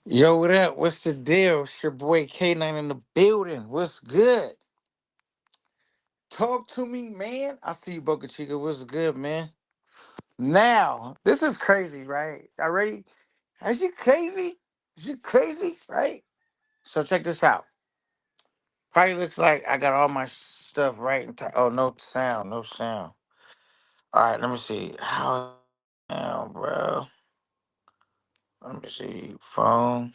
Yo, what up? What's the deal? It's your boy K9 in the building. What's good? Talk to me, man. I see you, Boca Chica. What's good, man? Now, this is crazy, right? Y'all ready? Is you crazy? Is you crazy, right? So check this out. Probably looks like I got all my stuff right in time. Oh, no sound, no sound. All right, let me see. How now, bro? Let me see. Phone.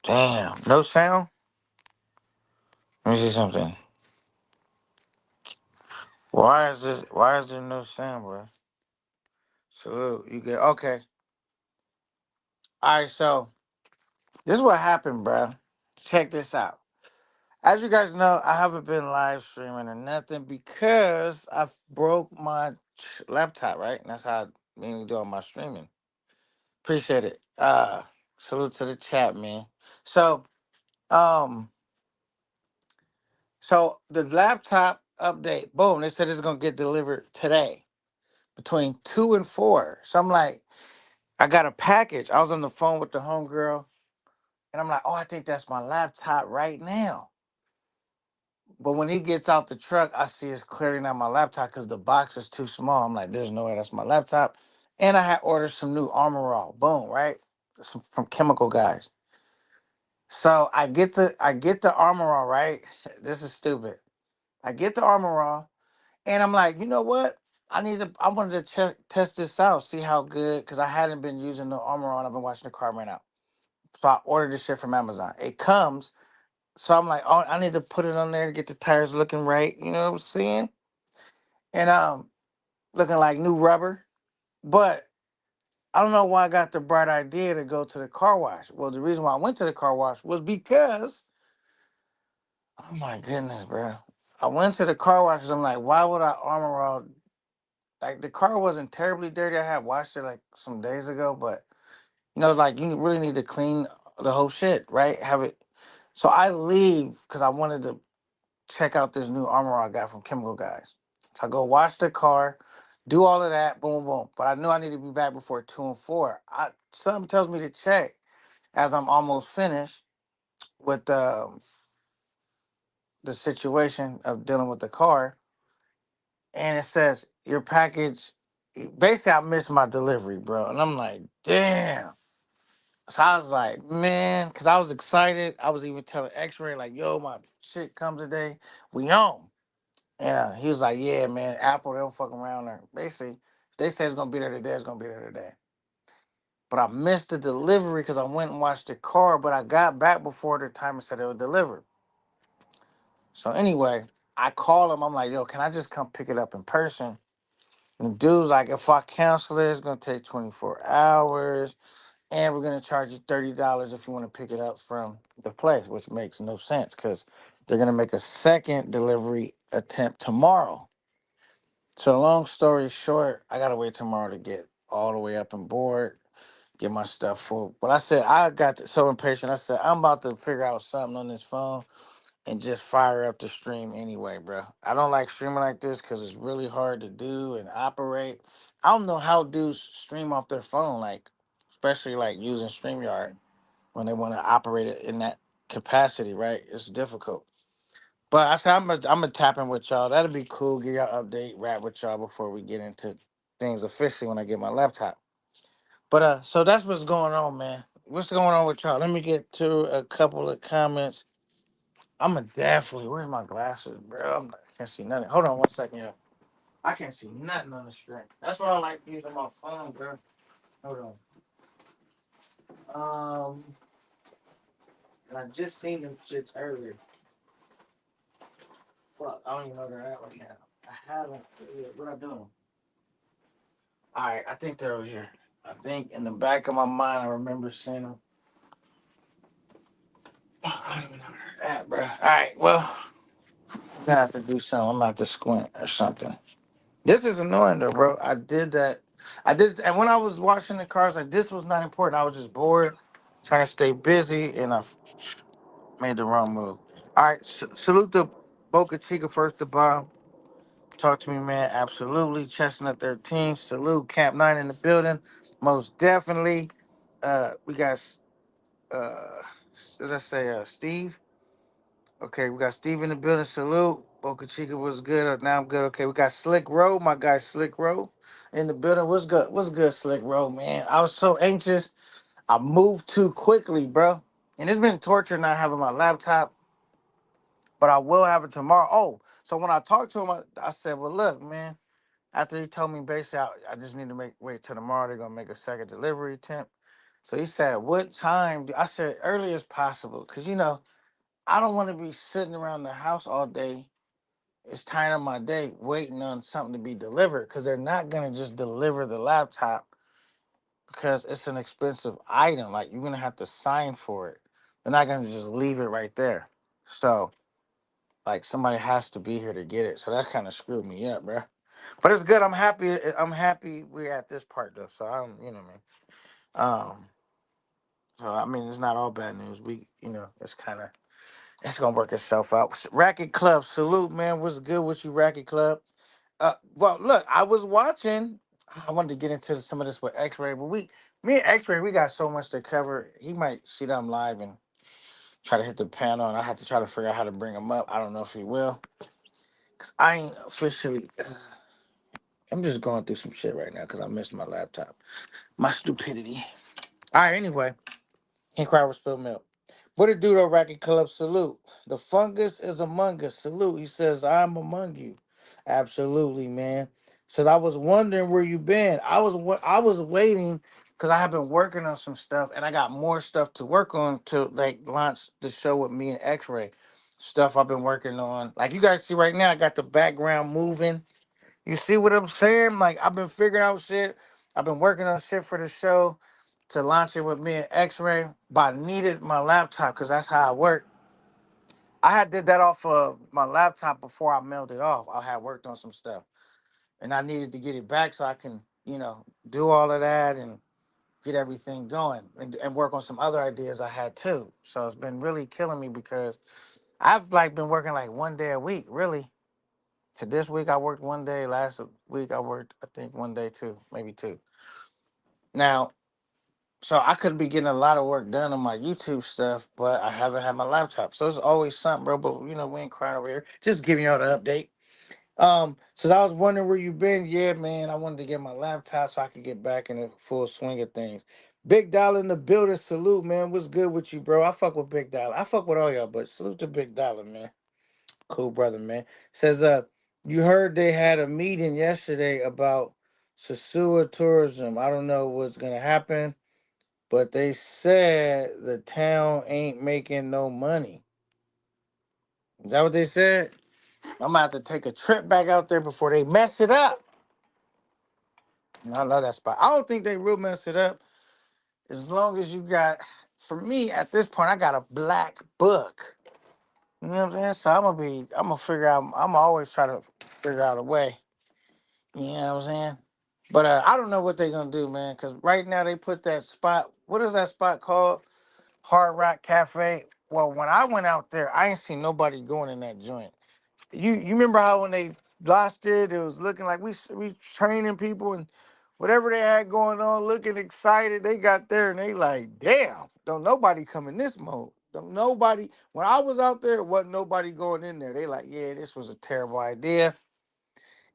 Damn, no sound? Let me see something. Why is this? Why is there no sound, bro? Salute. You get okay. All right, so this is what happened, bro. Check this out. As you guys know, I haven't been live streaming or nothing because I broke my laptop, right? And that's how I mainly do all my streaming. Appreciate it. Salute to the chat, man. So, um, so the laptop update, boom, they said it's gonna get delivered today between 2 and 4. So I'm like, I got a package. I was on the phone with the homegirl. And I'm like, oh, I think that's my laptop right now. But when he gets out the truck, I see it's clearly not my laptop because the box is too small. I'm like, there's no way that's my laptop. And I had ordered some new Armor All. Boom, right? Some, from Chemical Guys. So I get the Armor All, right? This is stupid. I get the Armor All, and I'm like, you know what? I wanted to test this out, see how good, because I hadn't been using the Armor All and I've been watching the car right now. So I ordered this shit from Amazon. It comes. So I'm like, oh, I need to put it on there to get the tires looking right. You know what I'm saying? And looking like new rubber. But I don't know why I got the bright idea to go to the car wash. Well, the reason why I went to the car wash was because, oh my goodness, bro. I went to the car wash because I'm like, why would I armor all? Like the car wasn't terribly dirty. I had washed it like some days ago, but like you really need to clean the whole shit, right? Have it. So I leave because I wanted to check out this new armor I got from Chemical Guys. So I go wash the car, do all of that, boom, boom. But I knew I need to be back before 2 and 4. Something tells me to check as I'm almost finished with the situation of dealing with the car, and it says your package. Basically, I missed my delivery, bro, and I'm like, damn. So I was like, man, because I was excited. I was even telling X-Ray like, yo, my shit comes today. We on. And he was like, "Yeah, man, Apple, they don't fuck around there. Basically, if they say it's gonna be there today, it's gonna be there today." But I missed the delivery because I went and watched the car, but I got back before the time it said it was delivered. So anyway, I call him. I'm like, "Yo, can I just come pick it up in person?" And the dude's like, "If I cancel it, it's gonna take 24 hours, and we're gonna charge you $30 if you want to pick it up from the place," which makes no sense because they're gonna make a second delivery attempt tomorrow. So long story short, I gotta wait tomorrow to get all the way up and board, get my stuff full. But I said I got so impatient. I said I'm about to figure out something on this phone and just fire up the stream anyway, bro. I don't like streaming like this because it's really hard to do and operate. I don't know how dudes stream off their phone, like especially like using StreamYard when they want to operate it in that capacity, right? It's difficult. But I said I'm gonna tap in with y'all. That'll be cool. Give y'all update, rap with y'all before we get into things officially when I get my laptop. But so that's what's going on, man. What's going on with y'all? Let me get to a couple of comments. I'm a definitely. Where's my glasses, bro? I can't see nothing. Hold on one second, yo. I can't see nothing on the screen. That's why I like using my phone, bro. Hold on. And I just seen them shits earlier. Fuck, I don't even know where they're at right now. I haven't. What I doing? All right, I think they're over here. I think in the back of my mind, I remember seeing them. I don't even know where they're at, bro. All right, well, I'm gonna have to do something. I'm about to squint or something. This is annoying though, bro. I did that. I did, and when I was washing the cars, like this was not important. I was just bored, trying to stay busy, and I made the wrong move. All right, salute to Boca Chica first to Bob. Talk to me, man. Absolutely. Chestnut 13. Salute. Camp 9 in the building. Most definitely. we got as I say, Steve. Okay, we got Steve in the building. Salute. Boca Chica was good. Now I'm good. Okay, we got Slick Row. My guy Slick Row in the building. What's good? What's good, Slick Row, man? I was so anxious. I moved too quickly, bro. And it's been torture not having my laptop, but I will have it tomorrow. Oh, so when I talked to him, I said, well, look, man, after he told me basically I just need to wait till tomorrow. They're going to make a second delivery attempt. So he said, what time? I said, early as possible. Because, I don't want to be sitting around the house all day. It's time of my day waiting on something to be delivered because they're not going to just deliver the laptop because it's an expensive item. Like, you're going to have to sign for it. They're not going to just leave it right there. So, like, somebody has to be here to get it. So that kind of screwed me up, bro. But it's good. I'm happy. I'm happy we're at this part, though. So, what I mean. So, I mean, it's not all bad news. It's kind of, it's going to work itself out. Racket Club, salute, man. What's good with you, Racket Club? Well, look, I was watching. I wanted to get into some of this with X-Ray, but me and X-Ray, we got so much to cover. He might see that I'm live and try to hit the panel, and I have to try to figure out how to bring him up. I don't know if he will, cause I ain't officially. I'm just going through some shit right now because I missed my laptop. My stupidity. All right. Anyway, can't cry over spilled milk. What it do though, Racket Club? Salute. The fungus is among us. Salute. He says, I'm among you. Absolutely, man. Says I was wondering where you been. I was waiting because I have been working on some stuff and I got more stuff to work on to like launch the show with me and X-Ray. Stuff I've been working on. Like you guys see right now, I got the background moving. You see what I'm saying? Like I've been figuring out shit. I've been working on shit for the show to launch it with me and X-Ray, but I needed my laptop because that's how I work. I had did that off of my laptop before I mailed it off. I had worked on some stuff, and I needed to get it back so I can, do all of that and get everything going and work on some other ideas I had too. So it's been really killing me because I've like been working like one day a week, really. To this week I worked one day. Last week I worked I think one day too, maybe two. Now so I could be getting a lot of work done on my YouTube stuff, but I haven't had my laptop. So it's always something, bro. But we ain't crying over here. Just giving y'all the update. Since I was wondering where you been, yeah, man, I wanted to get my laptop so I could get back in the full swing of things. Big Dollar in the building, salute, man. What's good with you, bro? I fuck with Big Dollar. I fuck with all y'all, but salute to Big Dollar, man. Cool brother, man. Says you heard they had a meeting yesterday about Sasua tourism. I don't know what's gonna happen, but they said the town ain't making no money. Is that what they said? I'm gonna have to take a trip back out there before they mess it up. And I love that spot. I don't think they will mess it up as long as you got. For me, at this point, I got a black book. You know what I'm saying? So I'm gonna figure out. I'm always try to figure out a way. You know what I'm saying? But I don't know what they're gonna do, man. Cause right now they put that spot. What is that spot called? Hard Rock Cafe. Well, when I went out there, I ain't seen nobody going in that joint. You remember how when they lost it was looking like we training people and whatever they had going on, looking excited. They got there and they like, damn, don't nobody come in this mode. Don't nobody. When I was out there, wasn't nobody going in there. They like, yeah, this was a terrible idea.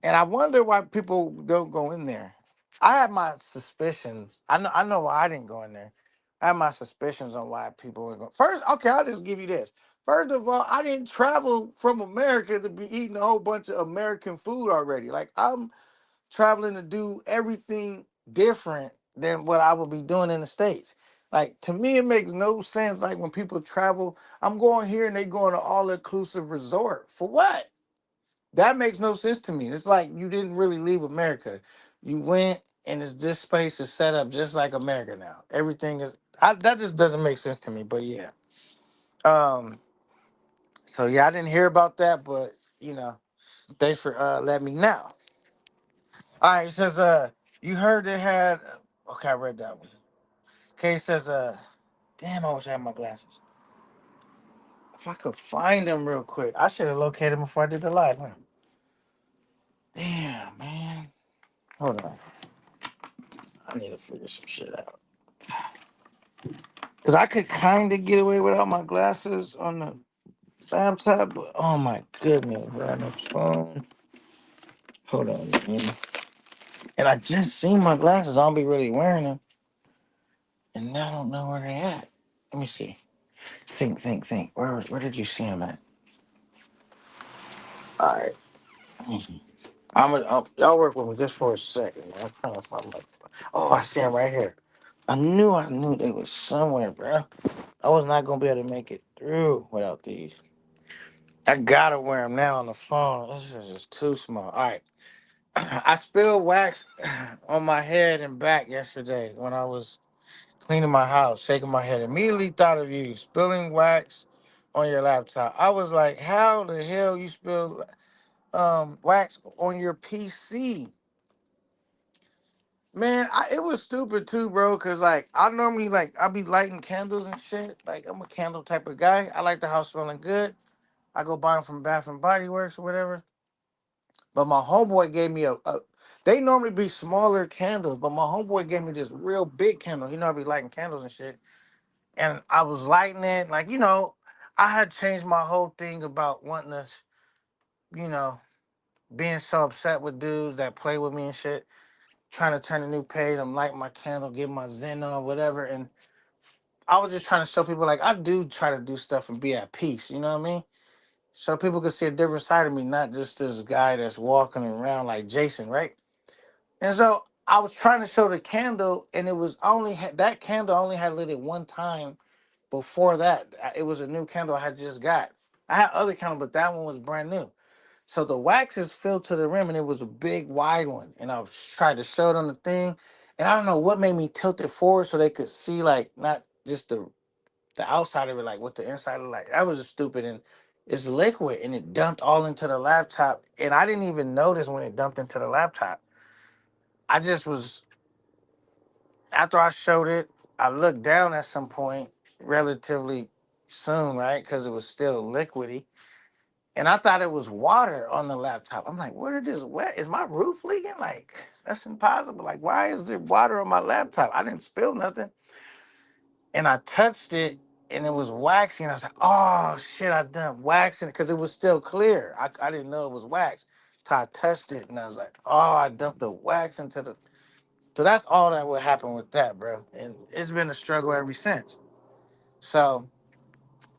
And I wonder why people don't go in there. I have my suspicions. I know why I didn't go in there. I have my suspicions on why people were going. First, okay, I'll just give you this. First of all, I didn't travel from America to be eating a whole bunch of American food already. Like I'm traveling to do everything different than what I would be doing in the States. Like to me, it makes no sense. Like when people travel, I'm going here and they going to all inclusive resort. For what? That makes no sense to me. It's like you didn't really leave America. You went and this space is set up just like America now. Everything is that just doesn't make sense to me. But yeah. Um. So yeah, I didn't hear about that, but thanks for letting me know. All right, it says you heard they had. Okay, I read that one. Okay, it says damn, I wish I had my glasses. If I could find them real quick, I should have located them before I did the live. Huh? Damn, man. Hold on. I need to figure some shit out. Cause I could kind of get away without my glasses on the laptop, but oh my goodness, bro, on the phone. Hold on, man. And I just seen my glasses. I don't be really wearing them, and now I don't know where they at. Let me see. Think. Where did you see them at? All right. Y'all work with me just for a second, man. I'm trying to find my. Oh, I see them right here. I knew they was somewhere, bro. I was not gonna be able to make it through without these. I gotta wear them now on the phone. This is just too small. All right. I spilled wax on my head and back yesterday when I was cleaning my house, shaking my head. Immediately thought of you spilling wax on your laptop. I was like, how the hell you spilled wax on your PC? Man, it was stupid too, bro. Cause like I normally I be lighting candles and shit. Like I'm a candle type of guy. I like the house smelling good. I go buy them from Bath and Body Works or whatever. But my homeboy gave me a. They normally be smaller candles, but my homeboy gave me this real big candle. You know, I be lighting candles and shit. And I was lighting it, like, I had changed my whole thing about wanting to, you know, being so upset with dudes that play with me and shit. Trying to turn a new page. I'm lighting my candle, getting my zen on, whatever. And I was just trying to show people, like, I do try to do stuff and be at peace. You know what I mean? So people could see a different side of me, not just this guy that's walking around like Jason, right? And so I was trying to show the candle, and it was that candle only had lit it one time. Before that, it was a new candle I had just got. I had other candles, but that one was brand new. So the wax is filled to the rim, and it was a big, wide one. And I was tried to show it on the thing, and I don't know what made me tilt it forward so they could see, like, not just the outside of it, like what the inside of like. That was just stupid, and it's liquid, and it dumped all into the laptop, and I didn't even notice when it dumped into the laptop. I just was after I showed it, I looked down at some point relatively soon, right? Because it was still liquidy. And I thought it was water on the laptop. I'm like, where did this wet? Is my roof leaking? Like, that's impossible. Like, why is there water on my laptop? I didn't spill nothing. And I touched it and it was waxy. And I was like, oh shit, I done waxing it because it was still clear. I didn't know it was wax. So I touched it and I was like, oh, I dumped the wax into the. So that's all that would happen with that, bro. And it's been a struggle ever since. So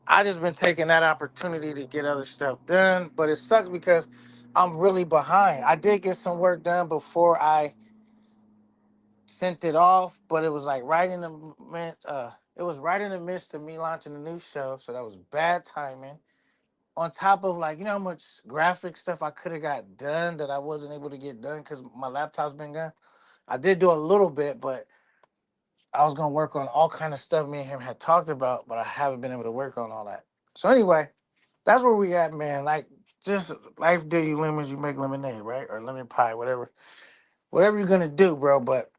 I just been taking that opportunity to get other stuff done, but it sucks because I'm really behind. I did get some work done before I sent it off, but it was like right in the it was right in the midst of me launching a new show, so that was bad timing. On top of, like, you know how much graphic stuff I could have got done that I wasn't able to get done because my laptop's been gone. I did do a little bit, but I was gonna work on all kind of stuff me and him had talked about, but I haven't been able to work on all that. So anyway, that's where we at, man. Like, just life do you lemons, you make lemonade, right? Or lemon pie, whatever you're gonna do, bro. But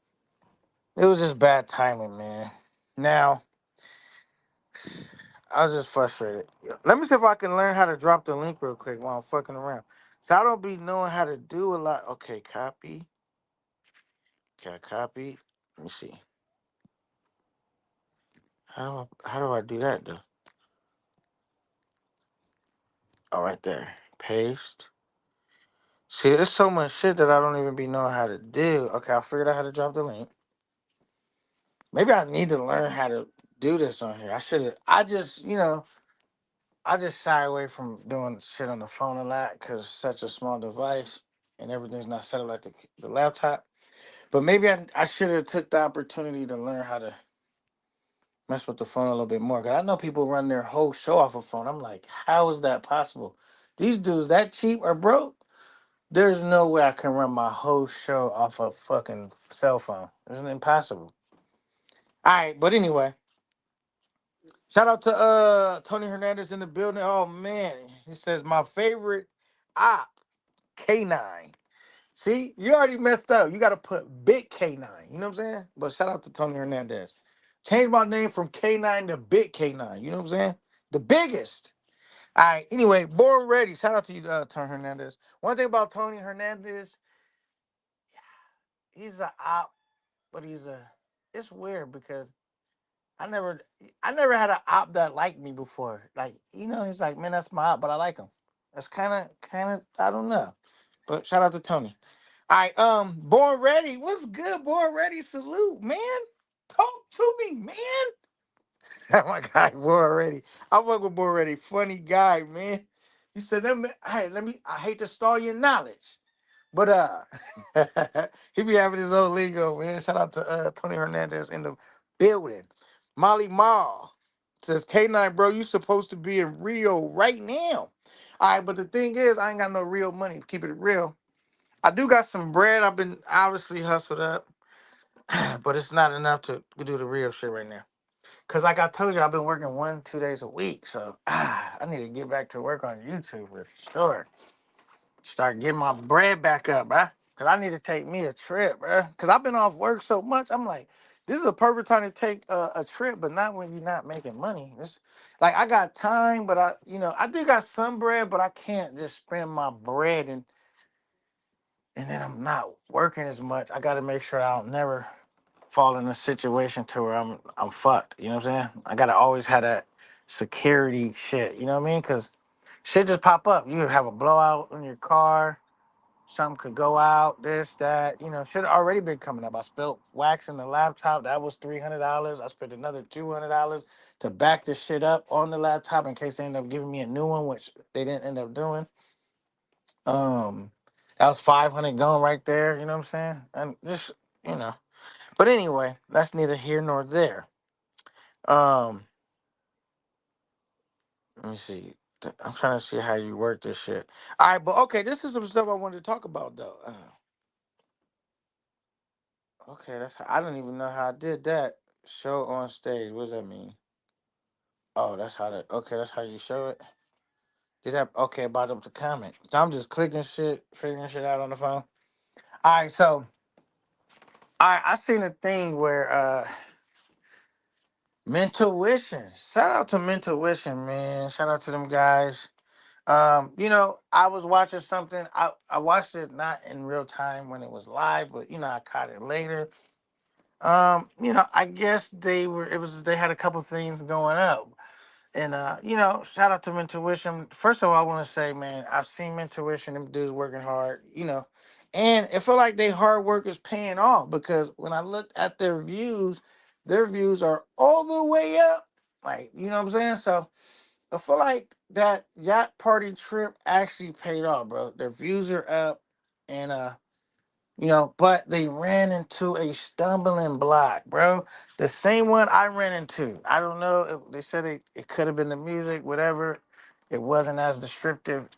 it was just bad timing, man. Now I was just frustrated. Let me see if I can learn how to drop the link real quick while I'm fucking around. So I don't be knowing how to do a lot. Okay, copy. Okay, I copy. Let me see. How do I do that though? Oh, right there. Paste. See, there's so much shit that I don't even be knowing how to do. Okay, I figured out how to drop the link. Maybe I need to learn how to do this on here. I should have. I just shy away from doing shit on the phone a lot because it's such a small device and everything's not set up like the laptop. But maybe I should have took the opportunity to learn how to mess with the phone a little bit more. Cause I know people run their whole show off a phone. I'm like, how is that possible? These dudes that cheap or broke? There's no way I can run my whole show off a fucking cell phone. It's impossible. All right, but anyway, shout out to Tony Hernandez in the building. Oh man, he says my favorite op K9. See, you already messed up. You got to put big K9. You know what I'm saying? But shout out to Tony Hernandez. Change my name from K9 to Big K9. You know what I'm saying? The biggest. All right. Anyway, born ready. Shout out to you, Tony Hernandez. One thing about Tony Hernandez, he's a op, but it's weird because I never, I never had an op that liked me before. Like, he's like, man, that's my op, but I like him. That's kind of, I don't know. But shout out to Tony. All right, Born Ready. What's good, Born Ready? Salute, man. Talk to me, man. Oh my God, Born Ready. I work with Born Ready. Funny guy, man. You said, hey, I hate to stall your knowledge. But he be having his own lingo, man. Shout out to Tony Hernandez in the building. Molly Mall says, K9, bro, you supposed to be in Rio right now. All right, but the thing is, I ain't got no real money. Keep it real. I do got some bread. I've been obviously hustled up, but it's not enough to do the real shit right now. Cause like I told you, I've been working 1, 2 days a week. So I need to get back to work on YouTube for sure. Start getting my bread back up, bruh. Cause I need to take me a trip, bruh. Cause I've been off work so much. I'm like, this is a perfect time to take a trip, but not when you're not making money. It's like I got time, but I do got some bread, but I can't just spend my bread and then I'm not working as much. I got to make sure I don't never fall in a situation to where I'm fucked. You know what I'm saying? I gotta always have that security shit. You know what I mean? Cause shit just pop up. You have a blowout in your car. Something could go out. This, that. Shit already been coming up. I spilled wax in the laptop. That was $300. I spent another $200 to back the shit up on the laptop in case they end up giving me a new one, which they didn't end up doing. Um, that was 500 gone right there. You know what I'm saying? And just you know. But anyway, that's neither here nor there. Um, Let me see. I'm trying to see how you work this shit. All right, but okay, this is some stuff I wanted to talk about though. Okay, I don't even know how I did that. Show on stage. What does that mean? Oh, that's how that. Okay, that's how you show it. Did that? Okay, about up the comment. So I'm just clicking shit, figuring shit out on the phone. All right, so I seen a thing where Mental Shout out to Mental man. Shout out to them guys. I was watching something. I watched it not in real time when it was live, but I caught it later. I guess they had a couple things going up. And shout out to Mentuition. First of all, I want to say, man, I've seen Mentuition, them dudes working hard. And it feel like they hard work is paying off because when I looked at their views are all the way up. Like, you know what I'm saying? So I feel like that yacht party trip actually paid off, bro. Their views are up, and but they ran into a stumbling block, bro. The same one I ran into. I don't know. They said it could have been the music, whatever. It wasn't as descriptive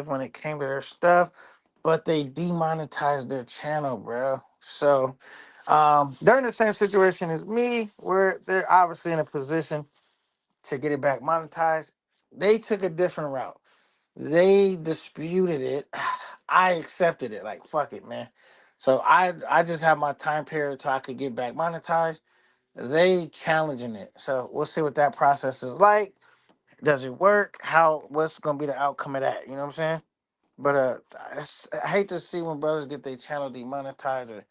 when it came to their stuff, but they demonetized their channel, bro. So they're in the same situation as me, where they're obviously in a position to get it back monetized. They took a different route. They disputed it. I accepted it. Like fuck it, man. So I just have my time period till I could get back monetized. They challenging it. So we'll see what that process is like. Does it work? What's gonna be the outcome of that? You know what I'm saying? But I hate to see when brothers get their channel demonetized or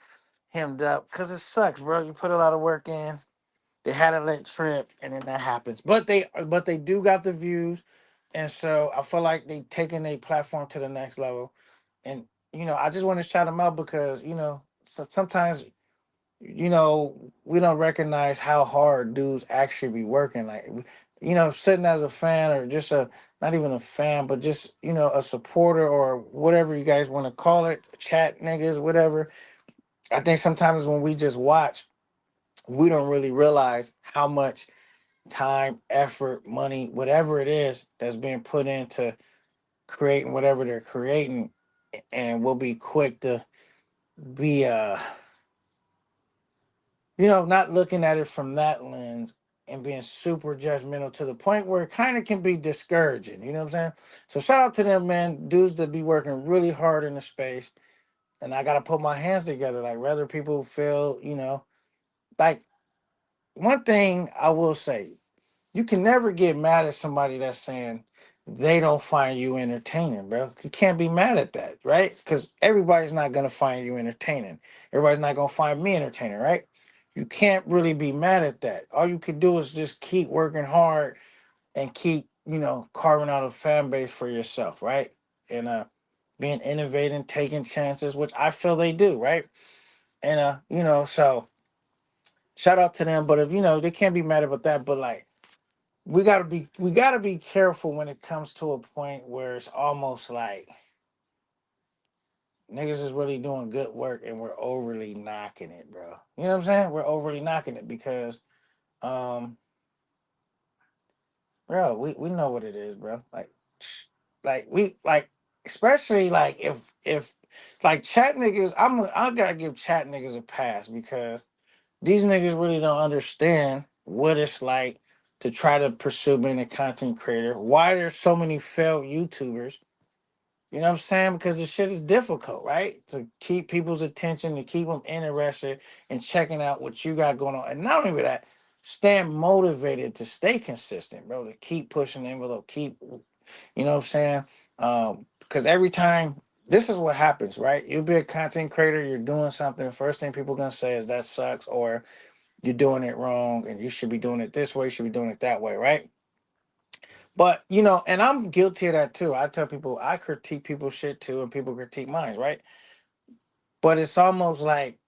hemmed up because it sucks, bro. You put a lot of work in. They had a lit trip, and then that happens. But they do got the views, and so I feel like they taking a platform to the next level. And I just want to shout them out because sometimes we don't recognize how hard dudes actually be working. Like sitting as a fan or just a not even a fan, but just a supporter or whatever you guys want to call it, chat niggas, whatever. I think sometimes when we just watch, we don't really realize how much time, effort, money, whatever it is that's being put into creating whatever they're creating, and we'll be quick to be not looking at it from that lens and being super judgmental to the point where it kind of can be discouraging. You know what I'm saying? So shout out to them, man, dudes that be working really hard in the space. And I gotta put my hands together. Like whether people feel, like one thing I will say, you can never get mad at somebody that's saying they don't find you entertaining, bro. You can't be mad at that, right? Because everybody's not gonna find you entertaining. Everybody's not gonna find me entertaining, right? You can't really be mad at that. All you can do is just keep working hard and keep, carving out a fan base for yourself, right? And being innovating, taking chances, which I feel they do, right? And so shout out to them. But if they can't be mad about that, but like we gotta be careful when it comes to a point where it's almost like niggas is really doing good work and we're overly knocking it, bro. You know what I'm saying? We're overly knocking it because um bro, we know what it is, bro. Like we like, especially like if like chat niggas, I gotta give chat niggas a pass because these niggas really don't understand what it's like to try to pursue being a content creator. Why there's so many failed YouTubers. You know what I'm saying? Because the shit is difficult, right? To keep people's attention, to keep them interested and checking out what you got going on. And not only that, staying motivated to stay consistent, bro, to keep pushing the envelope, you know what I'm saying? Because every time, this is what happens, right? You'll be a content creator, you're doing something. First thing people gonna say is that sucks, or you're doing it wrong, and you should be doing it this way, you should be doing it that way, right? But and I'm guilty of that too. I tell people I critique people's shit too, and people critique mine, right? But it's almost like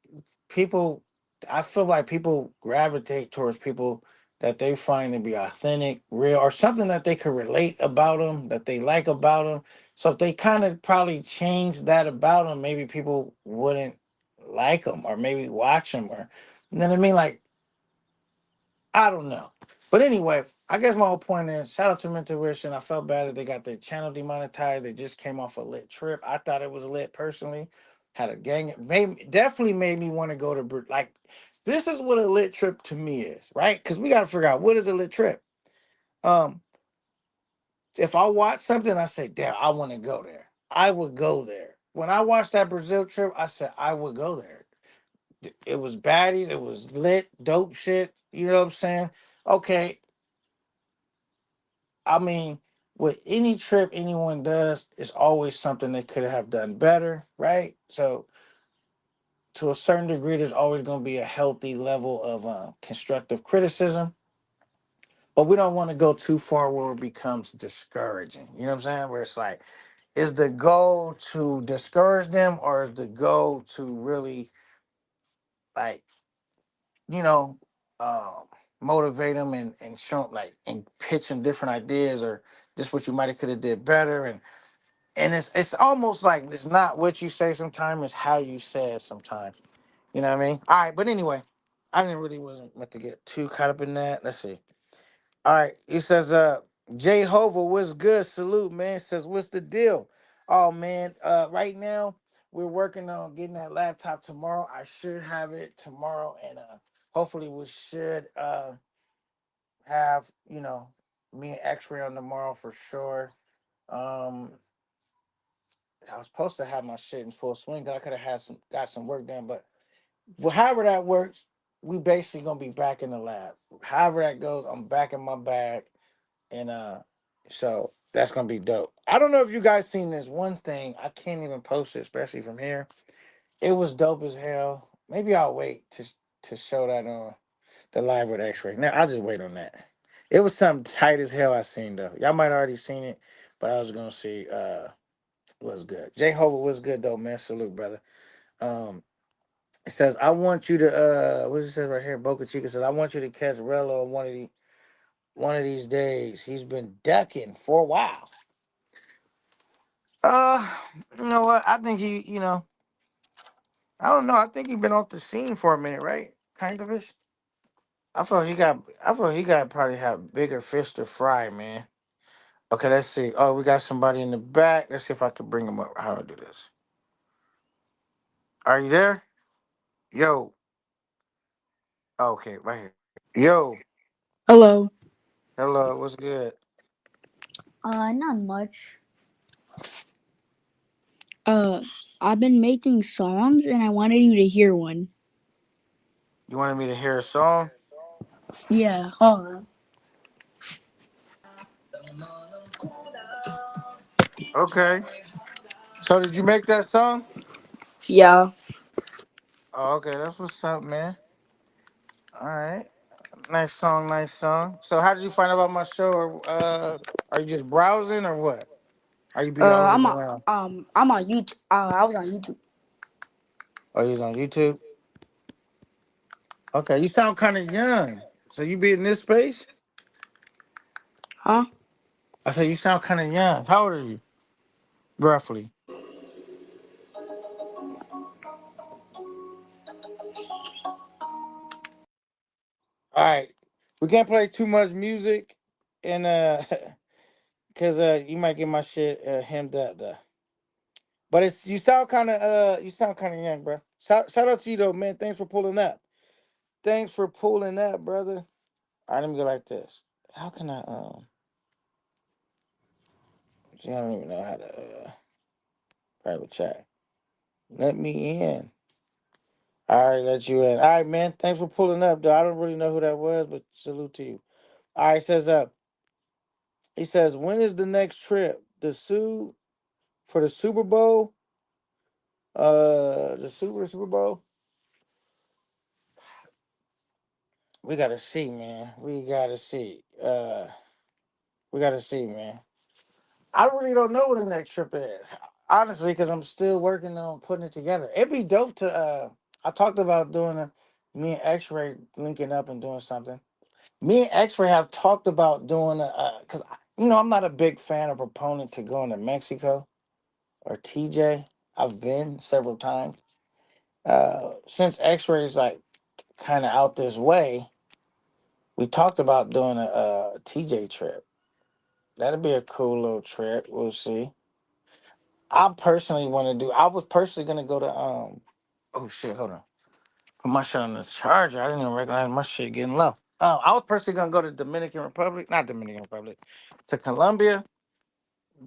people. I feel like people gravitate towards people that they find to be authentic, real, or something that they could relate about them, that they like about them. So if they kind of probably change that about them, maybe people wouldn't like them, or maybe watch them, or you know what I mean, like I don't know. But anyway, I guess my whole point is shout out to Mental Wish, and I felt bad that they got their channel demonetized. They just came off a lit trip. I thought it was lit personally. Had a gang, definitely made me want to go to like this is what a lit trip to me is, right? Because we gotta figure out what is a lit trip. Um, if I watch something, I say, damn, I want to go there. I would go there. When I watched that Brazil trip, I said I would go there. It was baddies, it was lit, dope shit. You know what I'm saying? Okay, I mean, with any trip anyone does, it's always something they could have done better, right? So, to a certain degree, there's always going to be a healthy level of constructive criticism, but we don't want to go too far where it becomes discouraging. You know what I'm saying? Where it's like, is the goal to discourage them, or is the goal to really, like, you know, uh, motivate them and show 'em, like, and pitch them different ideas, or just what you might have could have did better, and it's almost like it's not what you say sometimes, it's how you say it sometimes. You know what I mean? All right, but anyway, I didn't really wasn't meant to get too caught up in that. Let's see. All right, he says, Jay Hova, what's good? Salute, man. Says, what's the deal? Oh man, right now we're working on getting that laptop tomorrow. I should have it tomorrow, and hopefully we should have, me and X-ray on tomorrow for sure. Um, I was supposed to have my shit in full swing. 'Cause I could have had got some work done, but however that works, we basically gonna be back in the lab. However that goes, I'm back in my bag, and so that's gonna be dope. I don't know if you guys seen this one thing. I can't even post it, especially from here. It was dope as hell. Maybe I'll wait to show that on the live with X-ray. Now I'll just wait on that. It was something tight as hell I seen though. Y'all might already seen it, but I was gonna see what's good. Jehovah was good though, man. Salute, brother. Um, it says I want you to what does it says right here? Boca Chica says I want you to catch Rello on one of these days. He's been ducking for a while. Uh, you know what? I think I don't know. I think he's been off the scene for a minute, right? Kind of ish. I feel he got probably have bigger fish to fry, man. Okay, let's see. Oh, we got somebody in the back. Let's see if I can bring him up. How do I do this? Are you there? Yo. Okay, right here. Yo. Hello. Hello. What's good? Not much. Uh, I've been making songs and I wanted you to hear one. You wanted me to hear a song? Yeah, hold on. Okay. So did you make that song? Yeah. Oh, okay. That's what's up, man. All right. Nice song, nice song. So how did you find out about my show? Or are you just browsing or what? Are you be always around? I'm on YouTube. I was on YouTube. Oh, you was on YouTube? Okay, you sound kind of young. So you be in this space? Huh? I said you sound kind of young. How old are you, roughly? All right, we can't play too much music, and cause you might get my shit hemmed up though. But it's you sound kind of young, bro. Shout out to you though, man. Thanks for pulling up. Thanks for pulling up, brother. All right, let me go like this. How can I see, I don't even know how to private chat. Let me in. All right, let you in. All right, man. Thanks for pulling up, though. I don't really know who that was, but salute to you. All right, says he says, when is the next trip? The Sioux for the Super Bowl? The Super Bowl? We gotta see, man. We gotta see, man. I really don't know what the next trip is. Honestly, because I'm still working on putting it together. It'd be dope to I talked about doing me and X-Ray linking up and doing something. Me and X-Ray have talked about doing because I'm not a big fan or proponent to going to Mexico or TJ. I've been several times. Since X-Ray is like kind of out this way, we talked about doing a TJ trip. That'd be a cool little trip. We'll see. I personally want to do. I was personally gonna go to Oh shit! Hold on. Put my shit on the charger. I didn't even recognize my shit getting low. I was personally gonna go to Dominican Republic, not Dominican Republic, to Colombia,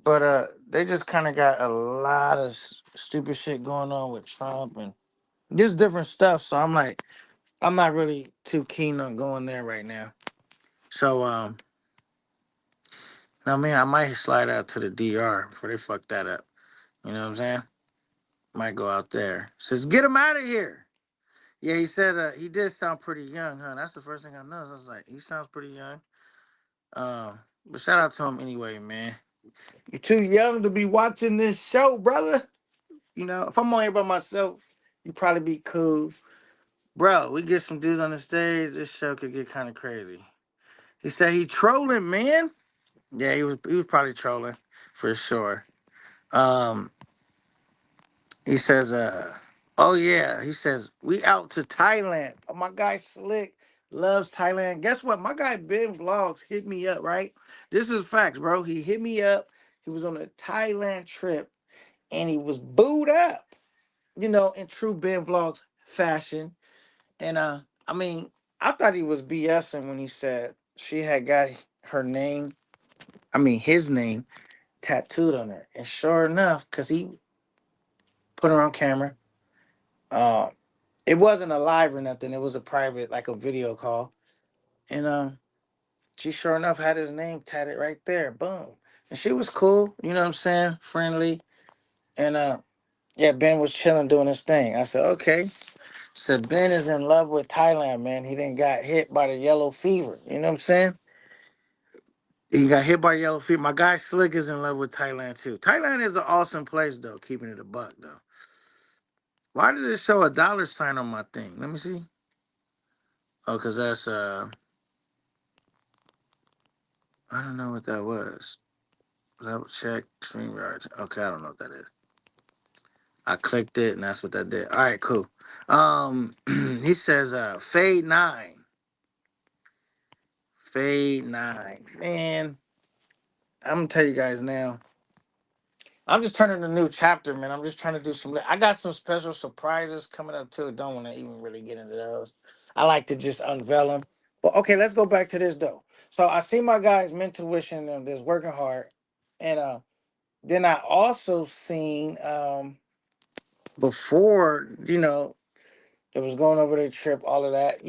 but they just kind of got a lot of stupid shit going on with Trump and just different stuff. So I'm like, I'm not really too keen on going there right now. So I mean, I might slide out to the DR before they fuck that up. You know what I'm saying? Might go out there. Says, get him out of here. Yeah, he said he did sound pretty young, huh? That's the first thing I noticed. I was like, he sounds pretty young. But shout out to him anyway, man. You're too young to be watching this show, brother. If I'm on here by myself, you probably be cool. Bro, we get some dudes on the stage, this show could get kind of crazy. He said he trolling, man. Yeah, he was probably trolling for sure. Um, he says, oh yeah, he says, we out to Thailand. Oh, my guy Slick loves Thailand. Guess what? My guy Ben Vlogs hit me up, right? This is facts, bro. He hit me up. He was on a Thailand trip and he was booed up, in true Ben Vlogs fashion. And I mean, I thought he was BSing when he said she had got her name, his name tattooed on her. And sure enough, because he put her on camera, uh, it wasn't a live or nothing. It was a private, like a video call. And she sure enough had his name tatted right there. Boom. And she was cool, you know what I'm saying? Friendly. And yeah, Ben was chilling doing his thing. I said, okay. So Ben is in love with Thailand, man. He didn't got hit by the yellow fever. You know what I'm saying? He got hit by yellow fever. My guy Slick is in love with Thailand too. Thailand is an awesome place though, keeping it a buck though. Why does it show a dollar sign on my thing? Let me see. Oh, cause that's I don't know what that was. Level check StreamYard. Okay, I don't know what that is. I clicked it and that's what that did. All right, cool. He says Fade 9. Fade 9. Man, I'm gonna tell you guys now. I'm just turning a new chapter, man. I'm just trying to do I got some special surprises coming up too. Don't want to even really get into those. I like to just unveil them. But okay, let's go back to this though. So I see my guys Mentuition and just working hard. And then I also seen before, it was going over the trip, all of that,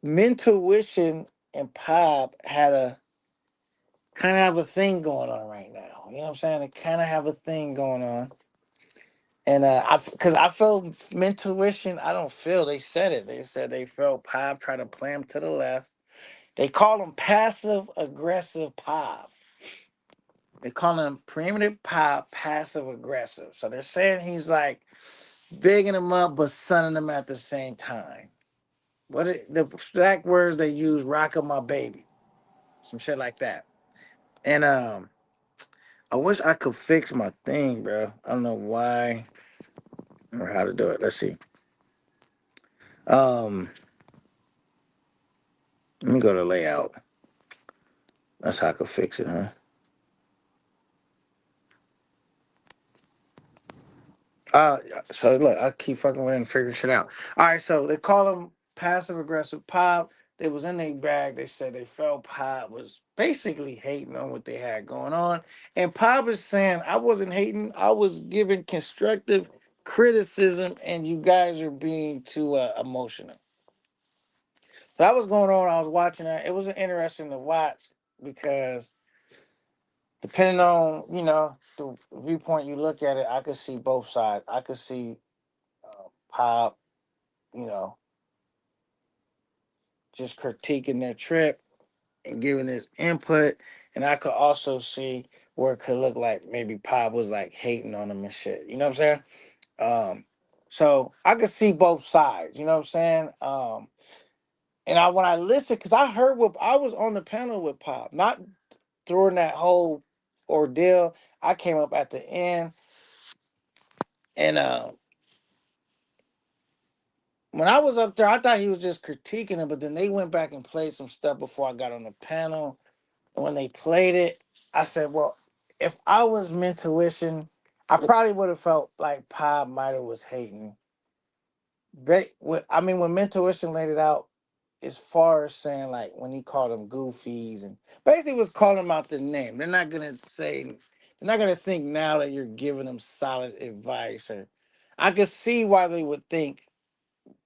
Mentuition and Pop had a kind of have a thing going on right now. You know what I'm saying? They kind of have a thing going on. And because I felt intuition, I don't feel. They said it. They said they felt Pop try to play him to the left. They call him passive aggressive Pop. They call him primitive Pop, passive aggressive. So they're saying he's like bigging him up but sunning him at the same time. The exact words they use? Rockin' my baby, some shit like that. And I wish I could fix my thing, bro. I don't know why or how to do it. Let's see. Um, Let me go to layout. That's how I could fix it, huh? Uh, so look, I keep fucking with it and figuring shit out. All right, so they call him passive aggressive Pop. They was in their bag. They said they felt Pop was basically hating on what they had going on, and Pop is saying I wasn't hating. I was giving constructive criticism, and you guys are being too emotional. So that was going on. I was watching that. It was interesting to watch because depending on the viewpoint you look at it, I could see both sides. I could see Pop, you know, just critiquing their trip and giving his input, and I could also see where it could look like maybe Pop was like hating on him and shit. You know what I'm saying? So I could see both sides. You know what I'm saying? And when I listened, because I heard what I was on the panel with Pop, not during that whole ordeal. I came up at the end, and when I was up there, I thought he was just critiquing him, but then they went back and played some stuff before I got on the panel. And when they played it, I said, well, if I was Mentuition, I probably would have felt like Pop might have was hating. I mean, when Mentuition laid it out, as far as saying like when he called them goofies and basically was calling them out their name. They're not gonna think now that you're giving them solid advice. Or I could see why they would think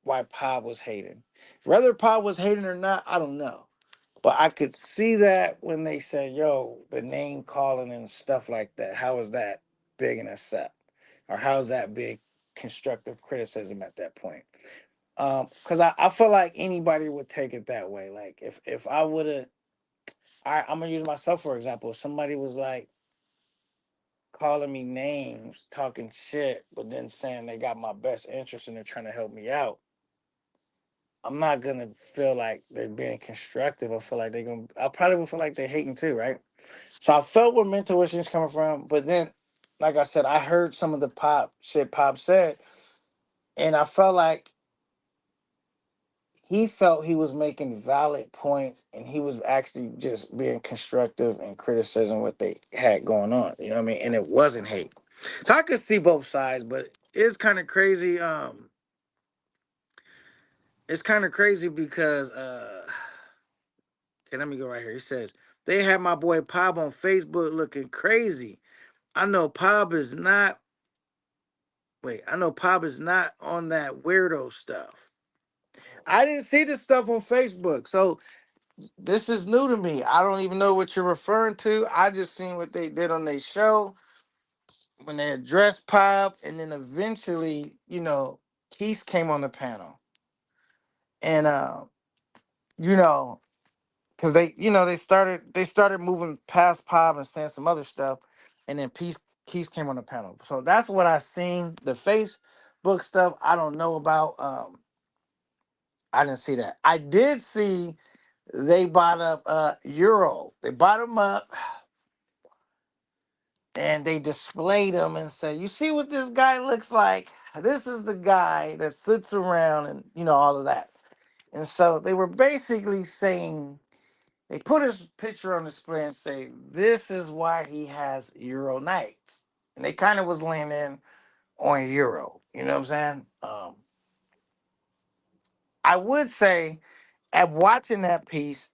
why Pop was hating. Whether Pop was hating or not, I don't know. But I could see that when they said, yo, the name calling and stuff like that. How is that big in a set? Or how's that big constructive criticism at that point? Because I feel like anybody would take it that way. Like if I would have, I'm gonna use myself for example. If somebody was like calling me names, talking shit, but then saying they got my best interest and they're trying to help me out, I'm not gonna feel like they're being constructive. I feel like they're gonna. I probably would feel like they're hating too, right? So I felt where mental issues coming from, but then, like I said, I heard some of the Pop shit Pop said, and I felt like he felt he was making valid points, and he was actually just being constructive and criticizing what they had going on. You know what I mean? And it wasn't hate. So I could see both sides, but it's kind of crazy. It's kind of crazy because okay, let me go right here. He says they had my boy Pop on Facebook looking crazy. I know Pop is not. Wait, I know Pop is not on that weirdo stuff. I didn't see this stuff on Facebook, so this is new to me. I don't even know what you're referring to. I just seen what they did on their show when they addressed Pop, and then eventually, Keith came on the panel, and you know, because they started moving past Pop and saying some other stuff, and then Peace Keith came on the panel. So that's what I seen. The Facebook stuff I don't know about. I didn't see that. I did see they bought up Euro. They bought him up and they displayed him and said, "You see what this guy looks like? This is the guy that sits around and all of that." And so they were basically saying they put his picture on display and say, "This is why he has Euro nights." And they kind of was laying in on Euro. You know what I'm saying? I would say at watching that piece,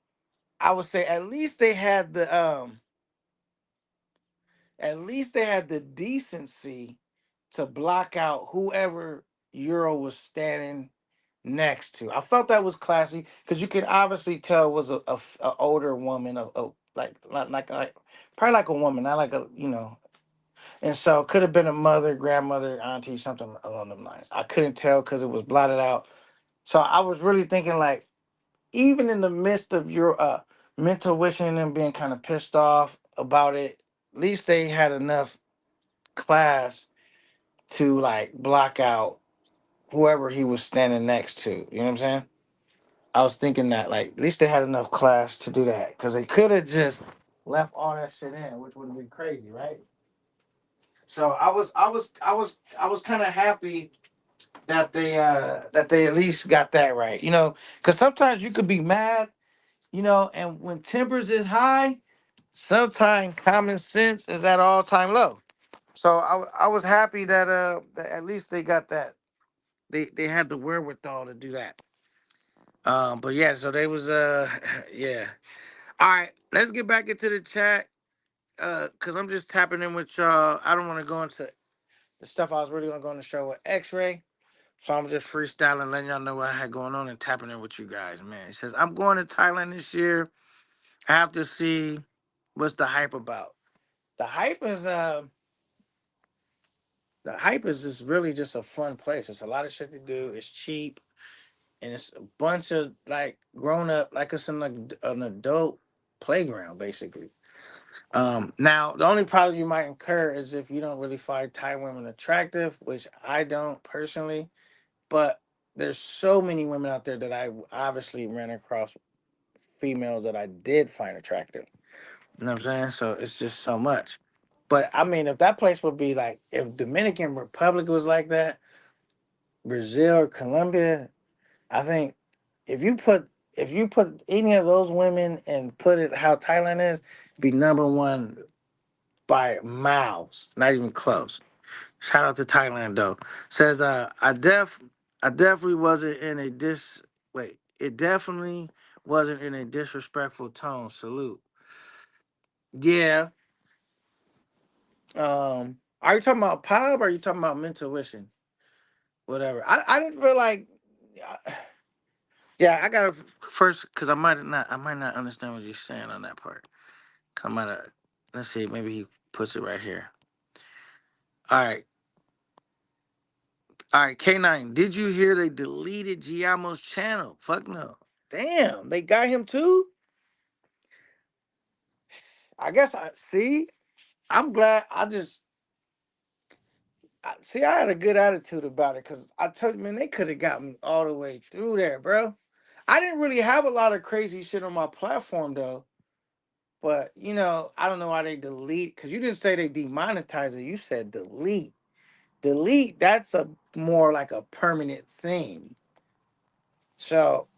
I would say at least they had the decency to block out whoever Euro was standing next to. I felt that was classy because you could obviously tell it was a older woman, of like probably like a woman, not like a. And so could have been a mother, grandmother, auntie, something along them lines. I couldn't tell because it was blotted out. So I was really thinking like, even in the midst of your mental wishing and being kind of pissed off about it, at least they had enough class to like block out whoever he was standing next to. You know what I'm saying? I was thinking that like at least they had enough class to do that because they could have just left all that shit in, which would have been crazy, right? So I was kind of happy that they at least got that right, you know, because sometimes you could be mad, you know, and when tempers is high, sometimes common sense is at all time low. So I was happy that at least they got that. They had the wherewithal to do that. But yeah, so they was yeah. All right, let's get back into the chat. Cause I'm just tapping in with y'all. I don't want to go into the stuff I was really gonna go on the show with X-Ray. So I'm just freestyling, letting y'all know what I had going on and tapping in with you guys, man. It says I'm going to Thailand this year. I have to see what's the hype about. The hype is the hype is just really just a fun place. It's a lot of shit to do. It's cheap and it's a bunch of like grown up, like it's in like an adult playground basically. Now the only problem you might incur is if you don't really find Thai women attractive, which I don't personally. But there's so many women out there that I obviously ran across females that I did find attractive. You know what I'm saying? So it's just so much. But I mean, if that place would be like, if Dominican Republic was like that, Brazil or Colombia, I think if you put any of those women and put it how Thailand is, be number one by miles, not even close. Shout out to Thailand though. Says I definitely wasn't in a it definitely wasn't in a disrespectful tone. Salute. Yeah. Are you talking about pop or are you talking about mental wishing? Whatever. I didn't feel like yeah, I gotta first because I might not understand what you're saying on that part. Come out of let's see, maybe he puts it right here. All right. All right, K9, did you hear they deleted Giamo's channel? Fuck no. Damn, they got him too? I guess I see. I'm glad. See. I had a good attitude about it because I told you, man, they could have got me all the way through there, bro. I didn't really have a lot of crazy shit on my platform though. But you know, I don't know why they delete because you didn't say they demonetize it. You said delete. Delete. That's a more like a permanent thing. So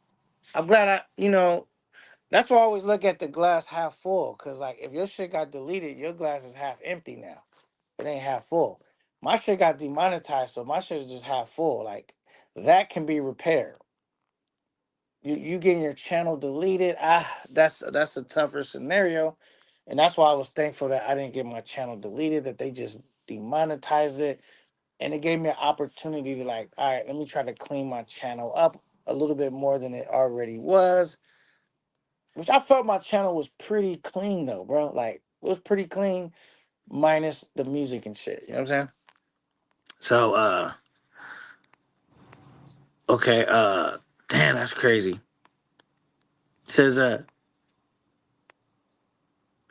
I'm glad you know, that's why I always look at the glass half full. Cause like if your shit got deleted, your glass is half empty now. It ain't half full. My shit got demonetized, so my shit is just half full. Like that can be repaired. You getting your channel deleted, that's a tougher scenario. And that's why I was thankful that I didn't get my channel deleted, that they just demonetized it. And it gave me an opportunity to like, all right, let me try to clean my channel up a little bit more than it already was, which I felt my channel was pretty clean though, bro. Like it was pretty clean, minus the music and shit. You know what I'm saying? So okay, damn, that's crazy. Says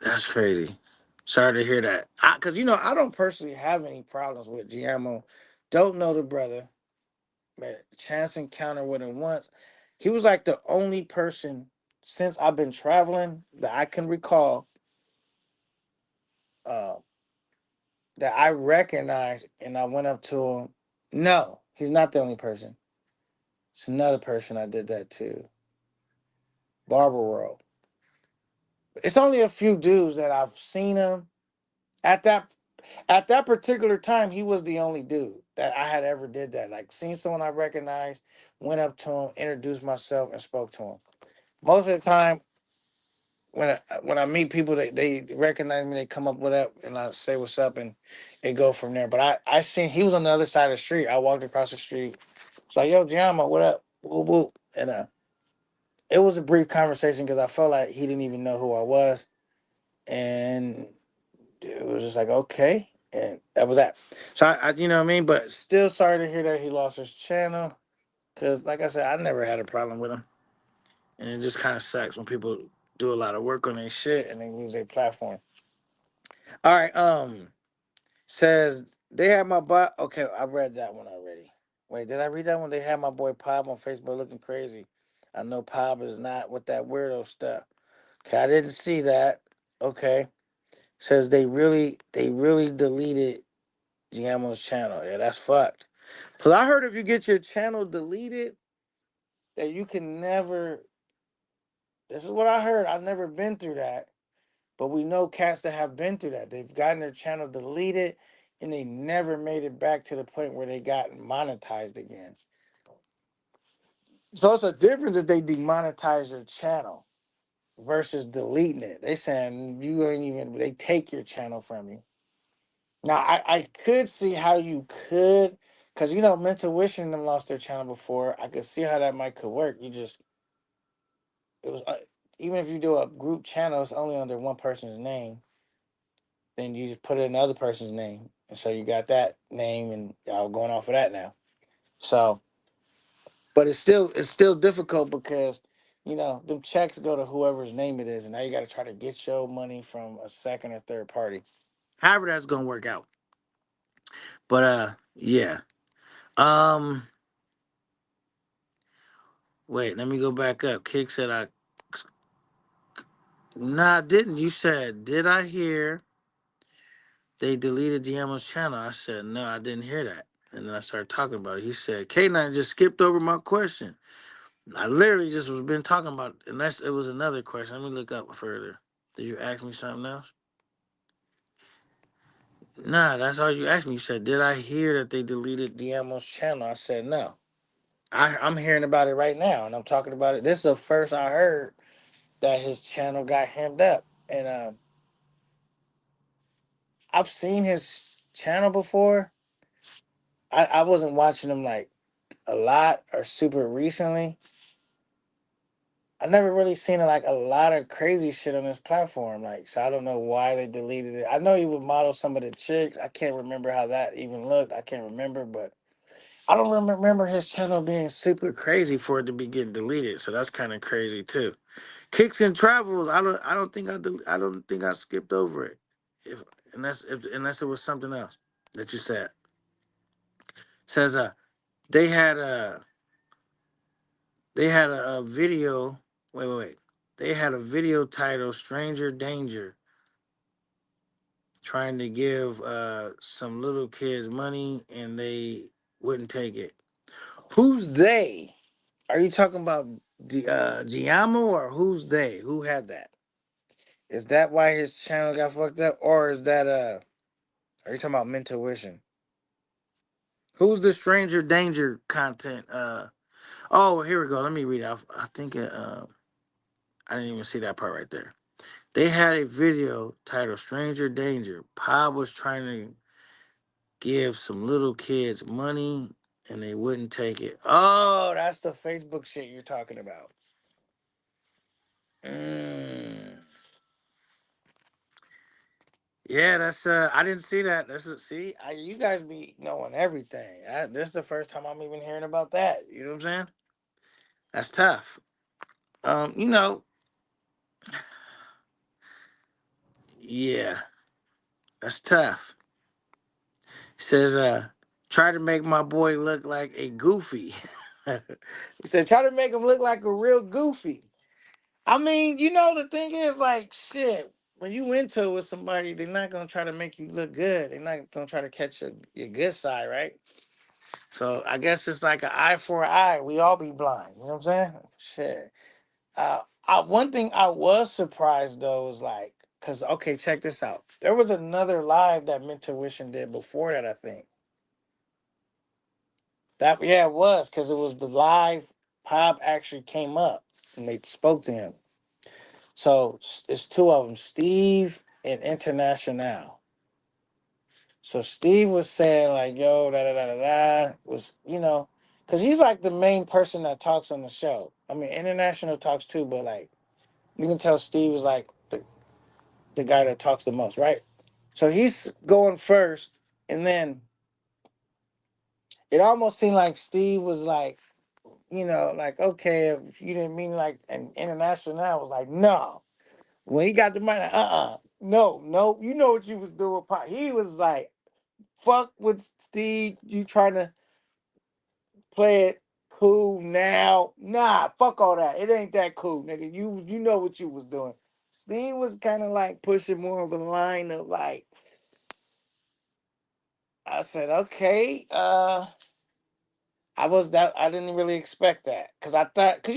that's crazy. Sorry to hear that. Cause you know, I don't personally have any problems with Giamo. Don't know the brother. But chance encounter with him once. He was like the only person since I've been traveling that I can recall uh, that I recognized and I went up to him. No, he's not the only person. It's another person I did that to. Barber World. It's only a few dudes that I've seen him at that particular time. He was the only dude that I had ever did that. Like seen someone I recognized, went up to him, introduced myself, and spoke to him. Most of the time, when I meet people, they recognize me, they come up with up, and I say what's up, and it go from there. But I seen he was on the other side of the street. I walked across the street. It's like, yo, Giamma, what up? Whoop whoop. And it was a brief conversation because I felt like he didn't even know who I was, and it was just like, okay. And that was that. So you know what I mean. But still sorry to hear that he lost his channel. Cause like I said, I never had a problem with him, and it just kind of sucks when people do a lot of work on their shit and they lose their platform. All right. Says they had my butt. Okay, I read that one already. Wait, did I read that one? They had my boy Pop on Facebook looking crazy. I know Pop is not with that weirdo stuff. Okay, I didn't see that. Okay. Says they really deleted Giamo's channel. Yeah, that's fucked. Cause I heard if you get your channel deleted, that you can never. This is what I heard. I've never been through that, but we know cats that have been through that. They've gotten their channel deleted, and they never made it back to the point where they got monetized again. So it's a difference if they demonetize your channel versus deleting it. They saying you ain't even. They take your channel from you. Now I could see how you could, cause you know Mental Wishing them lost their channel before. I could see how that might could work. You just it was even if you do a group channel, it's only under one person's name. Then you just put it in another person's name, and so you got that name, and y'all going off of that now. So, but it's still difficult because you know them checks go to whoever's name it is, and now you got to try to get your money from a second or third party. However, that's gonna work out. But yeah. Um, wait, let me go back up. Kick said I. Nah, I didn't. You said, did I hear they deleted Giamo's channel? I said, no, I didn't hear that. And then I started talking about it. He said, K9 just skipped over my question. I literally just was been talking about, unless it was another question. Let me look up further. Did you ask me something else? Nah, that's all you asked me. You said, did I hear that they deleted Diamo's channel? I said, no. I'm hearing about it right now, and I'm talking about it. This is the first I heard that his channel got hemmed up. And I've seen his channel before. I wasn't watching him like a lot or super recently. I never really seen like a lot of crazy shit on this platform. Like, so I don't know why they deleted it. I know he would model some of the chicks. I can't remember how that even looked. I can't remember, but I don't remember his channel being super crazy for it to be getting deleted. So that's kind of crazy too. Kicks and travels. I don't think I skipped over it. If unless it was something else that you said. Says they had a a video. Wait. They had a video titled "Stranger Danger," trying to give some little kids money and they wouldn't take it. Who's they? Are you talking about Giamo or who's they? Who had that? Is that why his channel got fucked up, or is that are you talking about Mental Wishing? Who's the Stranger Danger content? Oh, here we go. Let me read it. I think I didn't even see that part right there. They had a video titled "Stranger Danger." Pop was trying to give some little kids money and they wouldn't take it. Oh, that's the Facebook shit you're talking about. Mm. Yeah, that's I didn't see that. See, you guys be knowing everything. This is the first time I'm even hearing about that. You know what I'm saying? That's tough. You know, yeah, that's tough. Says try to make my boy look like a goofy. He said try to make him look like a real goofy. I mean, you know, the thing is, like, shit, when you into it with somebody, they're not going to try to make you look good. They're not going to try to catch your good side, right? So I guess it's like an eye for an eye. We all be blind. You know what I'm saying? Shit. One thing I was surprised, though, was like, because, okay, check this out. There was another live that Mental Wishing did before that, I think. Yeah, it was, because it was the live. Pop actually came up and they spoke to him. So it's two of them, Steve and International. So Steve was saying like, "Yo, da da da da da," was because he's like the main person that talks on the show. I mean, International talks too, but like you can tell Steve is like the guy that talks the most, right? So he's going first, and then it almost seemed like Steve was like, like, okay, if you didn't mean like an international, I was like, no. When he got the money, no, no, you know what you was doing. He was like, fuck with Steve, you trying to play it cool now. Nah, fuck all that. It ain't that cool, nigga. You know what you was doing. Steve was kind of like pushing more of a line of like, I said, okay, I didn't really expect that. Cause I thought, cause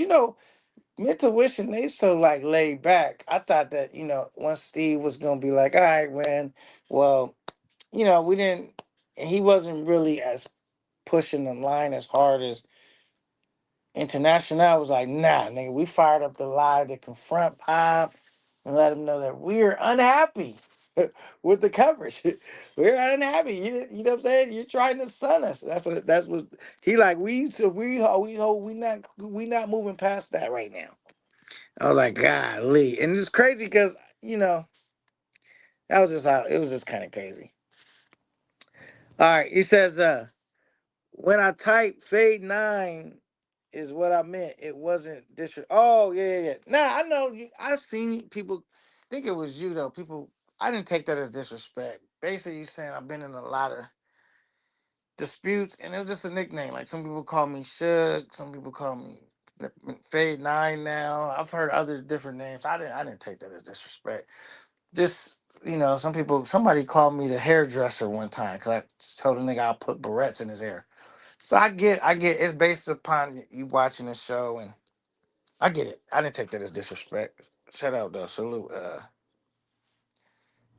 Mental Wishing, they so like laid back. I thought that, once Steve was gonna be like, all right, man, well, we didn't he wasn't really as pushing the line as hard as International. Was like, nah, nigga, we fired up the lie to confront Pop and let him know that we're unhappy with the coverage. We're unhappy. You know what I'm saying? You're trying to sun us. That's what he like. We not moving past that right now. I was like, golly, and it's crazy because that was just how it was just kind of crazy. All right, he says, when I typed fade 9 is what I meant. It wasn't disres. Oh yeah, yeah, yeah. Nah, I know. I've seen people think it was you though. People, I didn't take that as disrespect. Basically, you saying I've been in a lot of disputes, and it was just a nickname. Like some people call me Suge, some people call me Fade 9 now. I've heard other different names. I didn't take that as disrespect. Just somebody called me the hairdresser one time because I told a nigga I'll put barrettes in his hair. So I get it's based upon you watching the show, and I get it. I didn't take that as disrespect. Shout out though, salute,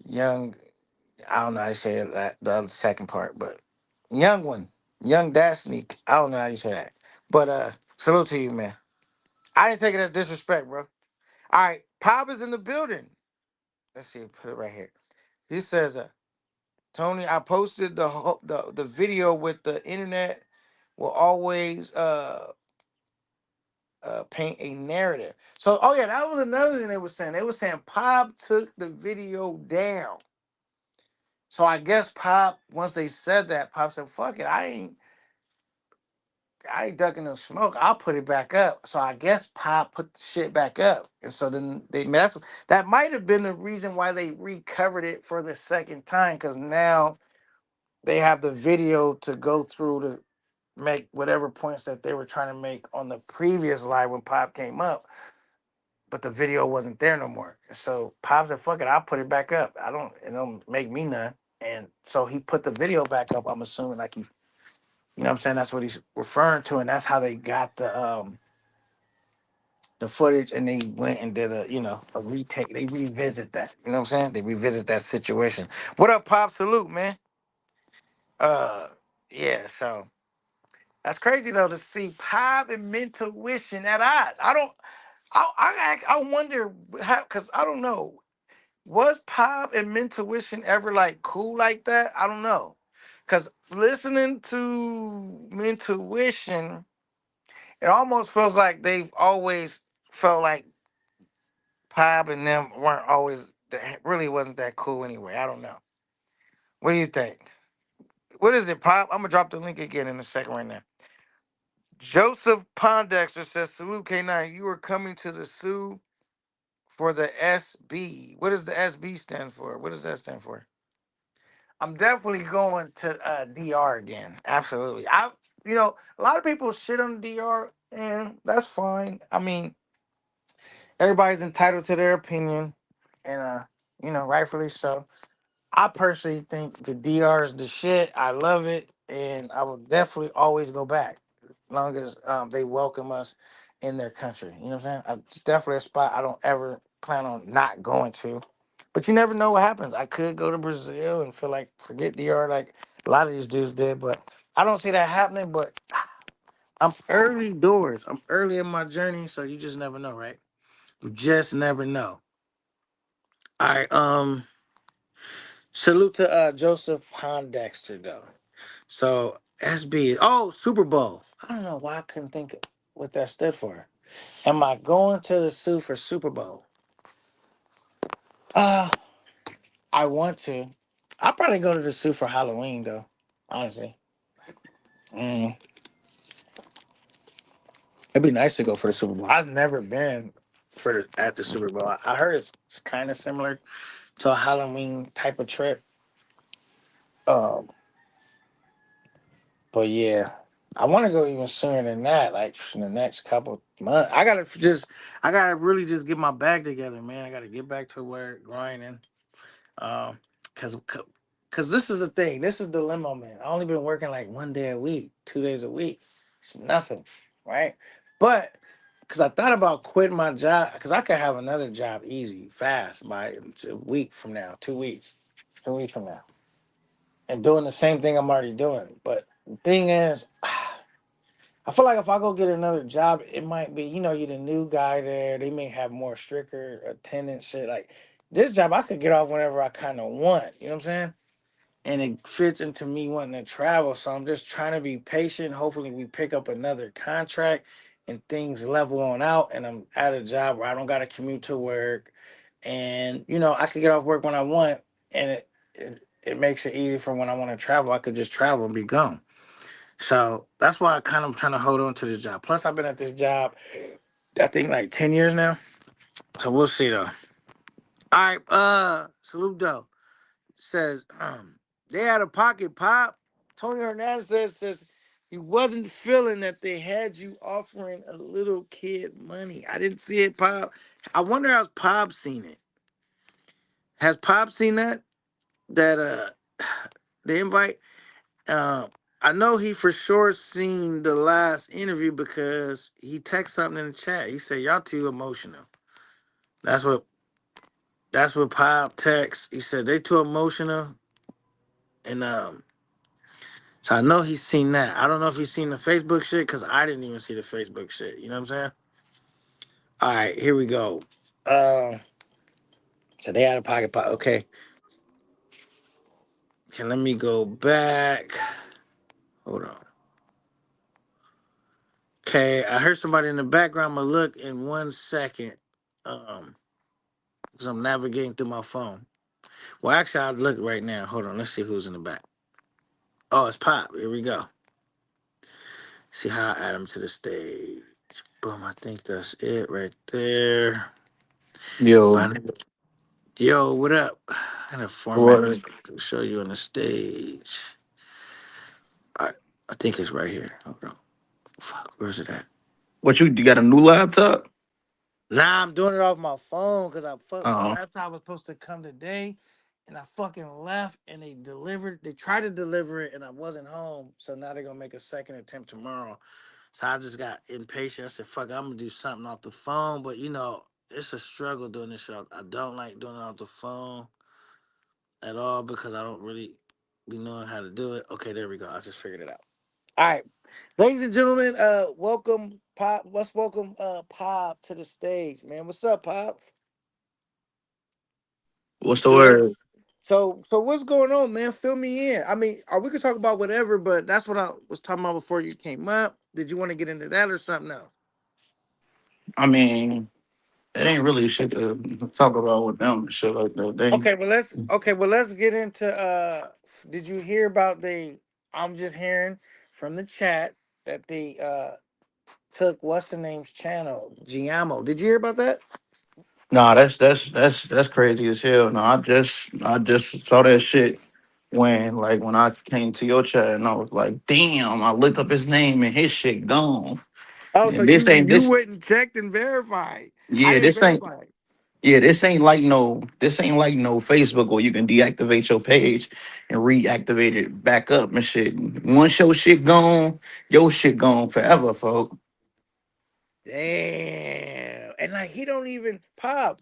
young. I don't know how you say that the other second part, but young one, young Destiny. I don't know how you say that, but salute to you, man. I didn't take it as disrespect, bro. All right, Pop is in the building. Let's see, put it right here. He says, Tony, I posted the video with the internet will always paint a narrative. So, oh yeah, that was another thing they were saying. They were saying Pop took the video down. So I guess Pop, once they said that, Pop said, "Fuck it, I ain't ducking no smoke. I'll put it back up." So I guess Pop put the shit back up, and so then that might have been the reason why they recovered it for the second time, because now they have the video to go through to make whatever points that they were trying to make on the previous live when Pop came up, but the video wasn't there no more. So Pop said, "Fuck it, I'll put it back up. It don't make me none." And so he put the video back up. I'm assuming like what I'm saying? That's what he's referring to, and that's how they got the footage, and they went and did a retake. They revisit that. You know what I'm saying? They revisit that situation. What up, Pop? Salute, man. Uh, yeah. So that's crazy though to see Pop and Mental Wishing at odds. I don't. I wonder how, because I don't know. Was Pop and Mentuition ever like cool like that? I don't know. Cause listening to Mentuition, it almost feels like they've always felt like Pop and them weren't always really wasn't that cool anyway. I don't know. What do you think? What is it, Pop? I'm gonna drop the link again in a second right now. Joseph Pondexter says, "Salute K9. You are coming to the Sioux for the SB. What does the SB stand for? What does that stand for?" I'm definitely going to DR again. Absolutely. A lot of people shit on DR, and that's fine. I mean, everybody's entitled to their opinion, and rightfully so. I personally think the DR is the shit. I love it, and I will definitely always go back, as long as they welcome us in their country. You know what I'm saying? It's definitely a spot I don't ever plan on not going to. But you never know what happens. I could go to Brazil and feel like forget DR like a lot of these dudes did, but I don't see that happening. But I'm early doors. I'm early in my journey, so you just never know, right? You just never know. All right. Salute to Joseph Pondexter though. So SB. Oh, Super Bowl. I don't know why I couldn't think of what that stood for. Am I going to the Sioux for Super Bowl? Uh, I want to. I'll probably go to the zoo for Halloween though. Honestly, mm. It'd be nice to go for the Super Bowl. I've never been at the Super Bowl. I heard it's kind of similar to a Halloween type of trip. Um, but yeah, I want to go even sooner than that. Like in the next couple months, I gotta really just get my bag together, man. I gotta get back to work, grinding. Um, cause, cause this is the thing. This is the dilemma, man. I only been working like 1 day a week, 2 days a week. It's nothing, right? But cause I thought about quitting my job, cause I could have another job easy, fast by a week from now, 2 weeks, 2 weeks from now, and doing the same thing I'm already doing. But the thing is, I feel like if I go get another job, it might be, you're the new guy there. They may have more stricter attendance shit. Like this job, I could get off whenever I kind of want. You know what I'm saying? And it fits into me wanting to travel. So I'm just trying to be patient. Hopefully, we pick up another contract and things level on out. And I'm at a job where I don't got to commute to work. And, I could get off work when I want. And it makes it easy for when I want to travel. I could just travel and be gone. So that's why I kind of trying to hold on to this job. Plus, I've been at this job, I think like 10 years now. So we'll see though. All right, Salute Doe says, they had a pocket pop. Tony Hernandez says he wasn't feeling that they had you offering a little kid money. I didn't see it, Pop. I wonder how's Pop seen it. Has Pop seen that? That the invite? Um, I know he for sure seen the last interview because he texted something in the chat. He said, "Y'all too emotional." That's what Pop text. He said they too emotional, and so I know he's seen that. I don't know if he's seen the Facebook shit because I didn't even see the Facebook shit. You know what I'm saying? All right, here we go. So they had a pocket pot. Okay, okay, let me go back. Hold on. Okay, I heard somebody in the background. I'm gonna look in 1 second. Because I'm navigating through my phone. Well, actually, I'll look right now. Hold on. Let's see who's in the back. Oh, it's Pop. Here we go. See how I add him to the stage. Boom. I think that's it right there. Yo, Find it. Yo, what up? I gotta format what? this to show you on the stage. I, I think it's right here. Hold on. Fuck, where's it at? What you got a new laptop? Nah, I'm doing it off my phone because my Oh, laptop was supposed to come today, and I fucking left, and they delivered. They tried to deliver it, and I wasn't home. So now they're gonna make a second attempt tomorrow. So I just got impatient. I said, "Fuck, I'm gonna do something off the phone." But it's a struggle doing this shit. I don't like doing it off the phone at all because I don't really be knowing how to do it. Okay, there we go. I just figured it out. All right, ladies and gentlemen, welcome Pop. Let's welcome Pop to the stage, man. What's up, Pop? what's the You there? word? So what's going on, man? Fill me in. I mean, we could talk about whatever, but that's what I was talking about before you came up. Did you want to get into that or something else? I mean, it ain't really shit to talk about with them and shit like that. They Let's get into did you hear about I'm just hearing from the chat that they took what's the name's channel, Giamo. Did you hear about that? nah, that's crazy as hell. No, I just saw that shit when I came to your chat and I was like, damn, I looked up his name and his shit gone. Oh, so And this ain't you this went and checked and verified. I yeah, didn't this ain't verify it. yeah, this ain't like no Facebook where you can deactivate your page and reactivate it back up and shit. Once your shit gone forever, folks. Damn. And like he don't even pop.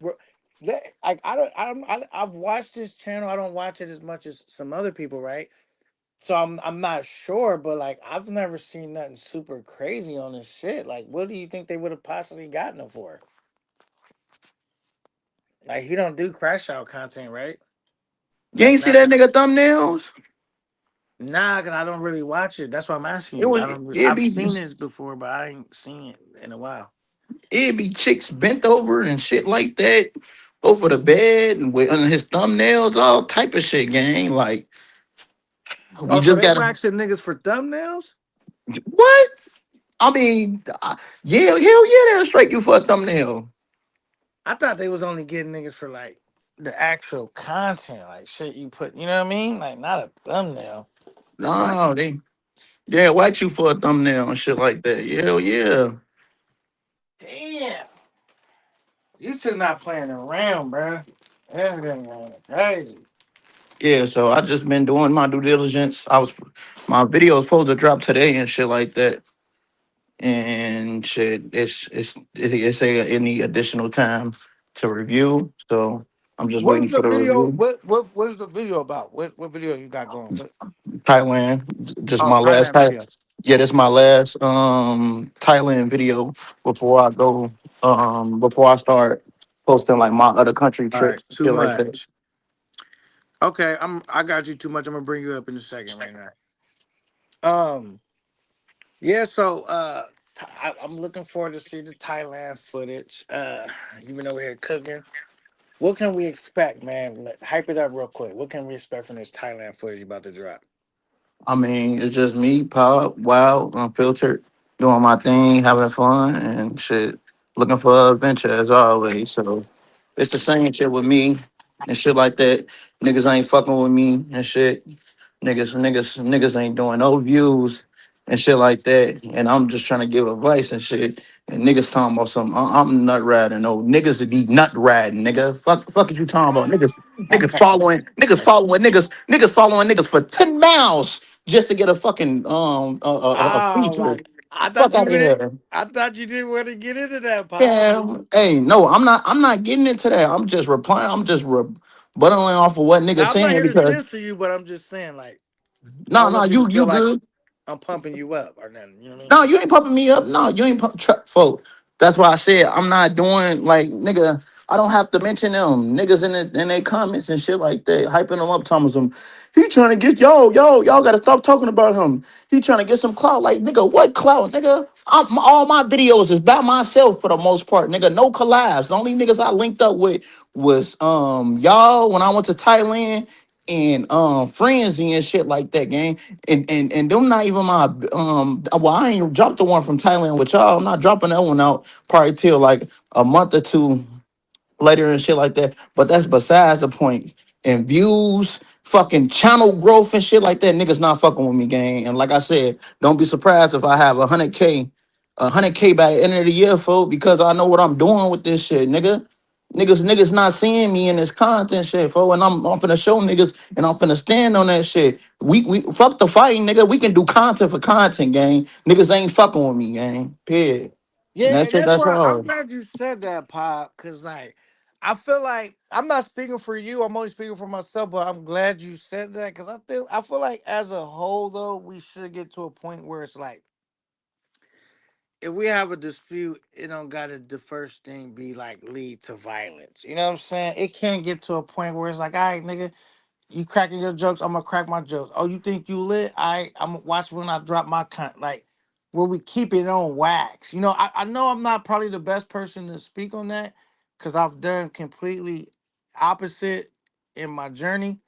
Like I don't I've watched this channel. I don't watch it as much as some other people, right? So I'm not sure, but like I've never seen nothing super crazy on this shit. Like what do you think they would have possibly gotten him for? Like he don't do crash out content, right? You Like ain't see not that nigga thumbnails? nah, cause I don't really watch it. That's why I'm asking It you. was I don't. it I've be seen this before, but I ain't seen it in a while. it be chicks bent over and shit like that over the bed and with on his thumbnails, all type of shit, gang. Like we Oh, so just they gotta waxing niggas for thumbnails? what? I mean, yeah, hell yeah, they'll strike you for a thumbnail. I thought they was only getting niggas for like the actual content, like shit you put. You know what I mean? Like not a thumbnail. What? No, they yeah, wax you for a thumbnail and shit like that. Hell yeah. Damn. You two not playing around, bro. Everything crazy. Yeah, so I just been doing my due diligence. My video was supposed to drop today and shit like that. And shit, it's a any additional time to review. So I'm just What waiting is the for the video? review. What is the video about? What video you got going? What? Thailand, just Oh, my last Thailand time. video. Yeah, this my last Thailand video before I go before I start posting like my other country All right, trips and too shit like that. much. Okay, I got you too much. I'm gonna bring you up in a second right now. Yeah, so I'm looking forward to see the Thailand footage. You been over here cooking. What can we expect, man? Hype it up real quick. What can we expect from this Thailand footage you about to drop? I mean, it's just me, pop, wild, unfiltered, doing my thing, having fun and shit, looking for adventure as always. So it's the same shit with me and shit like that. Niggas ain't fucking with me and shit. Niggas ain't doing no views and shit like that. And I'm just trying to give advice and shit. And niggas talking about something. I'm nut riding. No niggas to be nut riding, nigga. Fuck is you talking about? Niggas following niggas for 10 miles just to get a fucking a Oh feature. my! I Fuck thought out you of did. here. I thought you didn't want to get into that, Pop. Yeah, hey, no, I'm not getting into that. I'm just replying. I'm just buttling off of what niggas Now I'm not saying here to because censor you, but I'm just saying, like, I no, don't no, want you to you feel like good. I'm pumping you up or nothing. You know what I mean? No, you ain't pumping me up. No, you ain't folk. That's why I said I'm not doing like nigga. I don't have to mention them niggas in their comments and shit like that, hyping them up, telling them he trying to get y'all got to stop talking about him. He trying to get some clout. Like nigga, what clout, nigga? All my videos is by myself for the most part, nigga. No collabs. The only niggas I linked up with was y'all when I went to Thailand and Frenzy and shit like that, gang. And them not even my well, I ain't dropped the one from Thailand with y'all. I'm not dropping that one out probably till like a month or two later and shit like that. But that's besides the point. And views, fucking channel growth and shit like that, niggas not fucking with me, gang. And like I said, don't be surprised if I have 100K by the end of the year, folks, because I know what I'm doing with this shit, nigga. Niggas not seeing me in this content shit, fo, and I'm finna show niggas and I'm finna stand on that shit. We fuck the fighting, nigga. We can do content for content, gang. Niggas ain't fucking with me, gang. Period. And Yeah, that's and it. that's That's why I'm all. glad you said that, Pop, because like I feel like I'm not speaking for you. I'm only speaking for myself, but I'm glad you said that because I feel like as a whole though, we should get to a point where it's like if we have a dispute, it don't gotta the first thing be like lead to violence. You know what I'm saying? It can't get to a point where it's like, all right, nigga, you cracking your jokes, I'm gonna crack my jokes. Oh, you think you lit? I'm gonna watch when I drop my like where we keep it on wax. You know, I know I'm not probably the best person to speak on that because I've done completely opposite in my journey.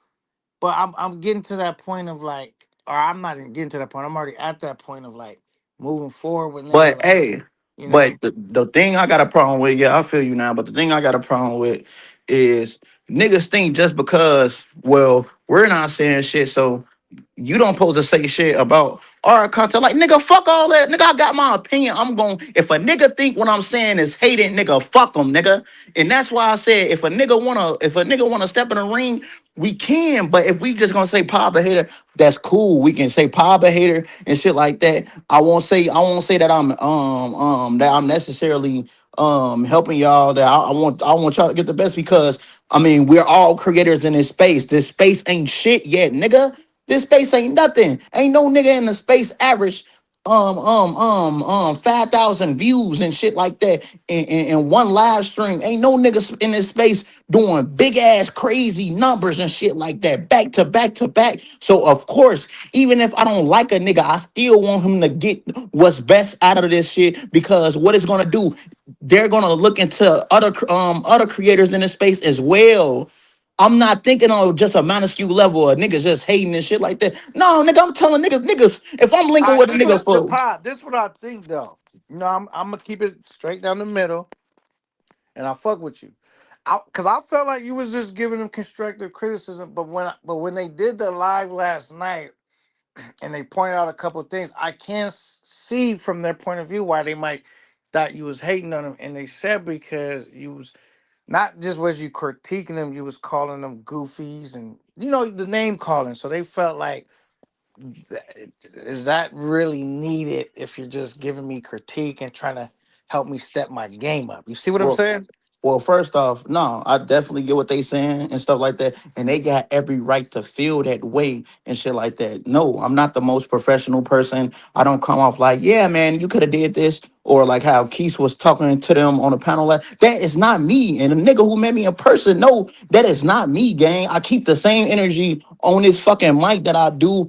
But I'm getting to that point of like, or I'm not even getting to that point. I'm already at that point of like moving forward with niggas. But Like, hey, you know, but the thing I got a problem with, yeah, I feel you now. But the thing I got a problem with is niggas think just because, well, we're not saying shit, so you don't supposed to say shit about our content. Like, nigga, fuck all that. Nigga, I got my opinion. I'm going, if a nigga think what I'm saying is hating, nigga, fuck them, nigga. And that's why I said, if a nigga wanna step in the ring, we can. But if we just gonna say Pop a hater, that's cool. We can say Pop a hater and shit like that. I won't say that I'm necessarily helping y'all. That I want y'all to get the best because I mean we're all creators in this space. This space ain't shit yet, nigga. This space ain't nothing. Ain't no nigga in the space average. 5,000 views and shit like that in one live stream. Ain't no niggas in this space doing big ass crazy numbers and shit like that back to back to back. So of course, even if I don't like a nigga, I still want him to get what's best out of this shit, because what it's gonna do, they're gonna look into other creators in this space as well. I'm not thinking on just a minuscule level of niggas just hating and shit like that. No, nigga, I'm telling niggas, if I'm All linking right, with a this nigga what the for pop. This what I think though. You know, I'm gonna keep it straight down the middle, and I fuck with you. Cause I felt like you was just giving them constructive criticism, but when they did the live last night and they pointed out a couple of things, I can see from their point of view why they might thought you was hating on them, and they said because you was not just was you critiquing them, you was calling them goofies and the name calling. So they felt like, is that really needed if you're just giving me critique and trying to help me step my game up? You see what I'm well, saying? well, first off, no, I definitely get what they saying and stuff like that, and they got every right to feel that way and shit like that. No, I'm not the most professional person. I don't come off like, yeah, man, you could have did this, or like how Keith was talking to them on the panel. Like, that is not me, and the nigga who met me in person, no, that is not me, gang. I keep the same energy on this fucking mic that I do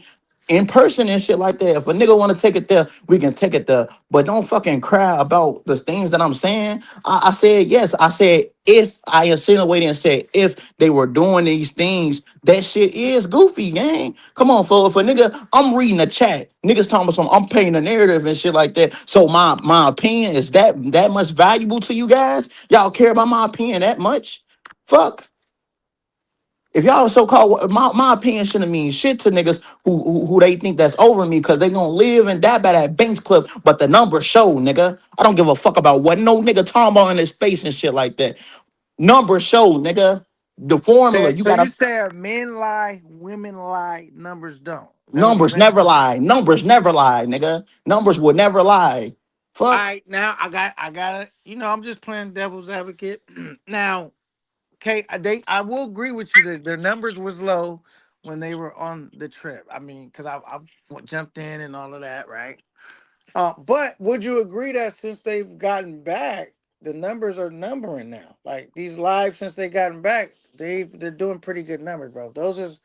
in person and shit like that. If a nigga want to take it there, we can take it there. But don't fucking cry about the things that I'm saying. I said yes. I said if I insinuated and said if they were doing these things, that shit is goofy, gang. Come on, for nigga, I'm reading the chat. Niggas talking about something. I'm painting a narrative and shit like that. So my opinion is that much valuable to you guys? Y'all care about my opinion that much? Fuck. If y'all so called, my opinion shouldn't mean shit to niggas who they think that's over me, because they gonna live and die by that Banks clip. But the numbers show, nigga. I don't give a fuck about what no nigga talking about in his face and shit like that. Numbers show, nigga. The formula, you So you gotta, said men lie, women lie, numbers don't. Is that what you're numbers saying? never lie. Numbers never lie, nigga. Numbers will never lie. All Fuck. right, now I got it. I'm just playing devil's advocate. Now, okay, I will agree with you that their numbers was low when they were on the trip. I mean, because I jumped in and all of that, right? But would you agree that since they've gotten back, the numbers are numbering now? Like these lives since they gotten back, they're doing pretty good numbers, bro. Those is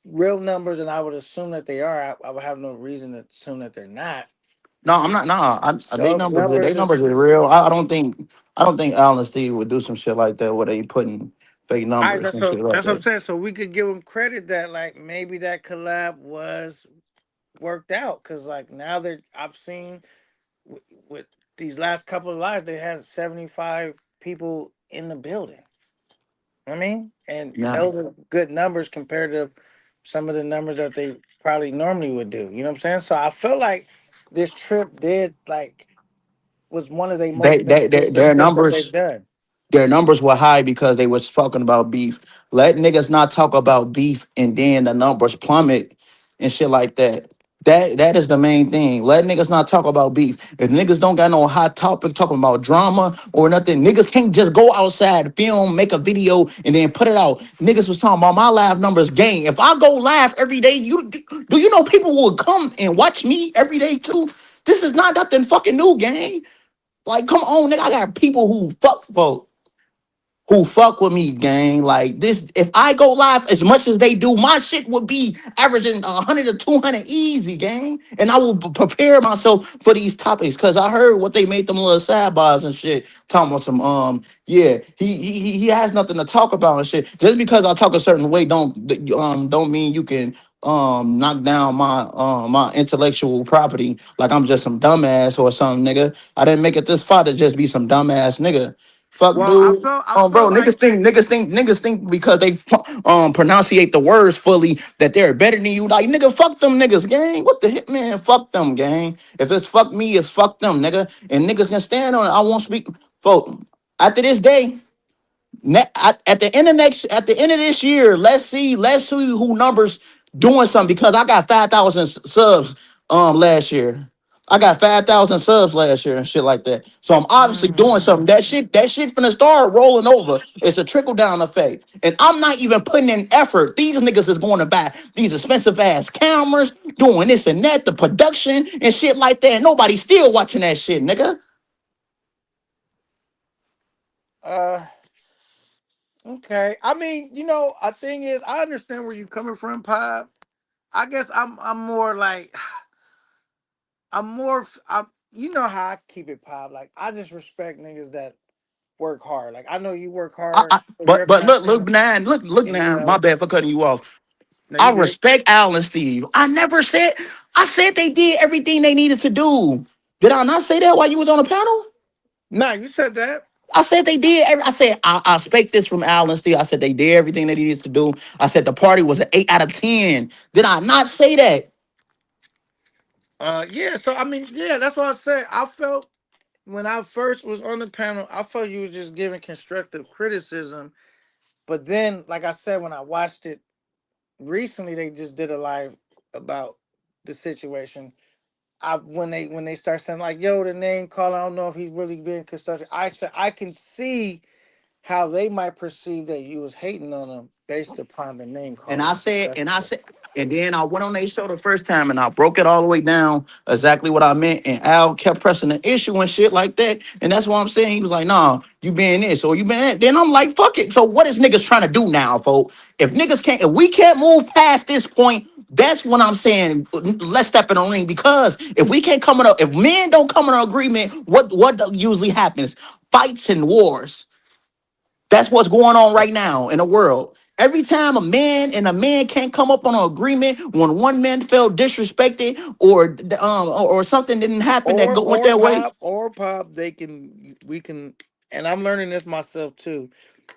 real numbers, and I would assume that they are. I would have no reason to assume that they're not. No, I'm not. Nah, Those they numbers numbers is are real. I don't think Al and Steve would do some shit like that where they putting fake all right. numbers That's and shit like that's what I'm that. saying. So we could give them credit that like maybe that collab was worked out because like now I've seen with these last couple of lives they had 75 people in the building. I mean, and Yeah. those are good numbers compared to some of the numbers that they probably normally would do. You know what I'm saying? So I feel like this trip did like was one of their They, most they, they beneficial their trips that they've numbers done. their numbers were high because they was talking about beef. Let niggas not talk about beef and then the numbers plummet and shit like that. That is the main thing. Let niggas not talk about beef. If niggas don't got no hot topic talking about drama or nothing, niggas can't just go outside, film, make a video, and then put it out. Niggas was talking about my live numbers gang. If I go live every day, do you know people will come and watch me every day too? This is not nothing fucking new, gang. Like, come on, nigga. I got people who fuck with me, gang. Like this, if I go live as much as they do, my shit would be averaging 100 to 200 easy, gang. And I will prepare myself for these topics because I heard what they made them little sidebars and shit. Talking about some, yeah, he has nothing to talk about and shit. Just because I talk a certain way, don't mean you can knock down my intellectual property like I'm just some dumbass or something, nigga. I didn't make it this far to just be some dumbass nigga. Fuck, Well, I dude. felt I Bro, felt like niggas think because they pronunciate the words fully that they're better than you. Like, nigga, fuck them niggas, gang. What the hit, man? Fuck them, gang. If it's fuck me, it's fuck them, nigga. And niggas can stand on it. I won't speak. Folk, after this day, at the end of this year, let's see who numbers doing something because I got 5,000 subs last year. I got 5,000 subs last year and shit like that. So I'm obviously doing something. Mm. That shit finna start rolling over. It's a trickle down effect. And I'm not even putting in effort. These niggas is going to buy these expensive ass cameras, doing this and that, the production and shit like that. And nobody's still watching that shit, nigga. Uh, okay. I mean, a thing is, I understand where you're coming from, Pop. I guess I'm more like I'm more I'm you know how I keep it, Pop. Like I just respect niggas that work hard. Like I know you work hard for But your but look passion, now, look and now. My bad for cutting you off. no, I you good. respect Al and Steve. I said they did everything they needed to do. Did I not say that while you was on the panel? Nah, you said that. I said they did. I said I expect this from Al and Steve. I said they did everything they needed to do. I said the party was an 8 out of 10. Did I not say that? Yeah. So I mean, yeah, that's what I said. I felt when I first was on the panel, I felt you was just giving constructive criticism. But then, like I said, when I watched it recently, they just did a live about the situation. I when they start saying like, "Yo, the name call," I don't know if he's really being constructive. I said I can see how they might perceive that you was hating on them based upon the name And I calling. said, and I said, and then I went on their show the first time and I broke it all the way down exactly what I meant. And Al kept pressing the issue and shit like that. And that's what I'm saying. He was like, nah, you been this or you been that. Then I'm like, fuck it. So what is niggas trying to do now, folks? If we can't move past this point, that's what I'm saying. Let's step in the ring because if we can't come in a, if men don't come in an agreement, what usually happens? Fights and wars. That's what's going on right now in the world. Every time a man can't come up on an agreement when one man felt disrespected or something didn't happen that or went or their way. pop or pop, we can, and I'm learning this myself too.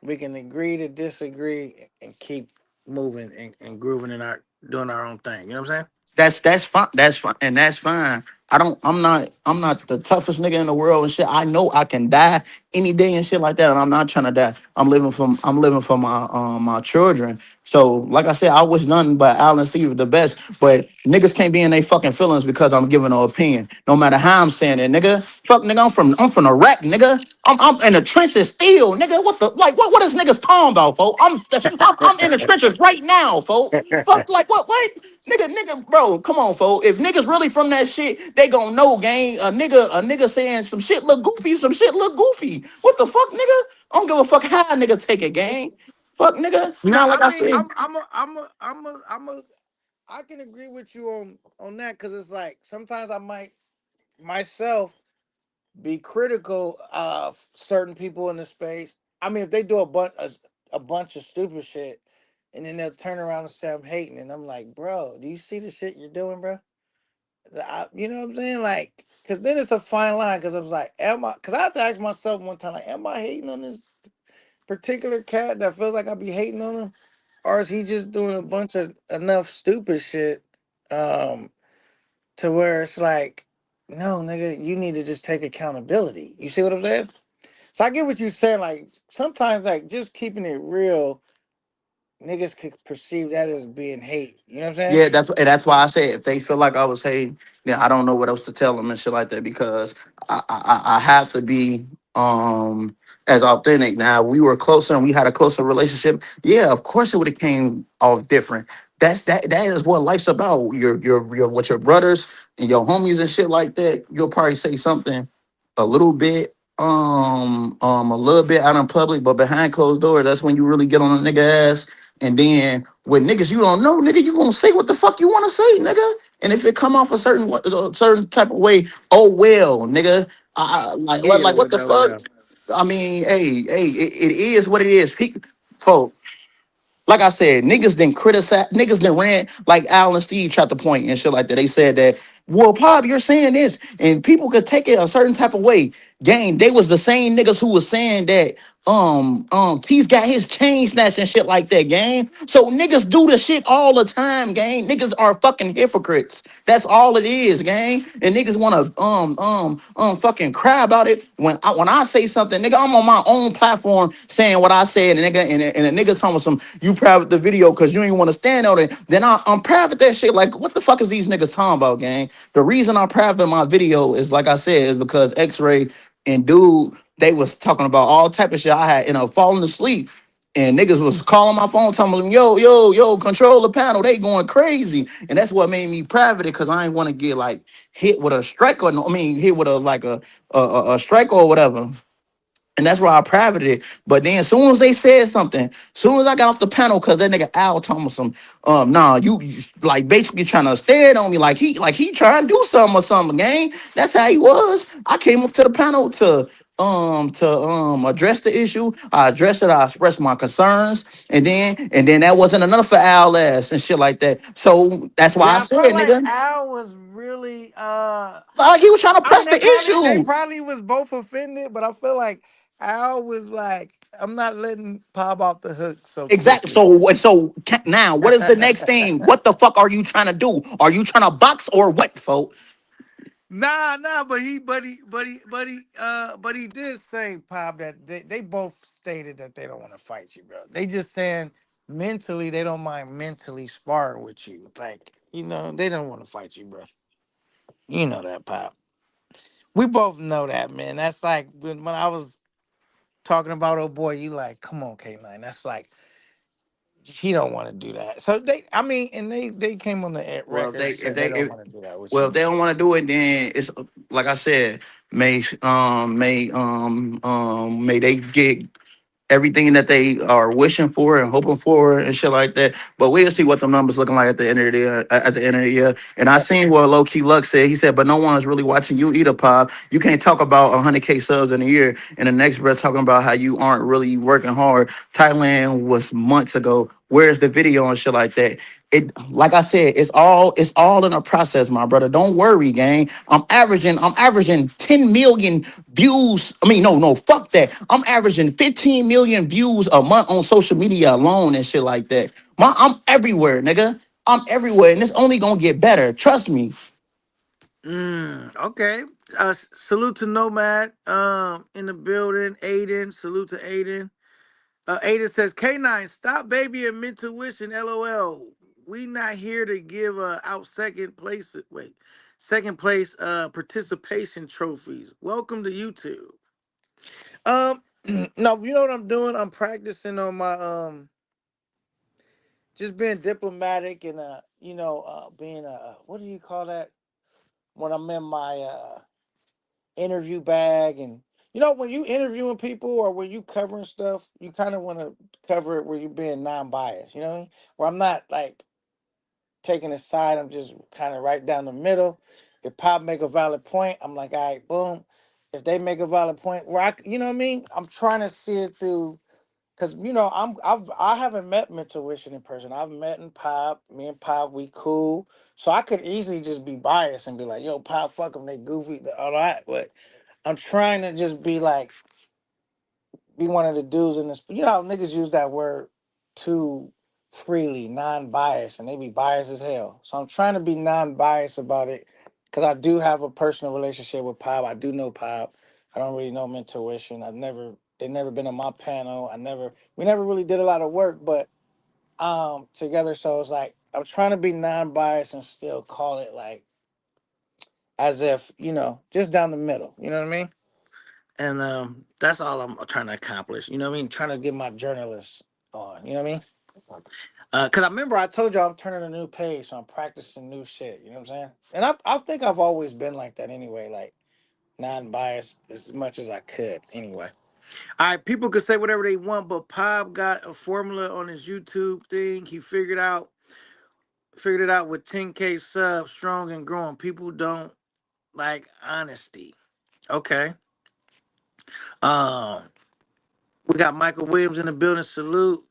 We can agree to disagree and keep moving and grooving in our doing our own thing. You know what I'm saying? That's fine. That's fine, and that's fine. I'm not the toughest nigga in the world and shit. I know I can die any day and shit like that, and I'm not trying to die. I'm living for my children. So like I said, I wish nothing but Al and Steve the best. But niggas can't be in their fucking feelings because I'm giving an opinion. No matter how I'm saying it, nigga. Fuck nigga, I'm from Iraq, nigga. I'm in the trenches still, nigga. What is niggas talking about, folks? I'm in the trenches right now, folks. Fuck, like what? Nigga, bro, come on, folks. If niggas really from that shit, they gonna know, gang. A nigga saying some shit look goofy, some shit look goofy. What the fuck, nigga? I don't give a fuck how a nigga take it, gang. Fuck, nigga. Now, Now, I like I mean, said, I can agree with you on that because it's like sometimes I might myself be critical of certain people in the space. I mean, if they do a bunch of stupid shit, and then they'll turn around and say I'm hating, and I'm like, bro, do you see the shit you're doing, bro? You know what I'm saying? Like, because then it's a fine line. Because I was like, am I? Because I have to ask myself one time, like, am I hating on this particular cat that feels like I be hating on him, or is he just doing a bunch of enough stupid shit, um, to where it's like, no, nigga, you need to just take accountability. You see what I'm saying? So I get what you're saying. Like sometimes, like just keeping it real, niggas could perceive that as being hate. You know what I'm saying? yeah, that's why I said if they feel like I was hating, then I don't know what else to tell them and shit like that because I have to be as authentic. Now we were closer and we had a closer relationship. Yeah, of course it would have came off different. That is what life's about. Your with your brothers and your homies and shit like that. You'll probably say something a little bit out in public, but behind closed doors, that's when you really get on a nigga ass. And then with niggas you don't know, nigga, you gonna say what the fuck you want to say, nigga. And if it come off a certain type of way, oh well, nigga. Yeah, Like what well, the that fuck? well. I mean, hey, it is what it is. Folk, like I said, niggas didn't criticize, niggas didn't ran like Al and Steve tried to point and shit like that. They said that, well, Pop, you're saying this, and people could take it a certain type of way. Gang, they was the same niggas who was saying that He's got his chain snatched and shit like that, gang. So niggas do the shit all the time, gang. Niggas are fucking hypocrites. That's all it is, gang. And niggas wanna fucking cry about it. When I say something, nigga, I'm on my own platform saying what I said, and a nigga telling me some you private the video because you ain't want to stand on it. Then I'm private that shit. Like, what the fuck is these niggas talking about, gang? The reason I private my video is like I said, is because X-Ray and dude, they was talking about all type of shit. I had falling asleep. And niggas was calling my phone, telling them, yo, control the panel. They going crazy. And that's what made me private it, because I ain't want to get like hit with a strike or no, I mean hit with a like a strike or whatever. And that's why I privated it. But then as soon as they said something, soon as I got off the panel, cause that nigga Al told me some, nah, you like basically trying to stare on me like he trying to do something or something, gang. That's how he was. I came up to the panel to address the issue. I addressed it, I expressed my concerns, and then that wasn't enough for Al ass and shit like that. So that's why I Yeah, I said, felt like nigga, Al was really like he was trying to I mean press the they issue. probably was both offended, but I feel like Al was like, I'm not letting Pop off the hook so Exactly. quickly. Now, what is the next thing? What the fuck are you trying to do? Are you trying to box or what, folk? Nah, but he did say, Pop, that they both stated that they don't want to fight you, bro. They just saying mentally they don't mind mentally sparring with you. Like, they don't want to fight you, bro. You know that, Pop. We both know that, man. That's like when I was talking about, oh boy, you like, come on, K9. That's like he don't want to do that. So I mean, and they came on the Well, if record they and if said they they don't if, want to do that with well, you. if they don't want to do it, then it's like I said, may they get everything that they are wishing for and hoping for and shit like that. But we'll see what the numbers looking like at the end of the year. At the end of the year, and I seen what Low Key Luck said. He said, "But no one is really watching you either, Pop. You can't talk about 100K subs in a year, and the next breath talking about how you aren't really working hard. Thailand was months ago. Where's the video and shit like that?" Like I said, it's all in a process, my brother. Don't worry, gang. I'm averaging 10 million views. I mean, no, fuck that. I'm averaging 15 million views a month on social media alone and shit like that. I'm everywhere, nigga. I'm everywhere, and it's only gonna get better. Trust me. Okay. Salute to Nomad. In the building. Aiden. Salute to Aiden. Aiden says, K9, stop baby and mental wishing. LOL. We not here to give out second place. Wait, second place participation trophies. Welcome to YouTube. Um, no, you know what I'm doing? I'm practicing on my just being diplomatic and being what do you call that when I'm in my interview bag. And when you interviewing people or when you covering stuff, you kind of want to cover it where you're being non-biased, you know what I mean? Where I'm not like taking a side, I'm just kind of right down the middle. If Pop make a valid point, I'm like, all right, boom. If they make a valid point, where you know what I mean? I'm trying to see it through. Cause I haven't met Mentuition in person. I've met in Pop. Me and Pop, we cool. So I could easily just be biased and be like, "Yo, Pop, fuck them, they goofy, all that." But I'm trying to just be like, be one of the dudes in this. You know how niggas use that word too freely, non-biased, and they be biased as hell. So I'm trying to be non-biased about it, because I do have a personal relationship with Pop. I do know Pop. I don't really know Mentuition. They never been on my panel. We never really did a lot of work, but together. So it's like I'm trying to be non-biased and still call it like as if just down the middle. You know what I mean? And that's all I'm trying to accomplish. You know what I mean? Trying to get my journalists on. You know what I mean? Cause I remember I told you I'm turning a new page, so I'm practicing new shit. You know what I'm saying? And I think I've always been like that anyway, like non-biased as much as I could. Anyway, all right. People could say whatever they want, but Pop got a formula on his YouTube thing. He figured it out with 10K subs, strong and growing. People don't like honesty. Okay. Um, we got Michael Williams in the building. Salute.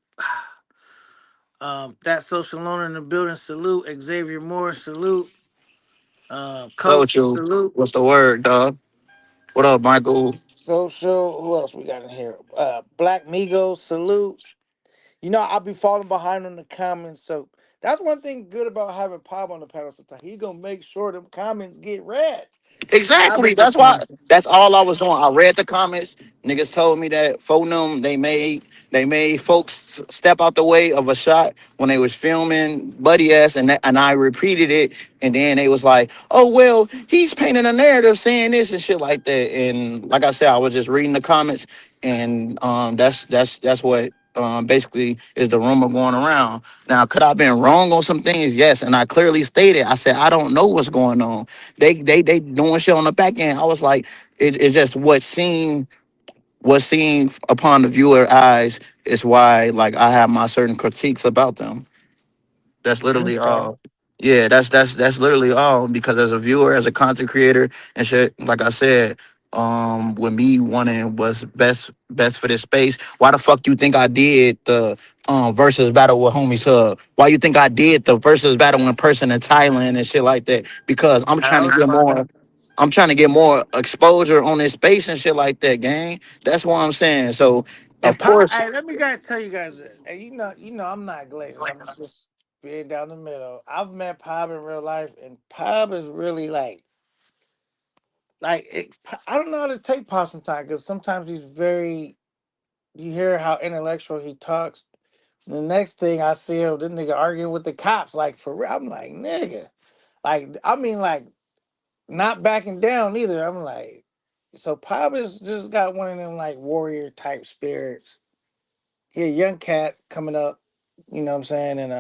That social loaner in the building. Salute. Xavier Moore. Salute. Hello with Coach. you. Salute. What's the word, dog? What up, Michael? Social. Who else we got in here? Black Migos, salute. You know, I'll be falling behind on the comments, so that's one thing good about having Pop on the panel. Sometimes he gonna make sure them comments get read. I be Exactly. That's why. disappointed. That's all I was doing. I read the comments. Niggas told me that for them they made folks step out the way of a shot when they was filming Buddy ass, and I repeated it, and then they was like, oh well, he's painting a narrative saying this and shit like that. And like I said, I was just reading the comments, and that's what basically is the rumor going around. Now, could I have been wrong on some things? Yes, and I clearly stated. I said I don't know what's going on. They doing shit on the back end. I was like, it's just what seen upon the viewer eyes is why like I have my certain critiques about them. That's literally Okay. all. Yeah, that's literally all. Because as a viewer, as a content creator and shit, like I said, with me wanting what's best for this space, why the fuck you think I did the versus battle with Homies Hub? Why you think I did the versus battle in person in Thailand and shit like that? Because I'm That trying to was get funny. more. I'm trying to get more exposure on this space and shit like that, gang. That's what I'm saying. So, of And Pop, course, hey, let me guys tell you guys, and you know, I'm not glazing. I'm just being down the middle. I've met Pop in real life, and Pop is really like it. I don't know how to take Pop sometimes because sometimes he's very. You hear how intellectual he talks. The next thing I see him, this nigga arguing with the cops, like for real. I'm like, nigga, like I mean, like not backing down either. I'm like, so Pop is just got one of them like warrior type spirits. He a young cat coming up, you know what I'm saying, and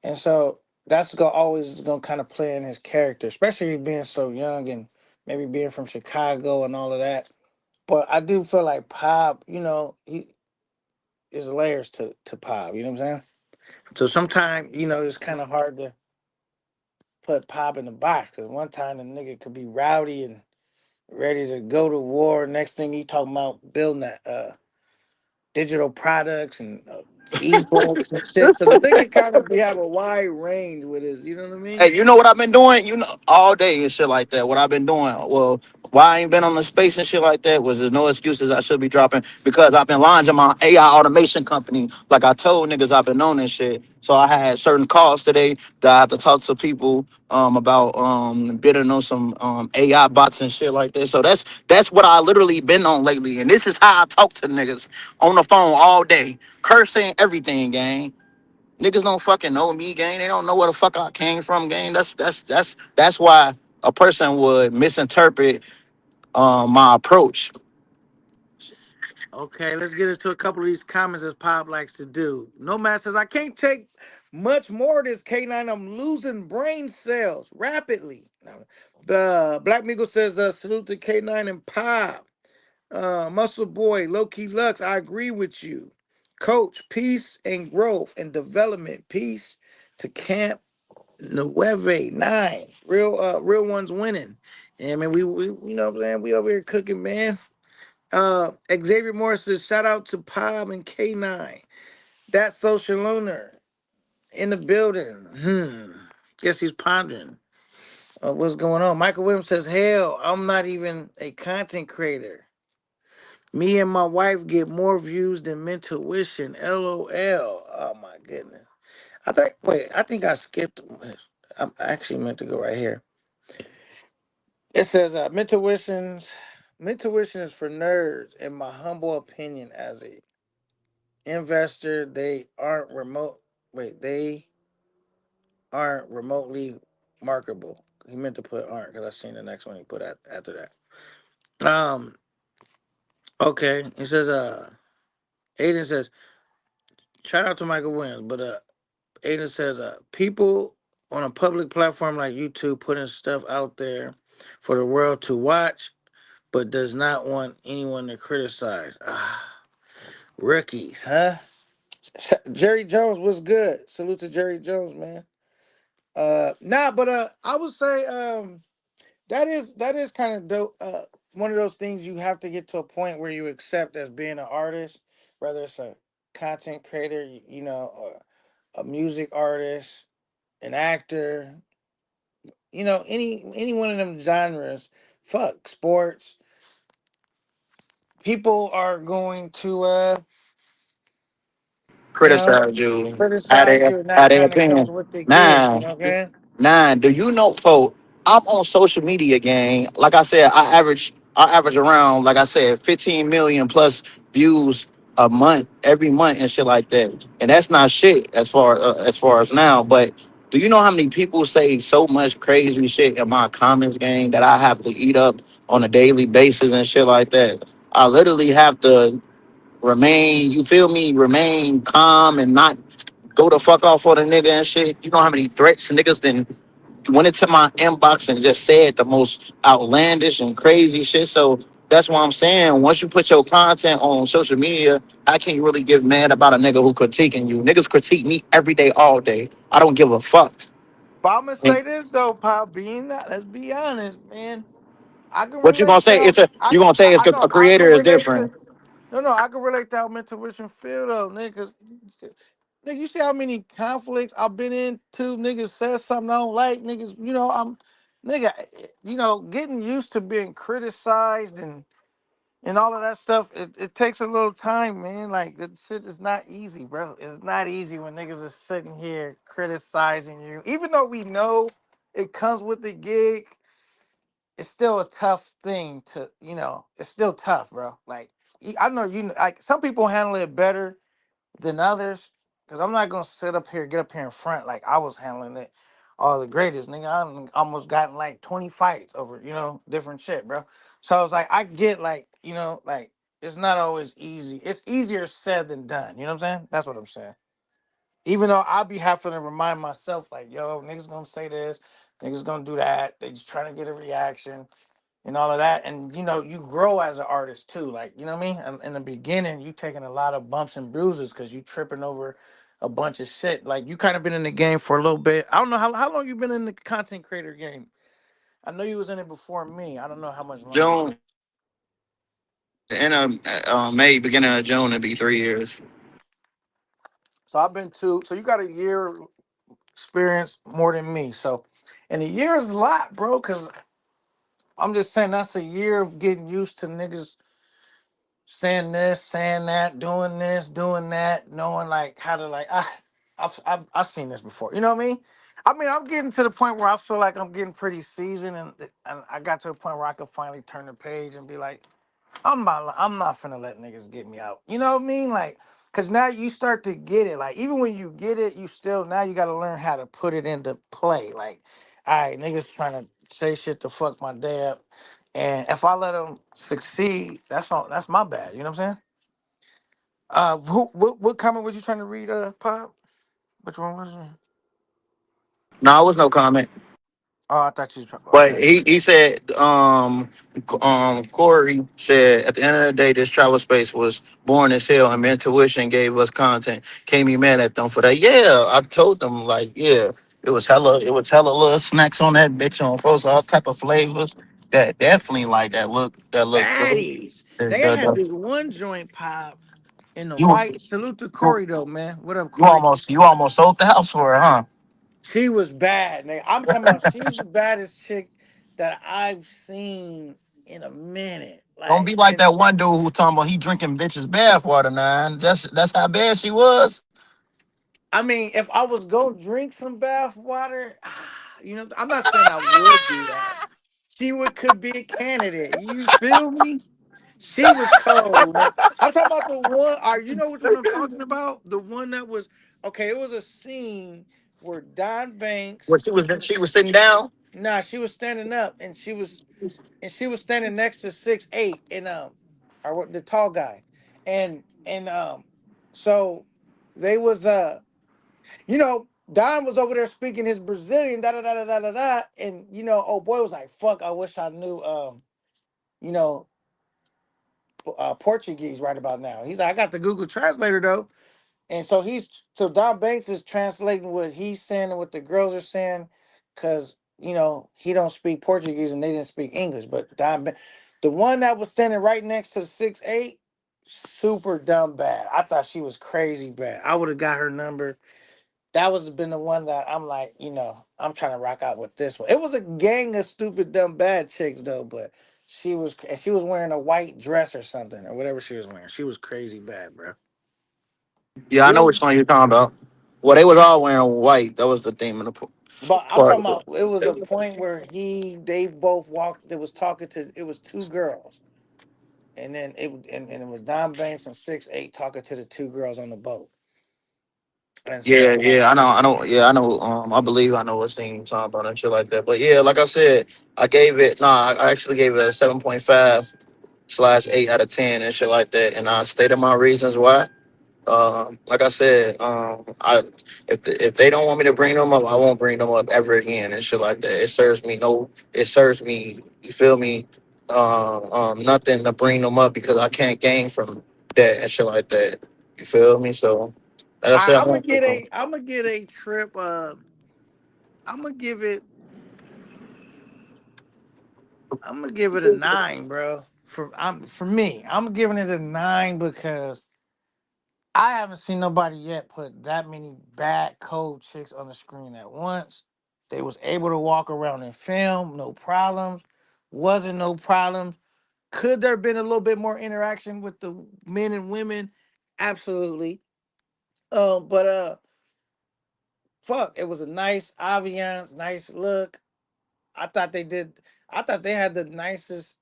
and so that's gonna always gonna kind of play in his character, especially being so young and maybe being from Chicago and all of that. But I do feel like Pop, he is layers to Pop. You know what I'm saying? So sometimes it's kind of hard to put Pop in the box because one time the nigga could be rowdy and ready to go to war. Next thing he talking about building that digital products and ebooks and shit. So the nigga kind of be have a wide range with his. You know what I mean? hey, you know what I've been doing? You know, all day and shit like that. What I've been doing. Well, why I ain't been on the space and shit like that was there's no excuses I should be dropping because I've been launching my AI automation company. Like I told niggas I've been on this shit. So I had certain calls today that I have to talk to people about bidding on some AI bots and shit like that. So that's what I literally been on lately. And this is how I talk to niggas on the phone all day. Cursing everything, gang. Niggas don't fucking know me, gang. They don't know where the fuck I came from, gang. That's why a person would misinterpret my approach. Okay, let's get into a couple of these comments as Pop likes to do. Nomad says, I can't take much more of this K9. I'm losing brain cells rapidly. Now, the Black Meagle says, salute to K9 and Pop. Muscle Boy, Low Key Lux, I agree with you. Coach, peace and growth and development. Peace to Camp Nueve 9. Real ones winning. And man, we you know what I'm saying? We over here cooking, man. Xavier Morris says, shout out to Pop and K9. That social loner in the building. Guess he's pondering what's going on. Michael Williams says, hell, I'm not even a content creator. Me and my wife get more views than mental wishing. LOL. Oh my goodness. I think I skipped. I actually meant to go right here. It says mental wishing is for nerds, in my humble opinion, as a investor, they aren't remotely marketable. He meant to put aren't because I seen the next one he put after that. Okay. He says Aiden says, shout out to Michael Williams, but Aiden says people on a public platform like YouTube putting stuff out there for the world to watch, but does not want anyone to criticize. Rookies, huh? Jerry Jones was good. Salute to Jerry Jones, man. But I would say that is kind of dope. One of those things you have to get to a point where you accept as being an artist, whether it's a content creator, or a music artist, an actor, any one of them genres. fuck sports, people are going to you know, Criticize you, criticize you, and that at their kind of comes opinion. with the gig. You Nah, know what I'm saying? nah. Do you know, folk? I'm on social media, gang. Like I said, I average around, like I said, 15 million plus views a month, every month, and shit like that. And that's not shit as far as now. But do you know how many people say so much crazy shit in my comments, gang, that I have to eat up on a daily basis and shit like that? I literally have to remain, you feel me, remain calm and not go the fuck off on a nigga and shit. You know how many threats niggas then went into my inbox and just said the most outlandish and crazy shit. So that's why I'm saying, once you put your content on social media, how can you really give mad about a nigga who critiquing you? Niggas critique me every day, all day. I don't give a fuck. But I'm gonna And say this though, Pop. Being that, let's be honest, man. I can what you gonna relate to say? how You gonna say it's I a know I creator can is relate to different. no, I can relate to how mental Wisdom feel though, nigga. 'Cause nigga, you see how many conflicts I've been into? Niggas said something I don't like. Niggas, nigga, getting used to being criticized and all of that stuff. It takes a little time, man. Like that shit is not easy, bro. It's not easy when niggas are sitting here criticizing you, even though we know it comes with the gig. It's still a tough thing to, it's still tough, bro. Like I know like some people handle it better than others. Cause I'm not gonna get up here in front like I was handling it all the greatest, nigga. I done almost gotten like 20 fights over, different shit, bro. So I was like, I get like, like it's not always easy. It's easier said than done. You know what I'm saying? That's what I'm saying. Even though I be having to remind myself, like, yo, niggas gonna say this, niggas gonna do that. They just trying to get a reaction and all of that. And you grow as an artist too. Like, you know what I mean? In the beginning, you taking a lot of bumps and bruises because you tripping over a bunch of shit. Like you kind of been in the game for a little bit. I don't know how long you been in the content creator game. I know you was in it before me. I don't know how much longer. June, the end of May, beginning of June, it'll be 3 years. So I've been so you got a year experience more than me. So and a year is a lot, bro, because I'm just saying that's a year of getting used to niggas saying this, saying that, doing this, doing that, knowing like how to like I've seen this before. You know what I mean? I'm getting to the point where I feel like I'm getting pretty seasoned, and I got to a point where I could finally turn the page and be like, I'm not finna let niggas get me out. You know what I mean? Like, cause now you start to get it. Like, even when you get it, you still now you gotta learn how to put it into play. Like, all right, niggas trying to say shit to fuck my day up. And if I let them succeed, that's all that's my bad. You know what I'm saying? What comment was you trying to read, Pop? Which one was it? No, it was no comment. Oh, I thought you was But okay. he said, Corey said, at the end of the day, this travel space was born as hell, and Intuition gave us content. Can't be mad at them for that. Yeah, I told them, like, yeah, it was hella little snacks on that bitch on folks, all type of flavors. That definitely like that look good. Baddies. The- They the- had the- this one joint, Pop, in the You white. Salute to you Corey though, man. What up, you Corey? almost sold the house for her, huh? She was bad, nigga. I'm talking about she's the baddest chick that I've seen in a minute. Don't be Like, like and that one dude who talking about he drinking bitches bath water, man. That's how bad she was. I mean, if I was gonna drink some bath water, I'm not saying I would do that. She would could be a candidate. You feel me? She was cold, man. I'm talking about the one. You know which one I'm talking about? The one that was okay. It was a scene where Don Banks. When she was sitting down. Nah, she was standing up, and she was standing next to 6'8" and or what the tall guy, and so they was Don was over there speaking his Brazilian da da da da da da da, and oh boy was like, fuck, I wish I knew you know Portuguese right about now. He's like, I got the Google Translator though. And so Don Banks is translating what he's saying and what the girls are saying, cause he don't speak Portuguese and they didn't speak English. But the one that was standing right next to 6'8", super dumb bad. I thought she was crazy bad. I would have got her number That was been the one that I'm like, I'm trying to rock out with this one. It was a gang of stupid, dumb, bad chicks though, but she was wearing a white dress or something or whatever she was wearing. She was crazy bad, bro. Yeah, I You know know, which one you're talking about. Well, they was all wearing white. That was the theme of the but I'm party. talking about it was a point where they both walked. It was talking to it was two girls, and then and it was Don Banks and 6 8 talking to the two girls on the boat, and Yeah, so yeah, I know, yeah, I know. I believe I know what scene you're talking about and shit like that. But yeah, like I said, I gave it. Nah, I actually gave it a 7.5/8 out of 10 and shit like that. And I stated my reasons why. Like I said, if they don't want me to bring them up, I won't bring them up ever again and shit like that. It serves me. You feel me? Nothing to bring them up because I can't gain from that and shit like that. You feel me? So, like I said, I I'm gonna won't bring get 'em. a trip. I'm gonna give it. I'm gonna give it a 9, bro. For me, I'm giving it a 9 because I haven't seen nobody yet put that many bad cold chicks on the screen at once. They was able to walk around and film, no problems. Wasn't no problems. Could there have been a little bit more interaction with the men and women? Absolutely. But fuck, it was a nice ambiance, nice look. I thought they did. I thought they had the nicest.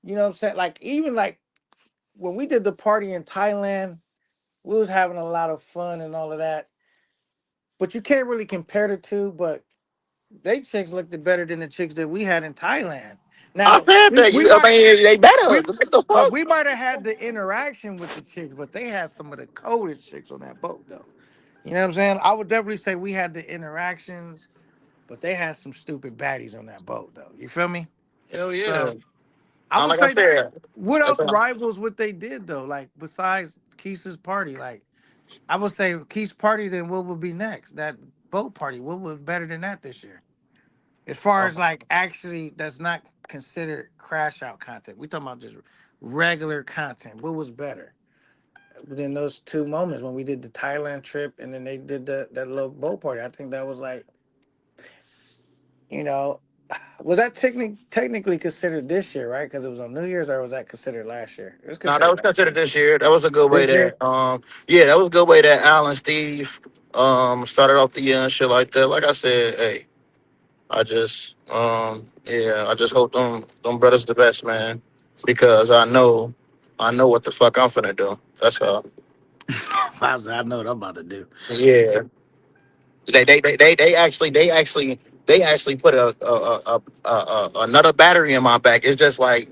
You know what I'm saying? Like even like when we did the party in Thailand, we was having a lot of fun and all of that. But you can't really compare the two. But they chicks looked better than the chicks that we had in Thailand. I Now said that we you. I might mean, they better. we What the but fuck? we might have had the interaction with the chicks, but they had some of the coldest chicks on that boat though. You know what I'm saying? I would definitely say we had the interactions, but they had some stupid baddies on that boat though. You feel me? Hell yeah. So I would Like I say that. said, What that's else rivals what they did though? Like besides Keith's party, like I would say Keith's party. Then what would be next? That boat party. What was better than that this year? As far as like actually, that's not considered crash out content. We talking about just regular content. What was better than those two moments when we did the Thailand trip and then they did that little boat party? I think that was like, you know, was that technically considered this year, right? Because it was on New Year's, or was that considered last year? It was no, that considered was last considered this year. That was a good way this year. that yeah, that was a good way that Alan Steve started off the year and shit like that. Like I said, hey, I just hope them brothers the best, man. Because I know what the fuck I'm finna do. That's all. I know what I'm about to do. Yeah. They actually put another battery in my back. It's just like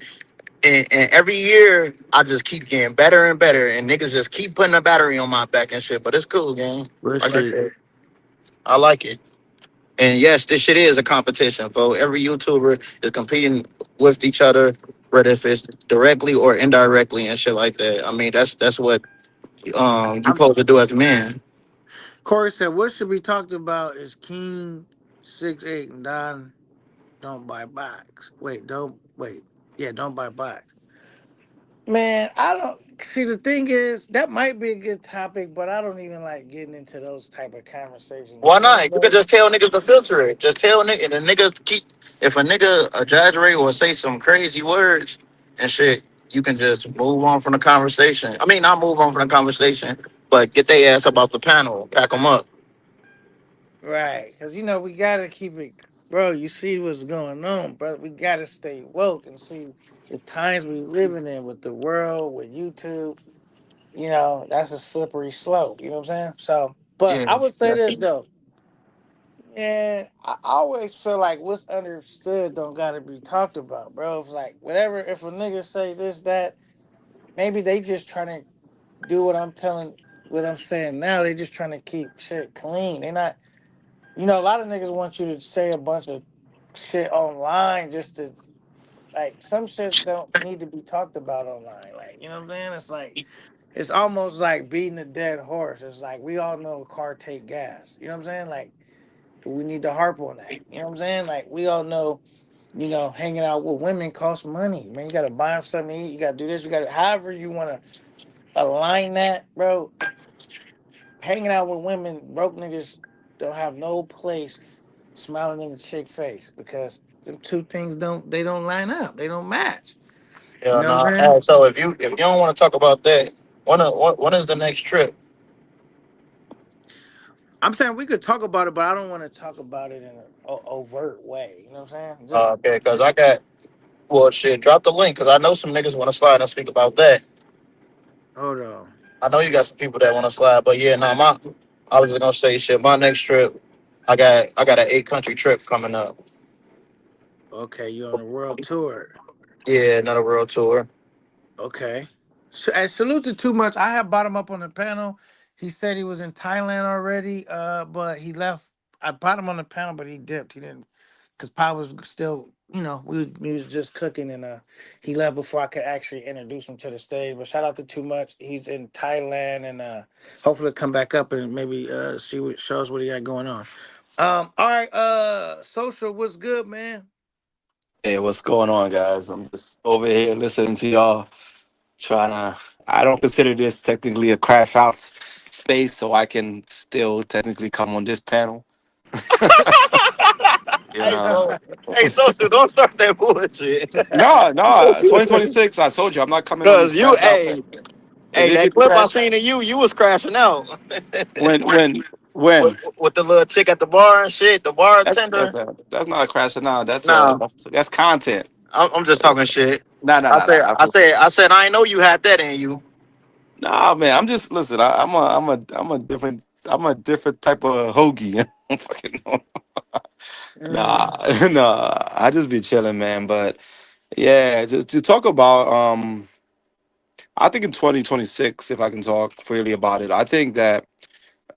and every year I just keep getting better and better, and niggas just keep putting a battery on my back and shit. But it's cool, gang. Real Like I shit. said, I like it. And yes, this shit is a competition, folks. Every YouTuber is competing with each other, whether if it's directly or indirectly and shit like that. I mean, that's what you supposed to do as a man. Corey said, "What should be talked about is King 6 8 and Don don't buy box. Yeah, don't buy box. Man, I don't see. The thing is, that might be a good topic, but I don't even like getting into those type of conversations. You Why feel me, not? You could bro? just tell niggas to filter it. Just tell nigga, and the nigga keep. If a nigga exaggerate or say some crazy words and shit, you can just move on from the conversation. I mean, not move on from the conversation, but get their ass up off the panel, pack them up. Right, because we gotta keep it, bro. You see what's going on, bro. We gotta stay woke and see the times we living in with the world, with YouTube. That's a slippery slope. You know what I'm saying? So, but Yeah, I would say this definitely. though. And I always feel like what's understood don't gotta be talked about, bro. It's like whatever. If a nigga say this, that, maybe they just trying to do what I'm saying now. They just trying to keep shit clean. They not. A lot of niggas want you to say a bunch of shit online just to like some shit don't need to be talked about online. Like, you know what I'm saying? It's like it's almost like beating a dead horse. It's like we all know a car take gas. You know what I'm saying? Like, do we need to harp on that? You know what I'm saying? Like we all know, hanging out with women costs money. Man, you gotta buy them something to eat. You gotta do this. You gotta however you wanna align that, bro. hanging out with women, broke niggas don't have no place smiling in the chick face because them two things don't line up. They don't match. You Yeah, know what no. I'm saying? So if you don't want to talk about that, when is the next trip? I'm saying we could talk about it, but I don't want to talk about it in an overt way. You know what I'm saying? Just Okay, because I got well, shit. Drop the link because I know some niggas want to slide and speak about that. hold on. I know you got some people that want to slide, but yeah, nah, I was just gonna say shit. My next trip, I got an 8 country trip coming up. Okay, you on the world tour. Yeah, another world tour. Okay. So, and salute to Too Much. I have brought him up on the panel. He said he was in Thailand already, but he left. I brought him on the panel, but he dipped. He didn't, because Pa was still, we was just cooking, and he left before I could actually introduce him to the stage. But shout out to Too Much. He's in Thailand, and hopefully come back up and maybe show us what he got going on. All right, Social, what's good, man? Hey, what's going on, guys? I'm just over here listening to y'all. Trying to. I don't consider this technically a crash out space, so I can still technically come on this panel. You Hey, know. so don't start that bullshit. No, no. 2026. I told you, I'm not coming on these Cause you, crash out hey, segments. If hey, it that gets clip I crashed, seen of you was crashing out when, when, with, when? with the little chick at the bar and shit, the bartender. That's not a crashing out. No, That's content. I'm just talking shit. No, no, no, no. I ain't know you had that in you. Nah, man. I'm just listen. I'm a different type of hoagie. I don't fucking know. Nah, Mm. nah. I just be chilling, man. But yeah, to talk about I think in 2026, if I can talk freely about it, I think that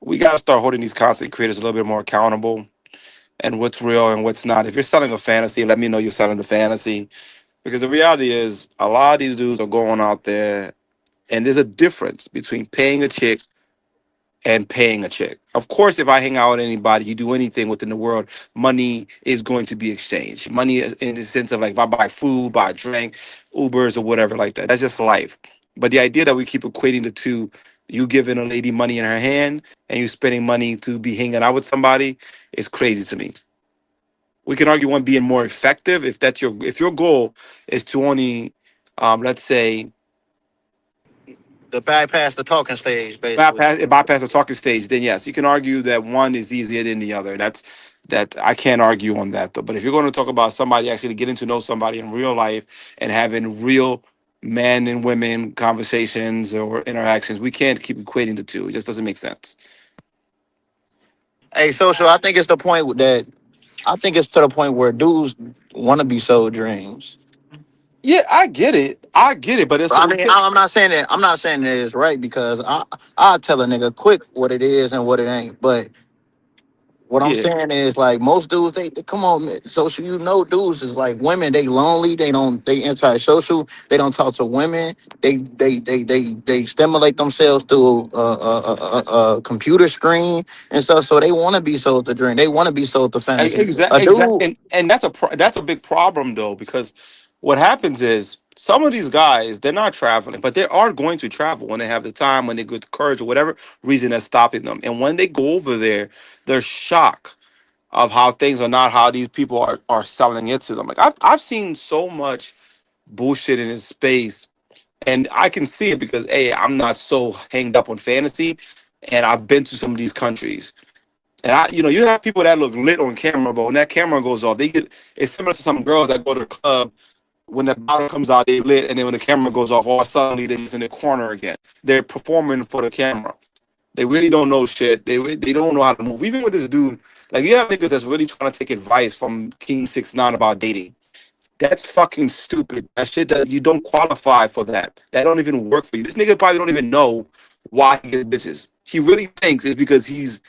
we gotta start holding these content creators a little bit more accountable and what's real and what's not. If you're selling a fantasy, let me know you're selling the fantasy. Because the reality is a lot of these dudes are going out there and there's a difference between paying a chick and paying a chick. Of course, if I hang out with anybody, you do anything within the world, money is going to be exchanged. Money is in the sense of like if I buy food, buy a drink, Ubers or whatever like that. That's just life. But the idea that we keep equating the two, you giving a lady money in her hand and you spending money to be hanging out with somebody is crazy to me. We can argue one being more effective if your goal is to only let's say The bypass the talking stage, basically. bypass the talking stage, then yes, you can argue that one is easier than the other. That I can't argue on that though. But if you're going to talk about somebody actually getting to know somebody in real life and having real men and women conversations or interactions, we can't keep equating the two. It just doesn't make sense. Hey, social. I think it's to the point where dudes want to be sold dreams. Yeah, I get it, but it's I mean, I'm not saying that. I'm not saying that it's right because I tell a nigga quick what it is and what it ain't. But what I'm yeah. saying is like most dudes, they come on, man, social. Dudes is like women. They lonely. They antisocial. They don't talk to women. They stimulate themselves through a computer screen and stuff. So they want to be sold the dream. They want to be sold the fantasy. A dude. Exactly, and that's a big problem though because what happens is some of these guys they're not traveling, but they are going to travel when they have the time, when they get the courage, or whatever reason that's stopping them. And when they go over there, they're shocked of how things are not how these people are selling it to them. Like I've seen so much bullshit in this space, and I can see it because I'm not so hanged up on fantasy, and I've been to some of these countries. And you have people that look lit on camera, but when that camera goes off, it's similar to some girls that go to the club. When the bottle comes out, they lit, and then when the camera goes off, all suddenly they're just in the corner again. They're performing for the camera. They really don't know shit. They don't know how to move. Even with this dude, like you have niggas that's really trying to take advice from King 6ix9ine about dating. That's fucking stupid. That shit that you don't qualify for that. That don't even work for you. This nigga probably don't even know why he gets bitches. He really thinks it's because he's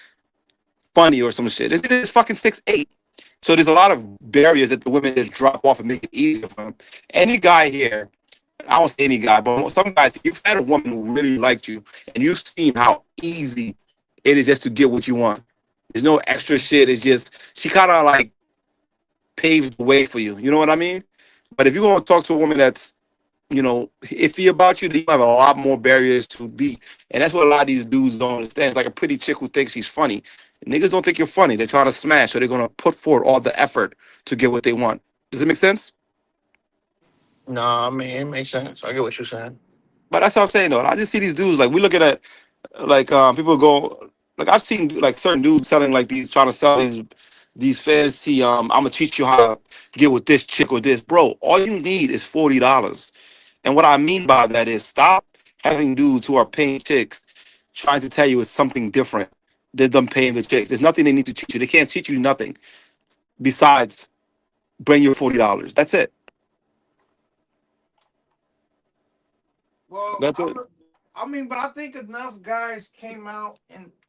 funny or some shit. This nigga is fucking 6'8". So there's a lot of barriers that the women just drop off and make it easier for him. Any guy here, I don't say any guy, but some guys, you've had a woman who really liked you and you've seen how easy it is just to get what you want. There's no extra shit. It's just, she kind of like paved the way for you. You know what I mean? But if you're going to talk to a woman that's iffy about you, then you have a lot more barriers to beat. And that's what a lot of these dudes don't understand. It's like a pretty chick who thinks she's funny. Niggas don't think you're funny. They're trying to smash, so they're gonna put forward all the effort to get what they want. Does it make sense? Nah, I mean it makes sense. I get what you're saying. But that's what I'm saying though. I just see these dudes like we looking at like people go like I've seen like certain dudes selling like these trying to sell these fantasy I'm gonna teach you how to get with this chick or this bro. All you need is $40. And what I mean by that is stop having dudes who are paying chicks trying to tell you it's something different than them paying the chicks. There's nothing they need to teach you. They can't teach you nothing besides bring your $40. That's it. Well, That's it. I mean, but I think enough guys came out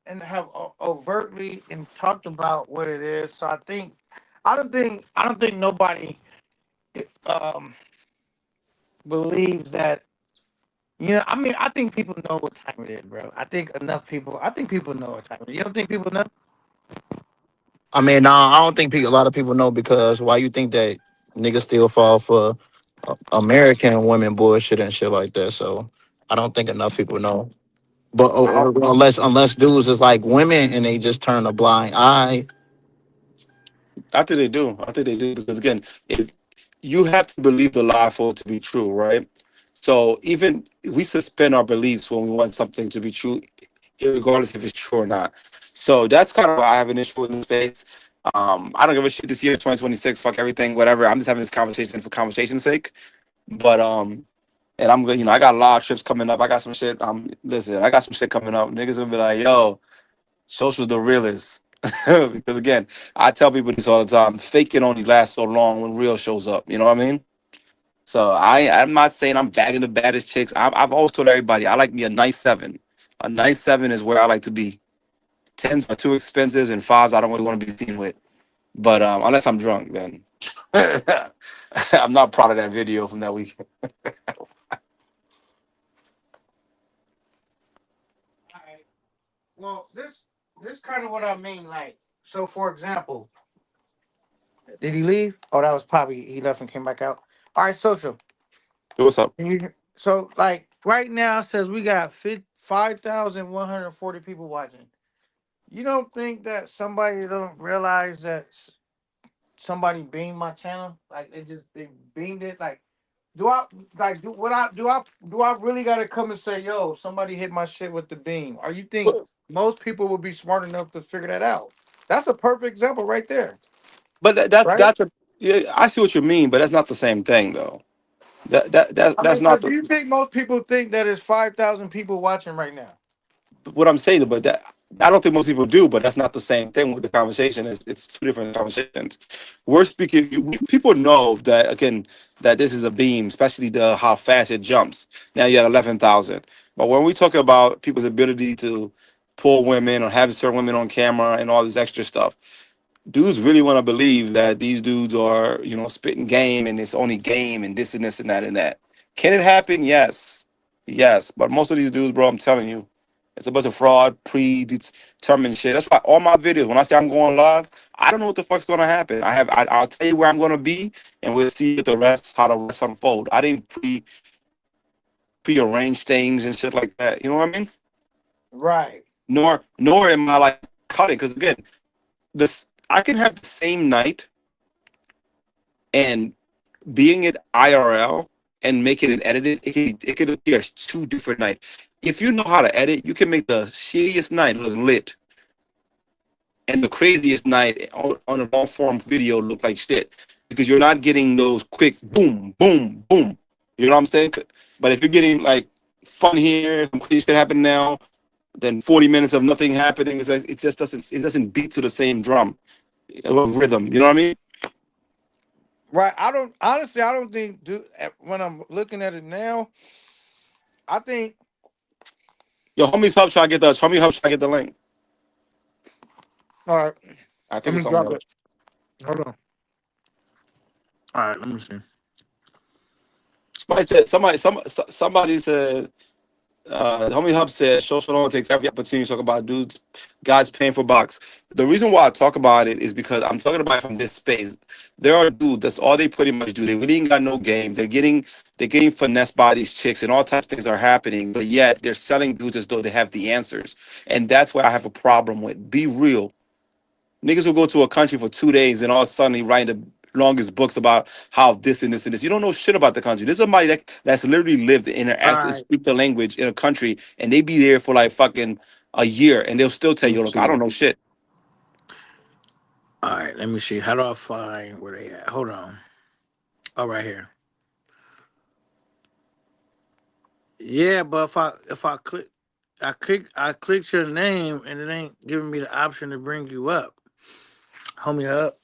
and have overtly and talked about what it is. So I don't think nobody um believes that. I mean, I think people know what time it is, bro. I think people know what time it is. You don't think people know? I mean, nah, I don't think a lot of people know because why you think that niggas still fall for American women bullshit and shit like that. So I don't think enough people know. But unless dudes is like women and they just turn a blind eye. I think they do. I think they do because again, if you have to believe the lie for it to be true, right? So even we suspend our beliefs when we want something to be true, regardless if it's true or not. So that's kind of why I have an issue with this space. I don't give a shit this year, 2026, fuck everything, whatever. I'm just having this conversation for conversation's sake. But and I'm good, I got a lot of trips coming up. I got some shit. Listen, I got some shit coming up. Niggas gonna be like, yo, social's the realest. Because again, I tell people this all the time. Fake it only lasts so long when real shows up. You know what I mean? So I'm not saying I'm bagging the baddest chicks. I've always told everybody I like me a nice seven. A nice seven is where I like to be. Tens are too expensive, and fives I don't really want to be seen with. But unless I'm drunk, then I'm not proud of that video from that weekend. Alright. Well, this kind of what I mean. Like, so for example, did he leave? Oh, that was probably he left and came back out. All right, social. What's up? So like right now it says we got 5,140 people watching. You don't think that somebody don't realize that somebody beamed my channel? Like they beamed it. Like do I like do what I do I really gotta come and say, yo, somebody hit my shit with the beam? Or you think most people would be smart enough to figure that out? That's a perfect example right there, But right? that's a yeah. I see what you mean, but that's not the same thing though. I That's mean, not so do the you think most people think that there's 5,000 people watching right now? what I'm saying. But that I don't think most people do. But that's not the same thing with the conversation. It's two different conversations. We're speaking. People know that again that this is a beam, especially the how fast it jumps. Now you're at 11,000. But when we talk about people's ability to pull women or have certain women on camera and all this extra stuff, dudes really want to believe that these dudes are, spitting game and it's only game and this and that and that. Can it happen? Yes. Yes. But most of these dudes, bro, I'm telling you, it's a bunch of fraud, predetermined shit. That's why all my videos, when I say I'm going live, I don't know what the fuck's gonna happen. I'll tell you where I'm gonna be and we'll see how the rest unfold. I didn't prearrange things and shit like that. You know what I mean? Right. Nor am I like cutting, because again, this I can have the same night and being it IRL and make it an edited, it could appear as two different nights. If you know how to edit, you can make the shittiest night look lit and the craziest night on a long form video look like shit because you're not getting those quick boom, boom, boom. You know what I'm saying? But if you're getting like fun here, some crazy shit happen now, then 40 minutes of nothing happening, it doesn't beat to the same drum of rhythm. You know what I mean? Right. I don't think when I'm looking at it now, I think Yo, homies, help try to get the link. all right, I let think me it's something drop it. else. Hold on. All right, let me see. Somebody said Homie Hub said social Long takes every opportunity to talk about guys paying for box. The reason why I talk about it is because I'm talking about it from this space. There are dudes, that's all they pretty much do. They really ain't got no game. They're getting finessed by these chicks and all types of things are happening, but yet they're selling dudes as though they have the answers. And that's where I have a problem with. Be real. Niggas will go to a country for 2 days and all of a sudden he writing the longest books about how this and this and this. You don't know shit about the country. This is somebody that's literally lived, All interact, and right, speak the language in a country, and they be there for like fucking a year, and they'll still tell let me you, look, I see. don't know shit. All right, let me see. How do I find where they at? Hold on. Oh, right here. Yeah, but if I clicked your name and it ain't giving me the option to bring you up, homie up.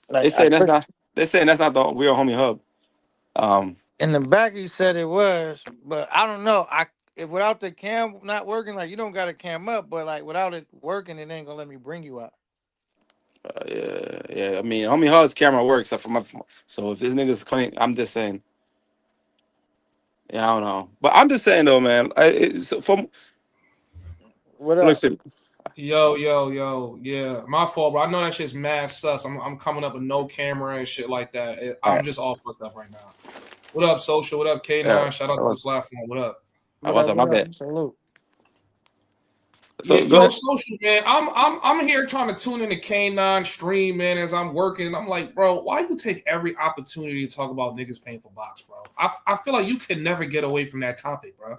They Like I saying that's clicked not. They're saying that's not the real Homie Hub. Um, in the back. You said it was, but I don't know. If without the cam not working, like you don't got a cam up, but like without it working, it ain't gonna let me bring you up. yeah. I mean, Homie Hub's camera works. Except for my, so if this nigga's clean, I'm just saying. Yeah, I don't know, but I'm just saying though, man. From What up? listen, Yo. Yeah, my fault, bro. I know that shit's mad sus. I'm coming up with no camera and shit like that. all I'm right, just all fucked up right now. What up, social? What up, yeah, K9? Shout out to the platform. What up? I What was up? on my What up? bad. Salute. Yeah, So go yo, ahead. social man. I'm here trying to tune in the K9 stream, man, as I'm working. I'm like, bro, why you take every opportunity to talk about niggas paying for box, bro? I feel like you can never get away from that topic, bro.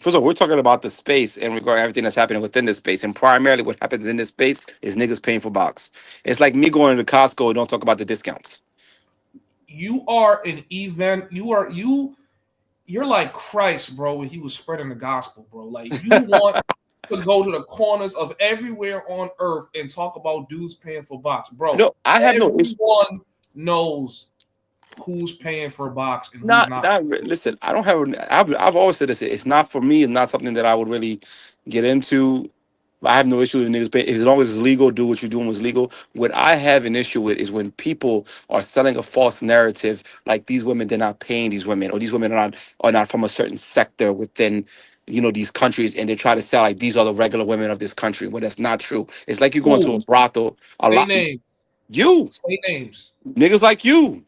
First of all, we're talking about the space and regarding everything that's happening within this space. And primarily what happens in this space is niggas paying for box. It's like me going to Costco and don't talk about the discounts. You are an event. You're like Christ, bro, when he was spreading the gospel, bro. Like you want to go to the corners of everywhere on earth and talk about dudes paying for box, bro. No, I have no issue. Everyone knows who's paying for a box and who's Not, not. not listen. I don't have. I've always said this. It's not for me. It's not something that I would really get into. I have no issue with niggas paying. As long as it's legal, do what you're doing was legal. What I have an issue with is when people are selling a false narrative, like these women, they're not paying these women, or these women are not from a certain sector within, these countries, and they try to sell like these are the regular women of this country. Well, that's not true. It's like you going to Who? a brothel. A Say lot names. you Say names. niggas like you.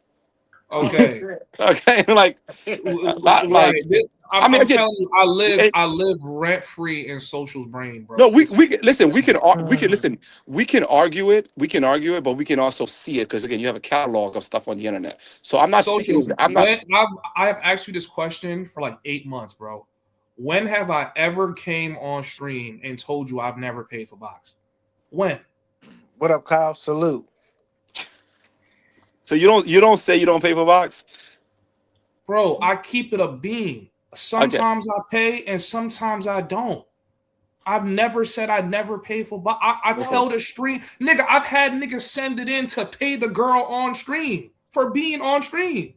Okay. Okay, like a lot, Right. I mean, I'm again, telling you, I live rent free in social's brain, bro. no, we can listen. We can argue it. We can argue it, but we can also see it because again, you have a catalog of stuff on the internet. So I'm not Social. speaking. I'm not. When I have asked you this question for like 8 months, bro. When have I ever came on stream and told you I've never paid for box? When? What up, Kyle? Salute. So you don't say you don't pay for box. Bro, I keep it a beam. Okay. Sometimes I pay and sometimes I don't. I've never said I never pay for box. I tell the stream, nigga, I've had niggas send it in to pay the girl on stream for being on stream.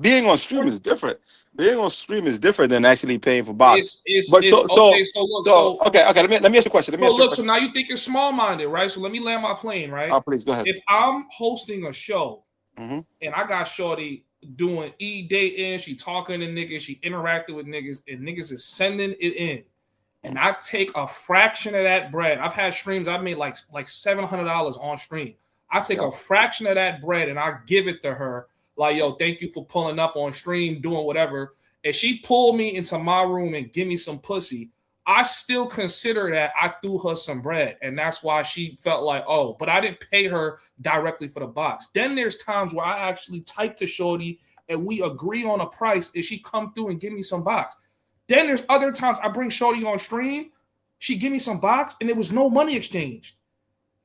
Being on stream is different. Being on stream is different than actually paying for box. It's But okay. So look, okay. Let me ask you a question. Let me ask you a look. So question. now you think you're small minded, right? So let me land my plane, right? Oh, please go ahead. If I'm hosting a show Mhm. and I got Shorty doing dating, she talking to niggas, she interacting with niggas, and niggas is sending it in, and I take a fraction of that bread. I've had streams I made like $700 on stream. I take a fraction of that bread and I give it to her. Like, yo, thank you for pulling up on stream, doing whatever. If she pulled me into my room and give me some pussy, I still consider that I threw her some bread. And that's why she felt like, oh, but I didn't pay her directly for the box. Then there's times where I actually type to Shorty and we agree on a price and she come through and give me some box. Then there's other times I bring Shorty on stream, she give me some box and there was no money exchanged.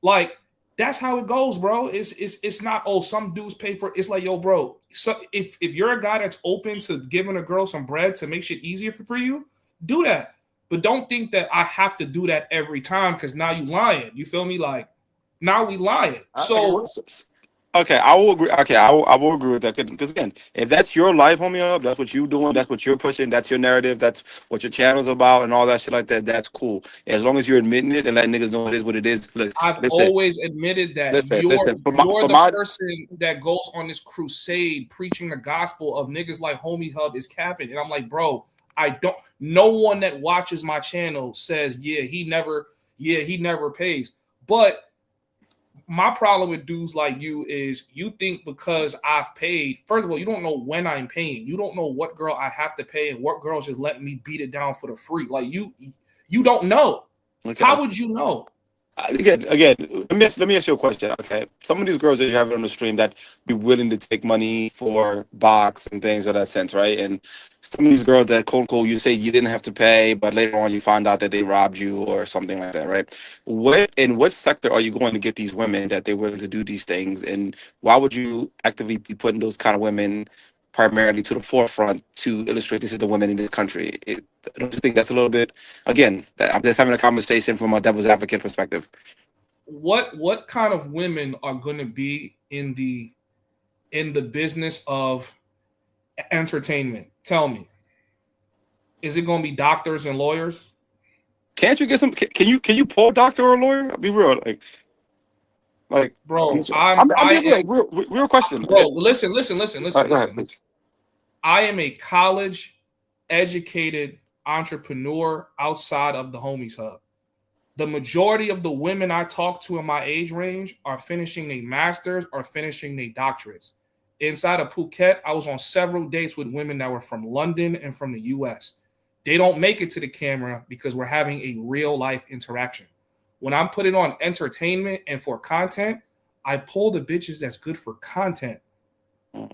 Like, that's how it goes, bro. It's not, oh, some dudes pay for it. It's like, yo, bro, so if you're a guy that's open to giving a girl some bread to make shit easier for you, do that. But don't think that I have to do that every time because now you lying. You feel me? Like, now we lying. So Okay, I will agree. Okay, I will agree with that because again, if that's your life, homie, up, that's what you're doing, that's what you're pushing, that's your narrative, that's what your channel's about, and all that shit like that. That's cool. As long as you're admitting it and letting niggas know it is what it is. Look, I've listen, always admitted that listen. you're For the my person that goes on this crusade preaching the gospel of niggas like Homie Hub is capping. And I'm like, bro, No one that watches my channel says, he never pays. But my problem with dudes like you is you think because I've paid, first of all, you don't know when I'm paying. You don't know what girl I have to pay and what girl's just letting me beat it down for the free. Like you don't know. Okay. How would you know? Again, let me ask you a question. Okay, some of these girls that you have on the stream that be willing to take money for box and things of that sense, right? And some of these girls that quote unquote you say you didn't have to pay, but later on you find out that they robbed you or something like that, right? In what sector are you going to get these women that they're willing to do these things, and why would you actively be putting those kind of women primarily to the forefront to illustrate this is the women in this country? Don't you think that's a little bit, again, I'm just having a conversation from a devil's advocate perspective. What kind of women are going to be in the business of entertainment? Tell me. Is it going to be doctors and lawyers? Can't you get some? Can you pull a doctor or a lawyer? Be real, like, bro. Real question, bro. Listen. Right, Listen. I am a college educated entrepreneur outside of the Homies Hub. The majority of the women I talk to in my age range are finishing their masters or finishing their doctorates. Inside of Phuket, I was on several dates with women that were from London and from the US. They don't make it to the camera because we're having a real life interaction. When I'm putting on entertainment and for content, I pull the bitches that's good for content.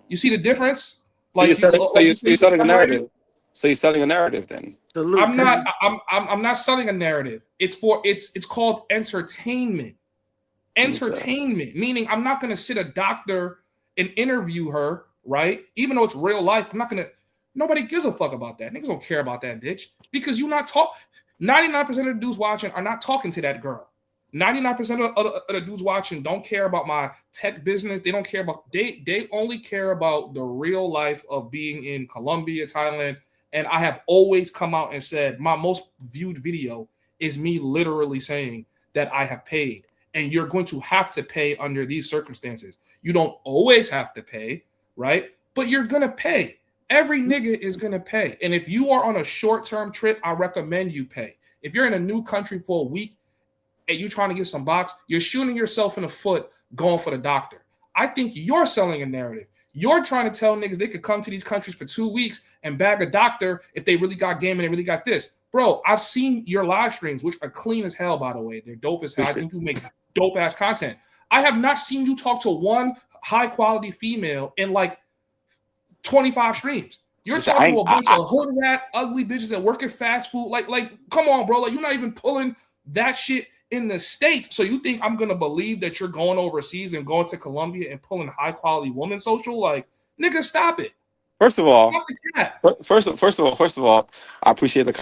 You see the difference? Like you're selling a narrative. So you're selling a narrative then. I'm not selling a narrative. It's called entertainment. Entertainment, meaning I'm not gonna sit a doctor and interview her, right? Even though it's real life, nobody gives a fuck about that. Niggas don't care about that bitch because you're not 99% of the dudes watching are not talking to that girl. 99% of the dudes watching don't care about my tech business. They don't care about, they only care about the real life of being in Colombia, Thailand. And I have always come out and said my most viewed video is me literally saying that I have paid. And you're going to have to pay under these circumstances. You don't always have to pay, right? But you're going to pay. Every nigga is going to pay. And if you are on a short-term trip, I recommend you pay. If you're in a new country for a week and you're trying to get some box, you're shooting yourself in the foot going for the doctor. I think you're selling a narrative. You're trying to tell niggas they could come to these countries for 2 weeks and bag a doctor if they really got game and they really got this. Bro, I've seen your live streams, which are clean as hell, by the way. They're dope as hell. I think you make dope-ass content. I have not seen you talk to one high-quality female in like 25 streams. You're talking to a bunch of hood rat, ugly bitches that work at fast food. Like, come on, bro. Like, you're not even pulling that shit in the States. So you think I'm gonna believe that you're going overseas and going to Colombia and pulling high-quality woman social? Like, nigga, stop it. First of all, I appreciate the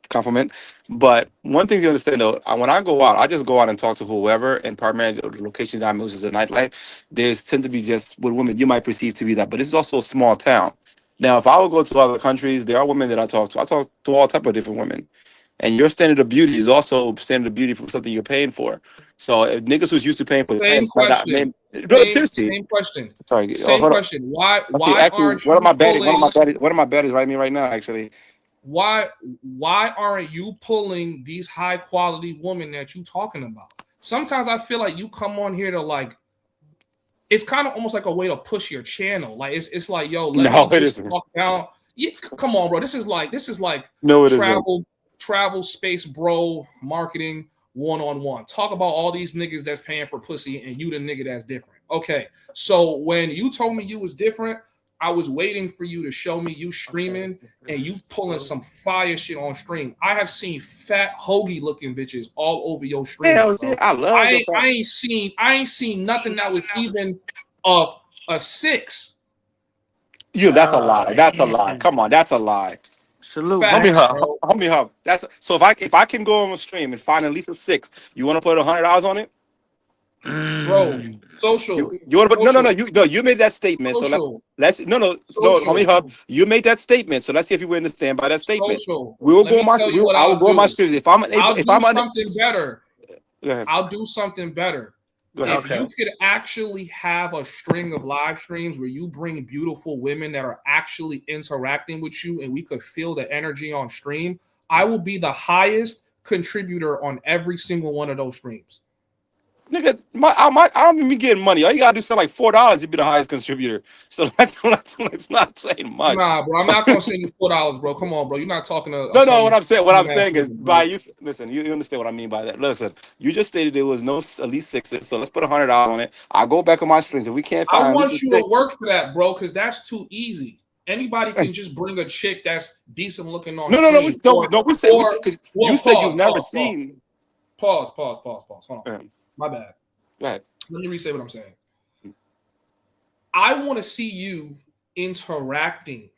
compliment. But one thing you understand though, when I go out, I just go out and talk to whoever, and primarily the locations I'm using is the nightlife. There's tend to be just with women you might perceive to be that, but this is also a small town. Now, if I would go to other countries, there are women that I talk to. I talk to all type of different women. And your standard of beauty is also standard of beauty from something you're paying for. So if niggas who's used to paying for the same question. Same question. Sorry. Same question. Why actually, aren't one of my baddies writing me right now, actually. Why aren't you pulling these high quality women that you talking about? Sometimes I feel like you come on here to like, it's kind of almost like a way to push your channel. Like it's like, yo, let me just talk down. Yeah, come on, bro. This is like no, it travel space bro marketing one-on-one. Talk about all these niggas that's paying for pussy and you the nigga that's different. Okay, so when you told me you was different, I was waiting for you to show me you streaming and you pulling some fire shit on stream. I have seen fat hoagie looking bitches all over your stream. I ain't seen nothing that was even a 6. That's a lie. That's a lie. Come on, that's a lie. Salute, homie hub. That's so if I can go on a stream and find at least a 6, you want to put $100 on it? Bro, social. You want to put no. You made that statement. Social. So let's homie hub. You made that statement. So let's see if you understand by that statement. Social. We will go on my stream. I will go on my stream. If I'm something better. I'll do something better. Go ahead. If Okay. you could actually have a string of live streams where you bring beautiful women that are actually interacting with you and we could feel the energy on stream, I will be the highest contributor on every single one of those streams. Nigga, I don't even be getting money. All you gotta do is sell like $4, you'd be the highest contributor. So that's not saying much. Nah, bro, I'm not gonna send you $4, bro. Come on, bro. You're not talking to No. some What I'm saying is, nigga, bro. by you listen, you understand what I mean by that. Listen, you just stated there was no at least sixes, so let's put $100 on it. I'll go back on my strings. If we can't I find at least want a you to six, work for that, bro, because that's too easy. Anybody can just bring a chick that's decent looking on no, stream. we said because you Well, said you've pause, never pause, pause, seen. pause, pause, pause, pause. Hold on. Go My bad. ahead. Let me re-say what I'm saying. I want to see you interacting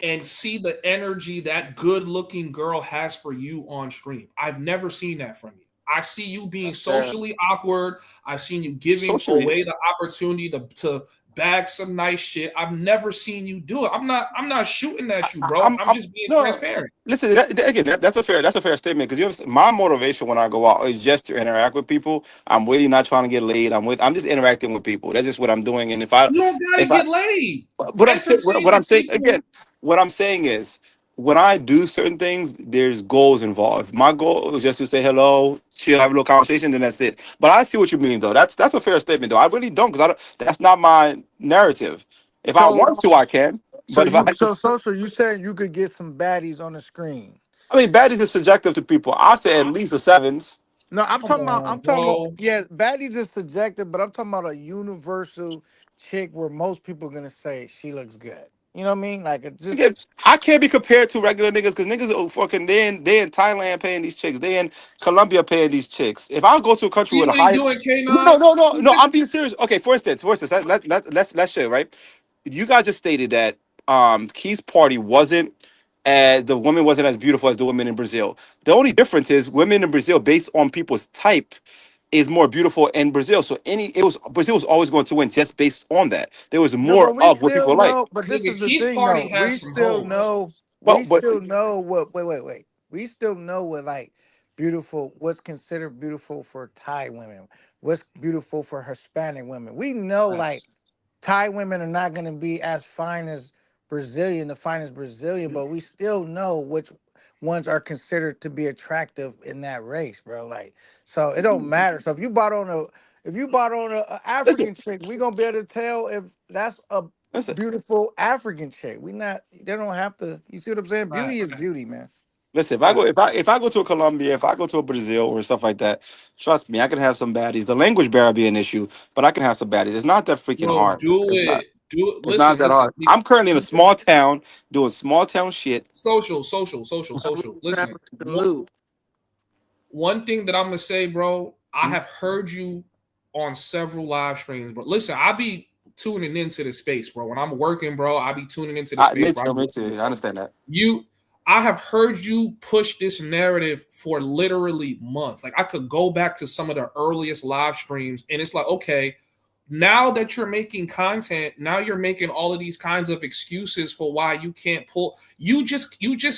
and see the energy that good-looking girl has for you on stream. I've never seen that from you. I see you being socially awkward. I've seen you giving Socially. away the opportunity to bag some nice shit. I've never seen you do it. I'm not shooting at you, bro. I'm just being no. transparent. Listen, that's a fair statement because you understand, my motivation when I go out is just to interact with people. I'm really not trying to get laid. I'm just interacting with people. That's just what I'm doing. And You don't gotta if I get laid. what I'm saying Entertain what the I'm saying people. again, what I'm saying is when I do certain things, there's goals involved. My goal is just to say hello, chill, have a little conversation, then that's it. But I see what you mean though. That's a fair statement though. I really don't because I don't, that's not my narrative. If I So want to, I can. so But if I you so just social, you saying you could get some baddies on the screen? I mean, baddies is subjective to people. I say at least a sevens. No, I'm Come talking about. on, I'm talking about. bro. Yeah, baddies is subjective, but I'm talking about a universal chick where most people are gonna say she looks good. You know what I mean? Like it just. Again, I can't be compared to regular niggas because niggas are fucking they in Thailand paying these chicks. They in Colombia paying these chicks. If I go to a country See with a what he high doing, no, K9? no, no, no. I'm being serious. Okay, for instance, let's show right. You guys just stated that Key's party wasn't the woman wasn't as beautiful as the women in Brazil. The only difference is women in Brazil, based on people's type, is more beautiful in Brazil. So Brazil was always going to win just based on that. There was No, more but we of what still people like. know. But this Nigga, is the Keith's thing, party though. has some hoes. We But still know what. Wait. We still know what like beautiful. What's considered beautiful for Thai women. What's beautiful for Hispanic women. We know like Facts. Thai women are not going to be as fine as Brazilian, the finest Brazilian, but we still know which ones are considered to be attractive in that race, bro. Like, so it don't matter. So if you bought on a listen, African chick, we gonna be able to tell if that's a listen. beautiful African chick. We not they don't have to. You see what I'm saying? Beauty Facts. is beauty, man. Listen, Facts. if I go to a Colombia, if I go to a Brazil or stuff like that, trust me, I can have some baddies. The language barrier be an issue, but I can have some baddies. It's not that freaking Bro, hard. do It's not. it. Do it. It's not Listen, that listen. hard. I'm currently in a small town doing small town shit. Social. Listen, Salute. one thing that I'm gonna say, bro, I have heard you on several live streams, bro. Listen, I be tuning into the space, bro. When I'm working, bro, I be tuning into the space, bro. Me too. I understand that. I have heard you push this narrative for literally months. Like I could go back to some of the earliest live streams, and it's like, okay, now that you're making content, now you're making all of these kinds of excuses for why you can't pull. You just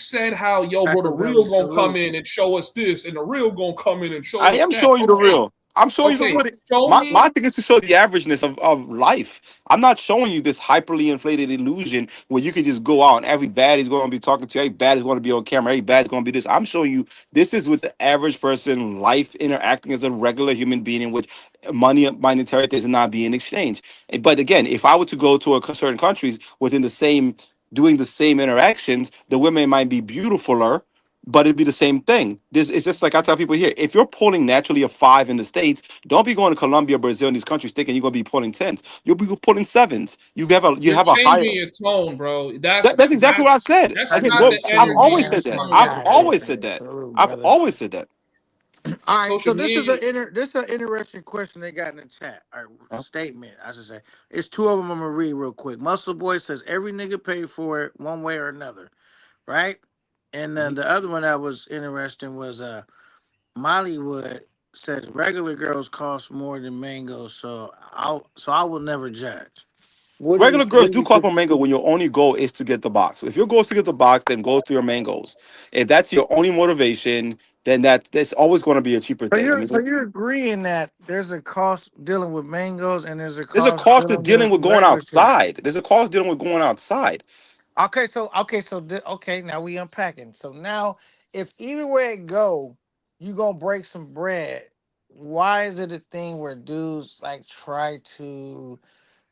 said how bro, the real gonna come in and show us this, and the real gonna come in and show I us am that. showing you the Okay, real. I'm showing you okay, the real. show My me. thing is to show the averageness of life. I'm not showing you this hyperly inflated illusion where you can just go out and every baddie's going to be talking to you, every baddie's going to be on camera, every baddie's going to be this. I'm showing you this is with the average person life interacting as a regular human being in which monetary things are not being exchanged. But again, if I were to go to certain countries within the same doing the same interactions, the women might be beautifuler, but it'd be the same thing. This it's just like I tell people here: if you're pulling naturally a 5 in the States, don't be going to Colombia, Brazil, and these countries thinking you're gonna be pulling 10s. You'll be pulling 7s. You You're have a higher. changing your tone, bro. That's That's exactly what I said. that's Again, not well, the I've energy always you said that. trying to I've give, bro. always said that. Salute, I've brother. always said that. All right, so Social media. this is an interesting question they got in the chat. Or Huh? statement, I should say. It's two of them I'm gonna read real quick. Muscle Boy says every nigga paid for it one way or another, right? And then the other one that was interesting was Mollywood says regular girls cost more than mangoes, so I will never judge. Regular girls What do do you call think? for mango when your only goal is to get the box. If your goal is to get the box, then go through your mangoes. If that's your only motivation, then that's always going to be a cheaper So thing. I mean, you're agreeing that there's a cost dealing with mangoes and there's a there's a cost cost of dealing dealing with with going regular chicken. outside. There's a cost dealing with going outside. Okay, now we unpacking. So now, if either way it go, you gonna break some bread. Why is it a thing where dudes like try to?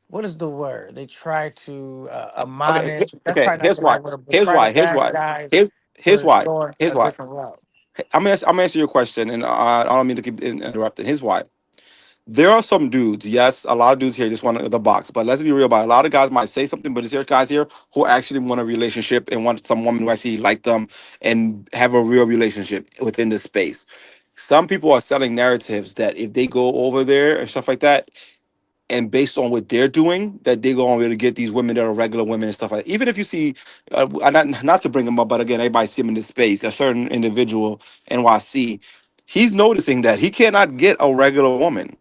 What is the word? They try to Okay, admonish. That's okay. probably not Here's the why. right word, but Here's try to why. Here's bash why. guys Here's here's for why. going Here's a why. different route. I'm gonna answer your question, and I don't mean to keep interrupting. Here's why. There are some dudes, yes, a lot of dudes here just want the box, but let's be real about it. A lot of guys might say something, but there's here guys here who actually want a relationship and want some woman who actually like them and have a real relationship within this space. Some people are selling narratives that if they go over there and stuff like that, and based on what they're doing, that they're going to be able to get these women that are regular women and stuff like that. Even if you see, not to bring them up, but again, everybody see him in this space, a certain individual, NYC, he's noticing that he cannot get a regular woman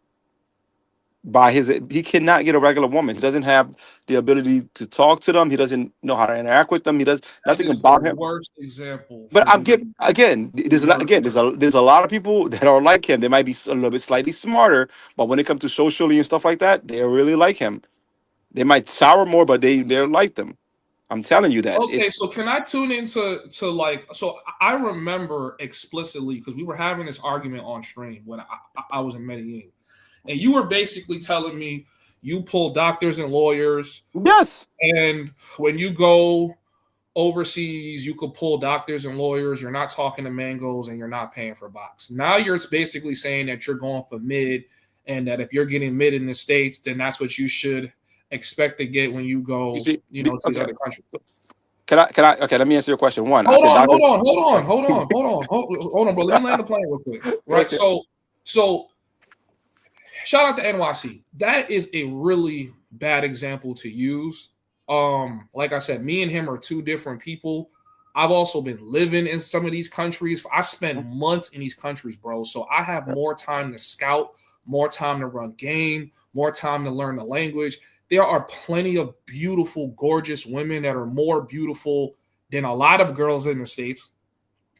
he cannot get a regular woman. He doesn't have the ability to talk to them. He doesn't know how to interact with them. He does That nothing is the about him. worst example But for I'm you to getting again. There's a lot, again. There's a lot of people that are like him. They might be a little bit slightly smarter, but when it comes to socially and stuff like that, they really like him. They might sour more, but they're like them. I'm telling you that Okay, it's so can I tune into like so I remember explicitly because we were having this argument on stream when I was in Medellin, and you were basically telling me you pull doctors and lawyers, yes. and when you go overseas, you could pull doctors and lawyers. You're not talking to mangoes, and you're not paying for box. Now you're basically saying that you're going for mid, and that if you're getting mid in the States, then that's what you should expect to get when you You go, see, to these okay. other countries. Can I? Okay, let me answer your question. One, I Hold said, on, Doctor. hold on, hold on, hold on, hold on, hold on, bro. Let me land the plane real quick. Right. Okay. So shout out to NYC. That is a really bad example to use. Like I said, me and him are two different people. I've also been living in some of these countries. I spend months in these countries, bro. So I have more time to scout, more time to run game, more time to learn the language. There are plenty of beautiful, gorgeous women that are more beautiful than a lot of girls in the States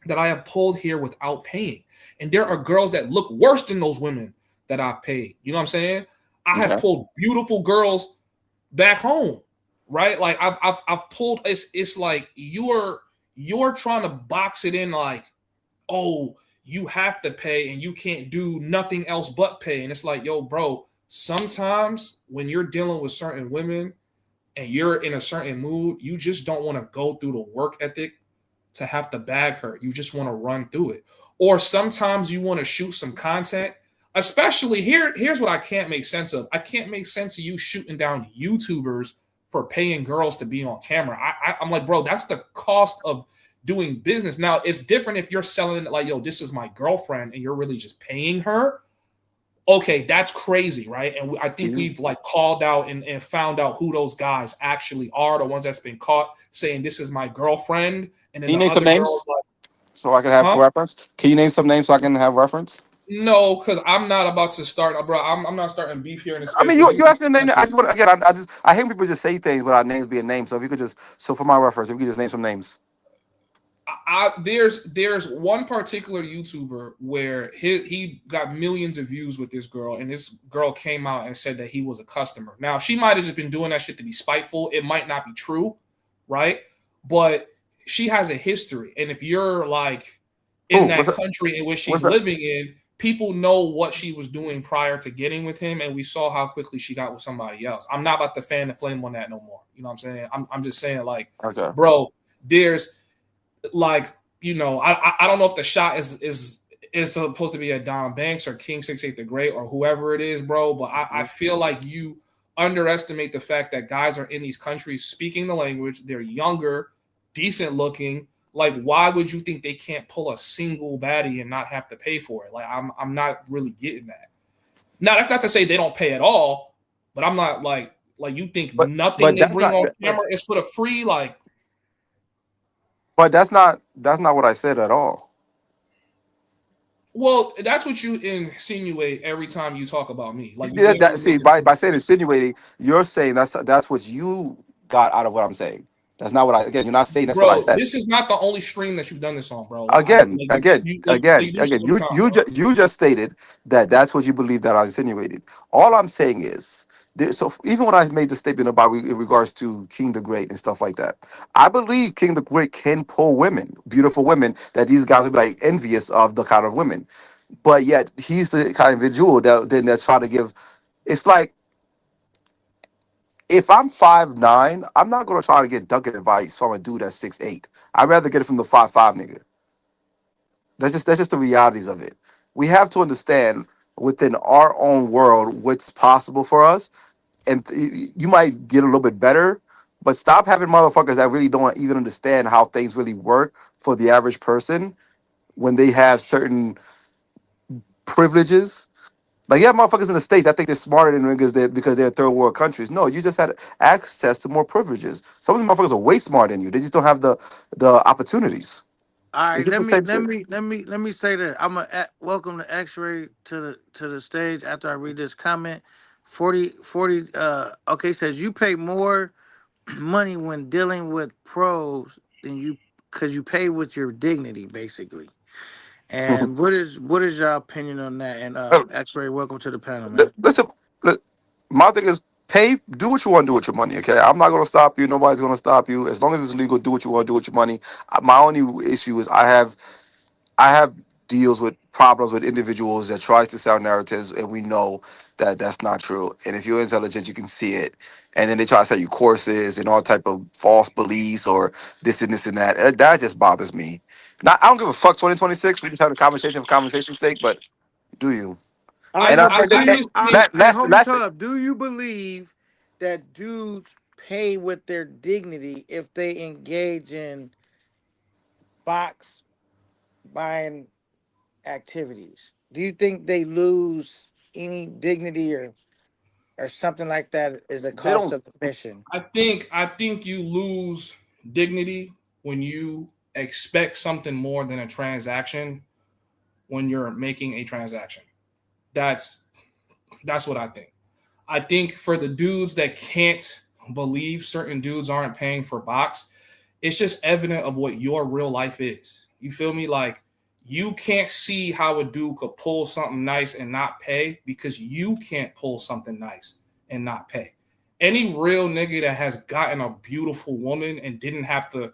that I have pulled here without paying. And there are girls that look worse than those women that I've paid. You know what I'm saying? I have Okay. pulled beautiful girls back home, right? Like I've pulled. It's like you're trying to box it in like, oh, you have to pay and you can't do nothing else but pay. And it's like, yo, bro, sometimes when you're dealing with certain women and you're in a certain mood, you just don't want to go through the work ethic to have to bag her. You just want to run through it. Or sometimes you want to shoot some content. Especially here's what I can't make sense of. I can't make sense of you shooting down YouTubers for paying girls to be on camera. I'm like, bro, that's the cost of doing business. Now, it's different if you're selling it like, yo, this is my girlfriend, and you're really just paying her. Okay, that's crazy, right? And I think we've like called out and found out who those guys actually are, the ones that's been caught saying this is my girlfriend, and then Can you the name some other names girls like, so I can have huh? reference? Can you name some names so I can have reference? No, because I'm not about to start, bro. I'm not starting beef here in this I space. mean, But you niggas, asked me to name. I just want again. I hate when people just say things without names being named. So if you could just for my reference, if you could just name some names. there's one particular YouTuber where he got millions of views with this girl, and this girl came out and said that he was a customer. Now she might have just been doing that shit to be spiteful. It might not be true, right? But she has a history, and if you're like in that country in which she's living in, people know what she was doing prior to getting with him, and we saw how quickly she got with somebody else. I'm not about to fan the flame on that no more. You know what I'm saying? I'm just saying, like, Okay. bro, there's like, you know, I don't know if the shot is supposed to be at Don Banks or King 68 the Great or whoever it is, bro. But I feel like you underestimate the fact that guys are in these countries speaking the language. They're younger, decent looking. Like, why would you think they can't pull a single baddie and not have to pay for it? Like, I'm not really getting that. Now, that's not to say they don't pay at all, but I'm not like you think nothing they bring on camera is for the free, like. But that's not what I said at all. Well, that's what you insinuate every time you talk about me. Like, See, by saying insinuating, you're saying that's what you got out of what I'm saying. That's not what I. Again, you're not saying that's what I Bro, said. this is not the only stream that you've done this on, bro. Again, You again, do again, shit again. all the time, bro. You just stated that that's what you believe that I insinuated. All I'm saying is, so even when I made the statement about in regards to King the Great and stuff like that, I believe King the Great can pull women, beautiful women, that these guys would be like envious of the kind of women. But yet he's the kind of individual that then they're trying to give. It's like if I'm 5'9", I'm not gonna try to get dunking advice from a dude that's 6'8". I'd rather get it from the 5'5" nigga. That's just the realities of it. We have to understand within our own world what's possible for us, and you might get a little bit better, but stop having motherfuckers that really don't even understand how things really work for the average person when they have certain privileges. Like, yeah, motherfuckers in the States, I think they're smarter than niggas because they're third world countries. No, you just had access to more privileges. Some of these motherfuckers are way smarter than you. They just don't have the opportunities. All It's right, just let the me same let shit. me let me let me say that I'm gonna welcome the X-ray to the stage after I read this comment. 40 okay, says you pay more money when dealing with pros than you because you pay with your dignity basically. And what is your opinion on that? And X-ray, welcome to the panel, man. Listen, my thing is do what you want to do with your money, okay? I'm not going to stop you. Nobody's going to stop you. As long as it's legal, do what you want to do with your money. My only issue is I have deals with problems with individuals that tries to sell narratives, and we know that that's not true. And if you're intelligent, you can see it. And then they try to sell you courses and all type of false beliefs or this and this and that. That just bothers me. Not, I don't give a fuck. 2026. We just have a conversation for conversation's sake. But do you? All right, And so I honestly, hey, homie last thing. Tough, do you believe that dudes pay with their dignity if they engage in box buying activities? Do you think they lose any dignity or something like that as a They cost don't. of admission? I think you lose dignity when you expect something more than a transaction when you're making a transaction. That's that's what I think. I think for the dudes that can't believe certain dudes aren't paying for box, it's just evident of what your real life is. You feel me? Like you can't see how a dude could pull something nice and not pay because you can't pull something nice and not pay. Any real nigga that has gotten a beautiful woman and didn't have to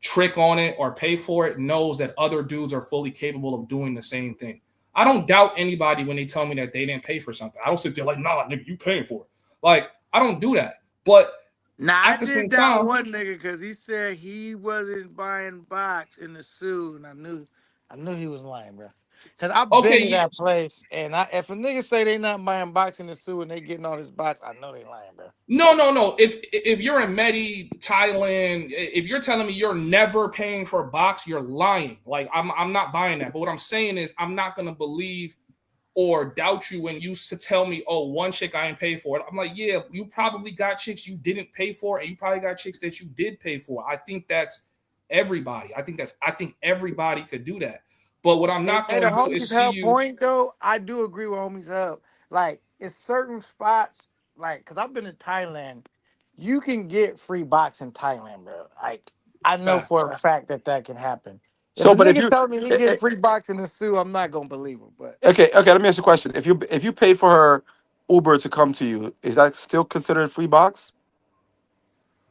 trick on it or pay for it knows that other dudes are fully capable of doing the same thing. I don't doubt anybody when they tell me that they didn't pay for something. I don't sit there like, nah, nigga, you paying for it. Like, I don't do that. But Now I at the did same doubt time, one nigga because he said he wasn't buying box in the suit, and I knew he was lying, bro. Cause I've been to okay, that place, and if a nigga say they not buying box in the suit and they getting all this box, I know they lying, bro. no. If you're in Medi, Thailand, if you're telling me you're never paying for a box, you're lying. Like I'm not buying that. But what I'm saying is I'm not gonna believe or doubt you when you tell me, oh, one chick I ain't pay for it. I'm like, yeah, you probably got chicks you didn't pay for, and you probably got chicks that you did pay for. I think that's everybody. I think everybody could do that. But what I'm not Hey, the gonna do is homies see hub you. point though, I do agree with homies hub. Like, it's certain spots, like, cause I've been to Thailand, you can get free box in Thailand, bro. Like, I know Facts. for a fact that that can happen. If So, a but if nigga you, tell me he eh, getting eh, free box in the suit, I'm not gonna believe him. But okay, let me ask you a question. If you pay for her Uber to come to you, is that still considered free box?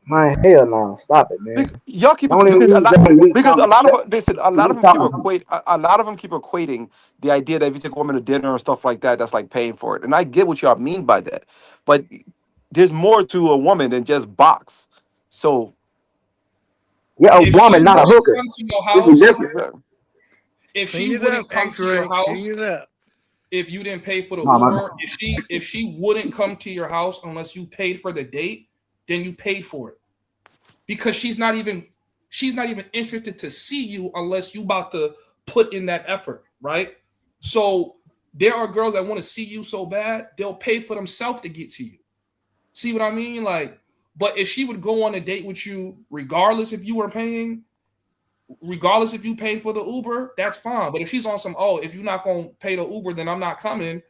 Man, hell no. Stop it, man. Y'all keep Don't even because a use lot that weak because a lot conversation. of listen, a lot of We them keep talking. equate a lot of them keep equating the idea that if you take a woman to dinner or stuff like that, that's like paying for it. And I get what y'all mean by that, but there's more to a woman than just box. So Yeah, a If she woman, not a wouldn't hooker. come to your This is house, different. yeah. if she clean it up, wouldn't come to your X-ray. house, Clean it up. if you didn't pay for the No, man. Uber, if she wouldn't come to your house unless you paid for the date, then you paid for it. Because she's not even interested to see you unless you about to put in that effort, right? So there are girls that want to see you so bad, they'll pay for themselves to get to you. See what I mean? Like, but if she would go on a date with you, regardless if you were paying, regardless if you paid for the Uber, that's fine. But if she's on some, oh, if you're not gonna pay the Uber, then I'm not coming.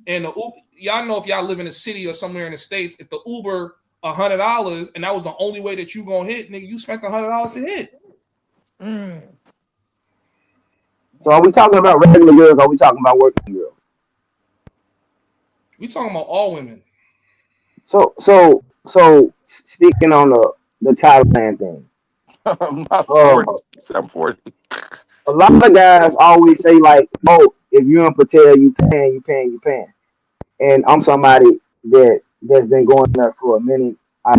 And the Uber, y'all know if y'all live in a city or somewhere in the States, if the Uber $100 and that was the only way that you gonna hit, nigga, you spent $100 to hit. So are we talking about regular girls? Or are we talking about working girls? We talking about all women. So speaking on the Thailand thing, I'm not um, 40. I'm 40. a lot of guys always say like, "Oh, if you in Patel, you paying." And I'm somebody that's been going there for a minute. I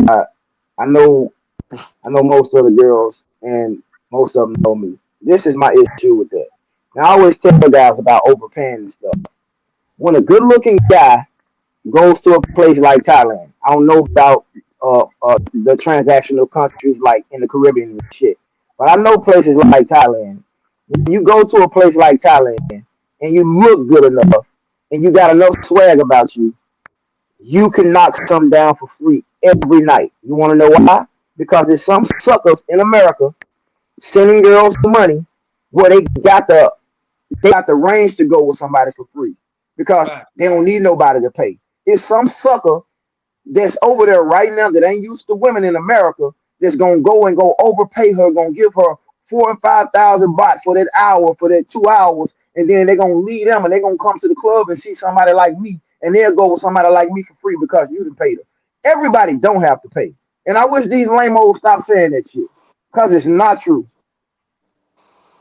know most of the girls, and most of them know me. This is my issue with that. Now, I always tell guys about overpaying and stuff. When a good looking guy goes to a place like Thailand, I don't know about the transactional countries like in the Caribbean and shit, but I know places like Thailand. When you go to a place like Thailand and you look good enough and you got enough swag about you, you can knock some down for free every night. You want to know why? Because there's some suckers in America sending girls money where they got the range to go with somebody for free because Fact. they don't need nobody to pay. It's some sucker that's over there right now that ain't used to women in America that's gonna go and go overpay her, gonna give her 4,000 and 5,000 baht for that hour, for that 2 hours, and then they're gonna leave them and they're gonna come to the club and see somebody like me, and they'll go with somebody like me for free because you done paid them. Everybody don't have to pay. And I wish these lame-os stop saying that shit. Because it's not true.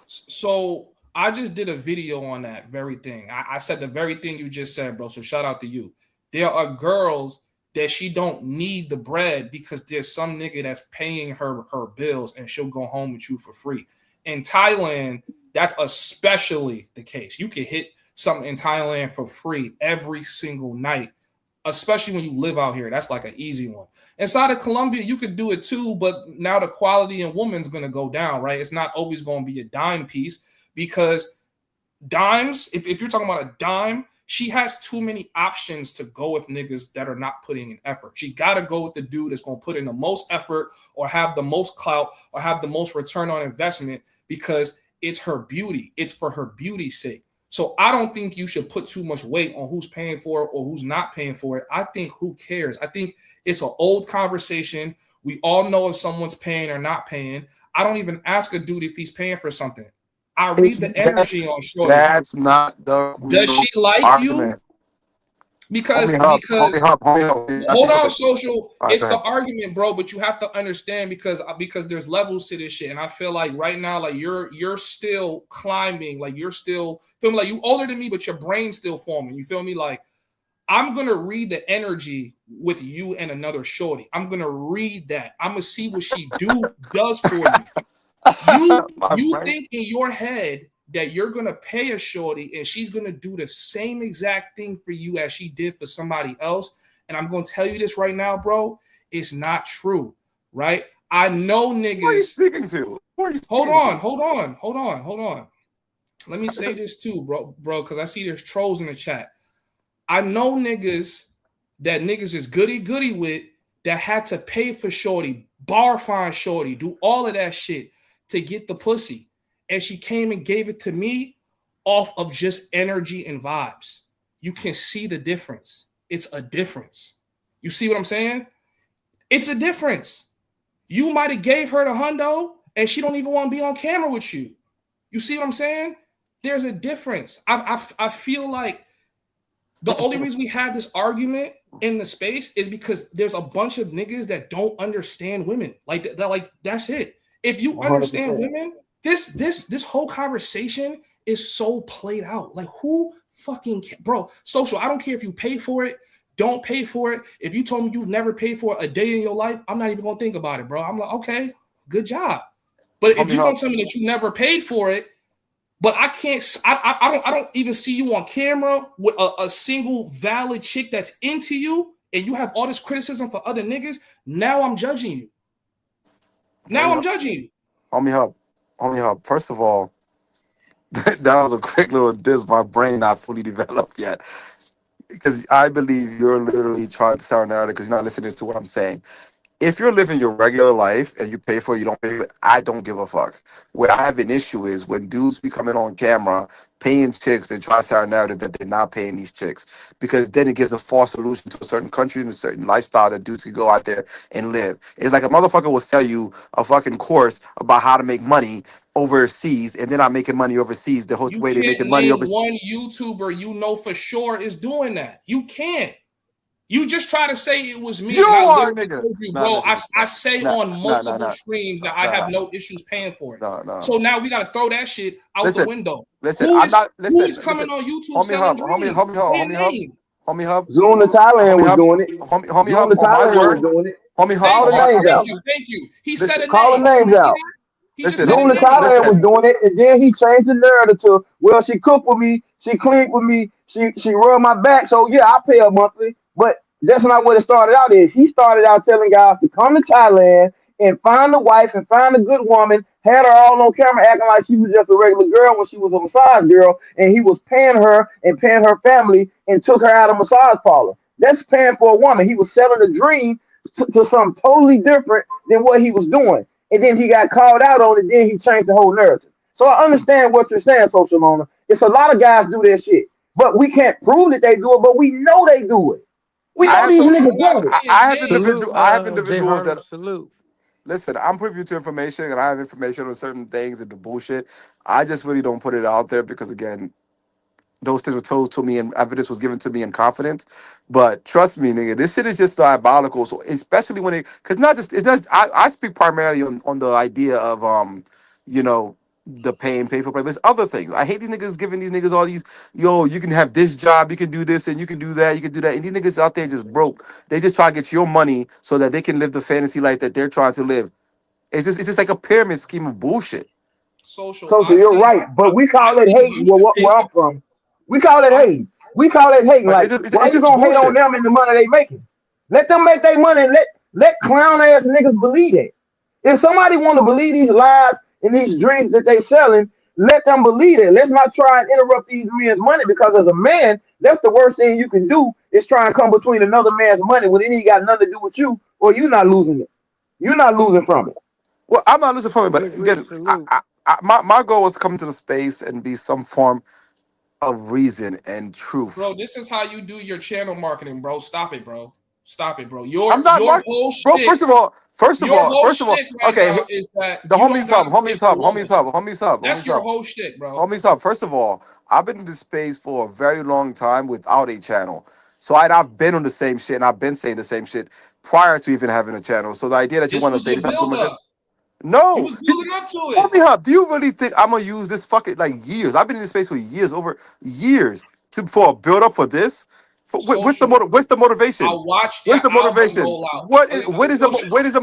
So I just did a video on that very thing. I said the very thing you just said, bro. So shout out to you. There are girls that she don't need the bread because there's some nigga that's paying her bills and she'll go home with you for free. In Thailand, that's especially the case. You can hit something in Thailand for free every single night, especially when you live out here. That's like an easy one. Inside of Colombia, you could do it too, but now the quality in women's going to go down, right? It's not always going to be a dime piece because dimes, if you're talking about a dime, she has too many options to go with niggas that are not putting in effort. She got to go with the dude that's going to put in the most effort or have the most clout or have the most return on investment because it's her beauty. It's for her beauty's sake. So I don't think you should put too much weight on who's paying for it or who's not paying for it. I think who cares? I think it's an old conversation. We all know if someone's paying or not paying. I don't even ask a dude if he's paying for something. I read the energy on shorty. That's not the Does she like argument. you? Because homie, hold on, social. Right, it's the argument, bro. But you have to understand because there's levels to this shit, and I feel like right now, like you're still climbing, like you're still feel me, like you older than me, but your brain's still forming. You feel me? Like I'm gonna read the energy with you and another shorty. I'm gonna read that. I'm gonna see what she does for you. You think in your head that you're gonna pay a shorty and she's gonna do the same exact thing for you as she did for somebody else. And I'm gonna tell you this right now, bro. It's not true, right? I know niggas. Who are you speaking to? Hold on. Let me say this too, bro, because I see there's trolls in the chat. I know niggas that niggas is goody with that had to pay for shorty, bar fine shorty, do all of that shit to get the pussy. And she came and gave it to me off of just energy and vibes. You can see the difference. It's a difference. You see what I'm saying? It's a difference. You might have gave her the hundo and she don't even want to be on camera with you. You see what I'm saying? There's a difference. I feel like the only reason we have this argument in the space is because there's a bunch of niggas that don't understand women. Like that's it. If you understand 100%. Women, this whole conversation is so played out. Like who fucking bro, social, I don't care if you pay for it, don't pay for it. If you told me you've never paid for it a day in your life, I'm not even gonna think about it, bro. I'm like, okay, good job. But if you don't tell me that you never paid for it, but I don't even see you on camera with a single valid chick that's into you, and you have all this criticism for other niggas. Now I'm judging you. Homie Hub. First of all, that was a quick little diss. My brain not fully developed yet. Because I believe you're literally trying to sound narrative because you're not listening to what I'm saying. if you're living your regular life and you pay for it, you don't pay for it, I don't give a fuck. Where I have an issue is when dudes be coming on camera paying chicks and try to sell a narrative that they're not paying these chicks, because then it gives a false solution to a certain country and a certain lifestyle that dudes can go out there and live. It's like a motherfucker will sell you a fucking course about how to make money overseas, and they're not making money overseas the whole You way they're can't making money name overseas. one YouTuber you know for sure is doing that. You can't. You just try to say it was me. You and I are, literally nigga. told you, Nah, bro. nigga. I say Nah, on nah, multiple nah, nah. streams that I Nah. have no issues paying for it. No. So now we got to throw that shit out Listen, the window. Listen, Who I'm is not. who Listen, is coming listen. on YouTube Homie selling Hub, dreams? homie Hub, Zuna Thailand homie was Hub, doing it. homie Zuna Hub. On my Thailand was word, doing it. homie Hub. Call Thank the On you, my names out. thank you. He listen, said a Call the name. So names you see out. that? He just listen, said a Zuna name. Thailand was listen. doing it, and then he changed the narrative to, well, she cooked with me, she cleaned with me, she rubbed my back, so yeah, I pay her monthly. But that's not what it started out is. He started out telling guys to come to Thailand and find a wife and find a good woman, had her all on camera acting like she was just a regular girl when she was a massage girl, and he was paying her and paying her family and took her out of massage parlor. That's paying for a woman. He was selling a dream to something totally different than what he was doing. And then he got called out on it, then he changed the whole narrative. So I understand what you're saying, Social Owner. It's a lot of guys do that shit. But we can't prove that they do it, but we know they do it. We We I know have these also niggas should not do it. saying names. Salute, I have J individuals Harlow. that Salute. listen. I'm privy to information, and I have information on certain things and the bullshit. I just really don't put it out there because, again, those things were told to me and evidence was given to me in confidence. But trust me, nigga, this shit is just diabolical. So especially when because not just it's not. I speak primarily on the idea of you know, the pay for play, but it's other things. I hate these niggas giving these niggas all these, yo, you can have this job, you can do this, and you can do that, you can do that, and these niggas out there just broke. They just try to get your money so that they can live the fantasy life that they're trying to live. It's just like a pyramid scheme of bullshit. Social. So you're right. But we I call it think hating you should pay where for. I'm from. We call it I, hating. We call it hating. But Like, why it's you just gonna hate on bullshit. them and the money they making? Let them make their money and let clown ass niggas believe it. If somebody want to believe these lies and these dreams that they selling, let them believe it. Let's not try and interrupt these men's money because as a man, that's the worst thing you can do is try and come between another man's money when it ain't got nothing to do with you or you not losing it. You're not losing from it. Well, I'm not losing from it, but Big Rich, again, salute. my goal was to come to the space and be some form of reason and truth. bro, this is how you do your channel marketing, bro. Stop it, bro. Stop it, bro. I'm not Your Mark, whole bro. shtick, First of all, right okay. now is that The you don't got a faithful woman. homies That's your hub, whole shtick, bro. homies hub. First of all, I've been in this space for a very long time without a channel, so I've been on the same shit and I've been saying the same shit prior to even having a channel. So the idea that you This want to was say a this, build up. You no, was building up to it. homie hub. Do you really think I'm gonna use this fucking like years? I've been in this space for years, over years, for a build up for this. Social. What's the I motivation? watched your Where's the album motivation? roll out. What is the motivation? What is the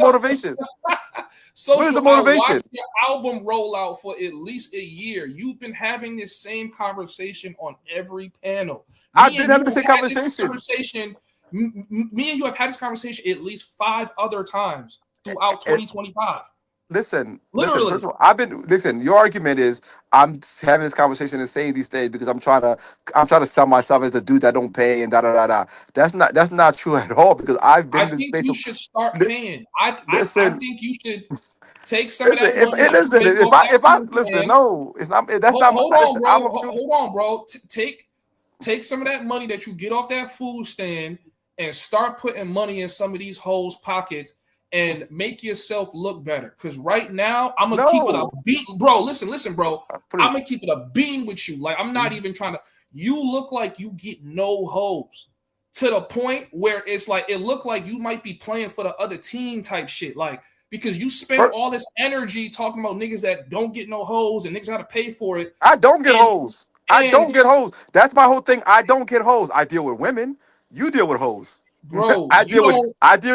Social, I motivation? watched your album roll out for at least a year. You've been having this same conversation on every panel. I've been having the same conversation. Me and you have had this conversation at least 5 other times throughout And 2025. listen. Literally. First of all, listen. Your argument is I'm having this conversation and saying these things because I'm trying to sell myself as the dude that don't pay and da da da da. That's not true at all because I've been I in this think space you of should start li- paying. I listen. think you should take some of Listen, that money that you listen, make off that if I food listen, stand. no, it's not. That's not. Hold on, Listen, bro. I'm a truth. Hold on, bro. Take some of that money that you get off that food stand and start putting money in some of these hoes' pockets and make yourself look better. Because right now, I'm gonna keep it a No, beat, bro. Listen, bro. I'm please. gonna keep it a bean with you. Like I'm not even trying to. You look like you get no hoes to the point where it's like it looked like you might be playing for the other team type shit. Like because you spend all this energy talking about niggas that don't get no hoes and niggas got to pay for it. I don't get And hoes. I don't get hoes. That's my whole thing. I don't get hoes. I deal with women. You deal with hoes. bro, I deal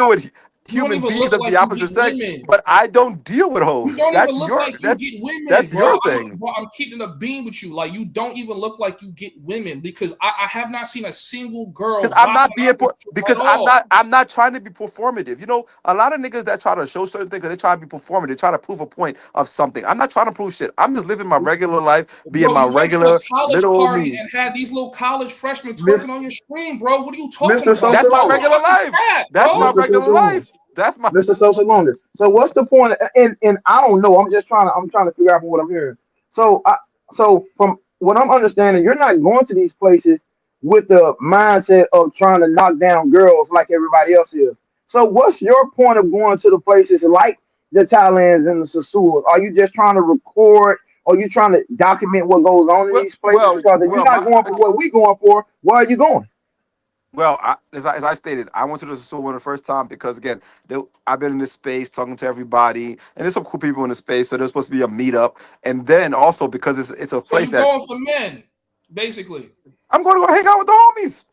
with you don't human even beings look of like the you get opposite sex, women. but I don't deal with You hoes. don't even look like you get women, That's bro. your thing. I'm keeping a beam with you. Like you don't even look like you get women because I have not seen a single girl Because I'm not rocking out with you at all. I'm not trying to be performative. You know, a lot of niggas that try to show certain things, 'cause they try to be performative, they try to prove a point of something. I'm not trying to prove shit. I'm just living my regular life, being Bro, my you went to a regular college little old party me. and had these little college freshmen Miss, twerking on your screen, bro. What are you talking Mr. about? That's Social my Stop Lover. regular talking life. crap, That's my bro. Mr. regular Social Lover. life. That's my Mr. Social Longer. So what's the point? And I don't know. I'm trying to figure out what I'm hearing. So so from what I'm understanding, you're not going to these places with the mindset of trying to knock down girls like everybody else is. So what's your point of going to the places like the Thailands and the Sassuas? Are you just trying to record? Or are you trying to document what goes on in well, these places? Because if you're not going for what we're going for, why are you going? as I stated, I went to the store the first time because again, I've been in this space talking to everybody, and there's some cool people in the space. So there's supposed to be a meetup, and then also because it's a So place you that going for men, basically. I'm going to go hang out with the homies.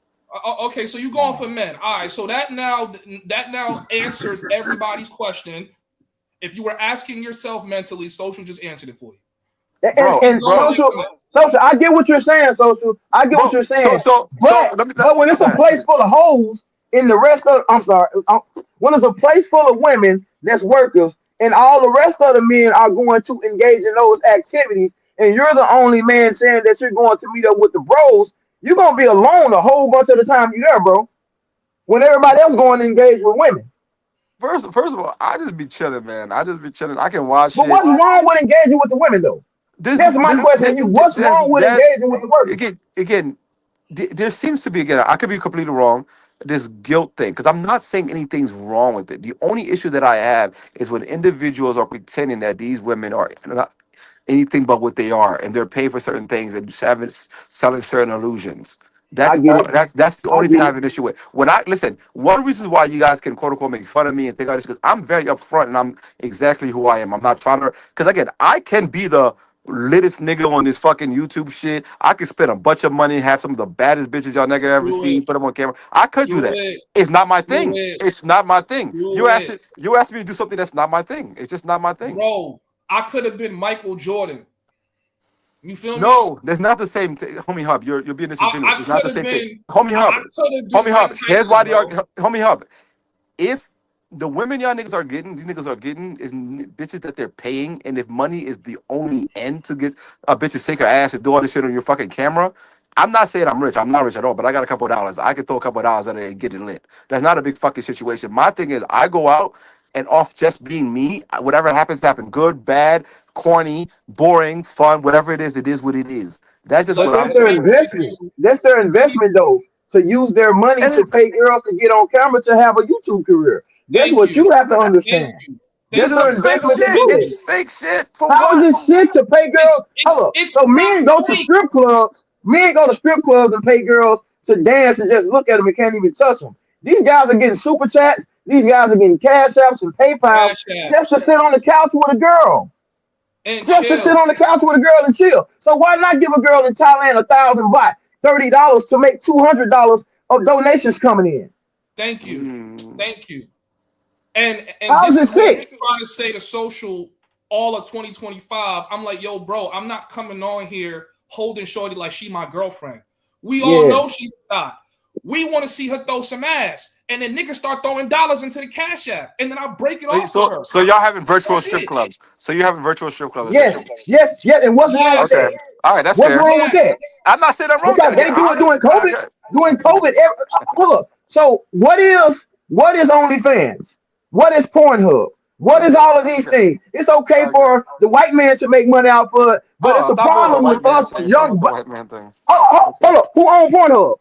Okay, so you going for men. All right, so that now answers everybody's question. If you were asking yourself mentally, social just answered it for you. And, Bro, and bro, social, I get what you're saying, social. I get what bro. you're saying. So let me. But when it's Go a ahead. place full of hoes in the rest of, I'm sorry, when it's a place full of women that's workers, and all the rest of the men are going to engage in those activities, and you're the only man saying that you're going to meet up with the bros, you're gonna be alone a whole bunch of the time you're there, bro. When everybody else going to engage with women. First of all, I just be chilling, man. I just be chilling. I can watch But shit. what's wrong with engaging with the women though? This, That's my this, question to this, you. What's wrong with that's engaging with the workers? again. There seems to be again. I could be completely wrong. This guilt thing, because I'm not saying anything's wrong with it. The only issue that I have is when individuals are pretending that these women are not anything but what they are, and they're paying for certain things and just selling certain illusions. I That's get all. it. That's the I only thing get I it. have an issue with. When I listen, one of the reasons why you guys can quote unquote make fun of me and think all this because I'm very upfront and I'm exactly who I am. I'm not trying to because again, I can be the littest nigga on this fucking YouTube shit. I could spend a bunch of money, have some of the baddest bitches y'all nigga ever Do seen, it. put them on camera. I could do Do that. it. It's not my Do thing. it. It's not my thing. Do it. You asked me to do something that's not my thing. It's just not my thing. Bro, I could have been Michael Jordan. You feel me? No, that's not the same thing. Homie Hub, you're being I disingenuous. It's not could the have same thing. been Homie Hub, I could have been Homie Hub. Mike Here's why Tyson, the bro. Homie Hub. If the women y'all niggas are getting, these niggas are getting is bitches that they're paying, and if money is the only end to get a bitch to shake her ass and do all this shit on your fucking camera, I'm not saying I'm rich. I'm not rich at all, but I got a couple of dollars. I could throw a couple of dollars at it and get it lit. That's not a big fucking situation. My thing is, I go out and off just being me, whatever happens to happen, good, bad, corny, boring, fun, whatever it is what it is. That's just But what Let, I'm that's their let saying. me give investment. you That's their investment though. To use their money And to it's, pay girls to get on camera to have a YouTube career. That's thank what you. you have to Thank understand. you. because That's Thank their it's you. fake investment to shit. do Because this. It's fake shit. For How is what? it shit to pay girls? Hold up. it's So not men go to fake. strip clubs. Men go to strip clubs and pay girls to dance and just look at them and can't even touch them. These guys are getting super chats. These guys are getting cash apps and PayPal Cash just to apps sit on the couch with a girl. and Just to sit chill. on the couch with a girl and chill. So why not give a girl in Thailand 1,000 baht, $30 to make $200 of donations coming in? Thank you. Mm. Thank you. And How is this it is what I'm sick? trying to say to social all of 2025. I'm like, yo, bro, I'm not coming on here holding shorty like she my girlfriend. We all Yeah. know she's not. We want to see her throw some ass. And then niggas start throwing dollars into the cash app. And then I break it off for her. So y'all having virtual That's strip it. clubs. So you having virtual strip clubs Yes. essentially. Yes. Yes. And what's wrong with Yes. Okay. that? All right, that's What's fair. wrong with Yes. that? I'm not saying I'm wrong with that. Because Again, they do it during COVID. okay. During COVID, hold up. So what is OnlyFans? What is Pornhub? What is all of these things? It's okay Okay. for the white man to make money out of it, but it's Oh, a stop doing the problem white with man us thing. Stop young. with the white man thing. Hold up. Who own Pornhub?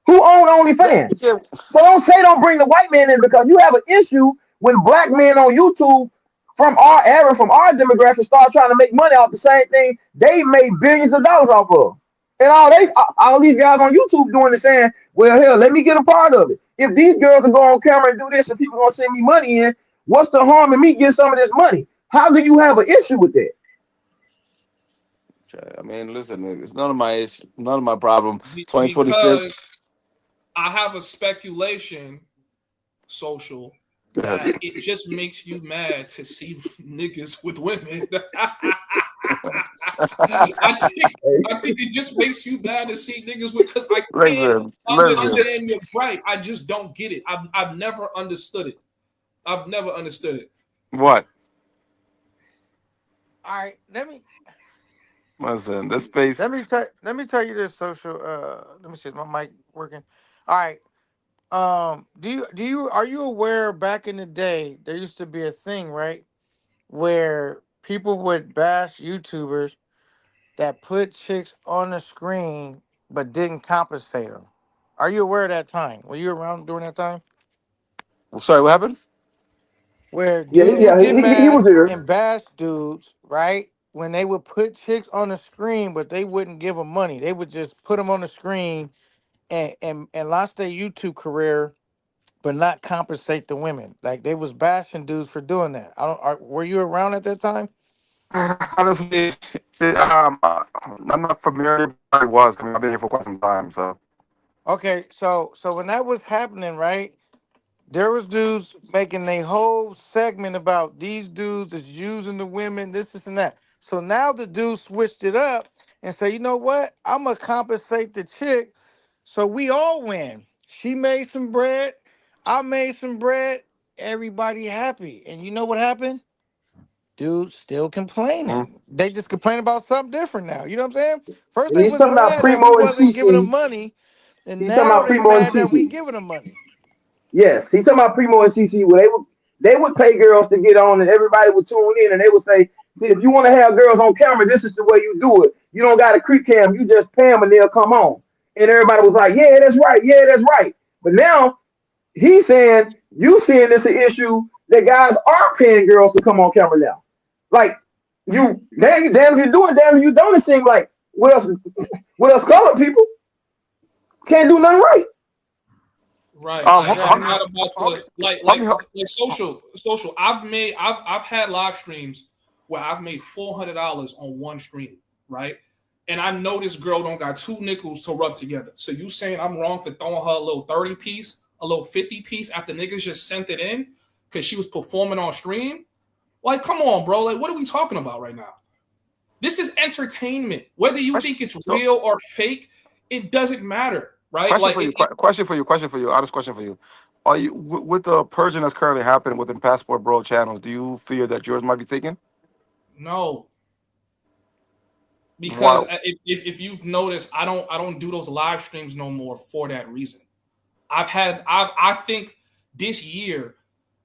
Who own Yeah, OnlyFans? yeah. So don't bring the white man in because you have an issue when black men on YouTube from our era, from our demographic, start trying to make money off the same thing they made billions of dollars off of. And all these guys on YouTube doing is saying, well, hell, let me get a part of it. If these girls can go on camera and do this and people gonna send me money in, what's the harm in me getting some of this money? How do you have an issue with that? I mean, listen, it's none of my issue, none of my problem. 2026. Because I have a speculation, social, Go that ahead. it just makes you mad to see niggas with women. I think it just makes you mad to see niggas with because I can't Listen. understand your gripe. I just don't get it. I've never understood it. I've never understood it. What? All right, let me Listen, this space. let me tell you this social. Let me see, is my mic working? All right, are you aware back in the day there used to be a thing, right, where people would bash YouTubers that put chicks on the screen but didn't compensate them? Are you aware of that time? Were you around during that time? Sorry, what happened? Where Yeah, dudes would get he mad was here. and bash dudes, right? When they would put chicks on the screen, but they wouldn't give them money. They would just put them on the screen and launch their YouTube career, but not compensate the women. Like they was bashing dudes for doing that. I don't. Were you around at that time? Honestly, I'm not familiar. But it was. I mean, I've been here for quite some time, so. Okay, so when that was happening, right? There was dudes making a whole segment about these dudes is using the women, this and that. So now the dude switched it up and say, you know what? I'm gonna compensate the chick, so we all win. She made some bread, I made some bread, everybody happy. And you know what happened? Dude still Mm. complaining. They just complain about something different now. You know what I'm saying? First they He's was talking about mad that we Primo and wasn't giving them CC. money, and He's talking now about they Primo and mad that we CC. giving them money. Yes, he's talking about Primo and CC. Where they would pay girls to get on, and everybody would tune in, and they would say, "See, if you want to have girls on camera, this is the way you do it. You don't got a creep cam. You just pay them, and they'll come on." And everybody was like, "Yeah, that's right. Yeah, that's right." But now he's saying you seeing this an issue that guys are paying girls to come on camera now. Like damn if you do it, damn if you don't. It seems like with us colored people can't do nothing right. Right. Like I'm Exactly. not about Homie, to like homie, social. I've had live streams where I've made $400 on one stream, right? And I know this girl don't got two nickels to rub together. So you saying I'm wrong for throwing her a little 30 piece, a little 50 piece after niggas just sent it in because she was performing on stream? Like, come on, bro. Like, what are we talking about right now? This is entertainment. Whether you question, think it's so, real or fake, it doesn't matter, right? question Like, for you. Question for you. Honest question for you. Are you with the purging that's currently happening within Passport Bro channels? Do you fear that yours might be taken? no, Why? because if you've noticed, I don't do those live streams no more for that reason. I think this year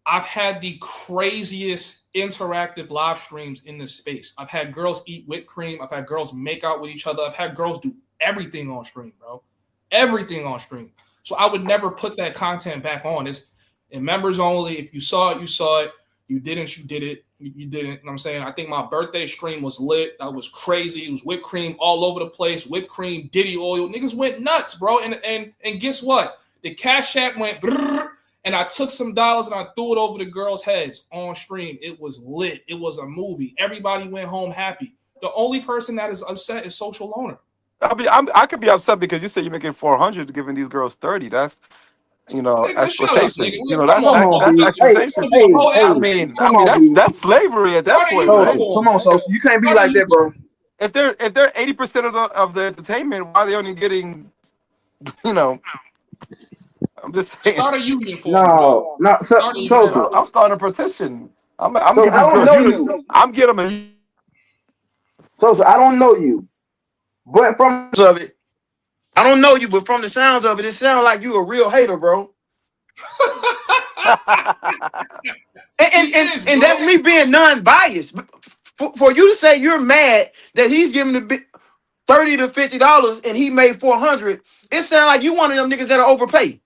I've had the craziest interactive live streams in this space. I've had girls eat whipped cream. I've had girls make out with each other. I've had girls do everything on stream, bro. Everything on stream. So I would never put that content back on. It's in members only. If you saw it, you saw it. You didn't, you did it. You didn't. You know what I'm saying? I think my birthday stream was lit. That was crazy. It was whipped cream all over the place. Whipped cream, Diddy oil. Niggas went nuts, bro. And guess what? The Cash App went brrr, and I took some dollars and I threw it over the girls' heads on stream. It was lit. It was a movie. Everybody went home happy. The only person that is upset is Social Loner. I could be upset because you say you're making 400, giving these girls 30. That's Nigga, shut up, exploitation. nigga. That's Come on, Come on, bro. that's B. You Hey, exploitation. want to do a whole hey, album? come on, B. That's slavery at that Start a point, right? uniform, Come on, nigga. so you can't be Start a like that, uniform. bro. If they're 80% of the entertainment, why are they only getting you know? I'm just saying. Start a union for me, bro. No, no, so, Start a union. social. I'm starting a petition. I'm So giving I these don't girls know you. I'm getting them a. So I don't know you, but from of it, I don't know you, but from the sounds of it, it sounds like you a real hater, bro. And He and, and, is, and bro. that's me being non-biased. For you to say you're mad that he's giving the $30 to $50 and he made 400, it sounds like you one of them niggas that'll overpay.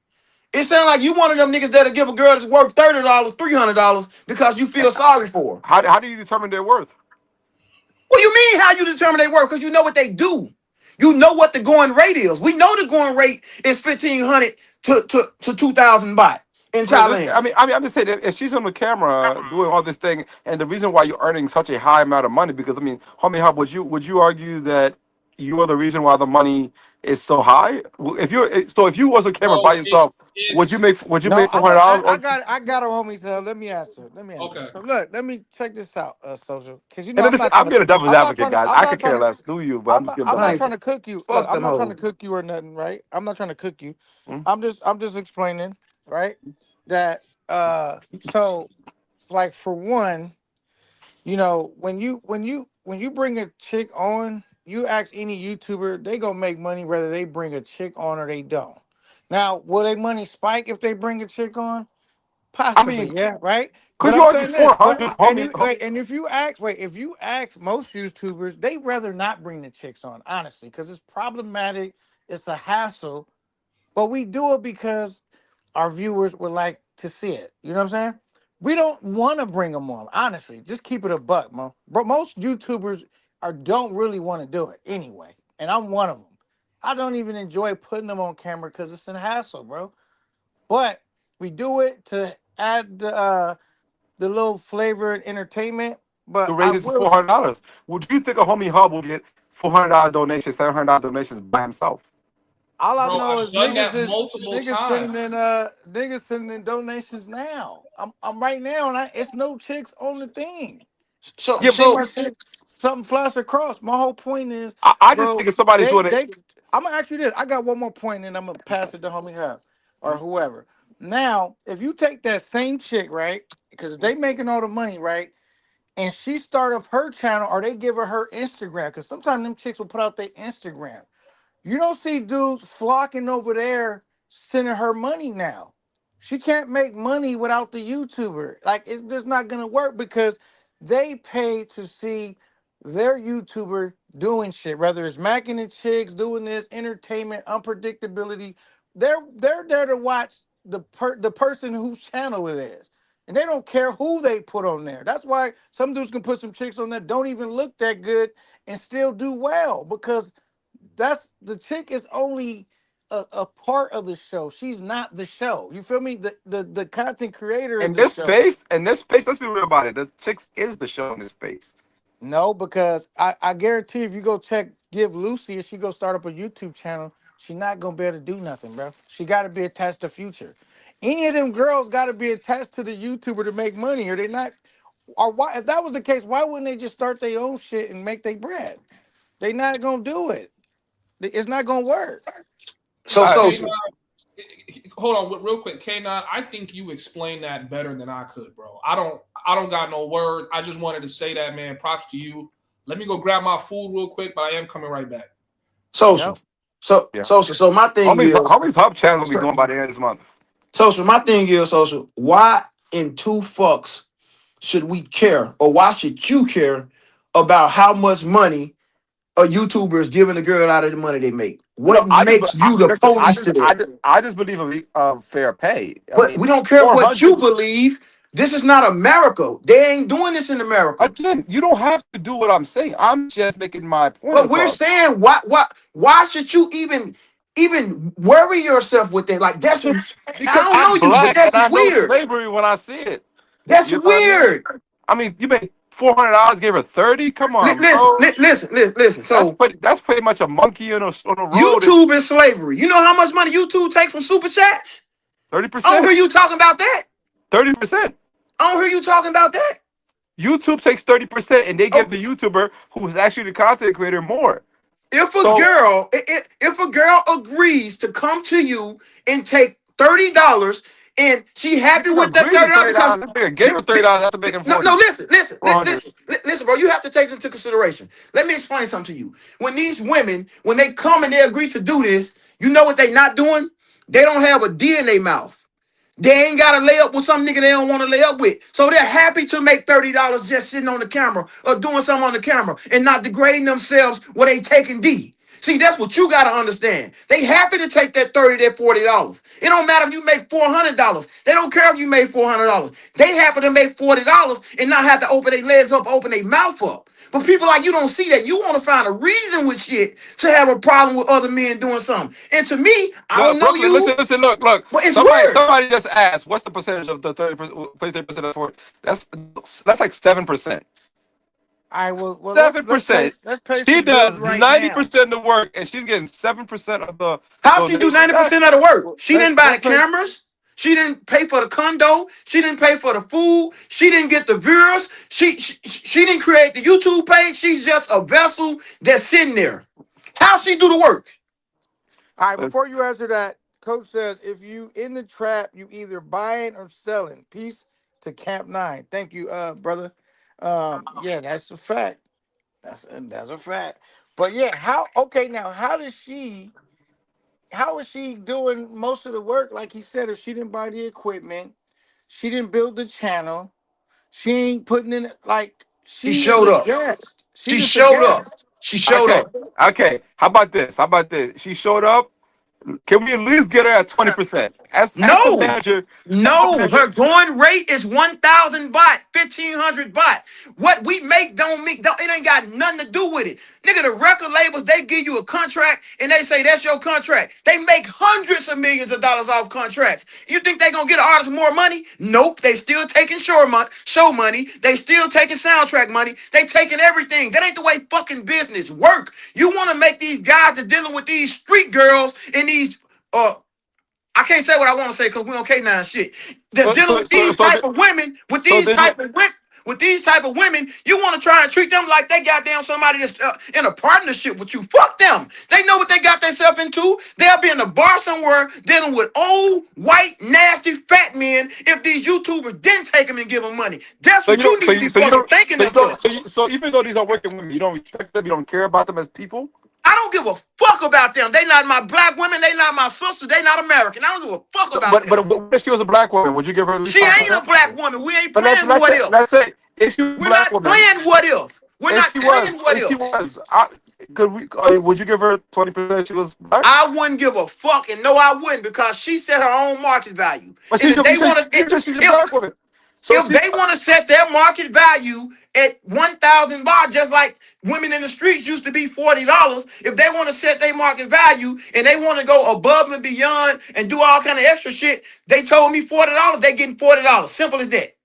It sounds like you one of them niggas that'll give a girl that's worth $30, $300 because you feel sorry for her. How do you determine their worth? What do you mean? How you determine they work? Because you know what they do. You know what the going rate is. We know the going rate is 1,500 to 2,000 baht in Thailand. I'm just saying if she's on the camera doing all this thing, and the reason why you're earning such a high amount of money, because homie, how would you argue that you are the reason why the money is so high? If you was on camera Bro, by yourself, would you make No, $400? I got a homie. So let me answer. okay. So look, let me check this out, social. Because And then I'm being a devil's advocate, guys. I'm I not could care trying to, less. Do you? But I'm just giving I'm not them. Like, trying to cook you. Look, fuck I'm them not trying to hoes. cook you or nothing, right? I'm not trying to cook you. Mm. I'm just explaining, right? That so like for one, when you bring a chick on, you ask any YouTuber, they gonna make money whether they bring a chick on or they don't. Now, will their money spike if they bring a chick on? I Possibly, mean, yeah, right. could But you I'm argue saying this. But 400, homie? and if you ask, most YouTubers, they rather not bring the chicks on, honestly, because it's problematic. It's a hassle. But we do it because our viewers would like to see it. You know what I'm saying? We don't want to bring them on, honestly. Just keep it a buck, man. But most YouTubers don't really want to do it anyway, and I'm one of them. I don't even enjoy putting them on camera because it's a hassle, bro. But we do it to add the little flavor and entertainment. To But I raise it to will. $400. Would you think a homie Hub will get $400 donations, $700 donations by himself? All I Bro, know I've is done that multiple times. niggas sending in donations now. I'm right now and it's no chicks on the thing. So You Yeah, see my so shit, something flash across. My whole point is, I just bro, think if somebody's doing it, they I'm gonna ask you this. I got one more point and I'm gonna pass it to homie Hub or whoever. Now, if you take that same chick, right? Because they making all the money, right? And she start up her channel or they give her Instagram. Because sometimes them chicks will put out their Instagram. You don't see dudes flocking over there sending her money now. She can't make money without the YouTuber. Like it's just not gonna work because they pay to see their YouTuber doing shit, whether it's macking and chicks, doing this, entertainment, unpredictability. They're there to watch the person whose channel it is. And they don't care who they put on there. That's why some dudes can put some chicks on that don't even look that good and still do well because that's the chick is only a part of the show. She's not the show. You feel me? The content creator is in the this show. space, in this space, let's be real about it. The chicks is the show in this space. No, because I guarantee if you go check Give Lucy if she go start up a YouTube channel, she not gonna be able to do nothing, bro. She gotta be attached to Future. Any of them girls gotta be attached to the YouTuber to make money, or they not or why if that was the case, why wouldn't they just start their own shit and make their bread? They not gonna do it. It's not gonna work. so I, K9, social. hold on, real quick, K9. I think you explained that better than I could, bro. I don't got no words. I just wanted to say that, man. Props to you. Let me go grab my food real quick, but I am coming right back. Social. Yep. So yeah, social. So my thing is homies Hub channel will be so, doing by the end of this month. social. My thing is social. Why in two fucks should we care, or why should you care about how much money a YouTuber is giving a girl out of the money they make? No, What makes you the listen, police to that? I just believe of fair pay. I But mean, we don't care what you 400. believe. This is not America. They ain't doing this in America. Again, you don't have to do what I'm saying. I'm just making my point But we're across. saying why should you even worry yourself with that? Like that's I Because don't know I'm you, but black and that's I know weird. slavery when I see it. That's You know what I mean? weird. I mean, you made $400, gave her 30. Come on, Listen, bro. listen. So That's pretty much a monkey on a road at YouTube is slavery. You know how much money YouTube takes from super chats? I don't 30%. hear you talking about that. 30%. I don't hear you talking about that. YouTube takes 30% and they Oh, give the YouTuber who is actually the content creator more. if a So girl, if a girl agrees to come to you and take $30 and she you happy can with that agree to $30 because $30. This nigga gave her $30 after making no, 40, $400. listen, bro. You have to take this into consideration. Let me explain something to you. When these women, when they come and they agree to do this, you know what they not doing? They don't have a D in their mouth. They ain't got to lay up with some nigga they don't want to lay up with. So they're happy to make $30 just sitting on the camera or doing something on the camera and not degrading themselves where they taking D. See, that's what you got to understand. They happy to take that 30, that $40. It don't matter if you make $400. They don't care if you made $400. They happy to make $40 and not have to open their legs up, open their mouth up. But people like you don't see that. You want to find a reason with shit to have a problem with other men doing something. And to me, I don't Look, know Brooklyn, you, listen, look. but it's Somebody weird. somebody just asked, what's the percentage of the 30%, 30% of 40? That's like 7%. All right, well let's 7%. let's pay She some bills does right now. 90% of the work and she's getting 7% of the How she do donation. 90% of the work? Well, She didn't buy let's the pay. cameras. She didn't pay for the condo. She didn't pay for the food. She didn't get the viewers. She didn't create the YouTube page. She's just a vessel that's sitting there. How she do the work? All right, Let's- before you answer that, Coach says if you in the trap, you either buying or selling. Peace to Camp Nine. Thank you, brother. Yeah, that's a fact. That's a fact. But yeah, how? Okay, now how does she how is she doing most of the work? Like he said, if she didn't buy the equipment, she didn't build the channel, she ain't putting in like She she is showed a up. guest. She She just a showed up. guest. She showed Okay, up. okay. How about this? How about this? She showed up. Can we at least get her at 20%? As the No. manager, as the No, manager. her going rate is 1,000 baht, 1,500 baht. What we make it ain't got nothing to do with it. Nigga, the record labels, they give you a contract and they say that's your contract. They make hundreds of millions of dollars off contracts. You think they gonna get an artist more money? Nope. They still taking show money. They still taking soundtrack money. They taking everything. That ain't the way fucking business work. You want to make these guys that's dealing with these street girls and these I can't say what I want to say because we on K9 shit. They're So, dealing so, with so, these so, type th- of women, so then you. with these type of women, you want to try and treat them like they goddamn somebody that's in a partnership with you. Fuck them. They know what they got themselves into. They'll be in a bar somewhere dealing with old, white, nasty, fat men if these YouTubers didn't take them and give them money. That's So you what you don't. need to be fucking thanking them for. So even though these are working women, you don't respect them. You don't care about them as people. I don't give a fuck about them. They not my black women. They not my sisters. They not American. I don't give a fuck So, about them. but if she was a black woman, would you give her at least She ain't a 5%? black woman. We ain't But let's playing let's what say if. let's say if she was a We're black not woman, playing what if. We're if not she playing was, what if she if. was, would you give her 20%? She was black, I wouldn't give a fuck, and no, I wouldn't, because she set her own market value. but And if they want to, you said she's a black woman. So if she, they want to set their market value at 1,000 baht, just like women in the streets used to be $40, if they want to set their market value and they want to go above and beyond and do all kind of extra shit, they told me $40. They getting $40. Simple as that.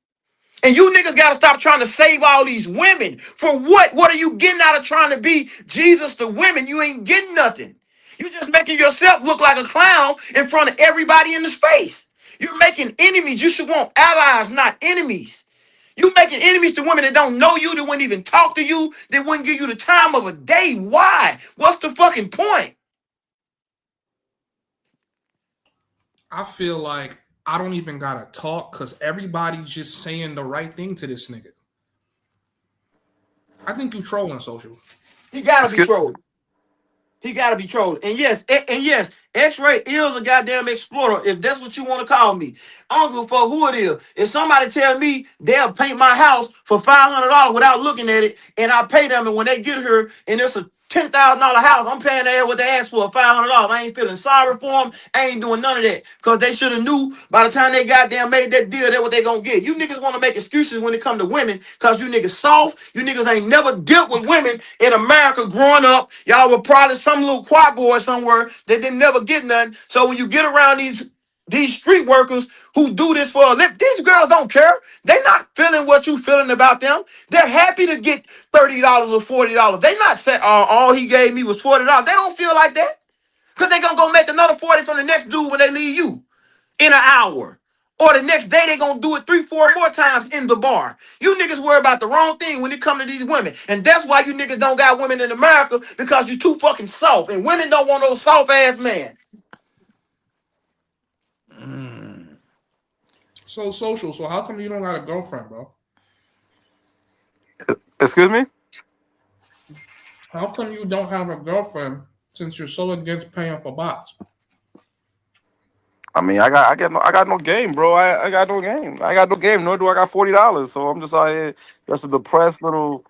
And you niggas gotta stop trying to save all these women. For what? What are you getting out of trying to be Jesus to women? You ain't getting nothing. You just making yourself look like a clown in front of everybody in the space. You're making enemies. You should want allies, not enemies. You making enemies to women that don't know you, that wouldn't even talk to you, that wouldn't give you the time of a day. Why? What's the fucking point? I feel like I don't even gotta talk because everybody's just saying the right thing to this nigga. I think you trolling social. He gotta be excuse, trolling. He gotta be trolling. And yes, X-Ray is a goddamn explorer, if that's what you want to call me. I don't give a fuck who it is. If somebody tell me they'll paint my house for $500 without looking at it, and I pay them, and when they get here and it's a $10,000 house, I'm paying their what they asked for, $500. I ain't feeling sorry for them. I ain't doing none of that. Because they should have knew by the time they goddamn made that deal, that's what they gonna get. You niggas want to make excuses when it come to women because you niggas soft. You niggas ain't never dealt with women in America growing up. Y'all were probably some little quad boy somewhere that didn't never get nothing. So when you get around these street workers who do this for a living, these girls don't care. They're not feeling what you feeling about them. They're happy to get $30 or $40. They not saying, oh, all he gave me was $40. They don't feel like that. Because they're going to go make another 40 from the next dude when they leave you in an hour. Or the next day they going to do it 3-4 more times in the bar. You niggas worry about the wrong thing when it come to these women. And that's why you niggas don't got women in America, because you too fucking soft. And women don't want those soft ass men. So social. So how come you don't got a girlfriend, bro? excuse me. How come you don't have a girlfriend since you're so against paying for bots? I mean, I got no game, bro. I got no game. I got no game. Nor do I got $40. So I'm just out here, just a depressed little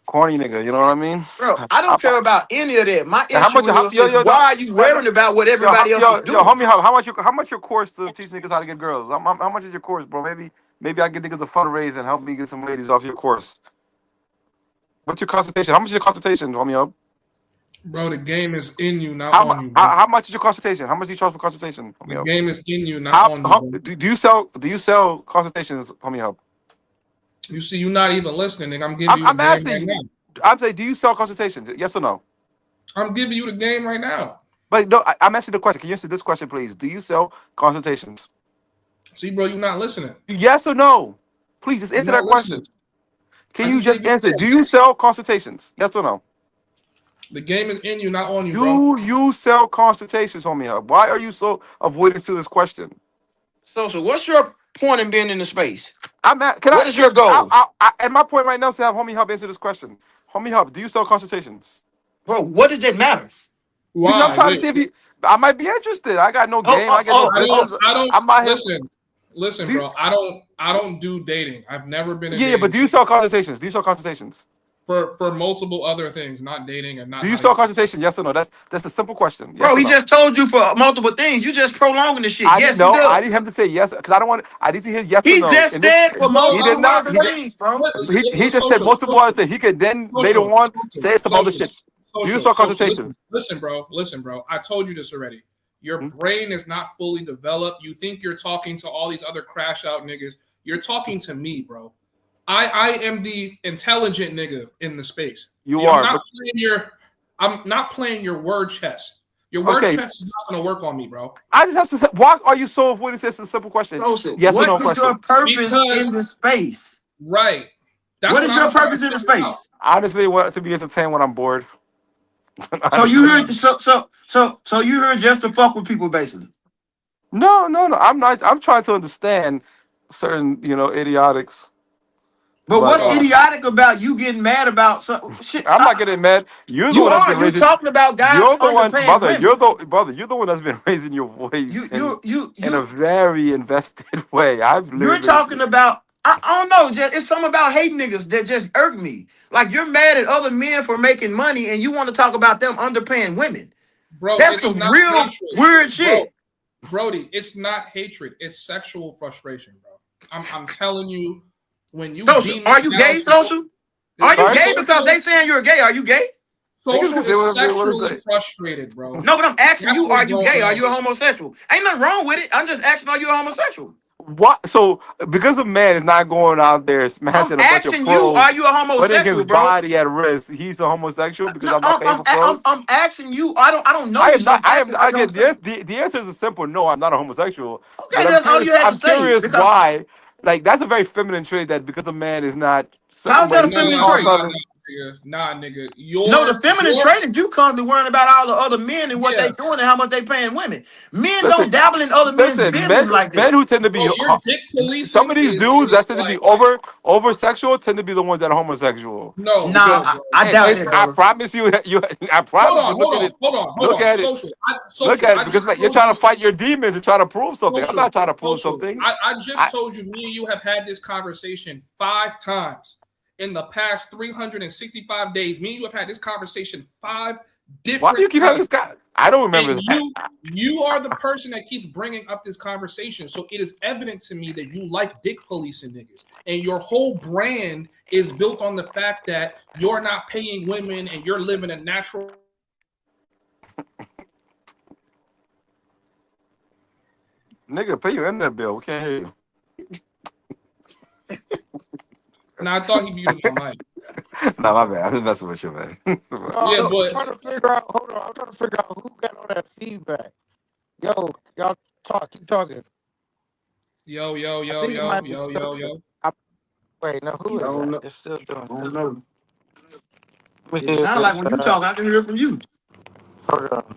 corny nigga. You know what I mean? Bro, I don't care about any of that. My And how much? issue is why are you worrying about what everybody else is doing? Homie, how much your course to teach niggas how to get girls? How much is your course, bro? Maybe I get niggas a fundraise and help me get some ladies off your course. What's your consultation? How much is your consultation, homie? Up? Bro, the game is in you, not on you, bro. How much is your consultation? How much do you charge for consultation? The game is in you, not on you, bro. Do you sell consultations, homie? Up? You see, you're not even listening, nigga. I'm giving you the game right now. I'm saying, do you sell consultations? Yes or no? I'm giving you the game right now. But no, I'm asking the question. Can you answer this question, please? Do you sell consultations? See, bro, you're not listening. Yes or no? Please just answer that question. Can you just answer? Do you sell consultations? Yes or no? The game is in you, not on you, bro. Do you sell consultations, homie? Hub? Why are you so avoidant to this question? So what's your point in being in the space? What is your goal? And my point right now is to have Homie Hub answer this question. Homie Hub, do you sell consultations? Bro, what does that matter? Why? Because I'm trying to see if you. I might be interested. I got no Oh, game. I got no business. I don't I'm out here. listen, Do you- bro. I don't do dating. I've never been. Yeah, but do you sell consultations? Do you sell consultations? For multiple other things, not dating and not. Do you sell consultation? Yes or no? That's a simple question. Yes bro, or he no? just told you for multiple things. You just prolonging the shit. I Yes, didn't know. he does. I need him to say yes because I don't want. I need to hear yes He or no. just And this- said for multiple He did not. other things, bro. He just said multiple other things. He could then later on say some other shit. Do you sell consultation? Listen, bro. I told you this already. Your brain is not fully developed. You think you're talking to all these other crash out niggas. You're talking to me, bro. I am the intelligent nigga in the space. You are. I'm not playing your word chess. Your word chess is not going to work on me, bro. I just have to say, why are you so avoiding this? It's a simple question. Yes or no What is question. your purpose in the space? Right. What is your purpose in the space? Honestly, to be entertained when I'm bored. So you heard so you heard just to fuck with people, basically. No. I'm not. I'm trying to understand certain, idiotics. But what's idiotic about you getting mad about some shit? I'm not getting mad. You're the one that's been You're raising. talking about guys. You're the one, underpaying brother. women. You're the one that's been raising your voice You in a very invested way. You're talking about. I don't know. It's something about hating niggas that just irk me. Like you're mad at other men for making money, and you want to talk about them underpaying women. Bro, that's some real weird shit. Brody, it's not hatred. It's sexual frustration, bro. I'm telling you. When you are you gay, Social? Are you gay because they saying you're gay? Are you gay? Social is sexually frustrated, bro. No, but I'm asking you, are you gay? Are you a homosexual? Ain't nothing wrong with it. I'm just asking, are you a homosexual? What? So because a man is not going out there smashing a bunch of pros, are you a homosexual, putting his body at risk, he's a homosexual because I'm not paying for pros? I'm asking you. I don't know. I get this. The answer is a simple no. I'm not a homosexual. Okay, that's all you had to say. I'm curious why. Like that's a very feminine trait that because a man is not. How's that a feminine trait? Nah, nigga. The feminine trait is you constantly worrying about all the other men and what they doing and how much they paying women. Men don't dabble in other men's business like that. Men who tend to be some of these dudes that tend to be over sexual tend to be the ones that are homosexual. No, I doubt it. I promise you. I promise you. Look at it. Look at it because you're trying to fight your demons and try to prove something. I'm not trying to prove something. I just told you, me and you have had this conversation 5 times. In the past 365 days, me and you have had this conversation 5 different times. Why do you keep having this guy? I don't remember that. You are the person that keeps bringing up this conversation. So it is evident to me that you like dick policing niggas. And your whole brand is built on the fact that you're not paying women and you're living a natural. Nigga, pay your internet bill. We can't hear you. Now I thought he muted my mic. No, my bad. I'm just messing with you, man. Yeah, but I'm trying to figure out. Hold on, I'm trying to figure out who got all that feedback. Yo, y'all keep talking. Yo. Wait, no, who is that? It's still doing. I don't know. It sounds like when you talk, I can hear from you. Hold on.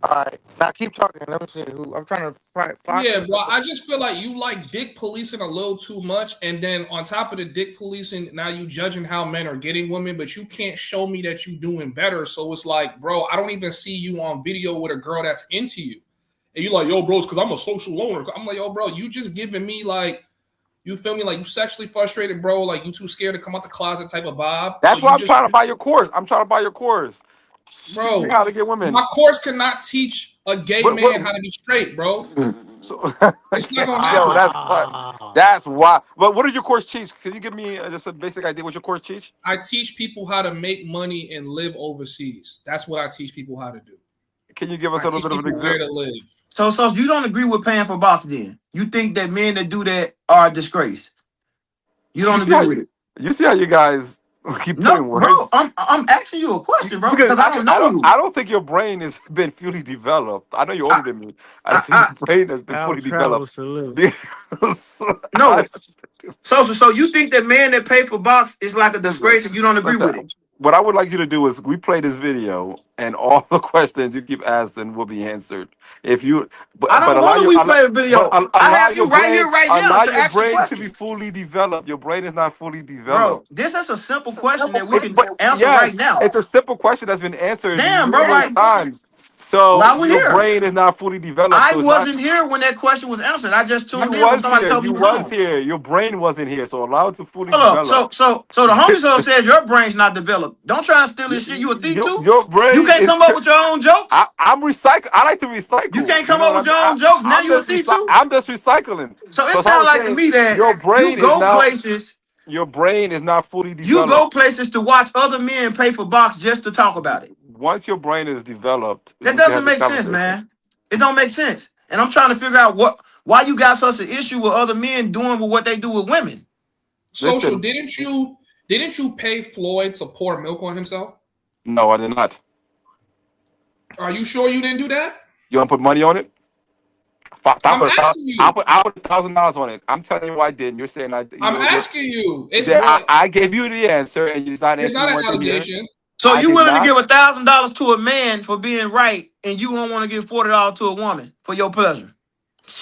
All right, now keep talking. Let me see who I'm trying to find. Yeah, bro. I just feel like you like dick policing a little too much, and then on top of the dick policing, now you judging how men are getting women, but you can't show me that you doing better. So it's like, bro, I don't even see you on video with a girl that's into you, and you like, yo, bro, it's because I'm a social loner. I'm like, yo, bro, you just giving me like, you feel me, like you sexually frustrated, bro, like you too scared to come out the closet type of vibe. That's why I'm trying to buy your course. I'm trying to buy your course. Bro, how to get women. My course cannot teach a gay man how to be straight, bro. So, it's not gonna happen. Yo, that's why. But what does your course teach? Can you give me just a basic idea what your course teach? I teach people how to make money and live overseas. That's what I teach people how to do. Can you give us a little bit of an example? To live. So you don't agree with paying for box then? You think that men that do that are a disgrace? You don't agree with it? You see how you guys keep putting words? Bro, I'm asking you a question, bro, because I don't know you. I don't think your brain has been fully developed. I know you're older than me. I think your brain has been fully developed. No. So you think that men that pay for box is like a disgrace if you don't agree with it? What I would like you to do is we play this video and all the questions you keep asking will be answered. If you, I don't want to play a video. I have you right here, right now. Allow your brain to be fully developed. Your brain is not fully developed. Bro, this is a simple question that we can answer right now. It's a simple question that's been answered numerous times. So Well, I was your here. brain is not fully developed. I So it's wasn't here when that question was answered. I just not, tuned you in when was somebody here. told me You it was was on. here. Your brain wasn't here. So allow it to fully Hold up. develop. So the homie so said your brain's not developed. Don't try and steal this shit. You a thief too? Your brain You can't is. come up with your own jokes. I'm recycle. I like to recycle. You can't You come know up what with your own jokes. Now you a thief too. I'm just recycling. So it So as I sounds was like to saying, me that your you brain is go now. places. Your brain is not fully You go developed. places to watch other men pay for box just to talk about it. Once your brain is developed, That we can have doesn't this make sense, conversation. man. It don't make sense. And I'm trying to figure out why you got such an issue with other men doing with what they do with women. Social, Listen. didn't you pay Floyd to pour milk on himself? No, I did not. Are you sure you didn't do that? You want to put money on it? I'm asking you. I put $1,000 on it. I'm telling you I didn't. You're saying I. I'm asking you. I gave you the answer, and it's not It's answering not an what to hear. allegation. So I you did willing to not. give $1,000 to a man for being right, and you don't want to give $40 to a woman for your pleasure?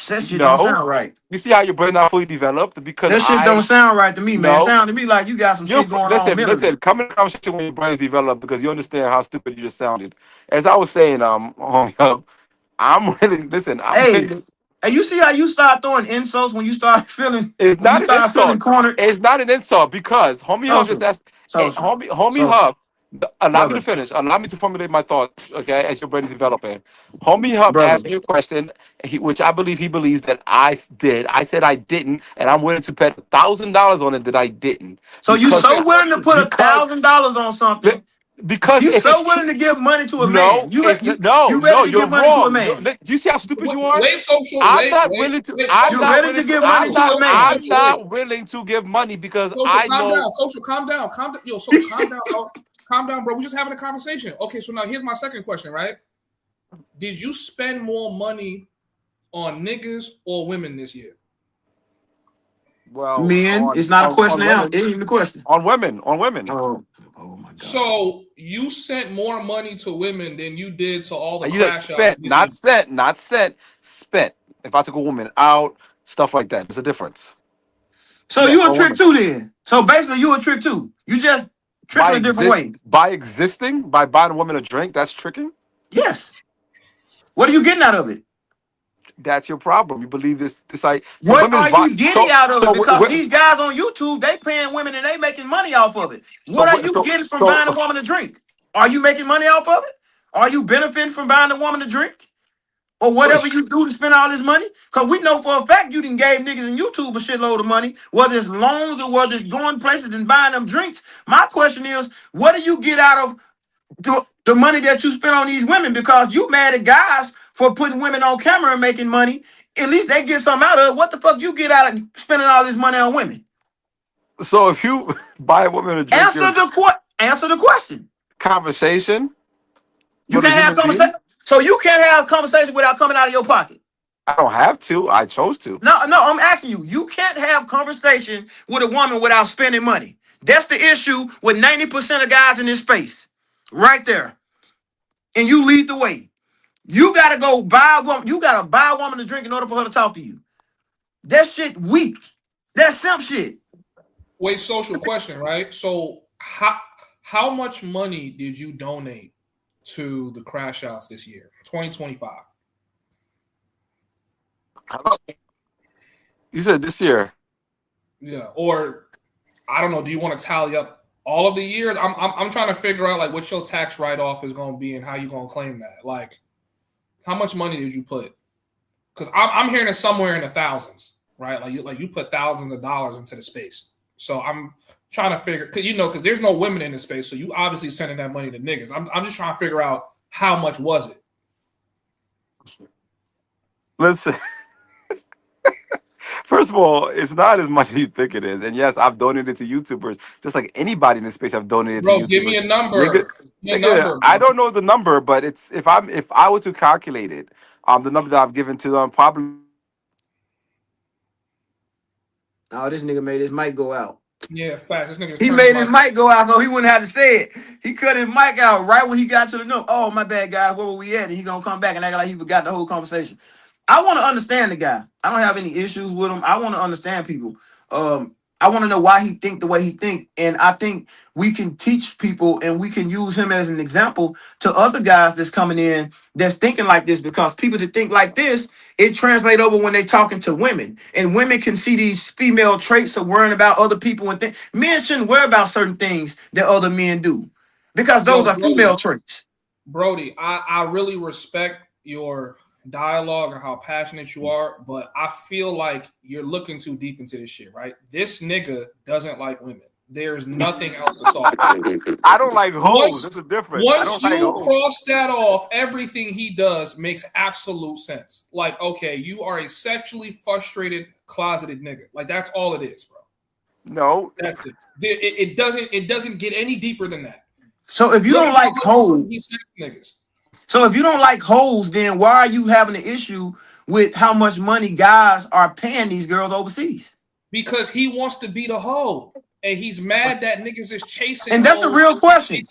That shit don't No. sound right. You see how your brain not fully developed because That shit don't sound right to me, man. No. Sound to me like you got some shit going on mentally. Listen. Come in the conversation when your brain's developed because you understand how stupid you just sounded. As I was saying, I'm really listen. Hey, you see how you start throwing insults when you start feeling? It's when not you an start feeling insult. cornered. It's not an insult because homie Hub just asked. Homie Hub, allow me to finish. Allow me to formulate my thoughts. Okay, as your brain is developing. Homie Hub asked me a question, which I believe he believes that I did. I said I didn't, and I'm willing to bet $1,000 on it that I didn't. So you so willing to put $1,000 on something? Because you so willing to give money to a man? You ready to give money to a man? Do you see how stupid you are? Wait, Social. I'm not willing to. I'm not willing to give money to a man. I'm not willing to give money because I know. Social, calm down. Yo, so calm down, bro. Calm down, bro. We're just having a conversation. Okay, so now here's my second question, right? Did you spend more money on niggas or women this year? Well, men, it's not a question now. It ain't even a question. On women. Oh my God. So you sent more money to women than you did to all the You crash spent, not sent. Spent. If I took a woman out, stuff like that. There's a difference. So you a trick too then? So basically you a trick too. You just tricking a different way. By existing, by buying a woman a drink, that's tricking? Yes. What are you getting out of it? That's your problem. You believe this like what are you getting out of it? Because these guys on YouTube, they paying women and they making money off of it. What are you getting from buying a woman a drink? Are you making money off of it? Are you benefiting from buying a woman a drink? Or whatever you do to spend all this money? Because we know for a fact you done gave niggas in YouTube a shitload of money, whether it's loans or whether it's going places and buying them drinks. My question is, what do you get out of the money that you spend on these women? Because you mad at guys for putting women on camera and making money. At least they get something out of it. What the fuck you get out of spending all this money on women? So if you buy a woman a drink, answer the question. Conversation. You can't have conversation. So you can't have conversation without coming out of your pocket. I don't have to. I chose to. No, I'm asking you. You can't have conversation with a woman without spending money. That's the issue with 90% of guys in this space. Right there. And you lead the way. You gotta go buy a woman. You gotta buy a woman to drink in order for her to talk to you. That shit weak. That's simp shit. Wait, Social, question, right? So how much money did you donate to the crash outs this year, 2025? You said this year. Yeah, or I don't know. Do you want to tally up all of the years? I'm trying to figure out like what your tax write-off is going to be and how you going to claim that. Like, how much money did you put? Because I'm hearing it somewhere in the thousands, right? Like you put thousands of dollars into the space. So I'm trying to figure, because there's no women in the space, so you obviously sending that money to niggas. I'm just trying to figure out how much was it. Listen. First of all, it's not as much as you think it is. And yes, I've donated to YouTubers, just like anybody in this space. I've donated to YouTubers. Give me a number. I don't know the number, but it's if I were to calculate it, the number that I've given to them probably. Oh, this nigga made his mic go out. Yeah, fact. This nigga. He made his mic go out so he wouldn't have to say it. He cut his mic out right when he got to the number. Oh, my bad, guys. Where were we at? And he gonna come back and act like he forgot the whole conversation. I want to understand the guy. I don't have any issues with him. I want to understand people. I I want to know why he think the way he think. And I think we can teach people and we can use him as an example to other guys that's coming in that's thinking like this, because people that think like this, it translates over when they talking to women. And women can see these female traits of worrying about other people and things. Men shouldn't worry about certain things that other men do because those are female traits. Brody, I really respect your dialogue and how passionate you are, but I feel like you're looking too deep into this shit, right? This nigga doesn't like women. There's nothing else to solve. I don't like hoes. That's a difference. Once you cross that off, everything he does makes absolute sense. Like, okay, you are a sexually frustrated, closeted nigga. Like, that's all it is, bro. No, that's it. It doesn't get any deeper than that. So if you don't like hoes, so if you don't like hoes, then why are you having an issue with how much money guys are paying these girls overseas? Because he wants to be the hoe. And he's mad that niggas is chasing. And that's a real question.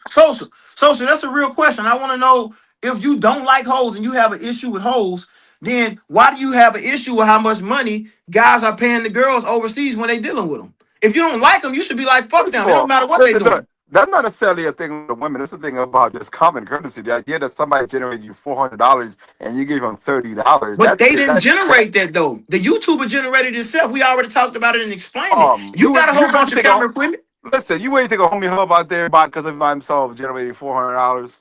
Social, that's a real question. I want to know, if you don't like hoes and you have an issue with hoes, then why do you have an issue with how much money guys are paying the girls overseas when they dealing with them? If you don't like them, you should be like, fuck them. It don't matter what they doing. That's not necessarily a thing with the women. It's a thing about just common courtesy. The idea that somebody generated you $400 and you give them $30. But they didn't generate that though. The YouTuber generated itself. We already talked about it and explained it. You got a whole bunch of camera equipment. Listen, you ain't think a homie hub out there because of himself generating $400.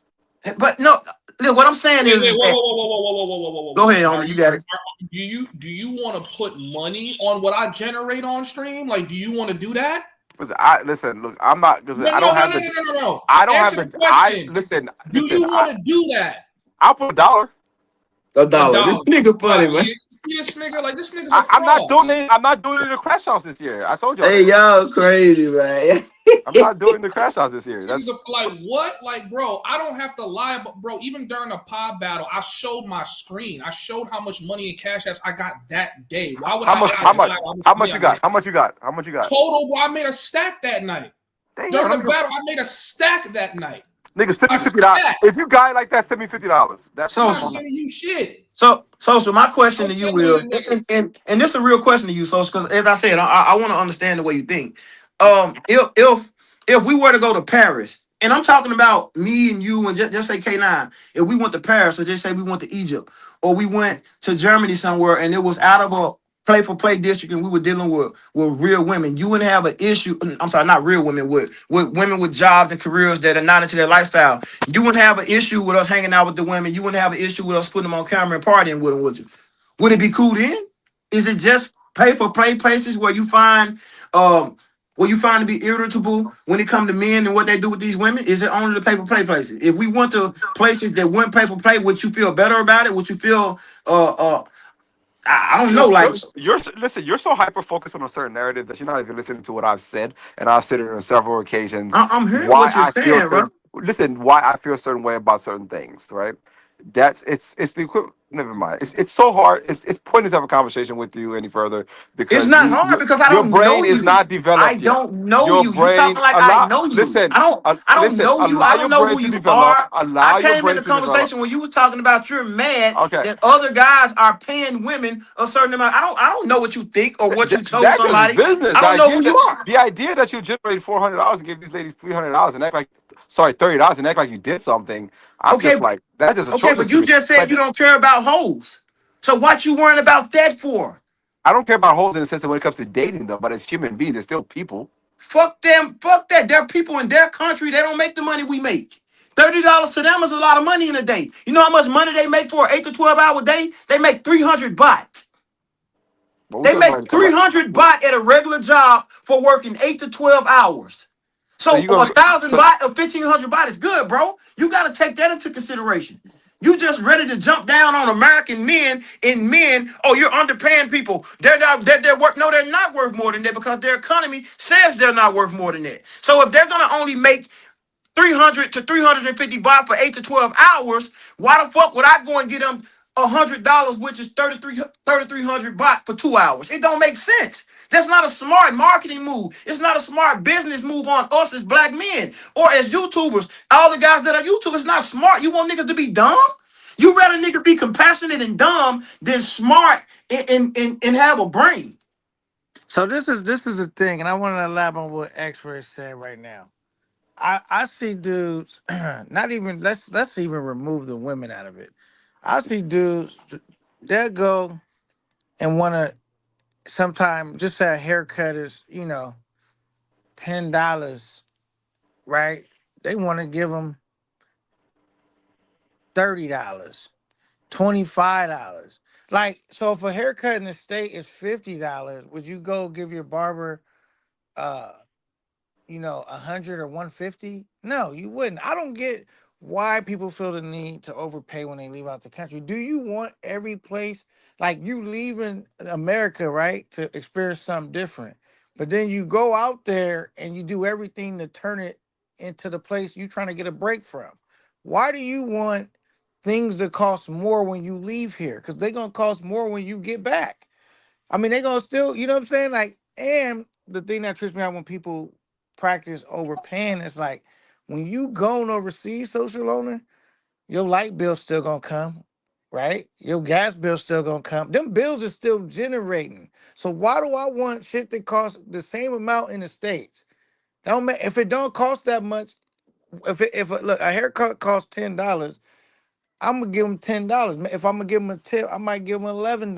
But no, what I'm saying is, whoa. Go ahead, homie. You got it. Do you want to put money on what I generate on stream? Like, do you want to do that? Listen, look, I'm not because I don't have the. I don't have the. Listen. Do you want to do that? I'll put $1. $1. This nigga funny, man. This nigga, like this nigga's I'm not doing it. I'm not doing it in the crash house this year. I told you. Hey, y'all crazy, man. I'm not doing the crash house this year. That's like what? Like, bro, I don't have to lie, but bro, even during a pod battle, I showed my screen. I showed how much money in cash apps I got that day. Why would How much you got? How much you got? Total, bro, I made a stack that night. Damn, during the battle, I made a stack that night. Nigga, send me $50. If you guy like that, send me $50. That's I'm not sending you shit. So my question to you, Will, and this is a real question to you, Social, because as I said, I want to understand the way you think. If we were to go to Paris, and I'm talking about me and you and just say K9, if we went to Paris, or just say we went to Egypt, or we went to Germany somewhere, and it was out of a play-for-play district, and we were dealing with real women, you wouldn't have an issue. I'm sorry, not real women, with women with jobs and careers that are not into their lifestyle. You wouldn't have an issue with us hanging out with the women. You wouldn't have an issue with us putting them on camera and partying with them, would you? Would it be cool then? Is it just pay-for-play places where you find to be irritable when it comes to men and what they do with these women? Is it only the pay-for-play places? If we went to places that weren't pay-for-play, would you feel better about it? Would you feel I don't know, like you're so hyper focused on a certain narrative that you're not even listening to what I've said, and I've said it on several occasions. I'm hearing what you're saying, bro. Listen, why I feel a certain way about certain things, right? It's the equivalent. Never mind. It's so hard. It's pointless to have a conversation with you any further because it's not hard because I don't know you. Your brain is not developed. I don't know you. You talking like I know you. Listen, I don't know you. I don't know who you are. I came in a conversation when you was talking about you're mad that other guys are paying women a certain amount. I don't know what you think or what you told somebody. Business. I don't know who you are. The idea that you generate $400 and give these ladies $300 and act like $30 and act like you did something. I'm just like that's just okay. But you just said you don't care about hoes. So what you worrying about that for? I don't care about hoes in the sense of when it comes to dating them, but as human beings, they're still people. Fuck them. Fuck that. They're people in their country. They don't make the money we make. $30 to them is a lot of money in a day. You know how much money they make for an 8 to 12 hour day? They make 300 baht. They make 300 baht at a regular job for working 8 to 12 hours. So 1,000 baht or 1,500 baht is good, bro. You got to take that into consideration. You just ready to jump down on American men and men. Oh, you're underpaying people. They're worth. No, they're not worth more than that because their economy says they're not worth more than that. So if they're gonna only make 300 to 350 baht for 8 to 12 hours, why the fuck would I go and get them $100, which is 3,300 baht for 2 hours? It don't make sense. That's not a smart marketing move. It's not a smart business move on us as black men or as YouTubers. All the guys that are YouTubers, it's not smart. You want niggas to be dumb? You rather niggas be compassionate and dumb than smart and have a brain. So this is a thing, and I want to elaborate on what experts say right now. I see dudes, not even let's even remove the women out of it. I see dudes, they'll go and want to sometimes just say a haircut is $10, right? They want to give them $30, $25. Like, so if a haircut in the state is $50, would you go give your barber uh 100 or 150? No, you wouldn't. I don't get why people feel the need to overpay when they leave out the country. Do you want every place, like you leaving America, right, to experience something different, but then you go out there and you do everything to turn it into the place you trying to get a break from? Why do you want things to cost more when you leave here? Because they're gonna cost more when you get back. I mean, they gonna still, you know what I'm saying? Like, and the thing that trips me out when people practice overpaying is like when you going overseas, social owner, your light bill still gonna come, right? Your gas bill still gonna come. Them bills are still generating. So why do I want shit that costs the same amount in the States? That don't if it don't cost that much. Look, a haircut costs $10, I'm gonna give them $10. If I'm gonna give them a tip, I might give them $11.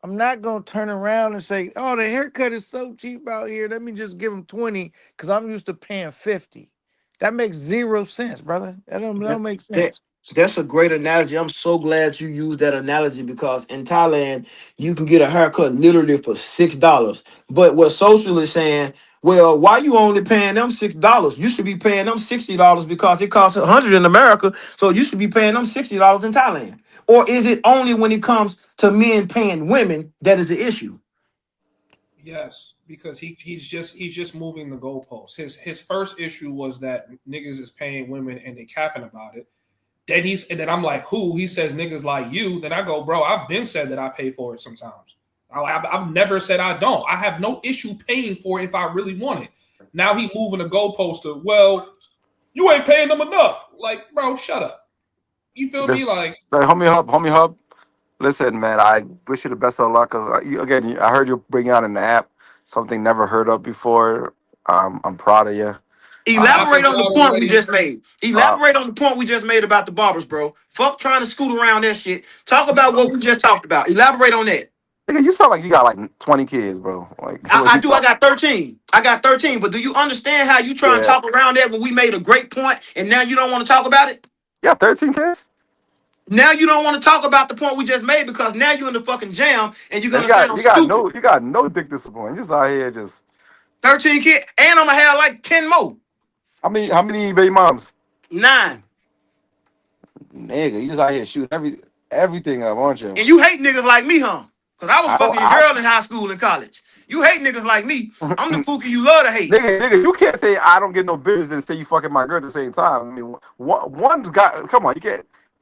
I'm not gonna turn around and say, "Oh, the haircut is so cheap out here. Let me just give them 20 because I'm used to paying 50." That makes zero sense, brother. That don't make That sense. that's a great analogy. I'm so glad you used that analogy because in Thailand you can get a haircut literally for $6. But what social is saying, well, why you only paying them $6? You should be paying them $60 because it costs 100 in America. So you should be paying them $60 in Thailand. Or is it only when it comes to men paying women that is the issue? Yes, because he's just moving the goalposts. His first issue was that niggas is paying women and they capping about it. And then I'm like, who? He says niggas like you. Then I go, bro, I've been said that I pay for it sometimes. I've never said I don't. I have no issue paying for it if I really want it. Now he moving the goalpost to, well, you ain't paying them enough. Like, bro, shut up. You feel me? This, Like, like, homie hub. Listen, man, I wish you the best of luck because again, I heard you bring out an app, something never heard of before. I'm proud of you. I Um, Elaborate took on you the out point we already. just made. uh, Elaborate on the point we just made about the barbers, bro. Fuck trying to scoot around that shit. Talk about what we just talked about. Elaborate on that. nigga, you sound like you got like 20 kids, bro. Like, I, what I you do. I talk? got 13. I got 13. But do you understand how you try and Yeah, talk around that when we made a great point and now you don't want to talk about it? you got 13 kids, Now you don't want to talk about the point we just made because now you're in the fucking jam and you're and gonna sound stupid. you got no dick discipline. You just out here just 13 kids, and I'm gonna have like 10 more. how many baby moms? 9. Nigga, you just out here shooting everything up, aren't you? And you hate niggas like me, huh? Because I was I don't. fucking your girl in high school and college. You hate niggas like me. I'm the pookie you love to hate. Nigga, you can't say I don't get no business and say you fucking my girl at the same time. I mean, one's got. Come on,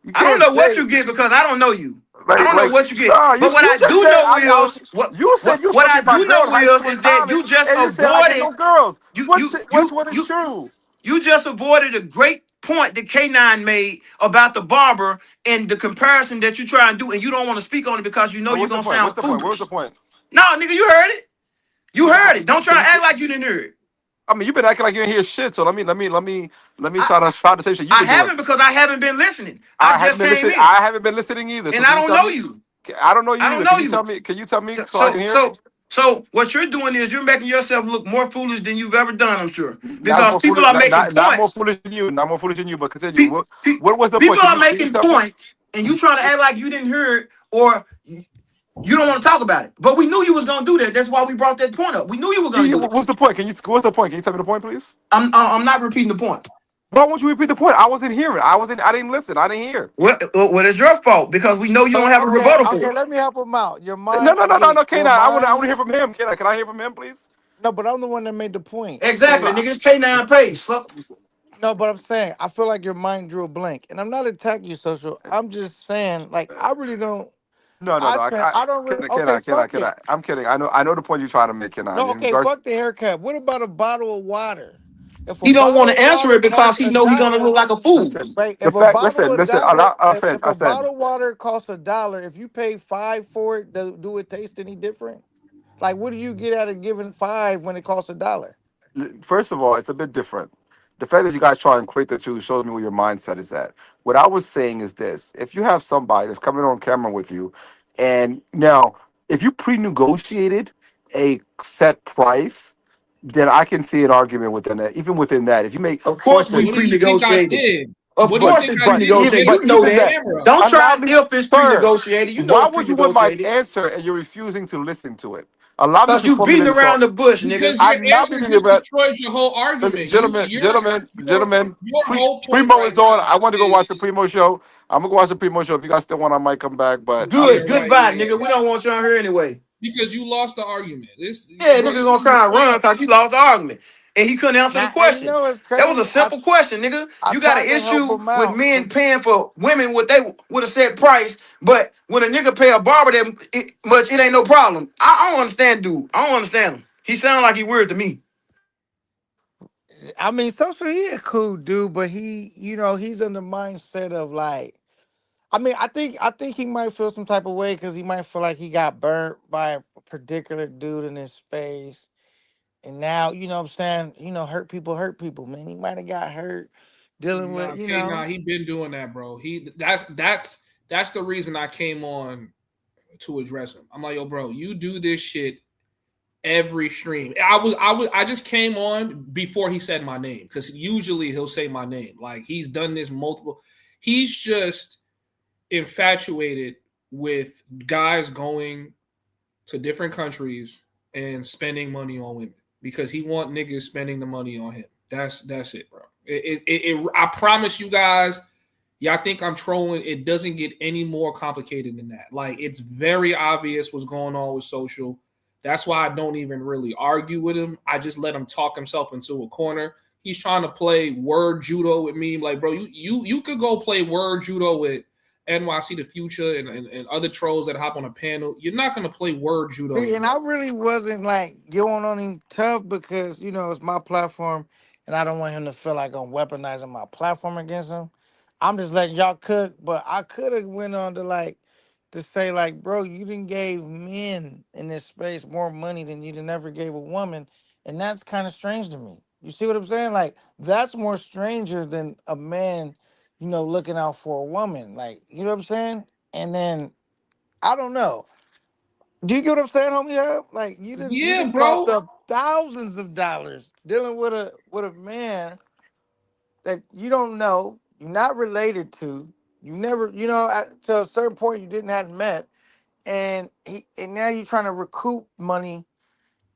you I don't can't know what say you get because I don't know you. I don't know like. what you get. No, But what you I just do said know is you said you what I fucking my do girl in know high school is and that you college, just and you said I get avoided no girls. you Which you which you one is you true? you just avoided a great point that K9 made about the barber and the comparison that you try and do, and you don't want to speak on it because you know But you're what's the gonna point? What's sound the point? What was the foolish. point? No, nigga, you heard it. You What's the heard point? it. Don't try to act like you didn't hear it. I mean, you've been acting like you didn't hear shit. So let me I, try to say shit you've I been doing. haven't because I haven't been listening. I just came in I haven't been listening either. So and I can you don't tell know me? you. I don't know you I don't either. know you. Can you tell me So, so I so, can hear? so, so what you're doing is you're making yourself look more foolish than you've ever done, I'm sure. Not Because more people foolish, are making not more points. foolish than you. Not more foolish than you. But continue. Pe- What pe- what was the point? People are Can you making tell me? points, and you trying to act like you didn't hear it, or you don't want to talk about it. But we knew you was gonna do that. That's why we brought that point up. We knew you were gonna do it. What's the point? What's the point? Can you tell me the point, please? I'm not repeating the point. Why won't you repeat the point? I wasn't hearing. I didn't listen. I didn't hear. What is your fault? Because we know you don't So have a okay, rebuttal for okay, it. let me help him out. Your No, mind, no, I no, no, get it. no, Your K9. I want to mind. hear from him. Can I hear from him, please? No, but I'm the one that made the point. Exactly, So nigga. It's K9 page. So no, but I'm saying I feel like your mind drew a blank, and I'm not attacking you, social. I'm just saying, like, I really don't. No, no, I no. said I don't really. Okay, fuck Can it. I? I'm kidding. I know the point you're trying to make, No, K9. In okay, regards, fuck the haircut. What about a bottle of water? If a he don't want bottle to of answer water it because costs he a know he gonna dollar, look like a fool. listen. right? The If a fact. bottle Listen, of listen. dollar, I if a said. bottle of water costs a dollar, if you pay five for it, do it taste any different? Like, what do you get out of giving 5 when it costs $1? First of all, it's a bit different. The fact that you guys try and equate the two shows me where your mindset is at. What I was saying is this: if you have somebody that's coming on camera with you, and now if you pre-negotiated a set price, then I can see an argument within that. Even within that, if you make, Of for course, we What instance, do you think I pre-negotiated. did? Of What do you course, think it's I did? You pre-negotiated. made You it know on that. camera. Don't allow try me, if it's sir. pre-negotiated. You know Why it's would you want my pre-negotiated. answer and you're refusing to listen to it? Allow me Cause to you beating formulate a around thought. the bush, nigga. Because your I'm not answer beating just about. destroys your whole Listen, argument. gentlemen, gentlemen. Your whole point Primo right is on. now I want to go is watch the Primo show. I'm gonna go watch the Primo show. If you guys still want, I might come back. But I'm yeah, Good, just right, goodbye, yeah. nigga. We don't want you on here anyway. Because you lost the argument. This Yeah, bro, nigga it's gonna not your try and run fault. because he lost the argument. And he couldn't answer the Now, and you question. know what's That was a crazy? simple question, nigga. I You got an tried to help issue him with out men because paying for women what they would have said price, but when a nigga pay a barber that much, it ain't no problem. I don't understand, dude. I don't understand him. He sound like he weird to me. I mean, social, he a cool dude, but he's in the mindset of like, I mean, I think he might feel some type of way because he might feel like he got burnt by a particular dude in his space, and now what I'm saying, hurt people, man. He might have got hurt dealing with, Nah, he been doing that, bro. That's the reason I came on to address him. I'm like, yo, bro, you do this shit every stream. I just came on before he said my name because usually he'll say my name. Like he's done this multiple. He's just infatuated with guys going to different countries and spending money on women because he want niggas spending the money on him. That's it, bro. I promise you guys. Y'all think I'm trolling? It doesn't get any more complicated than that. Like it's very obvious what's going on with social. That's why I don't even really argue with him. I just let him talk himself into a corner. He's trying to play word judo with me. Like, bro, you could go play word judo with NYC the Future and other trolls that hop on a panel. You're not gonna play word judo. See, and I really wasn't like going on him tough because it's my platform, and I don't want him to feel like I'm weaponizing my platform against him. I'm just letting y'all cook, but I could have went on to say like, bro, you didn't gave men in this space more money than you done ever gave a woman, and that's kind of strange to me. You see what I'm saying? Like that's more stranger than a man, looking out for a woman. Like you know what I'm saying? And then I don't know. Do you get what I'm saying, homie? Hub? Like you didn't Yeah, cost bro. up thousands of dollars dealing with a man that you don't know, you're not related to, you never, to a certain point you didn't have met, and now you're trying to recoup money,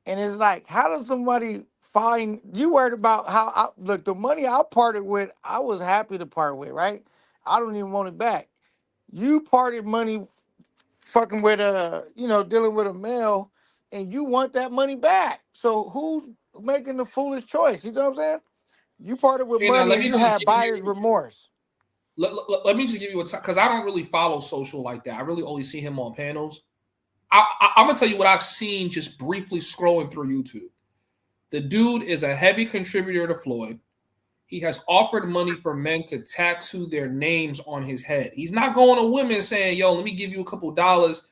and it's like, how does somebody find you worried about look the money I parted with? I was happy to part with, right? I don't even want it back. You parted money fucking with dealing with a male, and you want that money back. So who's making the foolish choice? You know what I'm saying? You parted with Okay, now money let and me you just had give buyer's you. remorse. Let me just give you a time because I don't really follow social like that. I really only see him on panels. I'm gonna tell you what I've seen just briefly scrolling through YouTube. The dude is a heavy contributor to Floyd. He has offered money for men to tattoo their names on his head. He's not going to women saying, "Yo, let me give you a couple dollars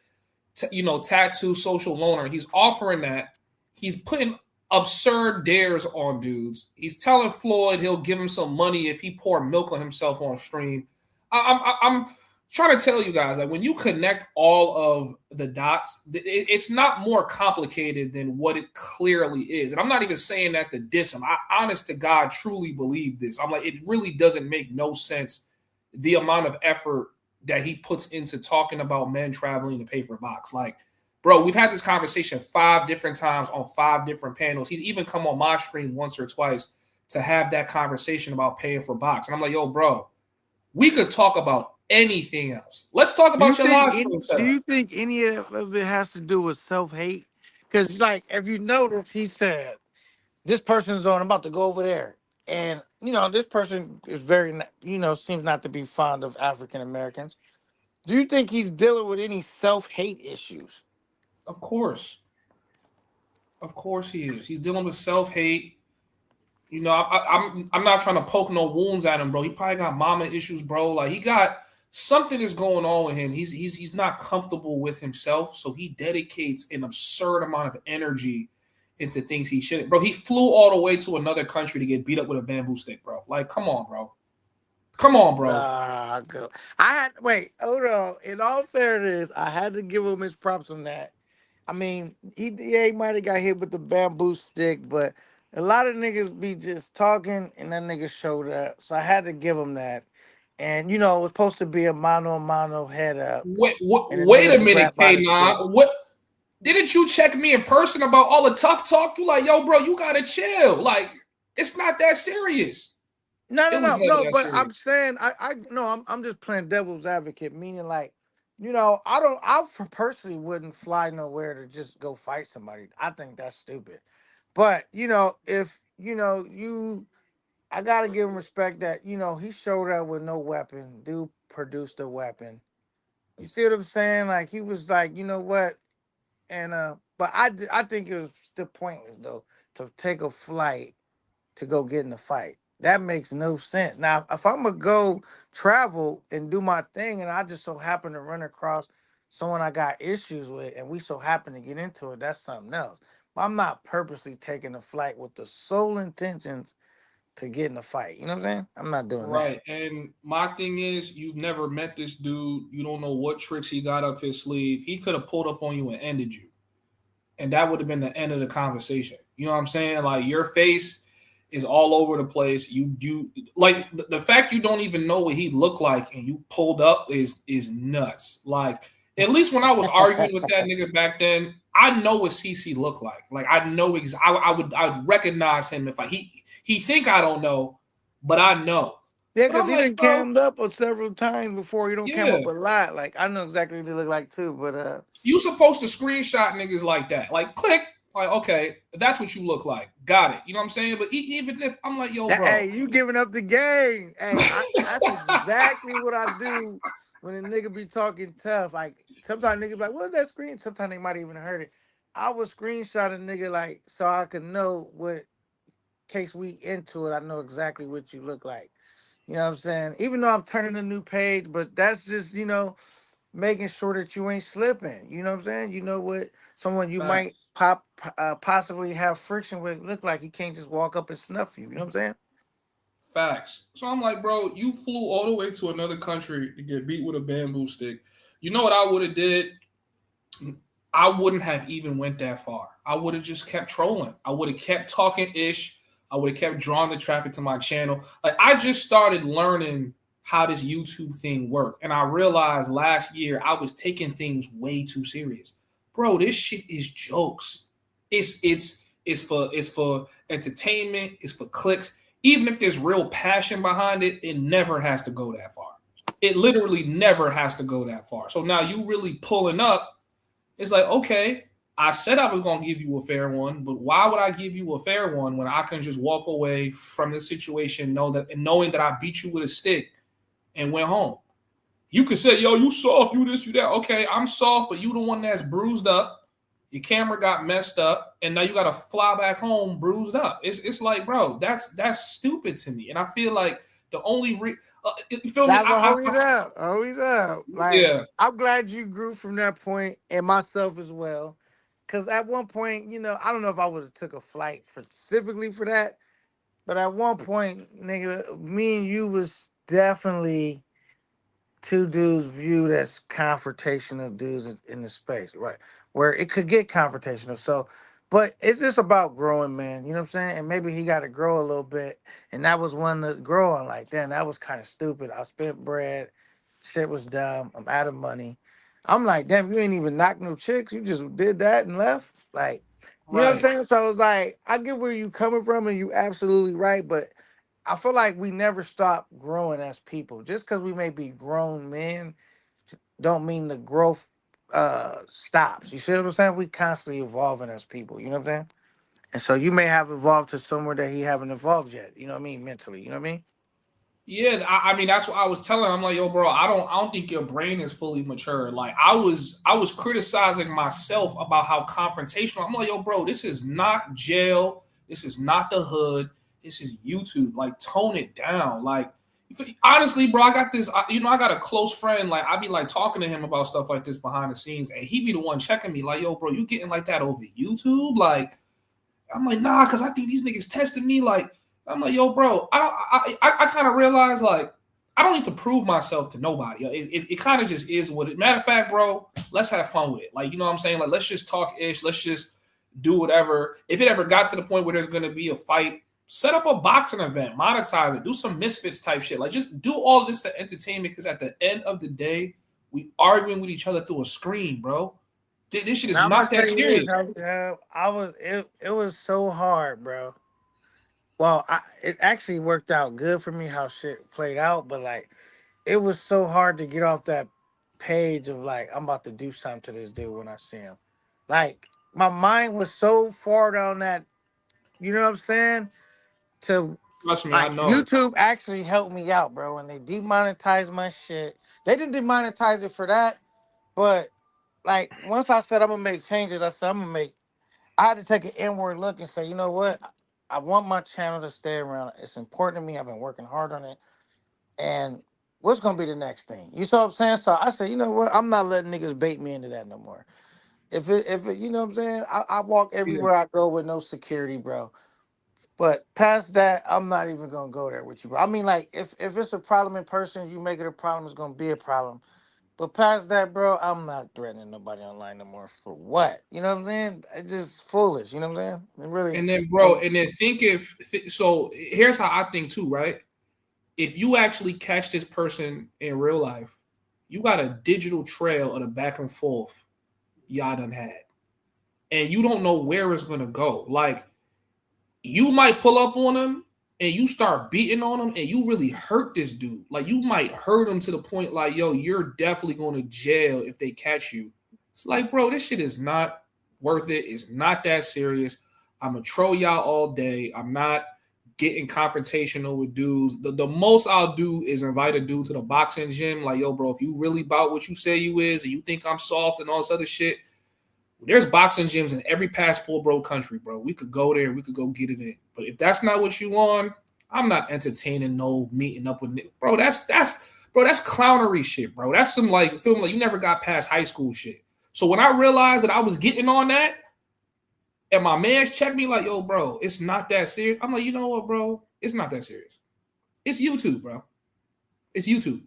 to tattoo social loaner." He's offering that. He's putting absurd dares on dudes. He's telling Floyd he'll give him some money if he pour milk on himself on stream. I'm trying to tell you guys that when you connect all of the dots, it's not more complicated than what it clearly is. And I'm not even saying that to diss him. I, honest to God, truly believe this. I'm like, it really doesn't make no sense the amount of effort that he puts into talking about men traveling to pay for box. Like, bro, we've had this conversation 5 different times on 5 different panels. He's even come on my stream once or twice to have that conversation about paying for box. And I'm like, yo, bro, we could talk about anything else. Let's talk Do you about your think live any, stream do setup. you think any of it has to do with self-hate? Because like if you notice, he said this person's on, I'm about to go over there. And this person is very seems not to be fond of African Americans. Do you think he's dealing with any self-hate issues? Of course. Of course he is. He's dealing with self-hate. I'm not trying to poke no wounds at him, bro. He probably got mama issues, bro. Like he got something is going on with him. He's not comfortable with himself, so he dedicates an absurd amount of energy into things he shouldn't. Bro, he flew all the way to another country to get beat up with a bamboo stick, bro. Like, come on, bro. Come on, bro. Go. I had wait, hold on. In all fairness, I had to give him his props on that. I mean, he might have got hit with the bamboo stick, but a lot of niggas be just talking, and that nigga showed up. So I had to give him that. And it was supposed to be a mano a mano head up, and the Wait a nigga minute, grabbed by the stick. K9. What? Didn't you check me in person about all the tough talk? You like, yo, bro, you gotta chill. Like, it's not that serious. No. It was never that But serious. I'm saying, I'm just playing devil's advocate, meaning like, I personally wouldn't fly nowhere to just go fight somebody. I think that's stupid. But if I gotta give him respect that he showed up with no weapon. Dude produced a weapon. You see what I'm saying? Like he was like, you know what? And but I think it was still pointless though to take a flight to go get in the fight. That makes no sense. Now, if I'm gonna go travel and do my thing, and I just so happen to run across someone I got issues with, and we so happen to get into it, that's something else. But I'm not purposely taking a flight with the sole intentions to get in a fight. You know what I'm saying? I'm not doing that. Right. And my thing is, you've never met this dude. You don't know what tricks he got up his sleeve. He could have pulled up on you and ended you. And that would have been the end of the conversation. You know what I'm saying? Like, your face is all over the place. You like the fact you don't even know what he looked like and you pulled up is nuts. Like, at least when I was arguing with that nigga back then, I know what CC looked like. Like, I know I would recognize him if he think I don't know, but I know. Yeah, But because I'm he like, done bro, cammed up on several times before. He don't cam yeah. up a lot. Like I know exactly what he look like too. But You supposed to screenshot niggas like that. Like, click. Like, okay, that's what you look like. Got it. You know what I'm saying? But even if I'm like, yo, bro. hey, you giving up the game. Hey, that's exactly what I do when a nigga be talking tough. Like sometimes niggas be like, what's that screen? Sometimes they might even heard it. I would screenshot a nigga like so I could know what case we into it. I know exactly what you look like. You know what I'm saying? Even though I'm turning a new page, but that's just, making sure that you ain't slipping. You know what I'm saying? You know what someone you Facts. might possibly have friction with look like. You can't just walk up and snuff you. You know what I'm saying? Facts. So I'm like, bro, you flew all the way to another country to get beat with a bamboo stick. You know what I would have did? I wouldn't have even went that far. I would have just kept trolling. I would have kept talking ish. I would have kept drawing the traffic to my channel. Like, I just started learning how this YouTube thing worked. And I realized last year I was taking things way too serious. Bro, this shit is jokes. It's for entertainment, it's for clicks. Even if there's real passion behind it, it never has to go that far. It literally never has to go that far. So now you really pulling up. It's like, okay, I said I was going to give you a fair one, but why would I give you a fair one when I can just walk away from the situation, knowing that I beat you with a stick and went home? You could say, yo, you soft, you this, you that. Okay, I'm soft, but you the one that's bruised up. Your camera got messed up, and now you got to fly back home bruised up. It's like, bro, that's stupid to me. And I feel like the only you feel me? That's what always up. Like, Yeah. I'm glad you grew from that point, and myself as well. Cause at one point, I don't know if I would have took a flight specifically for that, but at one point, nigga, me and you was definitely two dudes viewed as confrontational dudes in the space, right? Where it could get confrontational. So, but it's just about growing, man. You know what I'm saying? And maybe he got to grow a little bit. And that was one that's growing like, damn, that was kind of stupid. I spent bread. Shit was dumb. I'm out of money. I'm like, damn, you ain't even knocked no chicks. You just did that and left. Like, you know what I'm Right. saying? So I was like, I get where you coming from and you absolutely right. But I feel like we never stop growing as people. Just because we may be grown men, don't mean the growth stops. You see what I'm saying? We constantly evolving as people. You know what I'm saying? And so you may have evolved to somewhere that he haven't evolved yet. You know what I mean? Mentally. You know what I mean? Yeah, I mean that's what I was telling him. I'm like, yo, bro, I don't think your brain is fully mature. Like, I was criticizing myself about how confrontational. I'm like, yo, bro, this is not jail. This is not the hood. This is YouTube. Like, tone it down. Like, Honestly, bro, I got this. I got a close friend. Like, I be like talking to him about stuff like this behind the scenes, and he be the one checking me. Like, yo, bro, you getting like that over YouTube? Like, I'm like, nah, because I think these niggas testing me. Like, I'm like, yo, bro, I kind of realize like I don't need to prove myself to nobody. It kind of just is what it. Matter of fact, bro, let's have fun with it. Like, you know what I'm saying? Like, let's just talk ish. Let's just do whatever. If it ever got to the point where there's gonna be a fight, set up a boxing event, monetize it, do some Misfits type shit. Like, just do all of this for entertainment. Because at the end of the day, we arguing with each other through a screen, bro. This shit is I'm not gonna that tell you serious. this, it was so hard, bro. Well, it actually worked out good for me how shit played out, but like it was so hard to get off that page of like I'm about to do something to this dude when I see him. Like my mind was so far down that, you know what I'm saying? To Trust me, I like know. YouTube actually helped me out, bro. When they demonetized my shit, they didn't demonetize it for that, but like once I said I'm gonna make changes, I said I'm gonna make. I had to take an inward look and say, you know what? I want my channel to stay around. It's important to me. I've been working hard on it. And what's gonna be the next thing? You saw what I'm saying? So I said, you know what? I'm not letting niggas bait me into that no more. If it, you know what I'm saying? I walk Yeah. everywhere I go with no security, bro. But past that, I'm not even gonna go there with you, bro. I mean, like, if it's a problem in person, you make it a problem, it's gonna be a problem. But past that, bro, I'm not threatening nobody online no more. For what? You know what I'm saying? It's just foolish. You know what I'm saying? It really. And then, bro, and then think if so. Here's how I think too, right? If you actually catch this person in real life, you got a digital trail of the back and forth y'all done had, and you don't know where it's gonna go. Like, you might pull up on him and you start beating on him, and you really hurt this dude. Like, you might hurt him to the point like, yo, you're definitely going to jail if they catch you. It's like, bro, this shit is not worth it. It's not that serious. I'm gonna troll y'all all day. I'm not getting confrontational with dudes. The most I'll do is invite a dude to the boxing gym. Like, yo, bro, if you really about what you say you is, and you think I'm soft and all this other shit, there's boxing gyms in every passport bro country, bro. We could go there. We could go get it in. But if that's not what you want, I'm not entertaining no meeting up with bro. That's clownery shit, bro. That's some like feeling like you never got past high school shit. So when I realized that I was getting on that, and my man's checked me like, yo, bro, it's not that serious. I'm like, you know what, bro? It's not that serious. It's YouTube, bro. It's YouTube.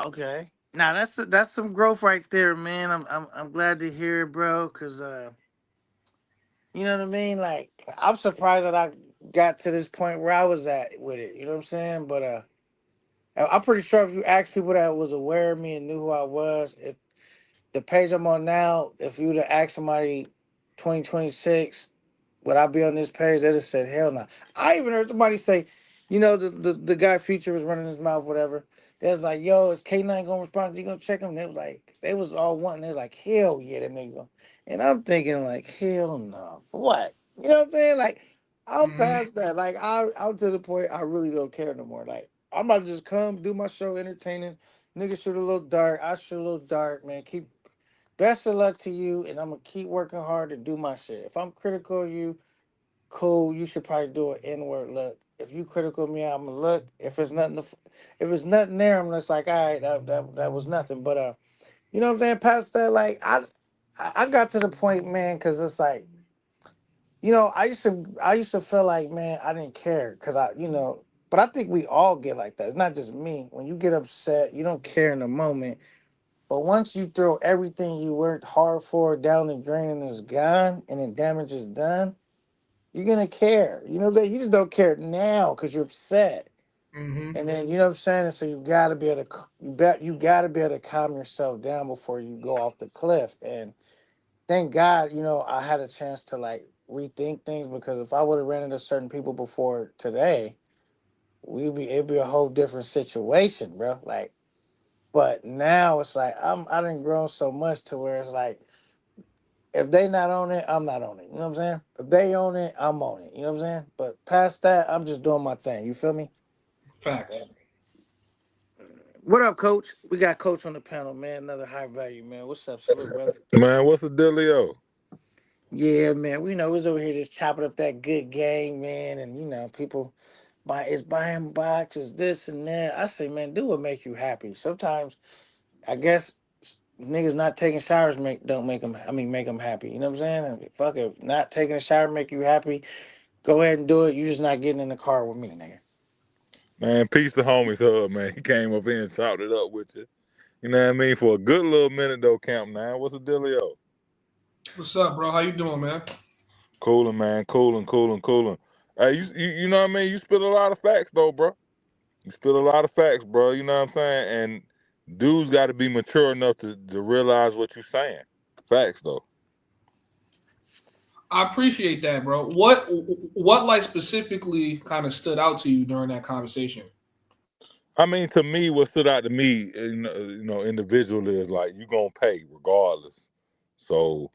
Okay. Now that's some growth right there, man. I'm glad to hear it, bro. Cause you know what I mean. Like I'm surprised that I got to this point where I was at with it. You know what I'm saying? But I'm pretty sure if you ask people that was aware of me and knew who I was, if the page I'm on now, if you would have asked somebody 2026, would I be on this page? They'd have said, hell no. I even heard somebody say, you know, the guy Future was running his mouth, whatever. They was like, yo, is K9 gonna respond? You gonna check him? They was like, they was all wanting. They was like, hell yeah, that nigga. And I'm thinking like, hell no. For what? You know what I'm saying? Like, I'm Mm-hmm. past that. Like, I'm to the point I really don't care no more. Like, I'm about to just come, do my show, entertaining. Niggas shoot a little dark. I shoot a little dark, man. Keep best of luck to you, and I'm gonna keep working hard to do my shit. If I'm critical of you, cool. You should probably do an inward look. If you critical of me, I'm gonna look. If it's nothing there, I'm just like, all right, that was nothing. But you know what I'm saying? Past that, like I got to the point, man, because it's like, you know, I used to feel like, man, I didn't care because but I think we all get like that. It's not just me. When you get upset, you don't care in the moment. But once you throw everything you worked hard for down the drain and it's gone and the damage is done, you're gonna care. You know that you just don't care now because you're upset. Mm-hmm. And then you know what I'm saying. And so you gotta be able to you gotta be able to calm yourself down before you go off the cliff. And thank God, you know, I had a chance to like rethink things because if I would have ran into certain people before today, it'd be a whole different situation, bro. Like, but now it's like I done grown so much to where it's like if they not on it, I'm not on it. You know what I'm saying? If they own it, I'm on it. You know what I'm saying? But past that, I'm just doing my thing. You feel me? Facts. What up, Coach? We got Coach on the panel, man. Another high value, man. What's up? Salute, brother. Man, what's the dealio? Yeah, man. We know we was over here just chopping up that good game, man. And people it's buying boxes, this and that. I say, man, do what make you happy. Sometimes I guess niggas not taking showers don't make them. I mean, make them happy. You know what I'm saying? And fuck it, not taking a shower make you happy. Go ahead and do it. You just not getting in the car with me, nigga. Man, peace to homies hub, man. He came up here and chopped it up with you. You know what I mean? For a good little minute though, Camp 9. What's the dealio? What's up, bro? How you doing, man? Cooling, man. Cooling. Hey, you know what I mean? You spit a lot of facts though, bro. You spit a lot of facts, bro. You know what I'm saying? And dudes got to be mature enough to realize what you're saying. Facts though. I appreciate that, bro. What like specifically kind of stood out to you during that conversation? I mean, to me, what stood out to me, you know, individually is like you gonna pay regardless. So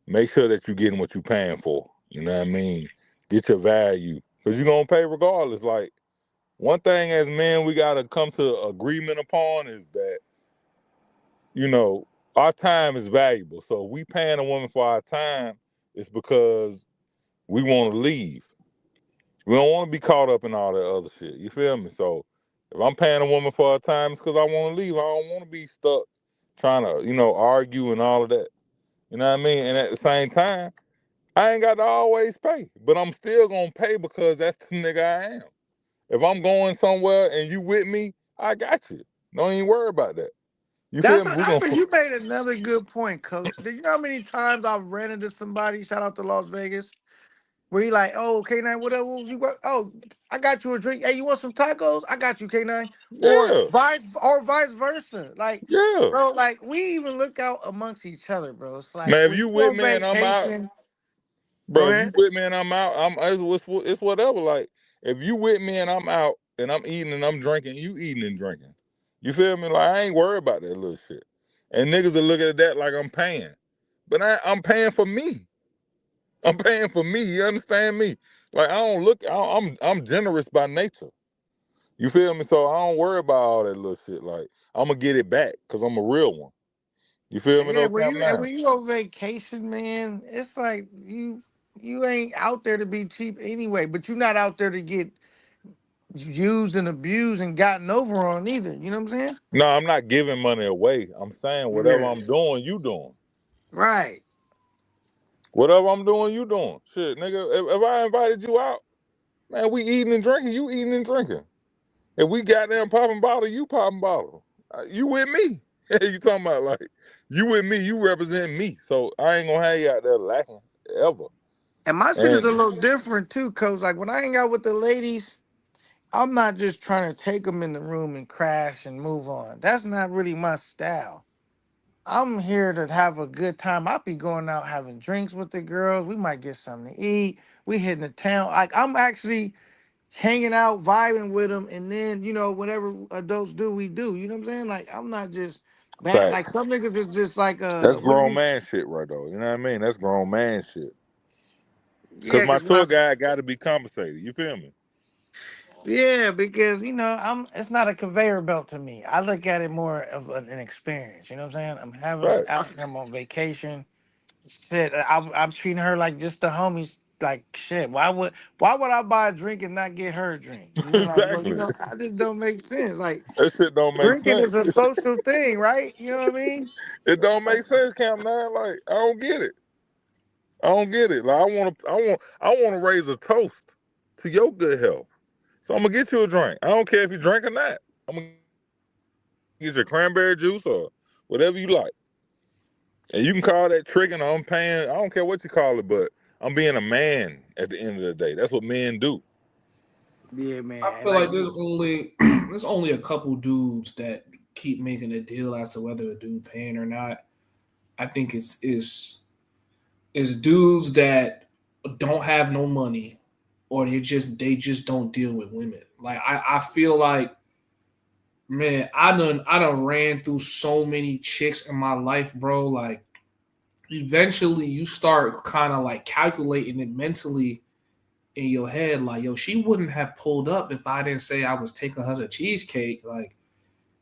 make sure that you're getting what you're paying for. You know what I mean? Get your value because you're gonna pay regardless. Like one thing as men, we gotta come to agreement upon is that you know our time is valuable. So if we paying a woman for our time, it's because we want to leave. We don't want to be caught up in all that other shit. You feel me? So if I'm paying a woman for her time, it's because I want to leave. I don't want to be stuck trying to, you know, argue and all of that. You know what I mean? And at the same time, I ain't got to always pay, but I'm still gonna pay because that's the nigga I am. If I'm going somewhere and you with me, I got you. Don't even worry about that. You feel me? You made another good point, Coach. Do you know how many times I've ran into somebody? Shout out to Las Vegas. Where you like, oh, K9, whatever you want. Oh, I got you a drink. Hey, you want some tacos? I got you, K9. Yeah, Or vice versa. Like, yeah. bro, like we even look out amongst each other, bro. It's like Man, if when you you with on me and I'm out, vacation. Go bro, if you ahead. with me and I'm out, it's whatever. Like, if you with me and I'm out and I'm eating and I'm drinking, you eating and drinking. You feel me? Like, I ain't worried about that little shit. And niggas are looking at that like I'm paying. But I'm paying for me. I'm paying for me. You understand me? Like, I'm generous by nature. You feel me? So I don't worry about all that little shit. Like, I'm gonna get it back because I'm a real one. You feel me Yeah, though, Camp 9? when you on vacation, man, it's like you ain't out there to be cheap anyway, but you're not out there to get used and abused and gotten over on either. You know what I'm saying? No, I'm not giving money away. I'm saying whatever Yeah. I'm doing, you doing. Right. Whatever I'm doing, you doing. Shit, nigga, if I invited you out, man, we eating and drinking, you eating and drinking. If we goddamn popping bottle, you popping bottle. You with me. You talking about like, you with me, you represent me. So I ain't gonna have you out there lacking ever. And my shit is a And little different too, cause like when I hang out with the ladies, I'm not just trying to take them in the room and crash and move on. That's not really my style. I'm here to have a good time. I'll be going out having drinks with the girls. We might get something to eat. We hitting the town. Like I'm actually hanging out, vibing with them, and then whatever adults do, we do. You know what I'm saying? Like I'm not just bad. Like facts. some niggas is just like That's grown man shit right though. You know what I mean? That's grown man shit. Cause yeah, my because when I tour guide gotta be compensated. You feel me? yeah, because it's not a conveyor belt to me. I look at it more of an experience. You know what I'm saying? I'm having Facts. out. I'm on vacation. Shit, I'm treating her like just the homies. Like shit. Why would I buy a drink and not get her a drink? And then like, well, Exactly. I just don't make sense. Like That shit don't make drinking sense. is a social thing, right? You know what I mean? It don't make sense, Camp 9. Like, I don't get it. I don't get it. Like, I wanna raise a toast to your good health. So I'm gonna get you a drink. I don't care if you drink or not. I'm gonna get you cranberry juice or whatever you like. And you can call that tricking or I'm paying. I don't care what you call it, but I'm being a man at the end of the day. That's what men do. Yeah, I man. And feel like, like there's only a couple dudes that keep making a deal as to whether a dude paying or not. I think it's dudes that don't have no money or they just don't deal with women. Like I feel like, man, I done ran through so many chicks in my life, bro. Like eventually you start kind of like calculating it mentally in your head, like, yo, she wouldn't have pulled up if I didn't say I was taking her to cheesecake. Like,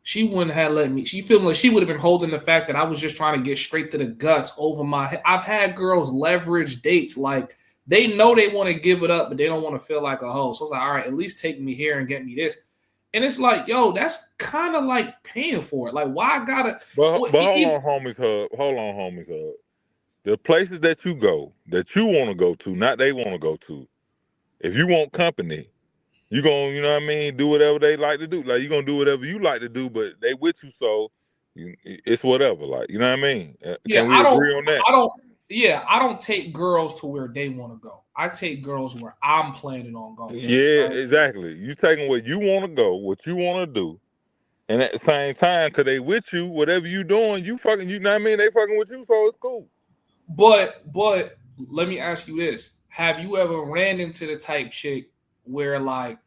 she wouldn't have let me. She feel like she would have been holding the fact that I was just trying to get straight to the guts over my head. I've had girls leverage dates like They know they want to give it up, but they don't want to feel like a hoe. So it's like, all right, at least take me here and get me this. And it's like, yo, that's kind of like paying for it. Like, why I gotta? But hold on, homies hub. Hold on, homies hub. The places that you go, that you want to go to, not they want to go to. If you want company, you gonna, you know what I mean, do whatever they like to do. Like, you gonna do whatever you like to do, but they with you, so it's whatever. Like, you know what I mean? Yeah, Can we agree on that? I don't take girls to where they want to go. I take girls where I'm planning on going. Yeah, right? exactly. You taking where you want to go, what you want to do, and at the same time, cause they with you, whatever you doing, you fucking, you know what I mean? They fucking with you, so it's cool. But let me ask you this: have you ever ran into the type chick where like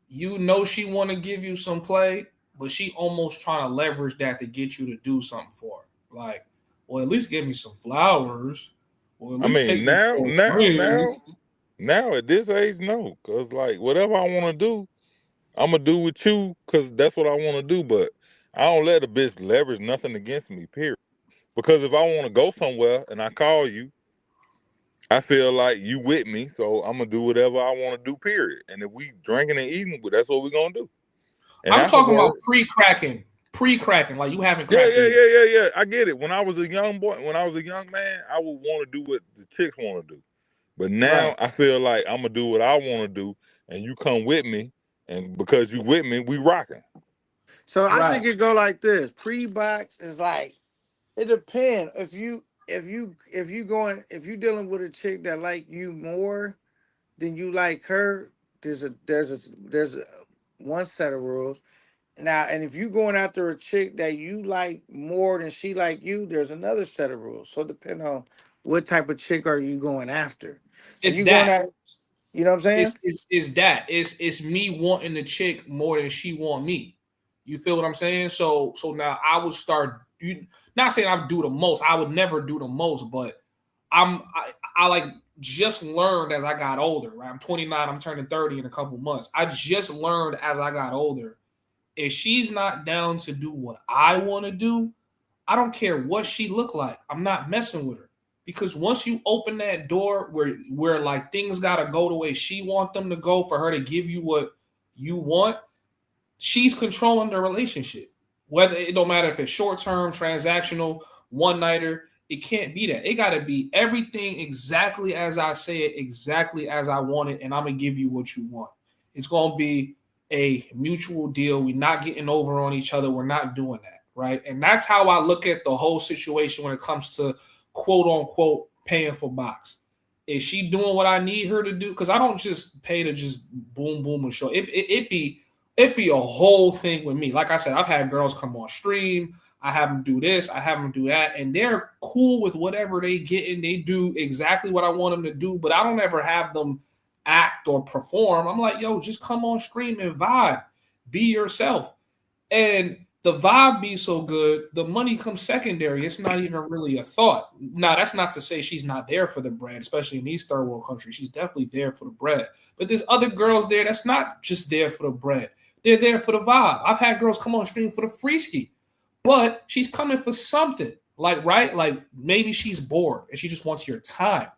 you know she want to give you some play, but she almost trying to leverage that to get you to do something for her? Like, well, at least give me some flowers. Well, at least now at this age, no, cause like whatever I want to do, I'm gonna do with you, cause that's what I want to do. But I don't let a bitch leverage nothing against me, period. Because if I want to go somewhere and I call you, I feel like you with me, so I'm gonna do whatever I want to do, period. And if we drinking and eating, that's what we're gonna do. And I'm talking about pre-cracking, like you haven't cracked. Yeah. I get it. When I was a young boy, when I was a young man, I would want to do what the chicks want to do. But now I feel like I'm gonna do what I want to do, and you come with me, and because you with me, we rocking. So I think it go like this. Pre-box is like, it depends. If you dealing with a chick that like you more than you like her, there's a one set of rules. Now, and if you going after a chick that you like more than she like you, there's another set of rules. So depending on what type of chick are you going after. It's you that. Going after, you know what I'm saying? It's me wanting the chick more than she want me. You feel what I'm saying? So now I would start. Not saying I do the most. I would never do the most, but I like just learned as I got older. Right? I'm 29. I'm turning 30 in a couple months. I just learned as I got older. If she's not down to do what I want to do, I don't care what she look like. I'm not messing with her. Because once you open that door where like things gotta go the way she want them to go for her to give you what you want, she's controlling the relationship. Whether it don't matter if it's short term, transactional, one nighter, it can't be that. It gotta be everything exactly as I say it, exactly as I want it, and I'm gonna give you what you want. It's gonna be a mutual deal. We're not getting over on each other. We're not doing that, right? And that's how I look at the whole situation when it comes to quote unquote paying for box. Is she doing what I need her to do? Because I don't just pay to just boom and show. It be a whole thing with me. Like I said, I've had girls come on stream. I have them do this. I have them do that, and they're cool with whatever they get, and they do exactly what I want them to do. But I don't ever have them act or perform. I'm like, yo, just come on stream and vibe, be yourself. And the vibe be so good, the money comes secondary. It's not even really a thought. Now, that's not to say she's not there for the bread, especially in these third world countries. She's definitely there for the bread. But there's other girls there that's not just there for the bread. They're there for the vibe. I've had girls come on stream for the free ski, but she's coming for something. Like maybe she's bored and she just wants your time.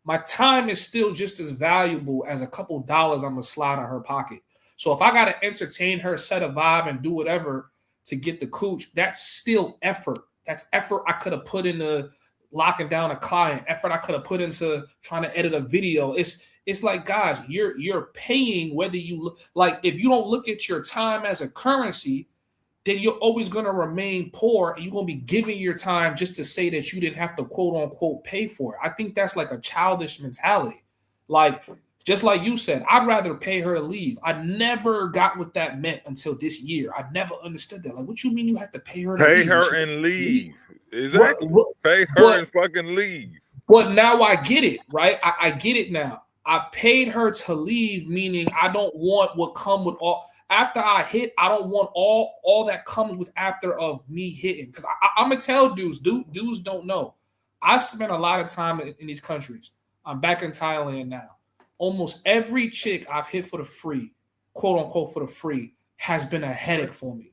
My time is still just as valuable as a couple dollars I'm going to slide in her pocket. So if I got to entertain her, set a vibe, and do whatever to get the cooch, that's still effort. That's effort I could have put into locking down a client, effort I could have put into trying to edit a video. It's like, guys, you're paying whether you look. Like, if you don't look at your time as a currency, then you're always going to remain poor, and you're going to be giving your time just to say that you didn't have to quote unquote pay for it. I think that's like a childish mentality. Like, just like you said, I'd rather pay her to leave. I never got what that meant until this year. I never understood that. Like, what you mean you have to pay her to leave? Pay her and leave. Exactly. Pay her and fucking leave. But now I get it, right? I get it now. I paid her to leave, meaning I don't want what come with all. After I hit, I don't want all that comes with after of me hitting. Because I'm going to tell dudes don't know. I spent a lot of time in these countries. I'm back in Thailand now. Almost every chick I've hit for the free, quote unquote for the free, has been a headache for me.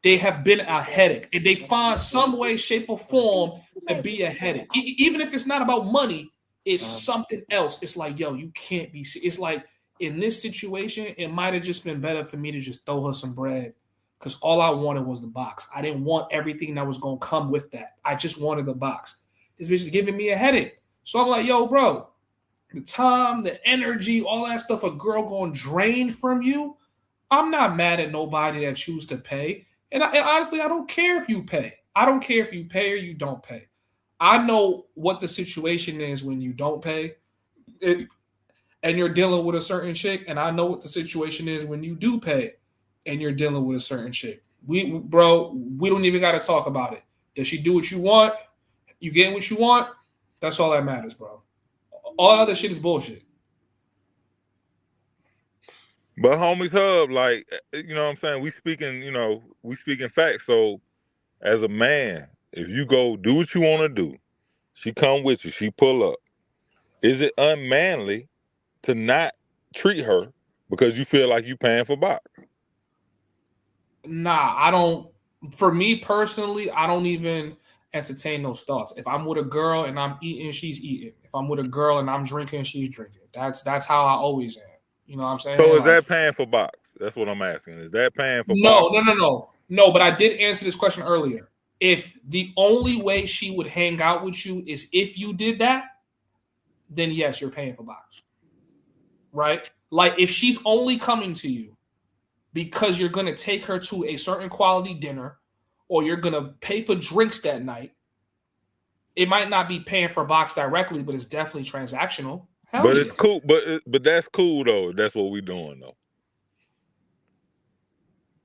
They have been a headache. And they find some way, shape, or form to be a headache. Even if it's not about money, it's something else. It's like, yo, you can't be. It's like in this situation, it might have just been better for me to just throw her some bread because all I wanted was the box. I didn't want everything that was gonna come with that. I just wanted the box. This bitch is giving me a headache. So I'm like, yo, bro, the time, the energy, all that stuff a girl gonna drain from you. I'm not mad at nobody that choose to pay. And honestly, I don't care if you pay. I don't care if you pay or you don't pay. I know what the situation is when you don't pay and you're dealing with a certain chick, and I know what the situation is when you do pay and you're dealing with a certain chick. We don't even got to talk about it. Does she do what you want? You getting what you want? That's all that matters, bro. All other shit is bullshit. But homies hub, like, you know what I'm saying? We speaking facts. So as a man, if you go do what you want to do, she come with you, she pull up. Is it unmanly to not treat her because you feel like you paying for box? Nah, I don't. For me personally, I don't even entertain those thoughts. If I'm with a girl and I'm eating, she's eating. If I'm with a girl and I'm drinking, she's drinking. That's how I always am. You know what I'm saying? So is that paying for box? That's what I'm asking. Is that paying for box? No, but I did answer this question earlier. If the only way she would hang out with you is if you did that, then yes, you're paying for box. Right? Like if she's only coming to you because you're going to take her to a certain quality dinner or you're going to pay for drinks that night, it might not be paying for box directly, but it's definitely transactional. But it's cool. But that's cool though. That's what we're doing though.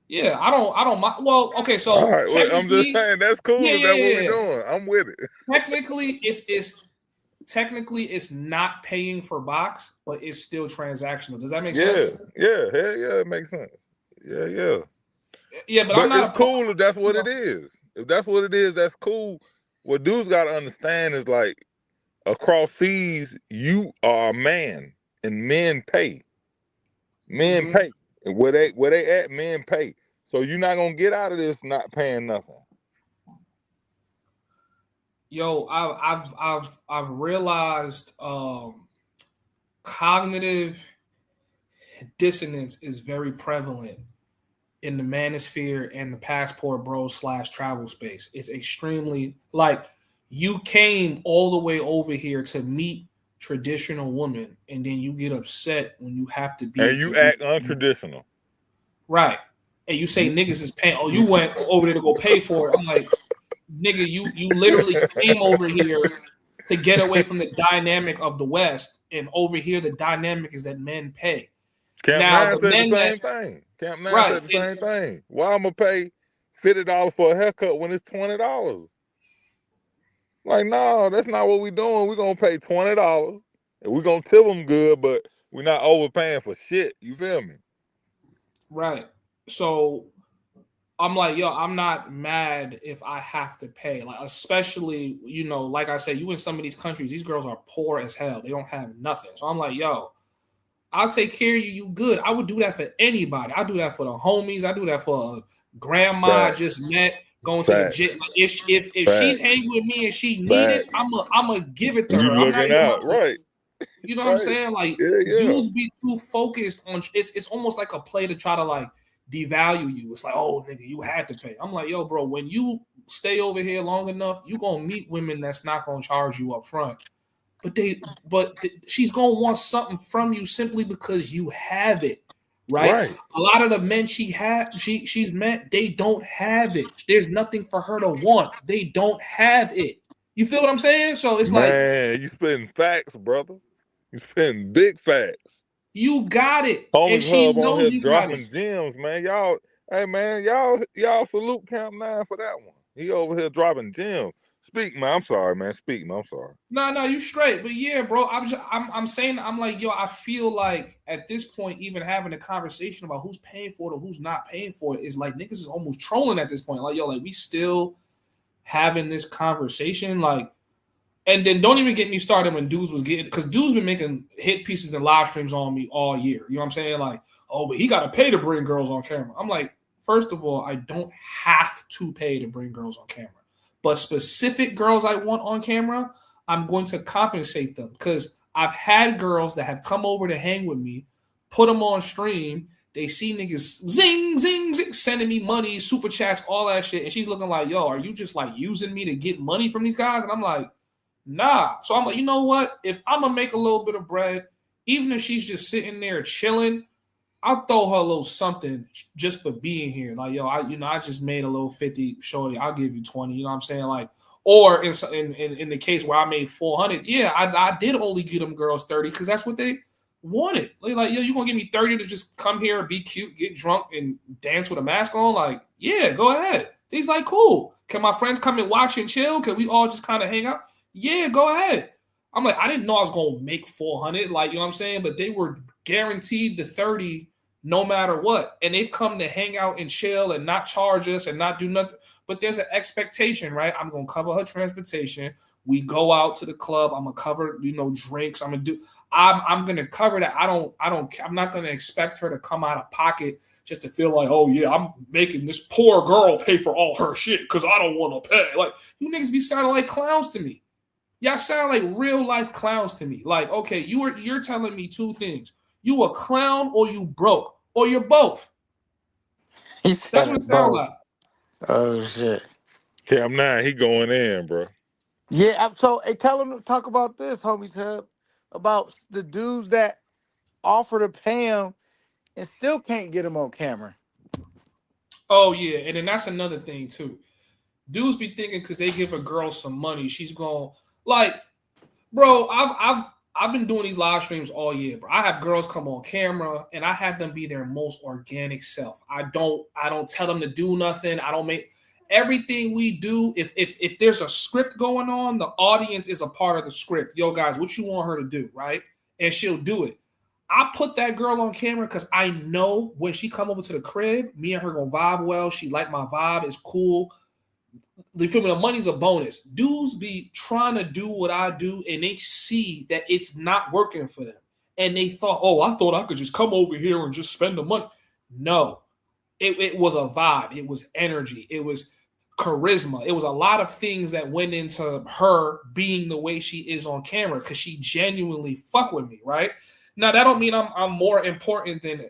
Yeah, I don't mind. Well, okay, so all right, well, I'm just saying that's cool. That's what we're doing. I'm with it. Technically it's not paying for box, but it's still transactional. Does that make sense? Yeah, it makes sense. Yeah. But I'm not it's cool if that's what it is. If that's what it is, that's cool. What dudes got to understand is like across seas, you are a man, and men pay. Men pay. And where they at, men pay. So you're not gonna get out of this not paying nothing. Yo, I've realized cognitive dissonance is very prevalent in the manosphere and the passport bro / travel space. It's extremely like you came all the way over here to meet traditional women, and then you get upset when you have to be. And you act untraditional. Right. And you say niggas is paying. Oh, you went over there to go pay for it. I'm like, nigga, you literally came over here to get away from the dynamic of the West, and over here the dynamic is that men pay. Camp 9 said the same thing. Camp 9 said the same thing. Why I'm gonna pay $50 for a haircut when it's $20? Like, no, that's not what we're doing. We're gonna pay $20 and we're gonna tip them good, but we're not overpaying for shit. You feel me? Right. So I'm like, yo, I'm not mad if I have to pay. Like, especially, you know, like I said, you in some of these countries, these girls are poor as hell. They don't have nothing. So I'm like, yo, I'll take care of you. You good. I would do that for anybody. I do that for the homies. I do that for a grandma I just met going to the gym. Like, if she's hanging with me and she need it, I'm gonna give it to her. You looking out, right? You know what I'm saying? Like dudes be too focused on it's almost like a play to try to like devalue you. It's like, oh nigga, you had to pay. I'm like, yo, bro, when you stay over here long enough, you gonna meet women that's not gonna charge you up front. But she's gonna want something from you simply because you have it, right? A lot of the men she's met, they don't have it. There's nothing for her to want. They don't have it. You feel what I'm saying? So it's man, you spitting facts, brother. You spitting big facts. You got it. Homies and she Hub knows on here you dropping gems, man. Y'all, hey man, y'all salute Camp 9 for that one. He over here dropping gems. Speak, man. I'm sorry, man. Speak, man. I'm sorry. No, you straight. But yeah, bro, I'm saying, I'm like, yo, I feel like at this point, even having a conversation about who's paying for it or who's not paying for it is like niggas is almost trolling at this point. Like, yo, like we still having this conversation, like, and then don't even get me started when dudes was getting, because dudes been making hit pieces and live streams on me all year. You know what I'm saying? Like, oh, but he got to pay to bring girls on camera. I'm like, first of all, I don't have to pay to bring girls on camera. But specific girls I want on camera, I'm going to compensate them because I've had girls that have come over to hang with me, put them on stream. They see niggas zing, zing, zing, sending me money, super chats, all that shit. And she's looking like, yo, are you just like using me to get money from these guys? And I'm like, nah. So I'm like, you know what? If I'm going to make a little bit of bread, even if she's just sitting there chilling, I'll throw her a little something just for being here. Like, yo, I just made a little 50, shorty. I'll give you 20. You know what I'm saying? Like, or in the case where I made 400, yeah, I did only give them girls 30 because that's what they wanted. Like, yo, you gonna give me 30 to just come here, be cute, get drunk, and dance with a mask on? Like, yeah, go ahead. He's like, cool. Can my friends come and watch and chill? Can we all just kind of hang out? Yeah, go ahead. I'm like, I didn't know I was gonna make 400. Like, you know what I'm saying? But they were guaranteed the 30 no matter what. And they've come to hang out and chill and not charge us and not do nothing. But there's an expectation, right? I'm going to cover her transportation. We go out to the club. I'm going to cover, drinks. I'm going to cover that. I'm not going to expect her to come out of pocket just to feel like, oh yeah, I'm making this poor girl pay for all her shit because I don't want to pay. Like, you niggas be sounding like clowns to me. Y'all sound like real life clowns to me. Like, okay, you're telling me two things. You a clown or you broke or you're both. He That's said what it it sounds both. like. Oh shit. Cam 9, he going in, bro. Yeah. So hey, tell him to talk about this, homies hub, about the dudes that offer to pay him and still can't get him on camera. Oh yeah, and then that's another thing too. Dudes be thinking because they give a girl some money, she's going like, bro. I've been doing these live streams all year, bro. I have girls come on camera and I have them be their most organic self. I don't tell them to do nothing. I don't make everything we do. If there's a script going on, the audience is a part of the script. Yo, guys, what you want her to do, right? And she'll do it. I put that girl on camera because I know when she come over to the crib, me and her gonna vibe well. She like my vibe. It's cool. You feel me? The money's a bonus. Dudes be trying to do what I do, and they see that it's not working for them. And they thought, oh, I thought I could just come over here and just spend the money. No, it was a vibe. It was energy. It was charisma. It was a lot of things that went into her being the way she is on camera because she genuinely fuck with me, right? Now, that don't mean I'm more important than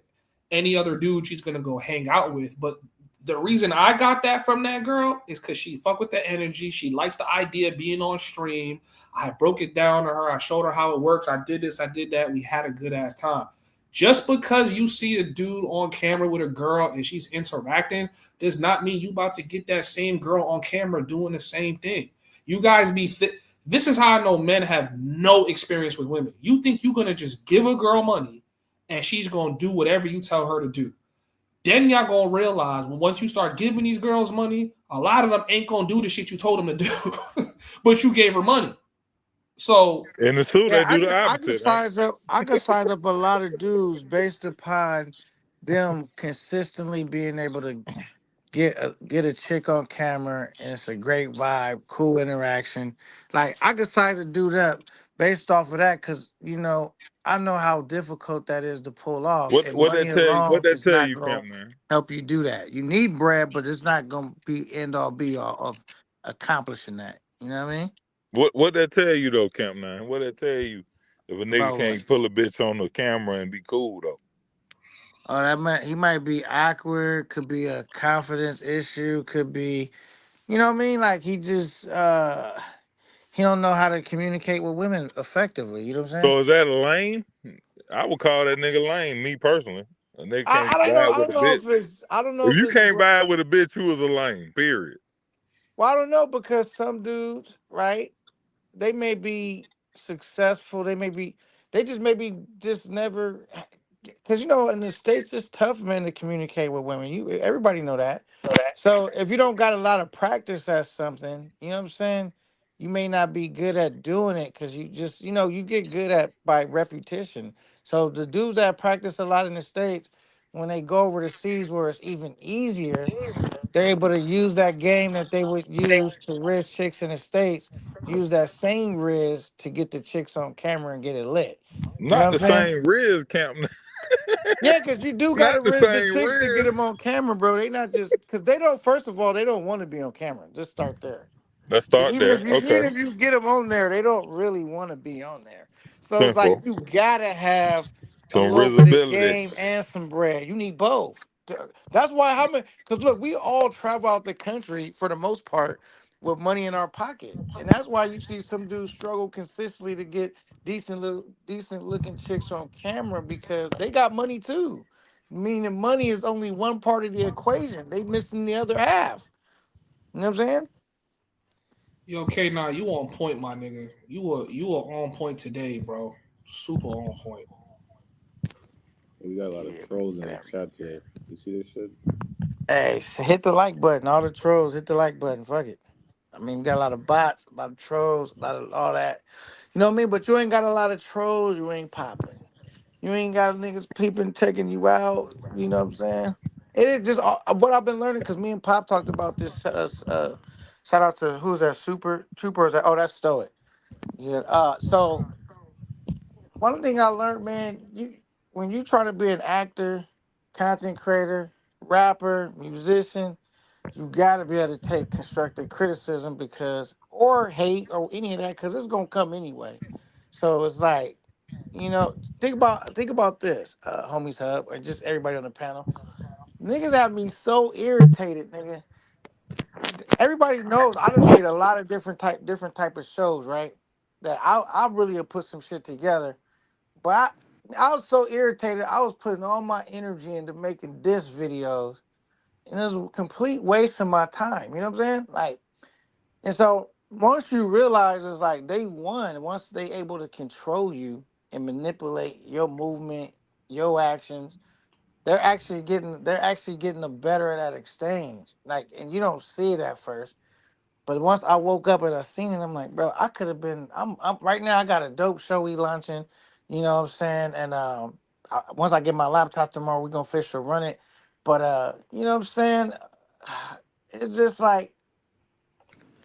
any other dude she's going to go hang out with, but the reason I got that from that girl is because she fuck with the energy. She likes the idea of being on stream. I broke it down to her. I showed her how it works. I did this. I did that. We had a good ass time. Just because you see a dude on camera with a girl and she's interacting does not mean you about to get that same girl on camera doing the same thing. You guys be this is how I know men have no experience with women. You think you're going to just give a girl money and she's going to do whatever you tell her to do. Then y'all gonna realize once you start giving these girls money, a lot of them ain't gonna do the shit you told them to do, but you gave her money. So In the two, Yeah, they do the I can opposite. Right? size up a lot of dudes based upon them consistently being able to get a chick on camera and it's a great vibe, cool interaction. Like I could size a dude up based off of that because I know how difficult that is to pull off, and What money that tell you? What alone that is tell not you, gonna Cam 9? help you do that. You need bread, but it's not gonna be end all be all of accomplishing that. You know what I mean? What that tell you though, Camp 9? What that tell you if a nigga About what? can't pull a bitch on the camera and be cool though? Oh, he might be awkward. Could be a confidence issue. Could be, you know what I mean? Like he don't know how to communicate with women effectively. You know what I'm saying? So is that a lame? I would call that nigga lame, me personally. A nigga can't I don't know. vibe with a bitch. I don't know If if you it's can't vibe with a bitch, you is a lame, period. well, I don't know because some dudes, right? They may be successful. They just maybe just never because in the states it's tough, man, to communicate with women. Everybody know that. So if you don't got a lot of practice at something, you know what I'm saying, you may not be good at doing it because you just you get good at by repetition. So the dudes that practice a lot in the states, when they go over to seas where it's even easier, they're able to use that game that they would use to riz chicks in the states, use that same riz to get the chicks on camera and get it lit. You know Not what the I'm saying? same Riz, Camp 9. Yeah, because you do got Not to the riz the same chicks to get Riz. them on camera, bro. They not just because they don't. First of all, they don't want to be on camera. Just start there. Let's And start there. even Okay. if you get them on there, they don't really want to be on there. So it's like Simple. you gotta have a Some little bit of visibility. game and some bread. You need both. That's why how many? Because look, we all travel out the country for the most part with money in our pocket, and that's why you see some dudes struggle consistently to get decent looking chicks on camera because they got money too. Meaning money is only one part of the equation. They missing the other half. You know what I'm saying? Yo, K9, you on point, my nigga. You were on point today, bro. Super on point. We got a lot of Yeah, man. trolls in Get the every- chat today. You see this shit? Hey, hit the like button. All the trolls, hit the like button. Fuck it. I mean, we got a lot of bots, a lot of trolls, a lot of all that. You know what I mean? But you ain't got a lot of trolls, you ain't popping. You ain't got niggas peeping, checking you out. You know what I'm saying? It is just what I've been learning because me and Pop talked about this. Shout out to who's that? Super Troopers. Oh, that's Stoic. Yeah. So one thing I learned, man, you when you try to be an actor, content creator, rapper, musician, you gotta be able to take constructive criticism because or hate or any of that because it's gonna come anyway. So it's like, think about this, homies hub, or just everybody on the panel. Niggas have me so irritated, nigga. Everybody knows I done made a lot of different type of shows, right? That I really have put some shit together. But I was so irritated. I was putting all my energy into making diss videos, and it was a complete waste of my time. You know what I'm saying? Like, and so once you realize it's like they won, once they able to control you and manipulate your movement, your actions, they're actually getting the better of that exchange. Like, and you don't see it at first. But once I woke up and I seen it, I'm like, bro, I could have been. I'm right now. I got a dope show we launching. You know what I'm saying? And once I get my laptop tomorrow, we're gonna officially run it. But you know what I'm saying? It's just like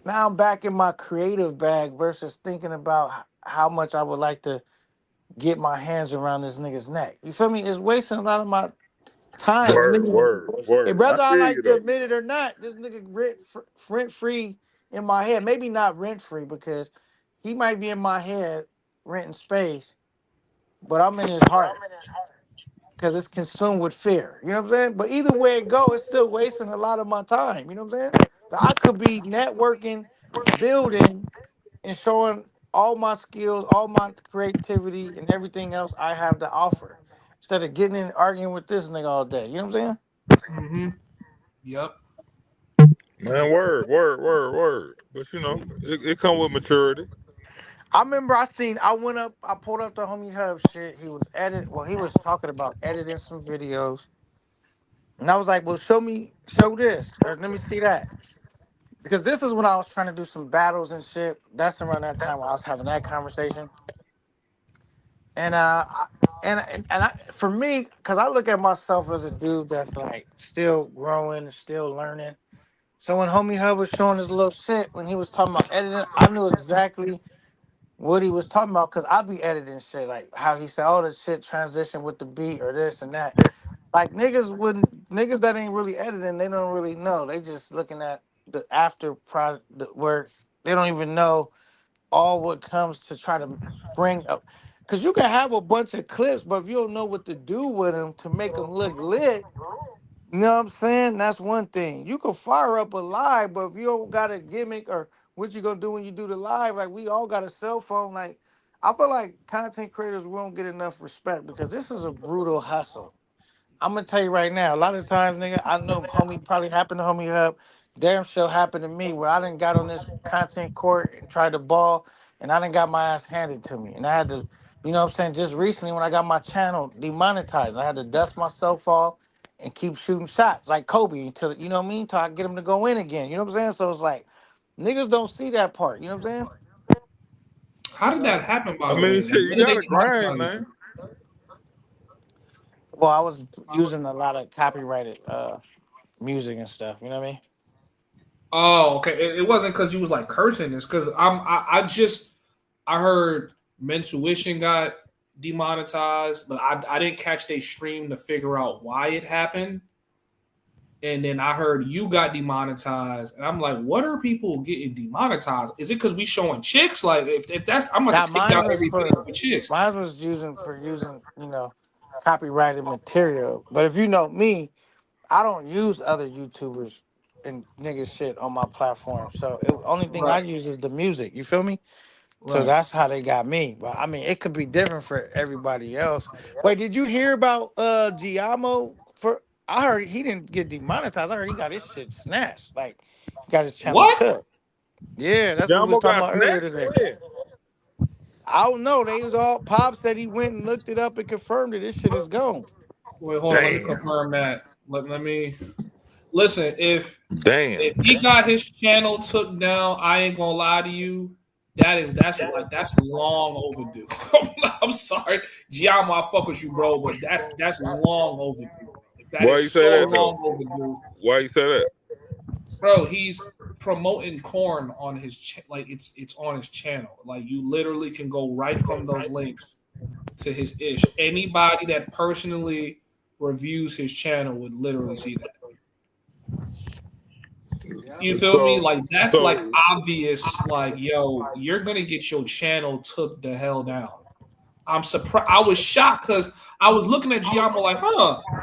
now I'm back in my creative bag versus thinking about how much I would like to get my hands around this nigga's neck. You feel me? It's wasting a lot of my time. Word, word, And word. I whether I feel you like to though. admit it or not, this nigga rent free in my head. Maybe not rent free because he might be in my head renting space, but I'm in his heart because it's consumed with fear. You know what I'm saying? But either way it go, it's still wasting a lot of my time. You know what I'm saying? But I could be networking, building, and showing all my skills, all my creativity, and everything else I have to offer. Instead of getting in arguing with this nigga all day. You know what I'm saying? Mm-hmm. Yep. Man, word, word, word, word. But it come with maturity. I remember I went up, I pulled up the homie Hub shit. He was talking about editing some videos. And I was like, well, show this, or let me see that. Because this is when I was trying to do some battles and shit. That's around that time when I was having that conversation. And for me, because I look at myself as a dude that's like still growing, still learning. So when homie Hub was showing his little shit, when he was talking about editing, I knew exactly what he was talking about because I be editing shit like how he said all the shit transition with the beat or this and that. Like niggas that ain't really editing, they don't really know. They just looking at the after product where they don't even know all what comes to try to bring up. Cause you can have a bunch of clips, but if you don't know what to do with them to make them look lit, you know what I'm saying? That's one thing. You can fire up a live, but if you don't got a gimmick or what you gonna do when you do the live, like we all got a cell phone. Like I feel like content creators won't get enough respect because this is a brutal hustle. I'm gonna tell you right now, a lot of times, nigga, I know homie probably happened to homie Hub. Damn sure happened to me where I done got on this content court and tried to ball and I done got my ass handed to me. And I had to, you know what I'm saying, just recently when I got my channel demonetized, I had to dust myself off and keep shooting shots like Kobe until, you know what I mean, until I get him to go in again. You know what I'm saying? So it's like, niggas don't see that part. You know what I'm saying? How did that happen, by I the mean, way? shit, Like, you when did they gotta grind, demonetize you? man. Well, I was using a lot of copyrighted music and stuff. You know what I mean? Oh, okay. It wasn't because you was like cursing. It's because I heard Mentuition got demonetized, but I didn't catch they stream to figure out why it happened. and then I heard you got demonetized, and I'm like, what are people getting demonetized? Is it because we showing chicks? Like, if that's, I'm going Now to take down every video with chicks. mine was using copyrighted material. But if you know me, I don't use other YouTubers and niggas shit on my platform. So it only thing I Right, use is the music. You feel me? So right. that's how they got me. But I mean, it could be different for everybody else. Wait, did you hear about Giamo? For I heard he didn't get demonetized. I heard he got his shit snatched. Like he got his channel What? took. Yeah, that's what we was Jumbo talking got about earlier snatched? today. When? I don't know. They was all Pop said he went and looked it up and confirmed it. This shit is gone. Wait, hold on. Let me Damn. confirm that. Let me listen. If Damn. he got his channel took down, I ain't gonna lie to you. That's long overdue. I'm sorry, Giamo, I fuck with you, bro, but that's long overdue. That Why you is say so that though? long overdue, Why you say that? bro. He's promoting corn on his like it's on his channel. Like you literally can go right from those links to his ish. Anybody that personally reviews his channel would literally see that. You feel me? Like that's like So obvious. Like, yo, you're gonna get your channel took the hell down. I'm surprised. I was shocked because I was looking at Giamo like,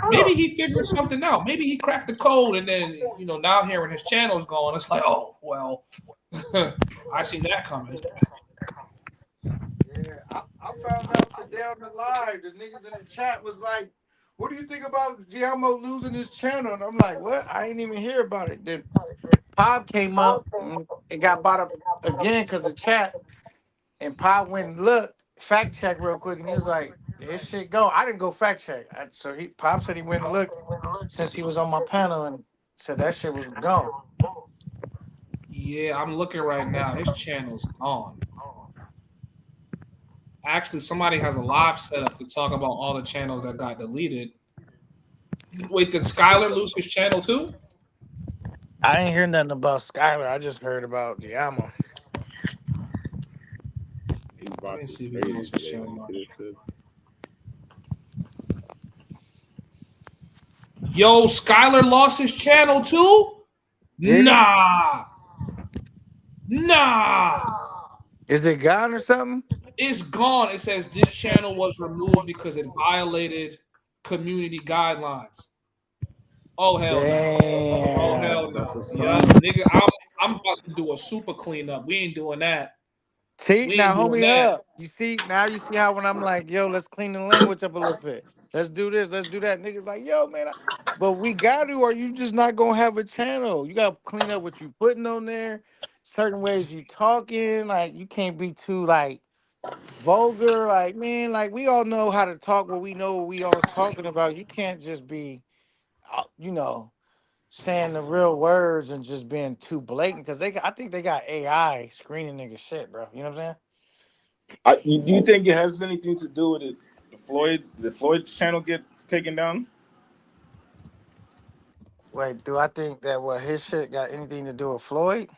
maybe he figured something out. Maybe he cracked the code, and then now hearing his channel's going, it's like, oh well, I seen that coming. Yeah, I found out today on the live. The niggas in the chat was like, "What do you think about Giamo losing his channel?" And I'm like, "What? I ain't even hear about it." Then Pop came up and it got brought up again because the chat, and Pop went and looked, fact check real quick, and he was like, "This shit go." I didn't go fact check, so Pop said he went and looked since he was on my panel and said that shit was gone. Yeah, I'm looking right now. His channel's gone. Actually, somebody has a live set up to talk about all the channels that got deleted. Wait, did Skylar lose his channel too? I ain't hear nothing about Skylar. I just heard about Giamo. These Let bots me is see if he crazy lost his today. channel. You see this shit? Yo, Skylar lost his channel too? Did he? Nah. Is it gone or something? It's gone. It says this channel was removed because it violated community guidelines. Oh hell no. Oh hell Damn. That's a no. Yup, sign. nigga. I'm about to do a super cleanup. We ain't doing that. See, We now ain't doing homie that. Hub, you see how when I'm like, yo, let's clean the language up a little bit. Let's do this, let's do that. Niggas like, yo, man, but we got to, or you just not gonna have a channel. You gotta clean up what you putting on there, certain ways you talking. Like you can't be too like vulgar. Like, man, like we all know how to talk what we know what we all talking about. You can't just be saying the real words and just being too blatant because I think they got AI screening nigga shit, bro. You know what I'm saying? Do you think it has anything to do with it? The Floyd channel get taken down? Wait, do I think that his shit got anything to do with Floyd?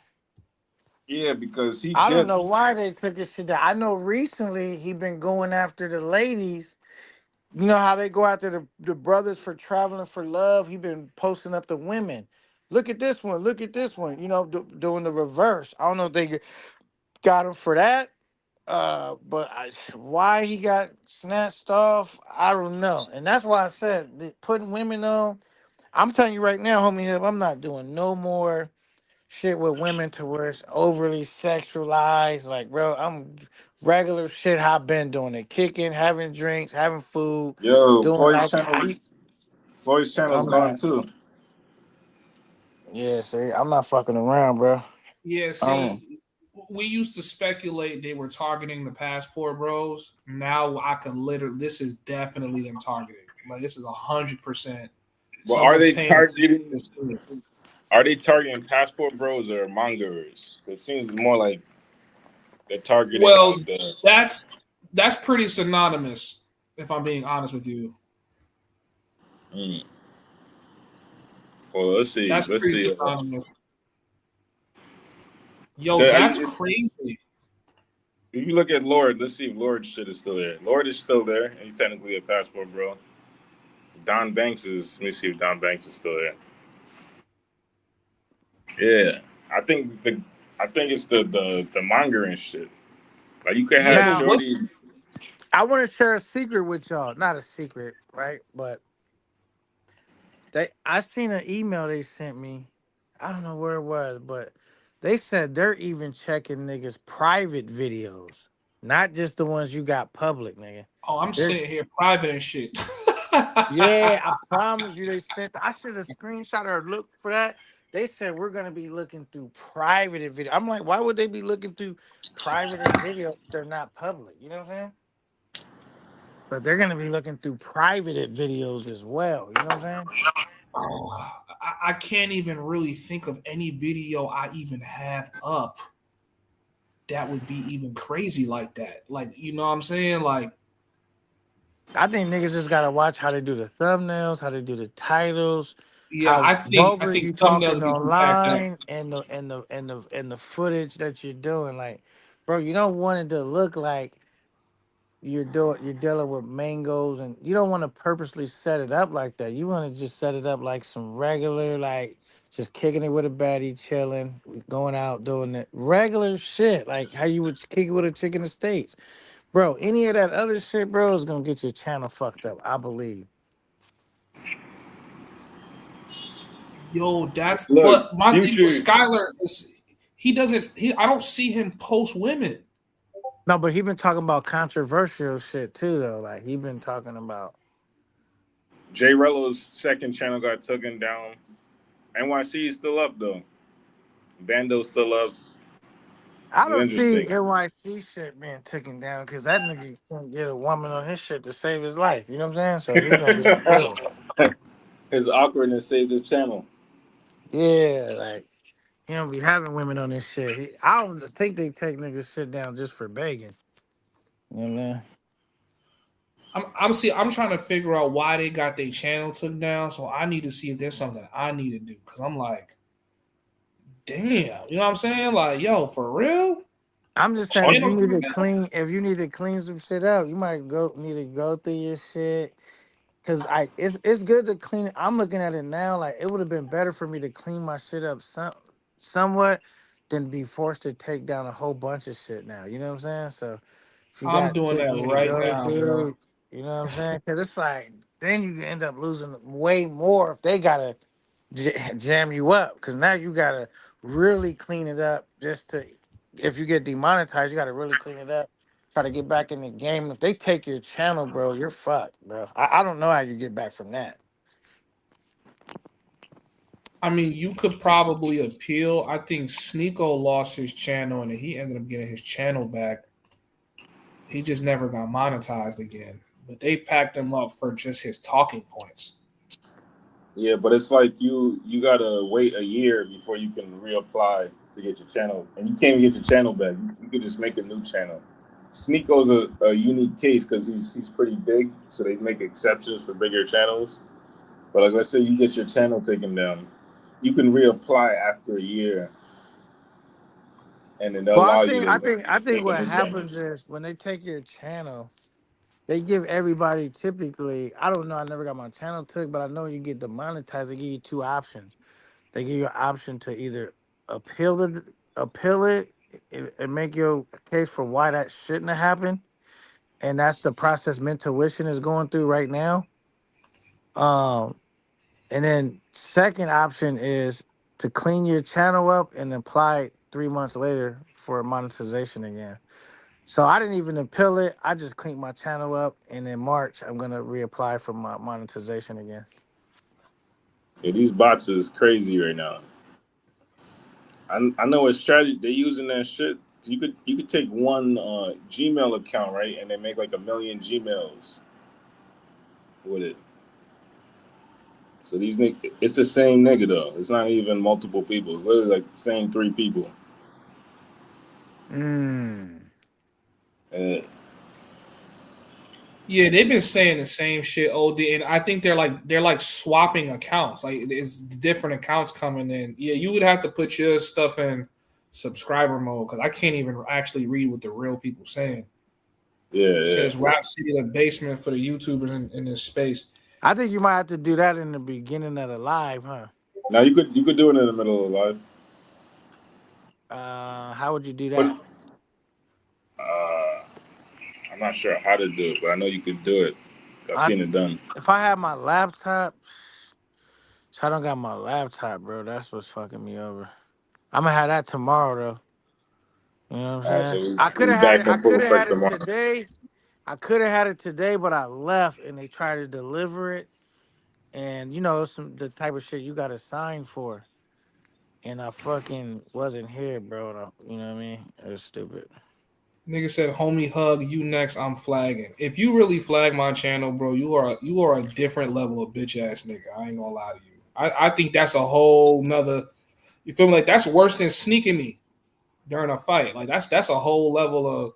Yeah, because he I don't did. know why they took his shit down. I know recently he been going after the ladies. You know how they go after the brothers for traveling for love? He been posting up the women. Look at this one. Look at this one. Doing the reverse. I don't know if they got him for that. But why he got snatched off, I don't know. And that's why I said putting women on. I'm telling you right now, homie, Hip, I'm not doing no more shit with women to where it's overly sexualized. Like, bro, I'm regular shit. How I've been doing it, kicking, having drinks, having food, Yo, doing like I. Floyd's channel's I'm gone not. too. Yeah, see, I'm not fucking around, bro. Yeah, Um, see, we used to speculate they were targeting the passport bros. Now I can literally, this is definitely them targeting. Like this is 100%. Well, are Someone's they paying attention to targeting? this thing. Are they targeting passport bros or mongers? It seems more like they're targeting Well, like the. that's pretty synonymous. If I'm being honest with you, Mm. Well, let's see. that's Let's pretty see. synonymous. Yo, that's crazy. If you look at Lord, let's see if Lord shit is still there. Lord is still there, and he's technically a passport bro. Don Banks is. Let me see if Don Banks is still there. Yeah, I think it's the manga and shit. Like you could Yeah, have but Now, what? shorties. I want to share a secret with y'all. Not a secret, right? But I seen an email they sent me. I don't know where it was, but they said they're even checking niggas' private videos, not just the ones you got public, nigga. Oh, I'm They're sitting here private and shit. Yeah, I promise you. They said I should have screenshot or looked for that. They said we're gonna be looking through private video. I'm like, why would they be looking through private video if they're not public? You know what I'm saying? But they're gonna be looking through private videos as well. You know what I'm saying? Oh, I can't even really think of any video I even have up that would be even crazy like that. Like, you know what I'm saying? Like, I think niggas just gotta watch how they do the thumbnails, how they do the titles, yeah, how I vulgar think you thumbnails talking get you packed up. online, and the footage that you're doing. Like, bro, you don't want it to look like you're dealing with mangoes, and you don't want to purposely set it up like that. You want to just set it up like some regular, like just kicking it with a baddie, chilling, going out doing it regular shit, like how you would kick it with a chick in the States, bro. Any of that other shit, bro, is gonna get your channel fucked up, I believe. Yo, that's Look, but my thing with Future. Skylar is I don't see him post women. No, but he been talking about controversial shit too, though. Like he been talking about. Jay Rello's second channel got taken down. NYC is still up though. Bando's still up. I This is don't see interesting. NYC shit being taken down because that nigga can't get a woman on his shit to save his life. You know what I'm saying? So he's gonna be real. His awkwardness saved his channel. Yeah, like he don't be having women on his shit. I don't think they take niggas shit down just for begging. You know what I mean? I'm trying to figure out why they got their channel took down. So I need to see if there's something I need to do. Cause I'm like, damn, you know what I'm saying? Like, yo, for real? I'm just saying Channel took down? if you need to clean some shit up, you might need to go through your shit. Cause it's good to clean it. I'm looking at it now, like it would have been better for me to clean my shit up somewhat than be forced to take down a whole bunch of shit now. You know what I'm saying? So if you I'm got doing shit that you need to right go now, bro. through, you know what I'm saying? Cause it's like then you end up losing way more if they gotta jam you up. Cause now you gotta really clean it up just to. If you get demonetized, you gotta really clean it up. Try to get back in the game. If they take your channel, bro, you're fucked, bro. I don't know how you get back from that. I mean, you could probably appeal. I think Sneeko lost his channel and he ended up getting his channel back. He just never got monetized again. But they packed him up for just his talking points. Yeah, but it's like you gotta wait a year before you can reapply to get your channel, and you can't even get your channel back. You can just make a new channel. Sneako's a unique case because he's pretty big, so they make exceptions for bigger channels. But like, let's say you get your channel taken down, you can reapply after a year, and then they'll Well, allow you to I think make a what new channel. happens is when they take your channel, they give everybody typically. I don't know. I never got my channel took, but I know you get demonetized. They give you two options. They give you an option to either appeal it, and make your case for why that shouldn't have happened, and that's the process Mentuition is going through right now. Um, And then second option is to clean your channel up and apply 3 months later for monetization again. So I didn't even appeal it. I just cleaned my channel up, and in March I'm gonna reapply for my monetization again. Yeah, these bots is crazy right now. I know a strategy they're using that shit. You could take one Gmail account, right, and they make like 1,000,000 Gmails with it. So these niggas, it's the same nigga though. It's not even multiple people. It's literally like the same 3 people. Mm. Uh, Yeah, they've been saying the same shit, OD, and I think they're like swapping accounts. Like it's different accounts coming in. Yeah, you would have to put your stuff in subscriber mode because I can't even actually read what the real people saying. yeah, It yeah. says Rap City the basement for the YouTubers in this space. I think you might have to do that in the beginning of the live, huh? Now you could do it in the middle of life. How would you do But that? I'm not sure how to do it, but I know you could do it. I've I seen it done. If I had my laptop, so I don't got my laptop, bro. That's what's fucking me over. I'm gonna have that tomorrow though. You know what All right, I'm so saying? we I could we have had back it. I in full could have had effect it tomorrow. today. I could have had it today, but I left and they tried to deliver it. And you know, some the type of shit you got to sign for. And I fucking wasn't here, bro. You know what I mean? It was stupid. Nigga said, "Homie, hug you next. I'm flagging. If you really flag my channel, bro, you are a different level of bitch ass nigga. I ain't gonna lie to you. I think that's a whole nother. You feel me? Like that's worse than sneaking me during a fight. Like that's a whole level of.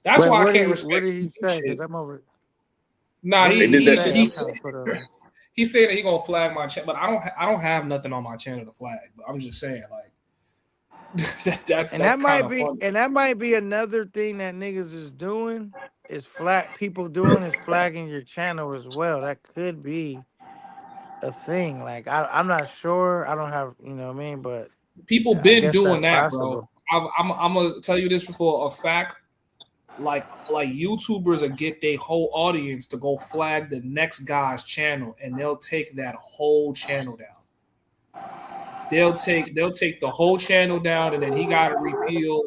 That's Wait, why I can't what respect did he you say? Cause shit. I'm over. Nah, What They did he did that. say? he I'm said trying to put it. he said that he gonna flag my channel, but I don't have nothing on my channel to flag. But I'm just saying, like And that's that kind might of be, funny. and that might be another thing that niggas is doing is people doing is flagging your channel as well. That could be a thing. Like I'm not sure. I don't have, you know what I mean, but People I been guess doing that's that, bro. possible. I'm gonna tell you this for a fact. Like YouTubers will get their whole audience to go flag the next guy's channel, and they'll take that whole channel down. They'll take the whole channel down, and then he got to repeal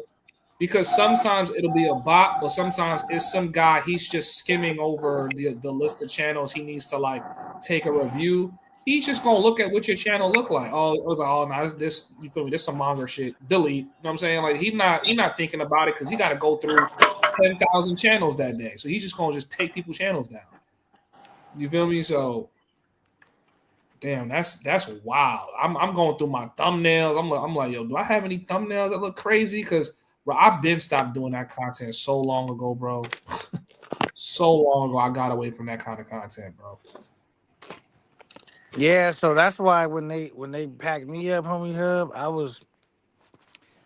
because sometimes it'll be a bot, but sometimes it's some guy he's just skimming over the list of channels he needs to like take a review. He's just gonna look at what your channel look like. Oh, it was like, oh no, this you feel me? This some manga shit. Delete. You know what I'm saying? Like he's not thinking about it because he got to go through 10,000 channels that day. So he's just gonna just take people's channels down. You feel me? So damn, that's wild. I'm going through my thumbnails. I'm like, yo, do I have any thumbnails that look crazy? Because bro, I've been stopped doing that content so long ago, bro. So long ago, I got away from that kind of content, bro. Yeah, so that's why when they packed me up, homie hub,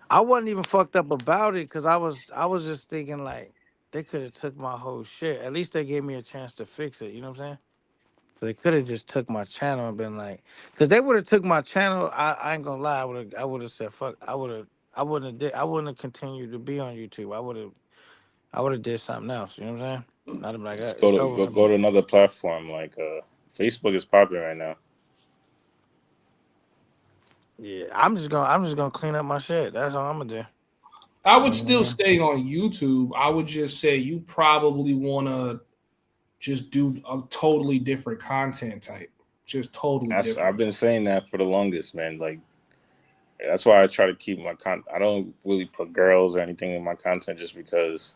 I wasn't even fucked up about it because I was just thinking like they could have took my whole shit. At least they gave me a chance to fix it. You know what I'm saying? So they could have just took my channel and been like, because they would have took my channel. I ain't gonna lie. I would have said fuck. I wouldn't have continued to be on YouTube. I would have did something else. You know what I'm saying? I'd have been like, Just it's over for go me. to another platform like Facebook is popular right now. Yeah, I'm just gonna clean up my shit. That's all I'm gonna do. I You would know what still I mean? stay on YouTube. I would just say you probably want to just do a totally different content type. Just totally I've different. been saying that for the longest, man. Like that's why I try to keep my content. I don't really put girls or anything in my content just because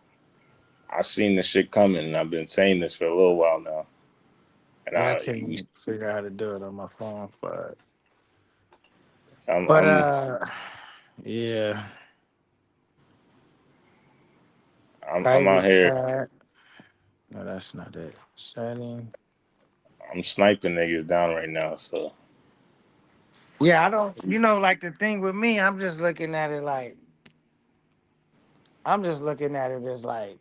I seen this shit coming. And I've been saying this for a little while now, and Yeah, I couldn't figure out how to do it on my phone, I'm, but I'm yeah, I'm out private here. chat. No, that's not it. Setting. I'm sniping niggas down right now. So Yeah, I don't. You know, like the thing with me, I'm just looking at it like I'm just looking at it as like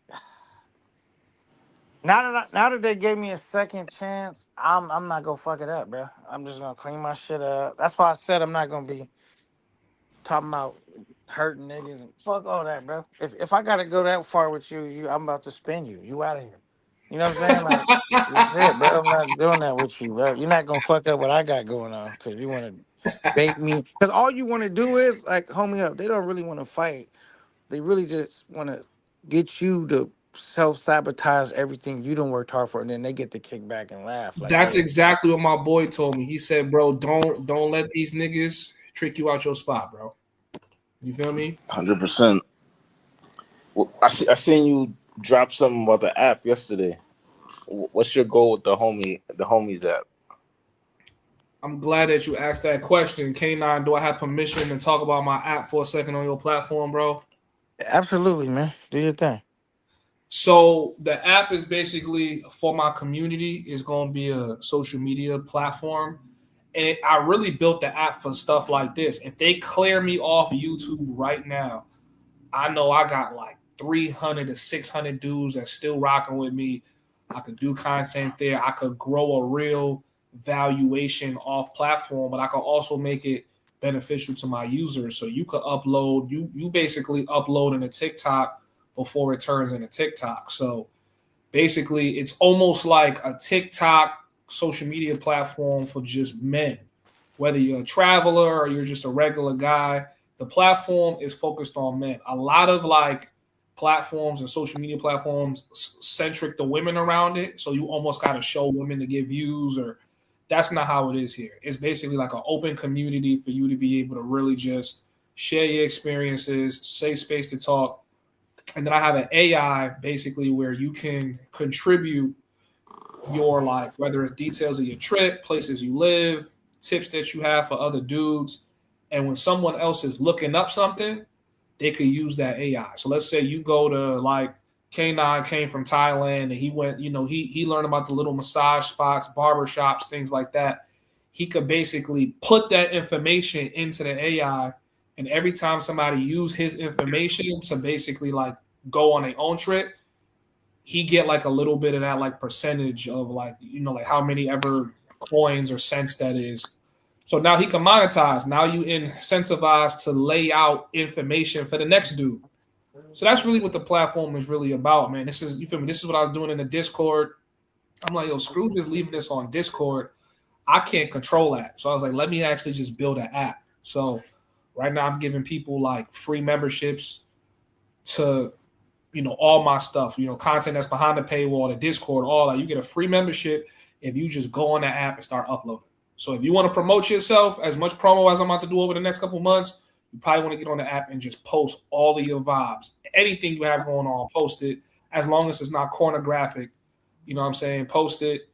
now that they gave me a second chance, I'm not gonna fuck it up, bro. I'm just gonna clean my shit up. That's why I said I'm not gonna be talking about hurting niggas and fuck all that, bro. If I gotta go that far with you, I'm about to spin you. You out of here. You know what I'm saying? Like that's it, bro. I'm not doing that with you, bro. You're not gonna fuck up what I got going on because you want to bait me. Because all you want to do is like, homie up. They don't really want to fight. They really just want to get you to self sabotage everything you don't work hard for, and then they get to kick back and laugh. Like, That's hey, exactly what my boy told me. He said, "Bro, don't let these niggas trick you out your spot, bro." You feel me? 100%. I seen you drop something about the app yesterday. What's your goal with the homies app? I'm glad that you asked that question. K9, do I have permission to talk about my app for a second on your platform, bro? absolutely, man. Do your thing. So the app is basically for my community. It's going to be a social media platform. And I really built the app for stuff like this. If they clear me off YouTube right now, I know I got like 300 to 600 dudes that's still rocking with me. I could do content there. I could grow a real valuation off platform, but I could also make it beneficial to my users. So you could upload, you basically upload in a TikTok before it turns into TikTok. So basically, it's almost like a TikTok social media platform for just men. Whether you're a traveler or you're just a regular guy, the platform is focused on men. A lot of like platforms and social media platforms centric the women around it. So you almost got to show women to get views, or that's not how it is here. It's basically like an open community for you to be able to really just share your experiences, safe space to talk. And then I have an AI basically where you can contribute your, like, whether it's details of your trip, places you live, tips that you have for other dudes. And when someone else is looking up something, they could use that AI. So let's say you go to, like, K9 came from Thailand and he went, he learned about the little massage spots, barber shops, things like that. He could basically put that information into the AI, and every time somebody use his information to basically like go on their own trip, he get like a little bit of that like percentage of like, like how many ever coins or cents that is. So now he can monetize. Now you incentivize to lay out information for the next dude. So that's really what the platform is really about, man. This is, you feel me? This is what I was doing in the Discord. I'm like, yo, screw just leaving this on Discord. I can't control that. So I was like, let me actually just build an app. So right now I'm giving people like free memberships to, all my stuff, content that's behind the paywall, the Discord, all that. You get a free membership if you just go on the app and start uploading. So if you want to promote yourself, as much promo as I'm about to do over the next couple months, you probably want to get on the app and just post all of your vibes. Anything you have going on, post it, as long as it's not pornographic. You know what I'm saying? Post it.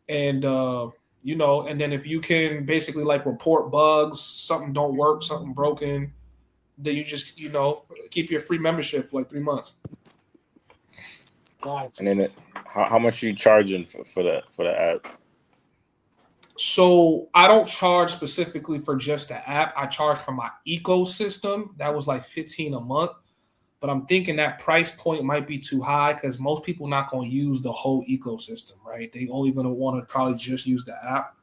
And, and then if you can basically like report bugs, something don't work, something broken, then you just, keep your free membership for like 3 months. And then how much are you charging for the app? So I don't charge specifically for just the app. I charge for my ecosystem. That was like $15 a month. But I'm thinking that price point might be too high because most people not going to use the whole ecosystem, right? They only going to want to probably just use the app.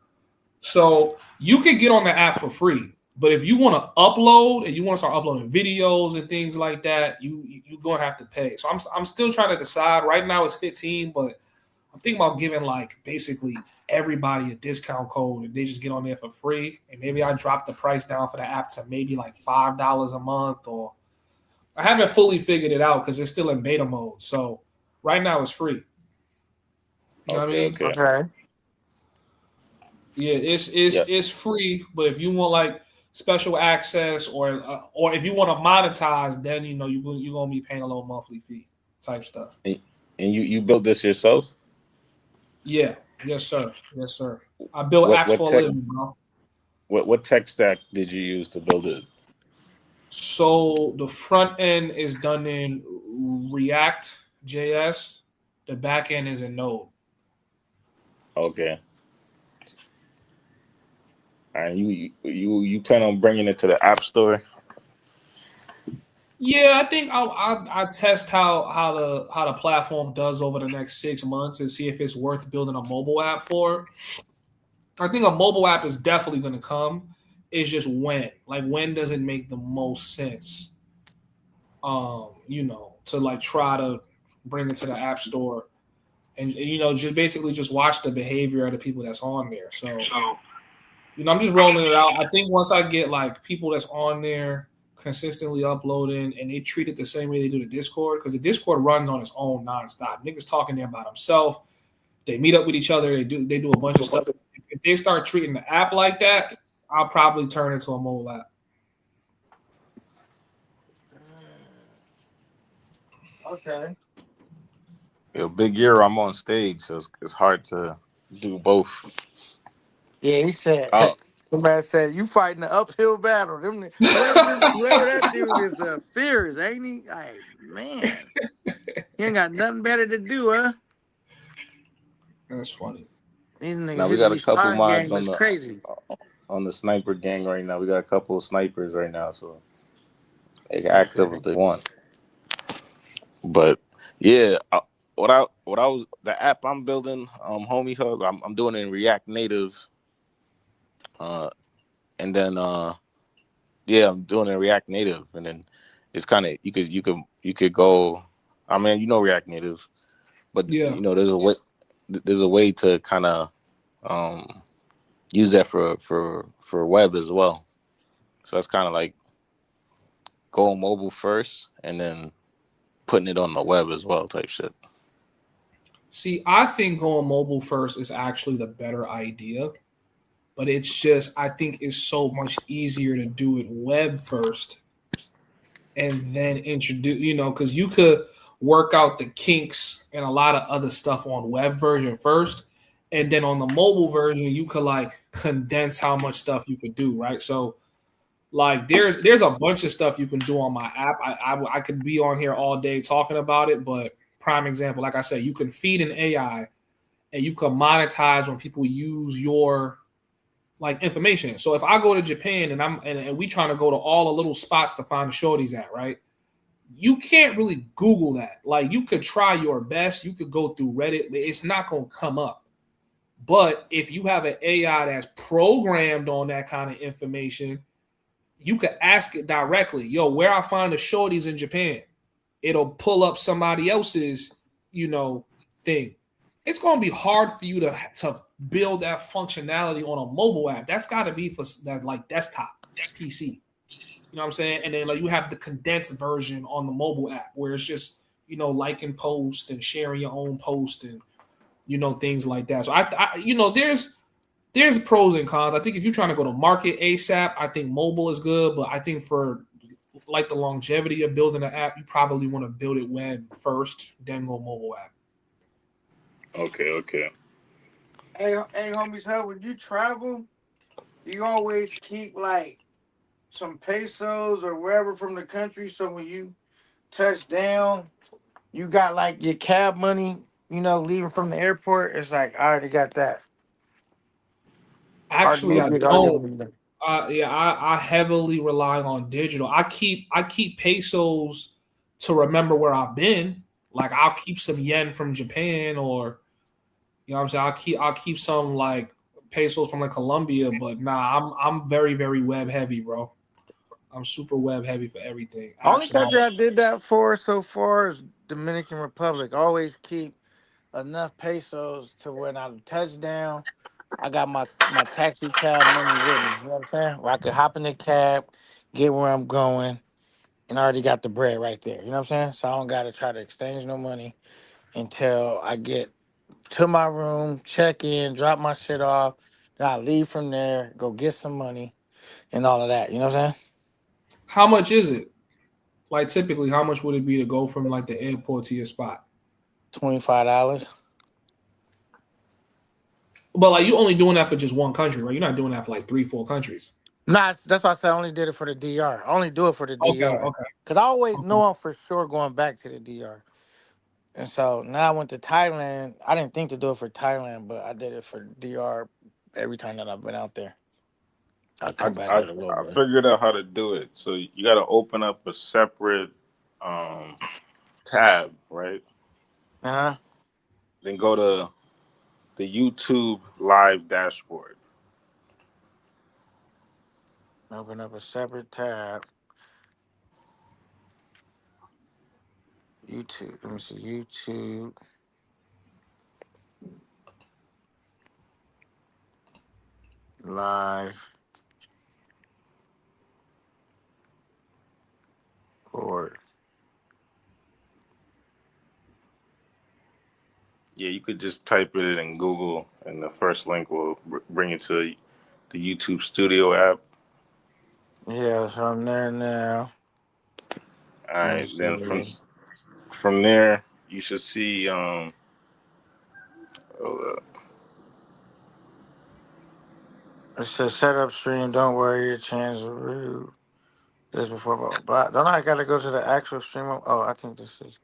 So you can get on the app for free. But if you want to upload and you want to start uploading videos and things like that, you're going to have to pay. So I'm still trying to decide. Right now it's 15, but I'm thinking about giving like basically everybody a discount code and they just get on there for free. And maybe I drop the price down for the app to maybe like $5 a month, or I haven't fully figured it out because it's still in beta mode. So right now it's free. You know what I mean? Okay. Yeah, it's free, but if you want like special access or if you want to monetize, then you're gonna be paying a little monthly fee type stuff. And you built this yourself? Yeah. Yes, sir. Yes, sir. I built apps for a living, bro. What tech stack did you use to build it? So the front end is done in React JS. The back end is in Node. Okay. And you plan on bringing it to the App Store? Yeah, I think I'll test how the platform does over the next 6 months and see if it's worth building a mobile app for. I think a mobile app is definitely going to come. It's just when. Like, when does it make the most sense? To like try to bring it to the App Store and just basically just watch the behavior of the people that's on there. So I'm just rolling it out. I think once I get like people that's on there consistently uploading and they treat it the same way they do the Discord, because the Discord runs on its own nonstop. Niggas talking there about themselves. They meet up with each other. They do a bunch of stuff. If they start treating the app like that, I'll probably turn it to a mobile app. Okay. Yo, big year, I'm on stage, so it's hard to do both. Yeah, he said. Oh. The man said, "You fighting an uphill battle. Whoever that dude is, fierce, ain't he? Like, man, he ain't got nothing better to do, huh?" That's funny. These niggas, now we got a couple mods on the sniper gang right now. We got a couple of snipers right now, so they can act up if they want. But yeah, the app I'm building, Homie Hub, I'm doing it in React Native. And then Yeah, I'm doing it in React Native, and then it's kind of you could go. I mean, you know React Native, but Yeah. there's a way to kind of use that for web as well. So that's kind of like going mobile first, and then putting it on the web as well, type shit. See, I think going mobile first is actually the better idea, but it's just I think it's so much easier to do it web first and then introduce, because you could work out the kinks and a lot of other stuff on web version first, and then on the mobile version you could like condense how much stuff you could do, right? So like there's a bunch of stuff you can do on my app. I could be on here all day talking about it, but prime example, like I said, you can feed an AI and you can monetize when people use your like information. So if I go to Japan and we trying to go to all the little spots to find the shorties at, right? You can't really Google that. Like you could try your best, you could go through Reddit, but it's not gonna come up. But if you have an AI that's programmed on that kind of information, you could ask it directly, yo, where I find the shorties in Japan. It'll pull up somebody else's, thing. It's going to be hard for you to build that functionality on a mobile app. That's got to be for that like desktop, PC. You know what I'm saying? And then like you have the condensed version on the mobile app where it's just, liking post and sharing your own post and, things like that. So there's pros and cons. I think if you're trying to go to market ASAP, I think mobile is good. But I think for like the longevity of building an app, you probably want to build it web first, then go mobile app. Okay. Hey, homies, how would you travel? Do you always keep like some pesos or wherever from the country, so when you touch down, you got like your cab money, leaving from the airport? It's like I already got that. Or Actually, I maybe it's don't. already. I heavily rely on digital. I keep pesos to remember where I've been. Like I'll keep some yen from Japan, or what I'm saying. I'll keep some like pesos from like Colombia. But nah, I'm very very web heavy, bro. I'm super web heavy for everything. Only Apps and country all. I did that for so far is Dominican Republic. Always keep enough pesos to when I touch down, I got my taxi cab money with me. You know what I'm saying? Where I could hop in the cab, get where I'm going, and I already got the bread right there. You know what I'm saying? So I don't gotta try to exchange no money until I get to my room, check in, drop my shit off. Then I leave from there, go get some money and all of that. You know what I'm saying? How much is it? Like typically, how much would it be to go from like the airport to your spot? $25. But like you only doing that for just one country, right? You're not doing that for like 3, 4 countries. Nah, that's why I said I only did it for the DR. I only do it for the Okay, DR. okay, Cause I always okay. know I'm for sure going back to the DR. And so now I went to Thailand. I didn't think to do it for Thailand, but I did it for DR every time that I've been out there. I I come back I, with a little I bit. figured out how to do it. So you got to open up a separate um tab, right? Uh-huh. Then go to the YouTube live dashboard. Open up a separate tab. YouTube. Let me see. YouTube. Live board. Yeah, you could just type it in Google, and the first link will bring you to the YouTube Studio app. Yeah, so I'm there now. All Let me right, then see. from there you should see It says set up stream. Don't worry, your chance is rude. This before blah, blah. Don't I gotta go to the actual stream? Oh, I think this is.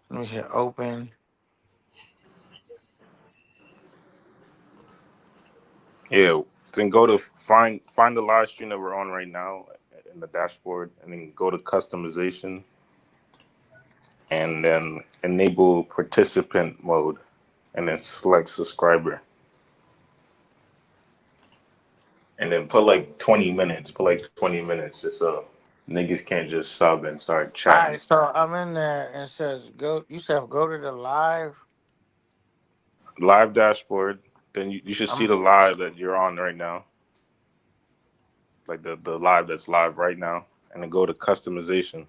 Let me hit open. yeah. Then go to find the live stream that we're on right now in the dashboard, and then go to customization, and then enable participant mode, and then select subscriber. and then put like 20 minutes. Put like 20 minutes just so niggas can't just sub and start All chatting. right, so I'm in there and it says go. You said go to the live. Live dashboard. Then you should see I'm. the live that you're on right now, like the live that's live right now, and then go to customization.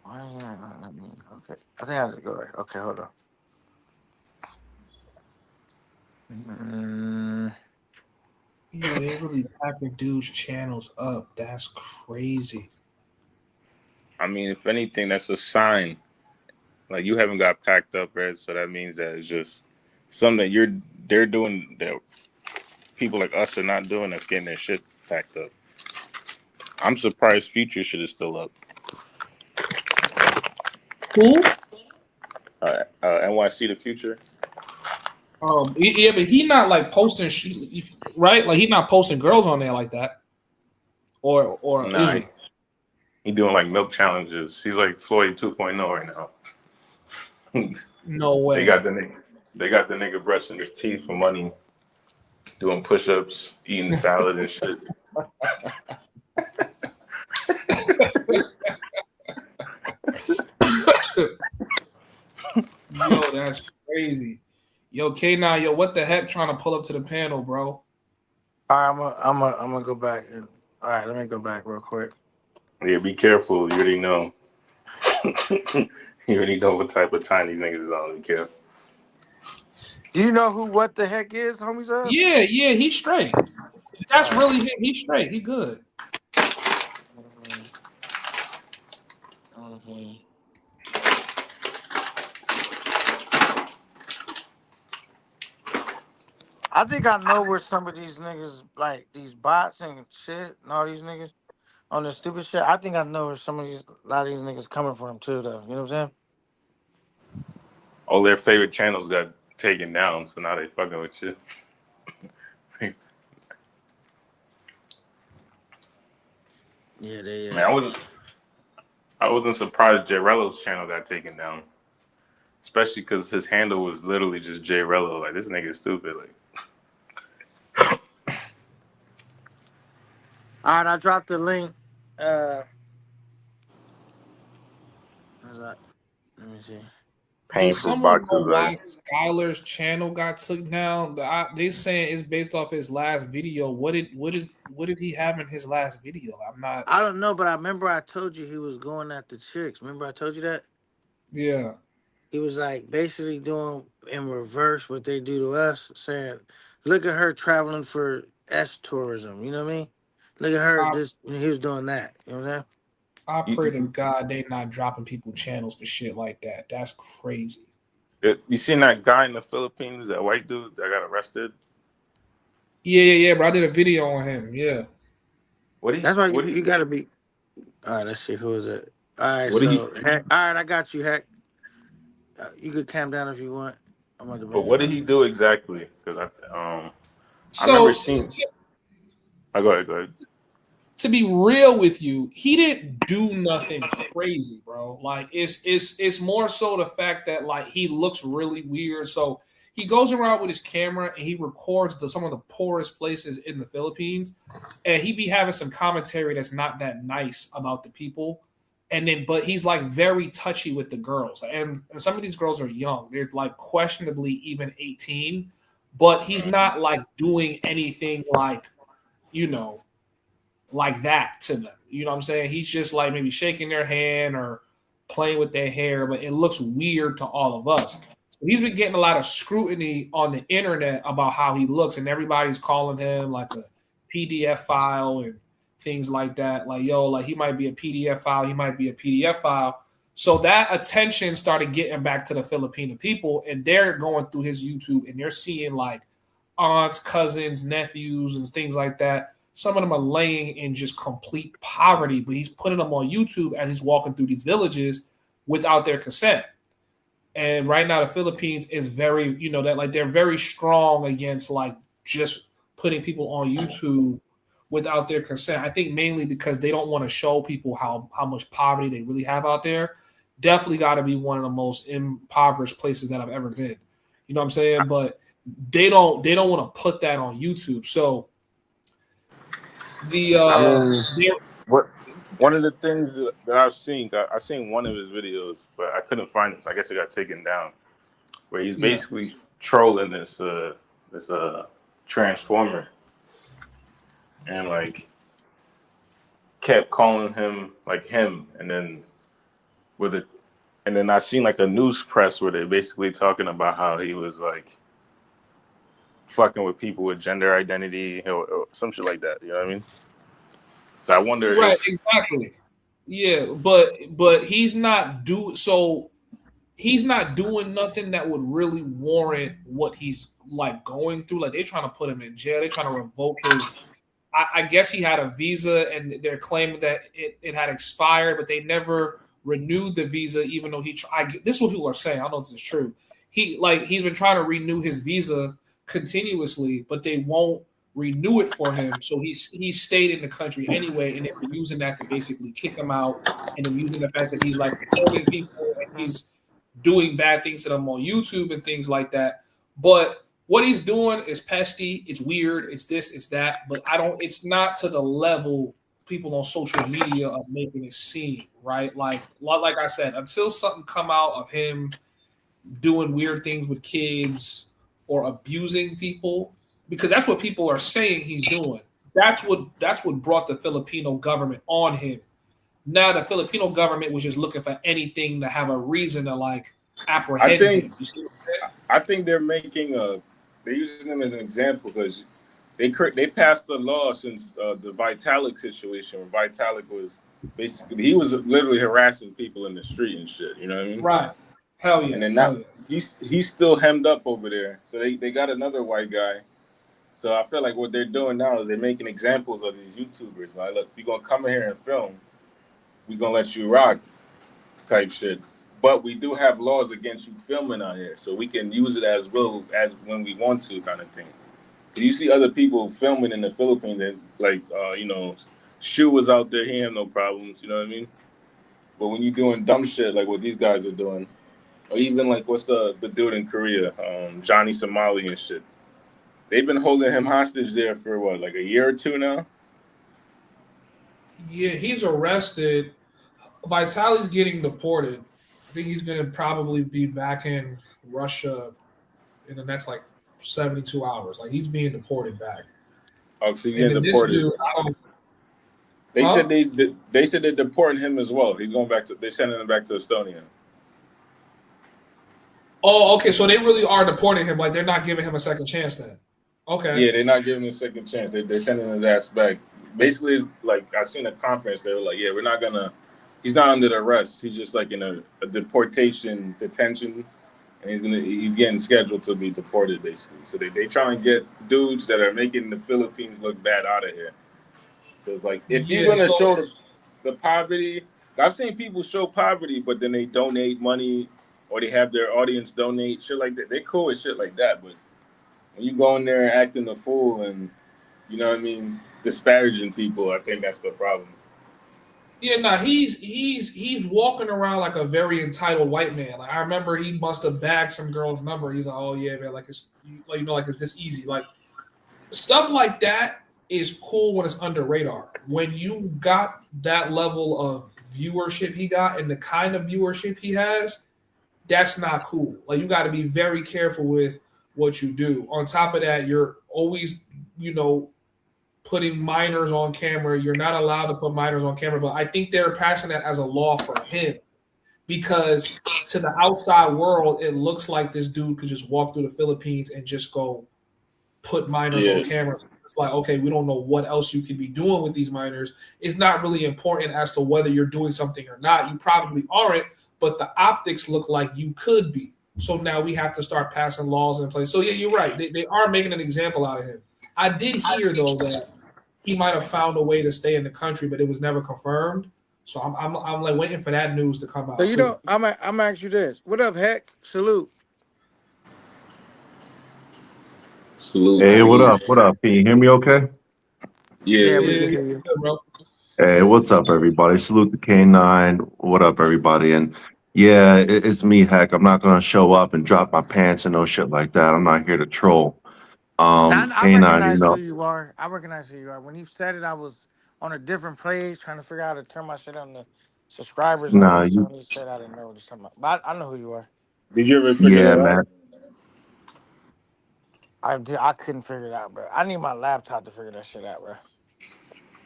Why is that not let me? Okay, I think I have to go there. Okay, hold on. Yo, they really packing dudes' channels up. That's crazy. I mean, if anything, that's a sign. Like you haven't got packed up, right? So that means that it's just something that they're doing that people like us are not doing. That's getting their shit packed up. I'm surprised Future shit is still up. Who? NYC the Future. Yeah, but he not like posting, right? Like he not posting girls on there like that, or Nah, is he? he doing like milk challenges. He's like Floyd 2.0 right now. No way. They got the nigga brushing his teeth for money, doing push-ups, eating salad and shit. Yo, that's crazy. Yo, K9, yo, what the heck trying to pull up to the panel, bro? All right, I'm gonna go back. All right, let me go back real quick. Yeah, be careful. You already know. You already know what type of time these niggas is on. Be careful. Do you know who what the heck is, homies? Up? Yeah, he's straight. That's really him. He's straight. He good. I think I know where some of these niggas, like these bots and shit, and all these niggas on this stupid shit. I think I know where some of these, a lot of these niggas coming from too, though. You know what I'm saying? All their favorite channels got taken down, so now they fucking with shit. Yeah, they. Man, I wasn't surprised J Rello's channel got taken down, especially because his handle was literally just J Rello. Like this nigga is stupid. Like. All right, I dropped the link. How's that? Let me see. Paying Does for someone boxes, know why right? Skylar's channel got took down? They saying it's based off his last video. What did he have in his last video? I'm not. I don't know, but I remember I told you he was going after chicks. Remember I told you that? Yeah. He was like basically doing in reverse what they do to us, saying, "Look at her traveling for S tourism." You know what I mean? Look at her. I, Just he was doing that. You know what I'm saying? I pray to God they not dropping people channels for shit like that. That's crazy. You seen that guy in the Philippines, that white dude that got arrested? Yeah. But I did a video on him. Yeah. That's why you gotta be. All right, let's see who is it. All right, What did he? Heck, all right, I got you, Heck. You could calm down if you want. I'm about to bring But what it did up. he do exactly? Because I So remember seeing. Go ahead. to be real with you, he didn't do nothing crazy, bro. Like it's more so the fact that like he looks really weird. So he goes around with his camera and he records some of the poorest places in the Philippines, and he be having some commentary that's not that nice about the people. And then, but he's like very touchy with the girls, and some of these girls are young. They're like questionably even 18, but he's not like doing anything like, you know, like that to them. You know what I'm saying? He's just like maybe shaking their hand or playing with their hair, but it looks weird to all of us. So he's been getting a lot of scrutiny on the internet about how he looks, and everybody's calling him like a PDF file and things like that. Like, yo, like he might be a PDF file, he might be a PDF file. So that attention started getting back to the Filipino people, and they're going through his YouTube and they're seeing like aunts, cousins, nephews, and things like that. Some of them are laying in just complete poverty, but he's putting them on YouTube as he's walking through these villages without their consent. And right now, the Philippines is very, you know, that like they're very strong against like just putting people on YouTube without their consent. I think mainly because they don't want to show people how much poverty they really have out there. Definitely got to be one of the most impoverished places that I've ever been. You know what I'm saying? But they don't want to put that on YouTube. So the I mean, what one of the things that I've seen one of his videos, but I couldn't find it. So I guess it got taken down. Where he's basically trolling this Transformer, and like kept calling him like him, and then I seen like a news press where they basically talking about how he was like fucking with people with gender identity or some shit like that. You know what I mean? So I wonder. Right, exactly. Yeah, but he's not he's not doing nothing that would really warrant what he's like going through. Like they're trying to put him in jail. They're trying to revoke his. I guess he had a visa, and they're claiming that it had expired, but they never renewed the visa, even though this is what people are saying. I don't know if this is true. He's been trying to renew his visa continuously, but they won't renew it for him. So he stayed in the country anyway, and they were using that to basically kick him out, and then using the fact that he's like recording people and he's doing bad things to them on YouTube and things like that. But what he's doing is pesty. It's weird. It's this, it's that. But it's not to the level people on social media are making it seem, right? Like I said, until something come out of him doing weird things with kids or abusing people, because that's what people are saying he's doing. That's what brought the Filipino government on him. Now the Filipino government was just looking for anything to have a reason to like apprehend him. You see what I'm saying? I think they're using him as an example because they passed a law since the Vitalik situation, where Vitalik was basically he was literally harassing people in the street and shit. You know what I mean? Right. Hell yeah. And then now he's still hemmed up over there. So they got another white guy. So I feel like what they're doing now is they're making examples of these YouTubers. Like, look, if you're gonna come in here and film, we're gonna let you rock type shit. But we do have laws against you filming out here, so we can use it as when we want to, kind of thing. You see other people filming in the Philippines that like Shu was out there, he had no problems, you know what I mean? But when you're doing dumb shit like what these guys are doing, or even like what's the dude in Korea, Johnny Somali and shit. They've been holding him hostage there for what, like a year or two now? Yeah, he's arrested. Vitaly's getting deported. I think he's going to probably be back in Russia in the next like 72 hours. Like he's being deported back. Oh, so he's getting deported. They said they're deporting him as well. He's going back they're sending him back to Estonia. Oh, okay. So they really are deporting him. Like they're not giving him a second chance then. Okay. Yeah, they're not giving him a second chance. They're sending his ass back. Basically, like I seen a conference. They were like, "Yeah, we're not gonna. He's not under the arrest. He's just like in a deportation detention, and he's getting scheduled to be deported basically. So they trying to get dudes that are making the Philippines look bad out of here. So it's like if you're gonna show the poverty, I've seen people show poverty, but then they donate money or they have their audience donate shit like that. They cool with shit like that, but when you go in there and acting a fool and, you know what I mean, disparaging people, I think that's the problem. Yeah, no, he's walking around like a very entitled white man. Like I remember he must have bagged some girl's number. He's like, oh yeah, man, like it's like it's this easy. Like stuff like that is cool when it's under radar. When you got that level of viewership he got and the kind of viewership he has, that's not cool. Like you got to be very careful with what you do. On top of that, you're always, putting minors on camera. You're not allowed to put minors on camera, but I think they're passing that as a law for him because to the outside world, it looks like this dude could just walk through the Philippines and just go put minors on camera. So it's like, okay, we don't know what else you could be doing with these minors. It's not really important as to whether you're doing something or not. You probably aren't, but the optics look like you could be. So now we have to start passing laws in place. So yeah, you're right. They are making an example out of him. I did hear though that he might have found a way to stay in the country, but it was never confirmed. So I'm like waiting for that news to come out. So I'm gonna ask you this. What up, Heck? Salute. Salute. Hey, what up? What up? Can you hear me okay? Yeah, we can hear you. Hey, what's up, everybody? Salute the K9. What up, everybody? And Yeah, it's me, Heck. I'm not gonna show up and drop my pants and no shit like that. I'm not here to troll. Now I K9, recognize who you are. I recognize who you are. When you said it, I was on a different page trying to figure out how to turn my shit on the subscribers nah, only. So you, when you said, I didn't know what you're talking about. But I know who you are. Did you ever figure yeah, that man. out? I couldn't figure it out, bro. I need my laptop to figure that shit out, bro.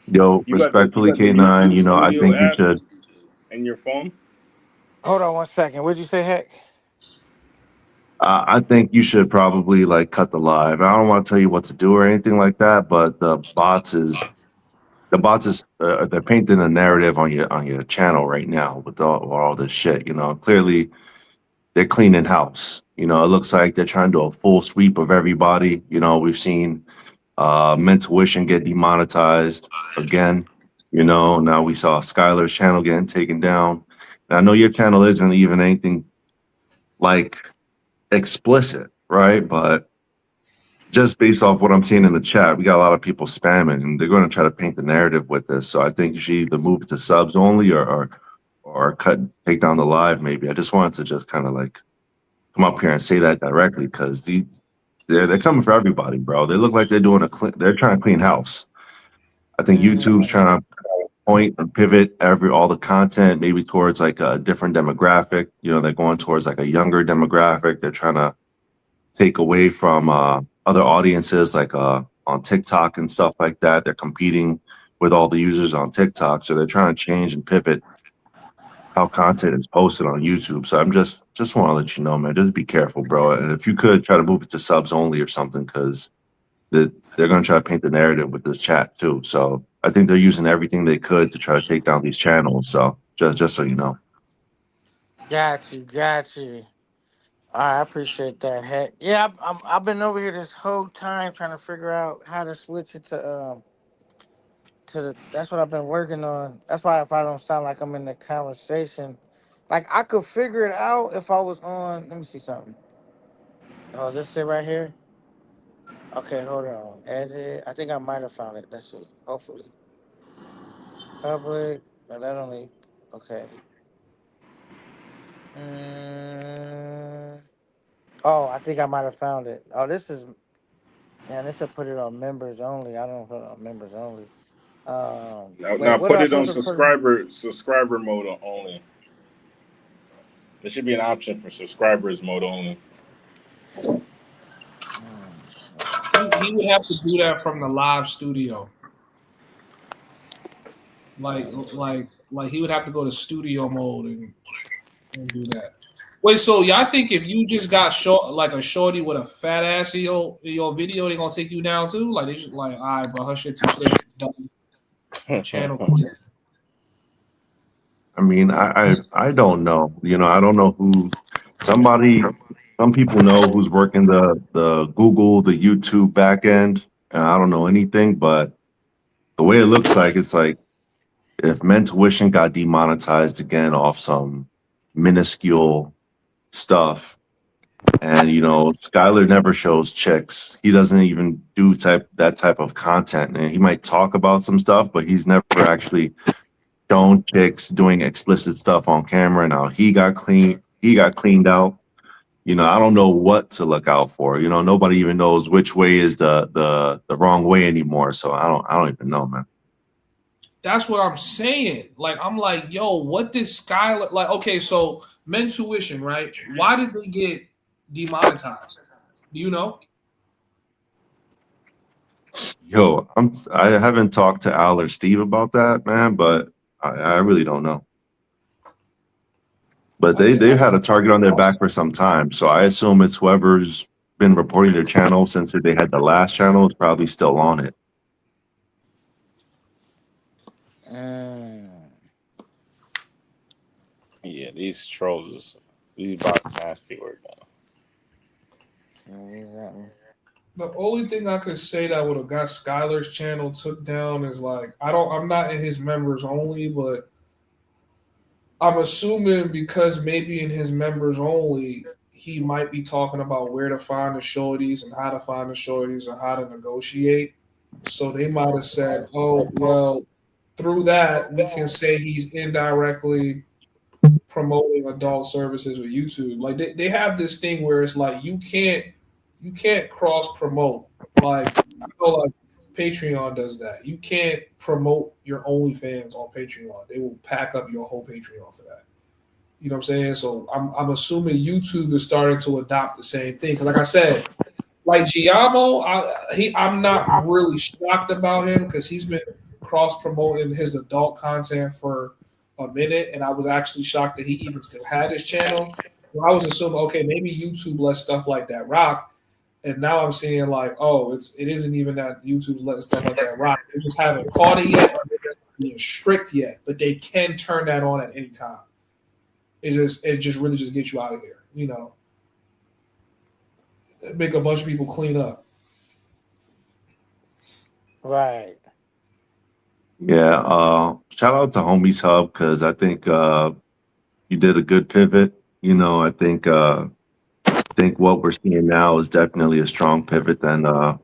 Yo, You respectfully, got the K9, YouTube you know, I Studio think you app should. in your phone? Hold on 1 second. What'd you say, Heck? I think you should probably like cut the live. I don't want to tell you what to do or anything like that, but the bots is they're painting a narrative on your channel right now with all this shit. You know, clearly they're cleaning house. You know, it looks like they're trying to do a full sweep of everybody. You know, we've seen Mentuition get demonetized again. You know, now we saw Skylar's channel getting taken down. And I know your channel isn't even anything like explicit, right? But just based off what I'm seeing in the chat, we got a lot of people spamming, and they're going to try to paint the narrative with this. So I think you should either move it to subs only, or take down the live. Maybe I just wanted to just kind of like come up here and say that directly because they're coming for everybody, bro. They look like they're doing they're trying to clean house. I think YouTube's Mm, trying to point and pivot all the content maybe towards like a different demographic. You know, they're going towards like a younger demographic. They're trying to take away from other audiences like on TikTok and stuff like that. They're competing with all the users on TikTok, so they're trying to change and pivot how content is posted on YouTube. So I'm just want to let you know, man, just be careful, bro. And if you could try to move it to subs only or something, because they're going to try to paint the narrative with this chat too. So I think they're using everything they could to try to take down these channels. So just so you know. got you, got you. All right, I appreciate that, Heck. Yeah, I've been over here this whole time trying to figure out how to switch it to the. That's what I've been working on. That's why if I don't sound like I'm in the conversation, like I could figure it out if I was on. Let me see something. Oh, is this it right here? Okay, hold on. Edit. I think I might have found it. Let's see. Hopefully, public. No, that only. Okay. Mm, oh, I think I might have found it. Oh, this is. Man, this will put it on members only. I don't put it on members only. Wait, Now what am put I it on supposed to put? In? subscriber mode only. There should be an option for subscribers mode only. He would have to do that from the live studio. Like he would have to go to studio mode and do that. Wait, so y'all think if you just got short like a shorty with a fat ass in your video, they gonna take you down too? Like they just like, all right, bro, her shit too thick, done. Channel clear. I mean, I don't know. You know, I don't know who. Some people know who's working the Google, the YouTube back end. And I don't know anything, but the way it looks like, it's like if Mentuition got demonetized again off some minuscule stuff, and you know, Skylar never shows chicks. He doesn't even do that type of content, and he might talk about some stuff, but he's never actually shown chicks doing explicit stuff on camera. Now he got cleaned out. You know, I don't know what to look out for. You know, nobody even knows which way is the wrong way anymore. So I don't even know, man. That's what I'm saying. Like, I'm like, yo, what did Skylar like? Okay, so Mentuition, right? Why did they get demonetized? Do you know? Yo, I haven't talked to Al or Steve about that, man, but I really don't know. But they've had a target on their back for some time. So I assume it's whoever's been reporting their channel since they had the last channel is probably still on it. Yeah, these trolls, these bots nasty work Mm, The only thing I could say that would have got Skylar's channel took down is like I'm not in his members only, but I'm assuming because maybe in his members only, he might be talking about where to find the shorties and how to find the shorties and how to negotiate. So they might have said, oh, well, through that, we can say he's indirectly promoting adult services with YouTube. Like they have this thing where it's like you can't cross promote. Like I know like Patreon does that. You can't promote your OnlyFans on Patreon. They will pack up your whole Patreon for that. You know what I'm saying? So I'm assuming YouTube is starting to adopt the same thing. Because like I said, like Giamo, I'm not really shocked about him because he's been cross promoting his adult content for a minute, and I was actually shocked that he even still had his channel. So I was assuming, okay, maybe YouTube lets stuff like that rock, and now I'm seeing like, oh, it isn't even that YouTube's letting stuff like that rock. They just haven't caught it yet, or they're just being strict yet, but they can turn that on at any time. It just really just gets you out of here, you know. Make a bunch of people clean up. Right. Yeah, shout out to Homies Hub because I think you did a good pivot. You know, I think what we're seeing now is definitely a strong pivot than you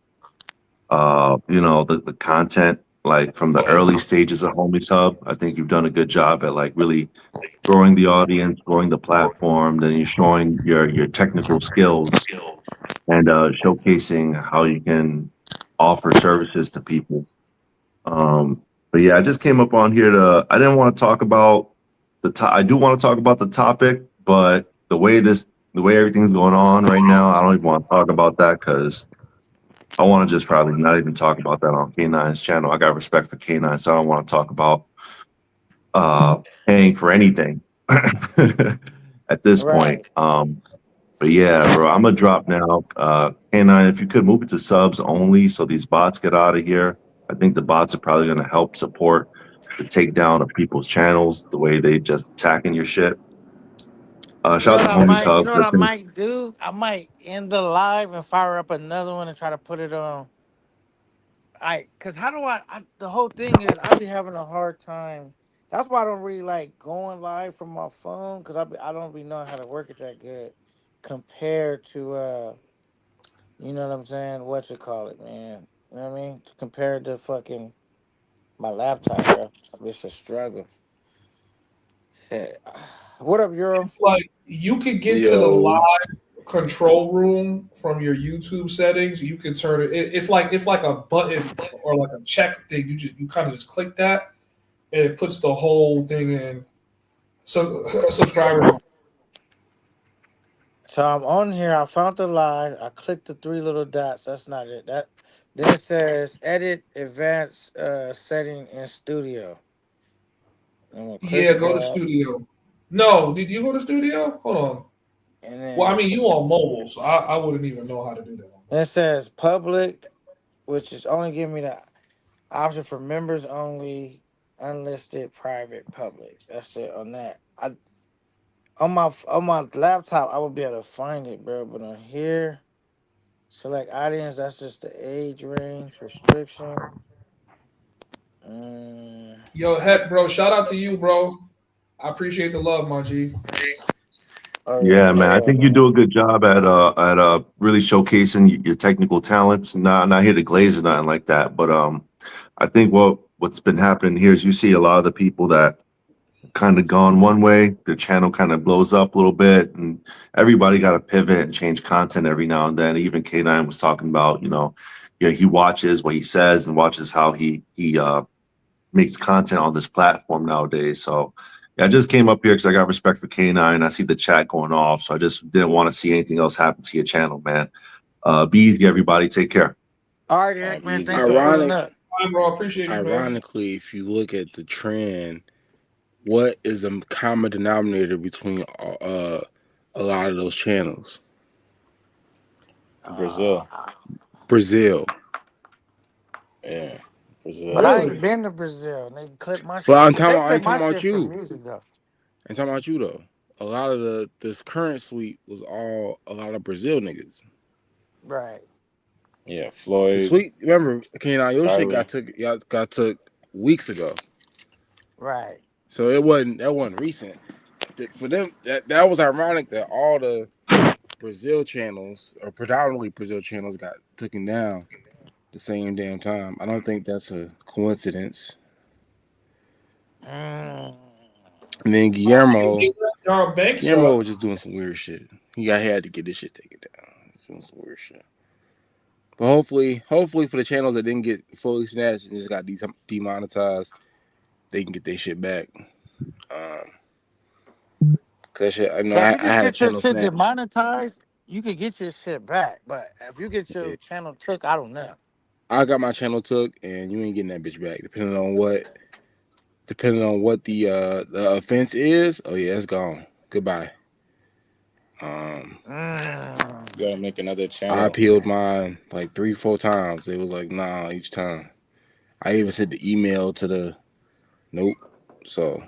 know, the content like from the early stages of Homies Hub. I think you've done a good job at like really growing the audience, growing the platform, then you're showing your technical skills and showcasing how you can offer services to people. But yeah, I just came up on here I didn't want to talk about I do want to talk about the topic, but the way everything's going on right now, I don't even want to talk about that because I want to just probably not even talk about that on K9's channel. I got respect for K9, so I don't want to talk about paying for anything at this point. Right. But yeah, bro, I'm gonna drop now. K9, if you could move it to subs only so these bots get out of here. I think the bots are probably gonna help support the takedown of people's channels, the way they just attacking your shit. Shout out to Homies You Hub. know what I might do? I might end the live and fire up another one and try to put it on. Cause how do the whole thing is I be having a hard time. That's why I don't really like going live from my phone because I don't really know how to work it that good compared to you know what I'm saying? What you call it, man? You know what I mean? Compared to fucking my laptop, bro. It's a struggle. Shit. What up, Euro? Like you could get to the Yo, live control room from your YouTube settings. You can turn it. It's like a button or like a check thing. You kind of just click that, and it puts the whole thing in. Subscriber. So I'm on here. I found the live. I clicked the three little dots. That's not it. Then it says edit advanced setting in studio. I'm gonna click Yeah, go to that. studio. No, did you go to studio? Hold on. And then Well, I mean, you on mobile, so I wouldn't even know how to do that. it says public, which is only giving me the option for members only, unlisted, private, public. That's it on that. On my laptop, I would be able to find it, bro. But on here, select audience. That's just the age range restriction. Yo, heck, bro. Shout out to you, bro. I appreciate the love, my G. Yeah, man. I think you do a good job at really showcasing your technical talents. Not here to glaze or nothing like that, but I think what's been happening here is you see a lot of the people that kind of gone one way, their channel kind of blows up a little bit, and everybody got to pivot and change content every now and then. Even K9 was talking about, he watches what he says and watches how he makes content on this platform nowadays. So yeah, I just came up here because I got respect for K9. I see the chat going off, so I just didn't want to see anything else happen to your channel, man. Be easy, everybody. Take care. All right, Eric, man. Thanks for pulling up. Bro, appreciate you, ironically, man. if you look at the trend, what is the common denominator between a lot of those channels? Brazil. Yeah, Brazil. But I ain't been to Brazil. They clip my shit. But I'm They talking about shit for you. music, though. I'm talking about you though. A lot of this current suite was all a lot of Brazil niggas. Right. Yeah, Floyd. The suite. Remember, your shit got took weeks ago. Right. So that wasn't recent. For them, that was ironic that all the Brazil channels, or predominantly Brazil channels, got taken down the same damn time. I don't think that's a coincidence. And then Guillermo, Y'all banks Guillermo up. was just doing some weird shit. He had to get this shit taken down. He's doing some weird shit. But hopefully for the channels that didn't get fully snatched and just got demonetized, they can get their shit back. Cause shit, I know Yeah, if you I just had a get your channel shit snatched. demonetized, you could get your shit back. But if you get your Yeah. channel took, I don't know. I got my channel took, and you ain't getting that bitch back. Depending on what the offense is. Oh yeah, it's gone. Goodbye. Mm. You gotta make another I channel. appealed mine like 3-4 times. It was like nah each time. I even sent the email to the nope. So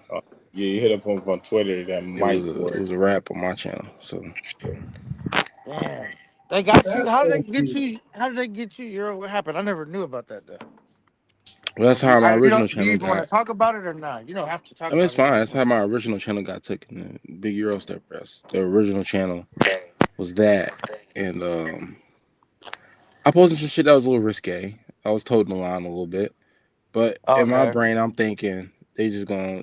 Yeah, you hit up on Twitter. That might it work. was a wrap on my channel. So Damn. They got you. That's How did they get OP. you? How did they get you? Euro? What happened? I never knew about that though. well, that's how my You original don't. Do you channel even want to got. talk about it or not? You don't have to talk I mean, it's about it if you fine. don't That's how want my original channel got taken. Big Euro Step Press. The original channel was that, and I posted some shit that was a little risque. I was toting the line a little bit, but to. in my Okay. brain, I'm thinking they just gonna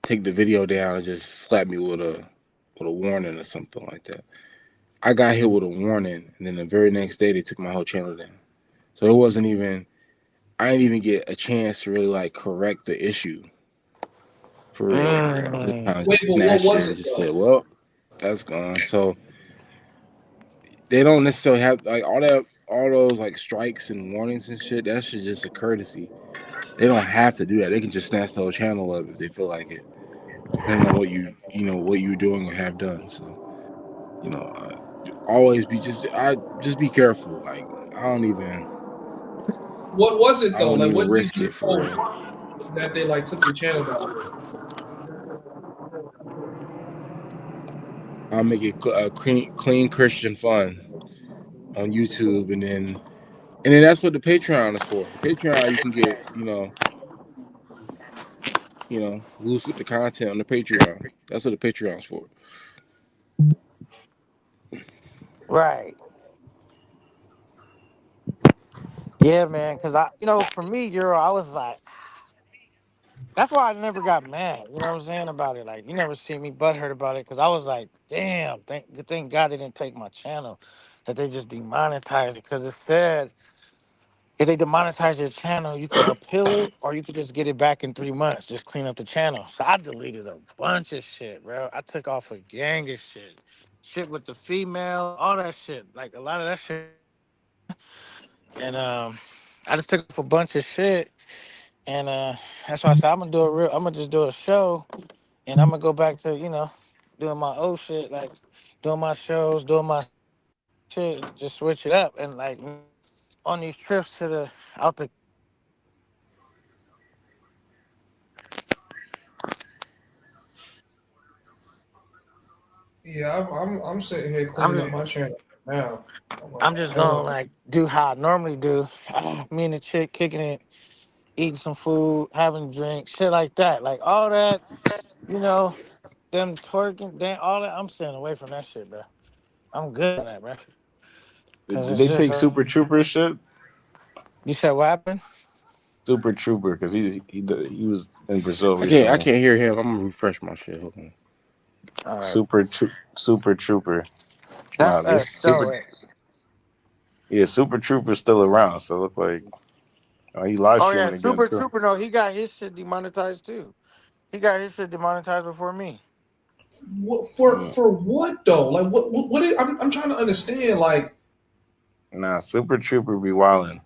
take the video down and just slap me with a warning or something like that. I got hit with a warning, and then the very next day they took my whole channel down. So it wasn't even. I didn't even get a chance to really like correct the issue for real. Just Mm. kind of Wait, just but what snatched it was and it just though? said, "Well, that's gone." So they don't necessarily have like all those like strikes and warnings and shit. That shit just a courtesy. They don't have to do that. They can just snatch the whole channel up if they feel like it, depending on what you're doing or have done. So always just be careful. Like I don't even What was it I though? wouldn't Like, even what did risk you it for post real. that they like took your channel down for? I'll make it clean Christian fun on YouTube, and then that's what the Patreon is for. Patreon, you can get loose with the content on the Patreon. That's what the Patreon's for. Right. Yeah, man. Cause for me, Euro, I was like, that's why I never got mad. You know what I'm saying about it? Like, you never see me butthurt about it. Cause I was like, damn, thank God they didn't take my channel, that they just demonetized it. Cause it said if they demonetize your channel, you could appeal it or you could just get it back in 3 months. Just clean up the channel. So I deleted a bunch of shit, bro. I took off a gang of shit. Shit with the female, all that shit. Like a lot of that shit. And I just took off a bunch of shit. And that's why I said I'm gonna just do a show and I'm gonna go back to, doing my old shit, like doing my shows, doing my shit, just switch it up. And like on these trips to the out the Yeah, I'm sitting here I'm cleaning up just my channel now. I'm like, I'm just gonna damn. like do how I normally do. Me and the chick kicking it, eating some food, having a drink, shit like that. Like all that, you know, them twerking, all that. I'm staying away from that shit, bro. I'm good on that, bro. Cause Did it's they just take Super Trooper shit? you said what happened? Super Trooper, because he was in Brazil I recently. can't hear him. I'm gonna refresh my shit. Hold on. All right, Super Trooper. that's Nah, they us. Super. So, Yeah, Super Trooper's still around. So it look like he live oh yeah, streaming again Super too. Trooper. No, he got his shit demonetized too. He got his shit demonetized before me. What Mm. for what though? Like what is, I'm trying to understand. Like, Nah, Super Trooper be wildin'.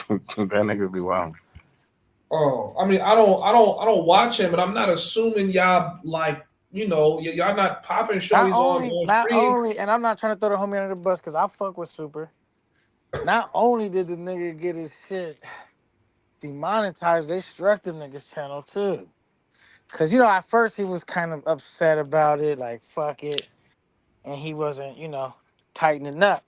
That nigga be wildin'. oh, I mean, I don't watch him, but I'm not assuming y'all like, y'all not popping Not shorties only, on not stream. only, and I'm not trying to throw the homie under the bus because I fuck with Super. Not only did the nigga get his shit demonetized, they struck the nigga's channel too. Cause at first he was kind of upset about it, like fuck it, and he wasn't, tightening up.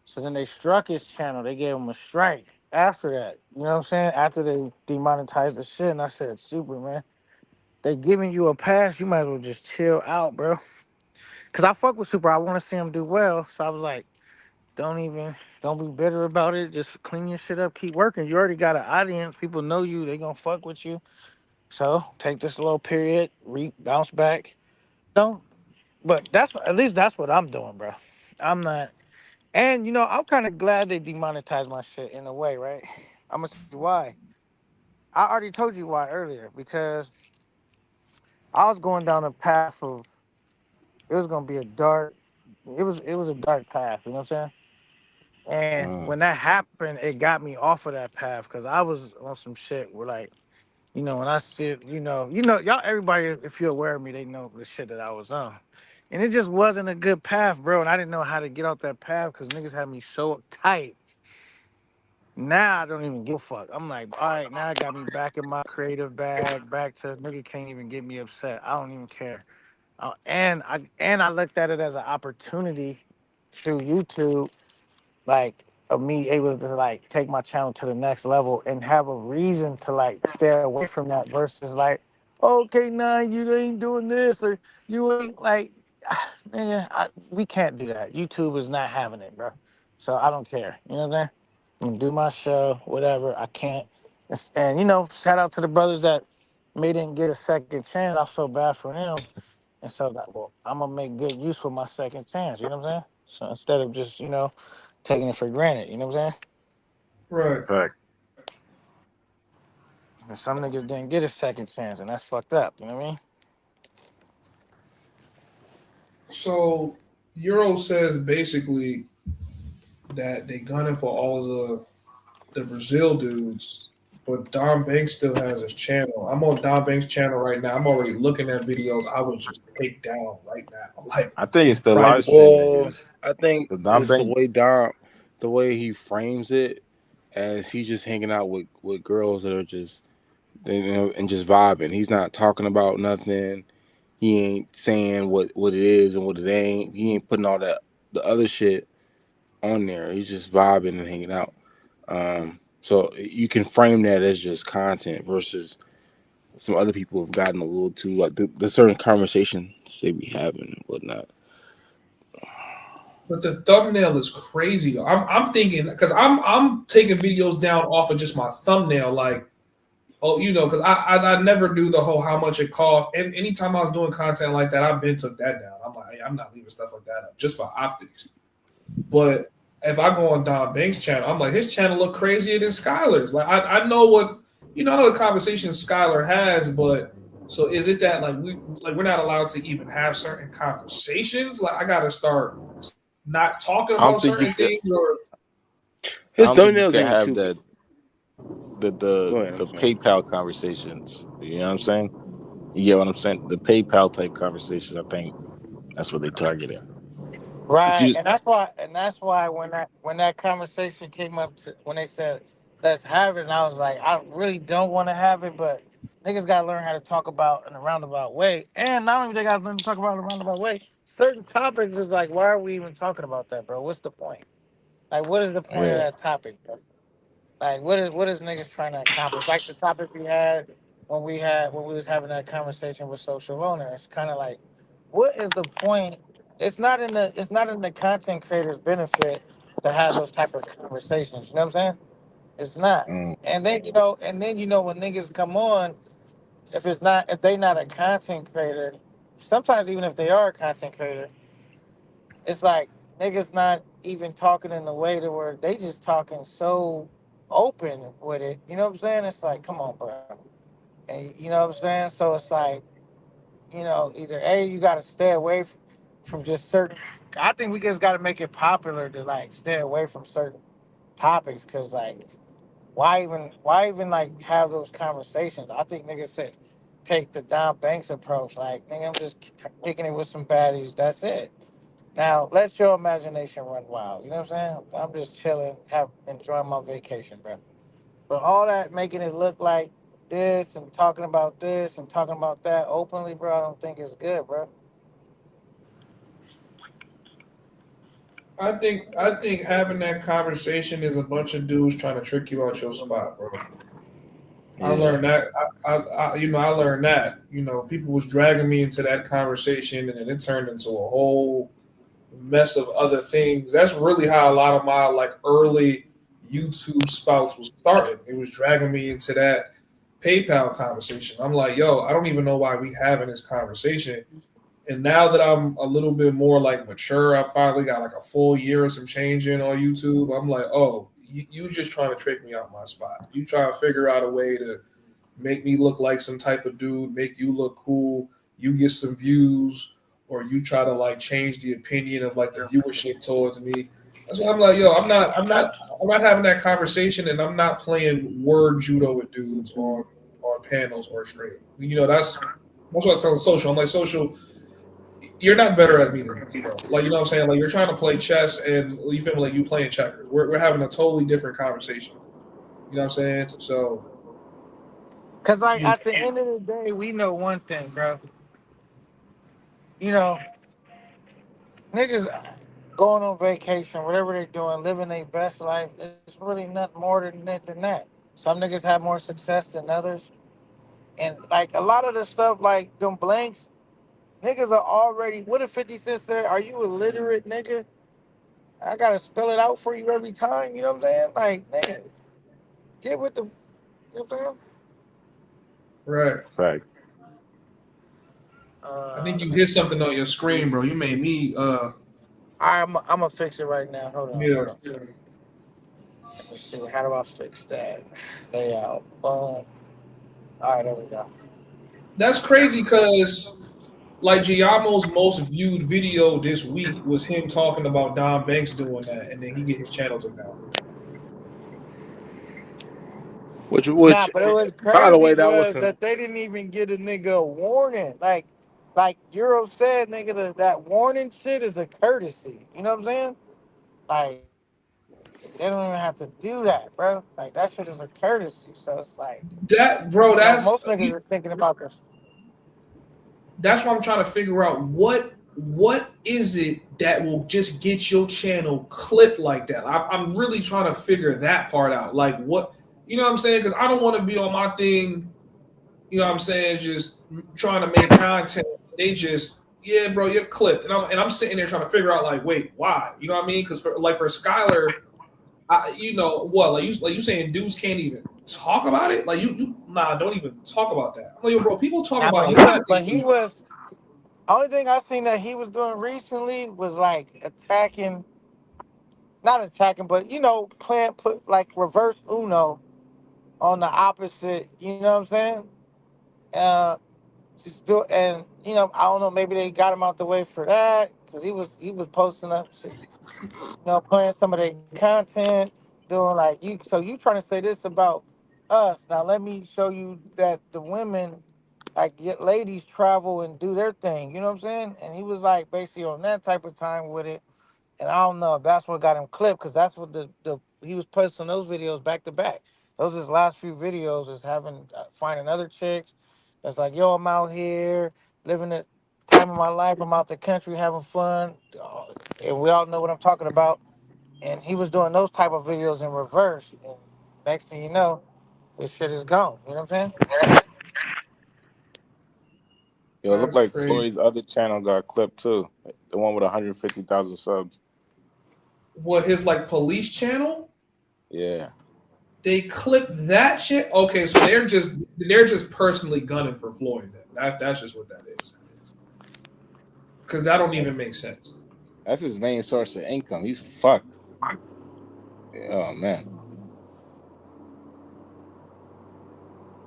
So then they struck his channel. They gave him a strike after that. You know what I'm saying? After they demonetized the shit, and I said, Super man, they giving you a pass. You might as well just chill out, bro. Cause I fuck with Super. I want to see him do well. So I was like, don't be bitter about it. Just clean your shit up. Keep working. You already got an audience. People know you. They gonna fuck with you. So take this little period, bounce back, No, but that's at least that's what I'm doing, bro. I'm not, and I'm kind of glad they demonetized my shit in a way, right? I'm gonna tell you why. I already told you why earlier because I was going down a path of it was gonna be a dark. It was a dark path. You know what I'm saying? And when that happened, it got me off of that path because I was on some shit where like when I see it, y'all, everybody, if you're aware of me, they know the shit that I was on. And it just wasn't a good path, bro. And I didn't know how to get off that path because niggas had me so tight. Now I don't even give a fuck. I'm like, all right, now I got me back in my creative bag, back to nigga can't even get me upset. I don't even care. And I looked at it as an opportunity through YouTube, like of me able to like take my channel to the next level and have a reason to like stay away from that versus like, okay, nah, you ain't doing this or you ain't like, man, we can't do that. YouTube is not having it, bro. So I don't care. You know what I'm saying? I'm gonna do my show, whatever. I can't. And shout out to the brothers that may didn't get a second chance. I feel bad for them. And so that, well, I'm gonna make good use of my second chance. You know what I'm saying? So instead of just taking it for granted. You know what I'm saying? Right. Fact. And some niggas didn't get a second chance, and that's fucked up. You know what I mean? So Euro says basically that they gunning for all the Brazil dudes, but Don Banks still has his channel. I'm on Don Banks' channel right now. I'm already looking at videos I would just take down right now. Like I think it's the right. live stream Well, niggas. I think The Don it's Bank. the way he frames it, as he's just hanging out with girls that are just and just vibing. He's not talking about nothing. He ain't saying what it is and what it ain't. He ain't putting all that the other shit on there. He's just vibing and hanging out. So you can frame that as just content versus some other people have gotten a little too like the certain conversations they be having and whatnot. But the thumbnail is crazy though. I'm thinking because I'm taking videos down off of just my thumbnail, like because I never knew the whole how much it cost. And anytime I was doing content like that, I've been took that down. I'm like, hey, I'm not leaving stuff like that up just for optics. But if I go on Don Banks' channel, I'm like, his channel look crazier than Skylar's. Like I know what I know the conversation Skylar has, but so is it that we're not allowed to even have certain conversations? Like I gotta start not talking I don't about think you certain could. things or I His don't think you thumbnails could ain't have too. the Go ahead. I'm the sorry. PayPal conversations. You know what I'm saying? You get what I'm saying? The PayPal type conversations. I think that's what they targeted. If Right. you, And that's why when that conversation came up when they said let's have it, and I was like, I really don't want to have it, but niggas gotta learn how to talk about in a roundabout way. And not only they gotta learn to talk about in a roundabout way, certain topics is like, why are we even talking about that, bro? What's the point? Like, what is the point of yeah, that topic, bro? Like, what is niggas trying to accomplish? Like the topic we had when we was having that conversation with social owners. It's kind of like, what is the point? It's not in the content creator's benefit to have those type of conversations. You know what I'm saying? It's not. mm, And then when niggas come on, if they not a content creator, sometimes even if they are a content creator, it's like niggas not even talking in the way to where they just talking so open with it. You know what I'm saying? It's like, come on, bro. And you know what I'm saying? So it's like, either A, you gotta stay away from just certain I think we just gotta make it popular to like stay away from certain topics because like why even like have those conversations? I think niggas should take the Don Banks approach, like nigga, I'm just kicking it with some baddies, that's it. Now, let your imagination run wild. You know what I'm saying? I'm just chilling, enjoying my vacation, bro. But all that making it look like this and talking about this and talking about that openly, bro, I don't think it's good, bro. I think having that conversation is a bunch of dudes trying to trick you out your spot, bro. I Yeah. learned that. I learned that. People was dragging me into that conversation, and then it turned into a whole mess of other things. That's really how a lot of my early YouTube spouts was starting. It was dragging me into that PayPal conversation. I'm like, yo, I don't even know why we having this conversation. And now that I'm a little bit more like mature, I finally got like a full year or some change in on YouTube. I'm like, oh, you just trying to trick me out my spot. You trying to figure out a way to make me look like some type of dude, make you look cool, you get some views, or you try to like change the opinion of like the viewership towards me. That's why I'm like, yo, I'm not having that conversation, and I'm not playing word judo with dudes on panels or stream. You know, that's what I was telling Social. I'm like, Social, you're not better at me than this, bro. Like, you know what I'm saying? Like, you're trying to play chess, and you feel like you playing checkers. We're having a totally different conversation. You know what I'm saying? So, Cause like at the end of the day, we know one thing, bro. You know, niggas going on vacation, whatever they're doing, living their best life. It's really nothing more than that. Some niggas have more success than others, and like a lot of the stuff, like them blanks, niggas are already. What if 50 Cent said, "Are you illiterate, nigga? I gotta spell it out for you every time." You know what I'm saying? Like, nigga, get with the. You know what I'm saying? right. Fact. I think you hit something on your screen, bro. You made me. I'm gonna fix it right now. Hold on. Yeah. Hold on. Let me see. How do I fix that? Layout. Boom. All right, there we go. That's crazy because, like, Giamo's most viewed video this week was him talking about Don Banks doing that, and then he get his channel took down. Which Nah, but it was by the way, crazy that was was some, that they didn't even get a nigga a warning. Like Euro said, nigga, that warning shit is a courtesy. You know what I'm saying? Like, they don't even have to do that, bro. Like, that shit is a courtesy. So it's like, That, bro, you know, most niggas are thinking about this. that's why I'm trying to figure out what is it that will just get your channel clipped like that. I'm really trying to figure that part out. Like, what, you know what I'm saying? Because I don't want to be on my thing, you know what I'm saying, just trying to make content. They just, yeah, bro, you're clipped. And I'm sitting there trying to figure out, like, wait, why? You know what I mean? Because for Skylar, you know what? Like you saying dudes can't even talk about it? Like, you don't even talk about that. I'm like, yo, bro, people talk Nah, about but he was, only thing I seen that he was doing recently was like not attacking, but you know, put like reverse Uno on the opposite. You know what I'm saying? Just do, and you know, I don't know. Maybe they got him out the way for that because he was posting up, shit, you know, playing some of their content, doing like you. So you trying to say this about us? Now let me show you that the women, like ladies, travel and do their thing. You know what I'm saying? And he was like basically on that type of time with it. And I don't know if that's what got him clipped because that's what the he was posting those videos back to back. Those his last few videos is having finding other chicks. That's like, yo, I'm out here living the time of my life. I'm out the country having fun, and we all know what I'm talking about. And he was doing those type of videos in reverse. And next thing you know, this shit is gone. You know what I'm saying? Yo, it looked That's like crazy. Floyd's other channel got clipped too. The one with 150,000 subs. What, his like police channel? Yeah. They clipped that shit. Okay, so they're just personally gunning for Floyd. Then that's just what that is. Because that don't even make sense. That's his main source of income. He's fucked. Oh man.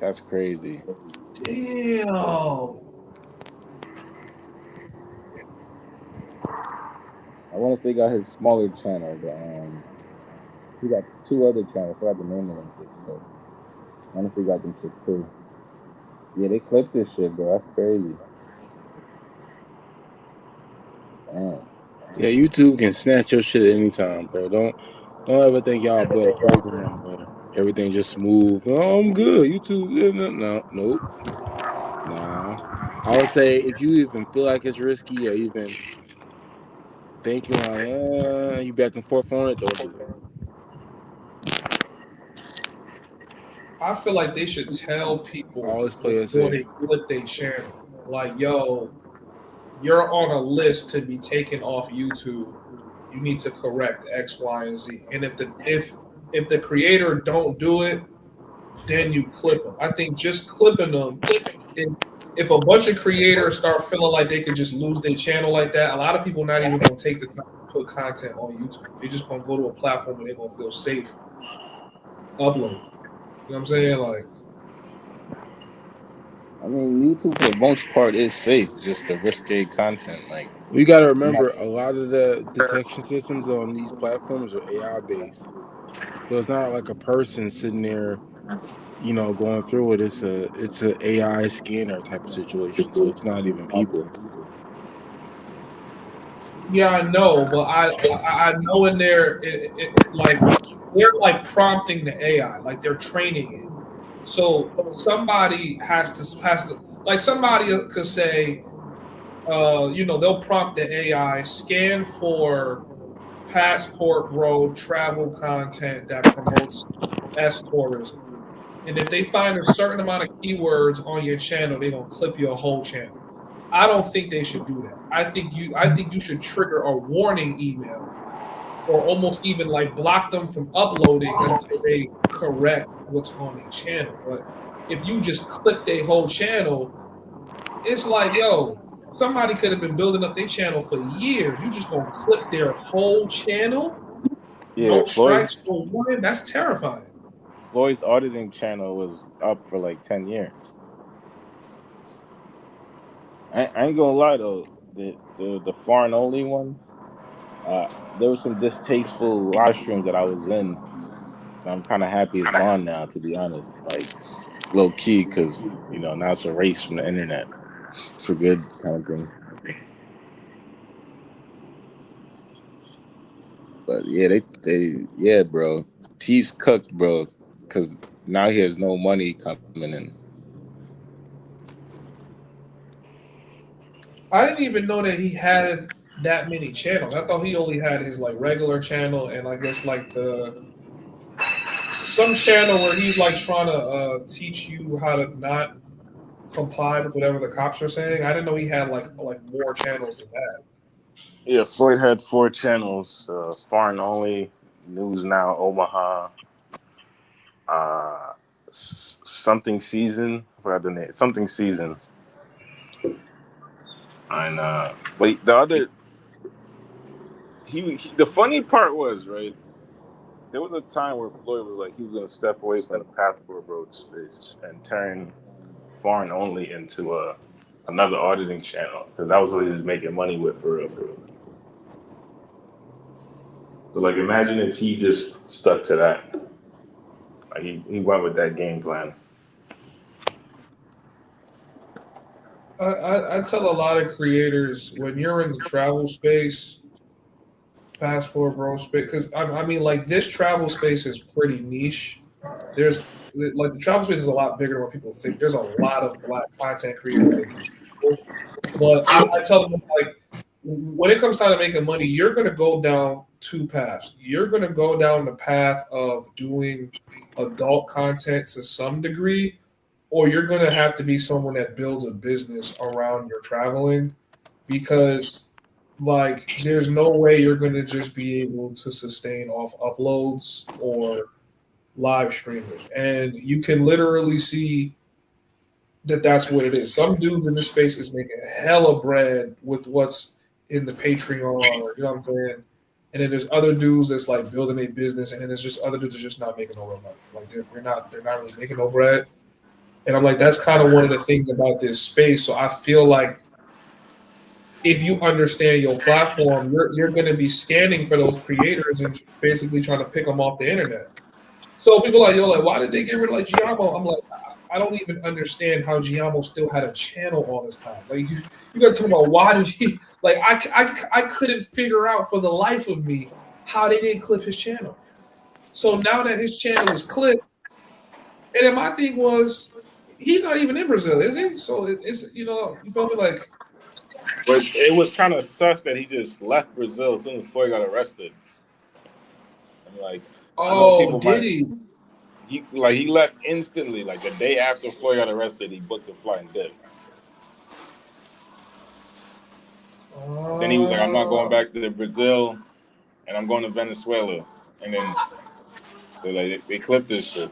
That's crazy. Damn. I wonder if they got his smaller channel, but he got two other channels. I forgot the name of them shit, but I wonder if they got them shit too. Yeah, they clipped this shit, bro. That's crazy. Damn. yeah, YouTube can snatch your shit at any time, bro. Don't ever think y'all build a program where everything just smooth. Oh, I'm good. YouTube, nope. Nah. I would say if you even feel like it's risky or even thinking like, you back and forth on it, don't do it. I feel like they should tell people Always play it before safe. they clip their channel. Like, yo, you're on a list to be taken off YouTube. You need to correct X, Y, and Z. And if the creator don't do it, then you clip them. I think just clipping them if a bunch of creators start feeling like they could just lose their channel like that, a lot of people not even gonna take the time to put content on YouTube. They're just gonna go to a platform where they're gonna feel safe. Upload. You know what I'm saying? Like, I mean, YouTube for the most part is safe, just the risque content. Like, We got to remember a lot of the detection systems on these platforms are AI based, so it's not like a person sitting there, you know, going through it. It's a AI scanner type of situation, so it's not even people. yeah, I know, but I know in there, like they're like prompting the AI, like they're training it. So somebody has to like somebody could say, you know, they'll prompt the AI scan for passport road travel content that promotes S tourism. And if they find a certain amount of keywords on your channel, they're gonna clip your whole channel. I don't think they should do that. I think you should trigger a warning email or almost even like block them from uploading until they correct what's on their channel. But if you just clip their whole channel, it's like, yo, somebody could have been building up their channel for years. You just gonna clip their whole channel? yeah, No strikes, no warning. That's terrifying. Floyd's auditing channel was up for like 10 years. I ain't gonna lie though, the foreign only one, there was some distasteful live streams that I was in. I'm kind of happy it's gone now, to be honest. Like, low key, because you know now it's erased from the internet for good, kind of thing. But yeah, yeah, bro. T's cooked, bro, because now he has no money coming in. I didn't even know that he had that many channels. I thought he only had his like regular channel and I guess like some channel where he's like trying to teach you how to not comply with whatever the cops are saying. I didn't know he had like more channels than that. Yeah, Floyd had 4 channels: Foreign Only, News Now, Omaha, Something Season. I forgot the name. Something Season. And but the other, he the funny part was, right, there was a time where Floyd was like he was gonna step away from the passport road space and turn Foreign Only into another auditing channel because that was what he was making money with for real. So like, imagine if he just stuck to that. Like he went with that game plan. I tell a lot of creators when you're in the travel space, passport bro space, because I mean like this travel space is pretty niche. There's like the travel space is a lot bigger than what people think. There's a lot of black content creators that do people. But I tell them like when it comes time to making money, you're gonna go down 2 paths. You're gonna go down the path of doing adult content to some degree, or you're going to have to be someone that builds a business around your traveling because like there's no way you're going to just be able to sustain off uploads or live streaming. And you can literally see that that's what it is. Some dudes in this space is making hella bread with what's in the Patreon, or you know what I'm saying? And then there's other dudes that's like building a business, and then there's just other dudes that's just not making no real money. Like they're not really making no bread. And I'm like, that's kind of one of the things about this space. So I feel like if you understand your platform, you're going to be scanning for those creators and basically trying to pick them off the internet. So people are like, yo, like, why did they get rid of like Giamo? I'm like, I don't even understand how Giamo still had a channel all this time. Like, you got to talk about why did he? Like, I couldn't figure out for the life of me how they didn't clip his channel. So now that his channel is clipped, and then my thing was, he's not even in Brazil, is he? So it's you know, you feel me? Like, but it was kind of sus that he just left Brazil as soon as Floyd got arrested. And like, oh, did he? He left instantly. Like the day after Floyd got arrested, he booked a flight and did. Then he was like, "I'm not going back to Brazil, and I'm going to Venezuela." And then they clipped this shit.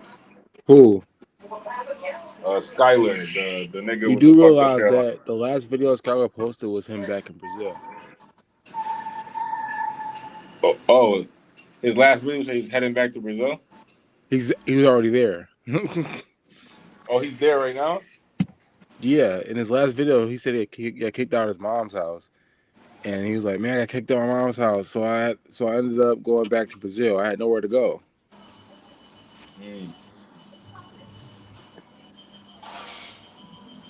Who? Skyler, the nigga You with the do fucked up realize hairline. that the last video Skylar posted was him back in Brazil. Oh, his last video, so he's heading back to Brazil. He was already there. Oh, he's there right now. Yeah, in his last video, he said he got kicked out of his mom's house, and he was like, "Man, I got kicked out of my mom's house, so I ended up going back to Brazil. I had nowhere to go."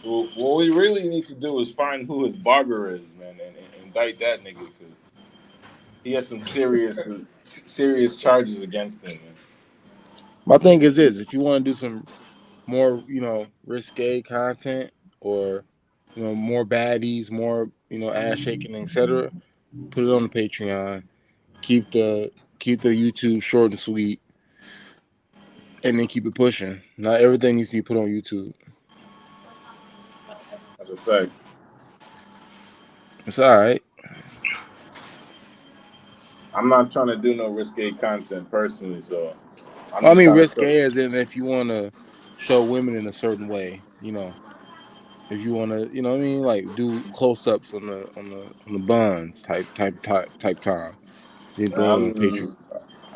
Well, what we really need to do is find who his barber is, man, and indict that nigga because he has some serious charges against him, man. My thing is this: if you want to do some more, risque content, or more baddies, more ass shaking, etc., put it on the Patreon. Keep the YouTube short and sweet, and then keep it pushing. Not everything needs to be put on YouTube. That's a fact. It's all right. I'm not trying to do no risque content personally, so. I mean, risque as in if you want to show women in a certain way, if you want to, like do close-ups on the buns type time. Then throw it on Patreon.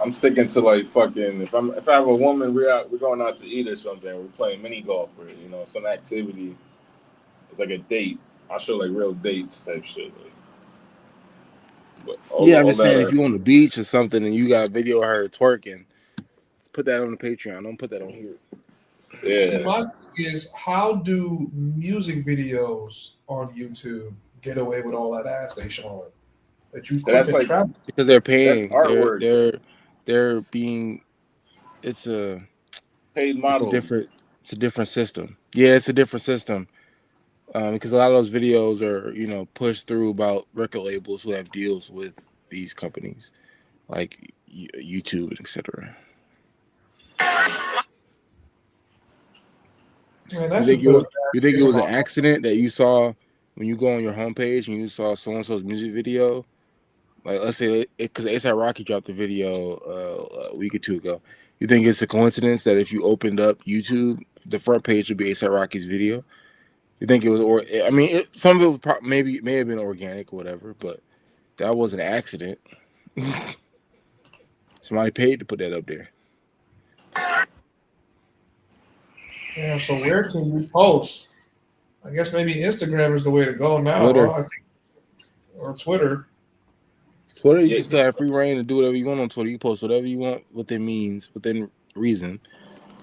I'm sticking to like fucking. If I have a woman, we're going out to eat or something. We're playing mini golf or some activity. It's like a date. I'll show like real dates type shit. I'm just saying if you're on the beach or something and you got a video of her twerking, just put that on the Patreon. Don't put that on here. Yeah. See, my thing is, how do music videos on YouTube get away with all that ass they showing? That you that's like because they're paying. That's artwork. They're being. It's a paid models. It's a different system. Yeah, it's a different system. Because a lot of those videos are, pushed through about record labels who have deals with these companies, like YouTube, etc. You think it was an accident that you saw when you go on your homepage and you saw so-and-so's music video? Like, let's say, because A$AP Rocky dropped the video a week or two ago. You think it's a coincidence that if you opened up YouTube, the front page would be A$AP Rocky's video? You think it was, some of it may have been organic or whatever, but that was an accident. Somebody paid to put that up there. Yeah, so where can you post? I guess maybe Instagram is the way to go now. Twitter. Huh? Or Twitter. Twitter, you just got free reign to do whatever you want on Twitter. You post whatever you want within means, within reason.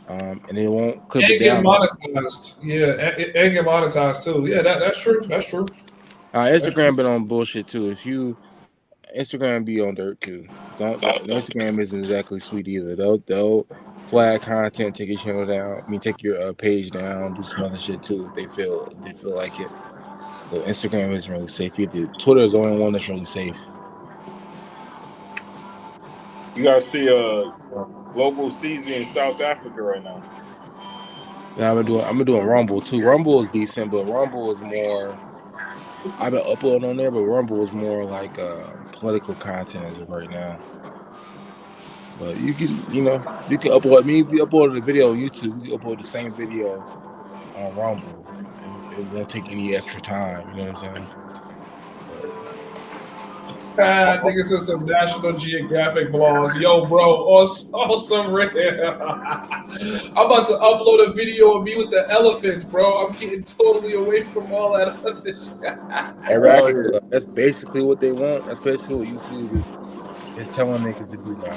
And it won't clip it down. Get monetized. Yeah, and get monetized too. Yeah, that's true. That's true. Instagram been on bullshit too. Instagram be on dirt too. Instagram isn't exactly sweet either. They'll flag content, take your channel down. Take your page down, do some other shit too if they feel like it. But Instagram isn't really safe either. Twitter is the only one that's really safe. You guys see Global CZ in South Africa right now. Yeah, I've been doing Rumble too. Rumble is decent, but Rumble is more. I've been uploading on there, but Rumble is more like political content as of right now. But you can upload. If you upload a video on YouTube, you upload the same video on Rumble. It won't take any extra time. You know what I'm saying? I think it's in some National Geographic vlogs. Yo, bro, on some rare. I'm about to upload a video of me with the elephants, bro. I'm getting totally away from all that other shit. That's basically what they want. That's basically what YouTube is telling niggas to do now.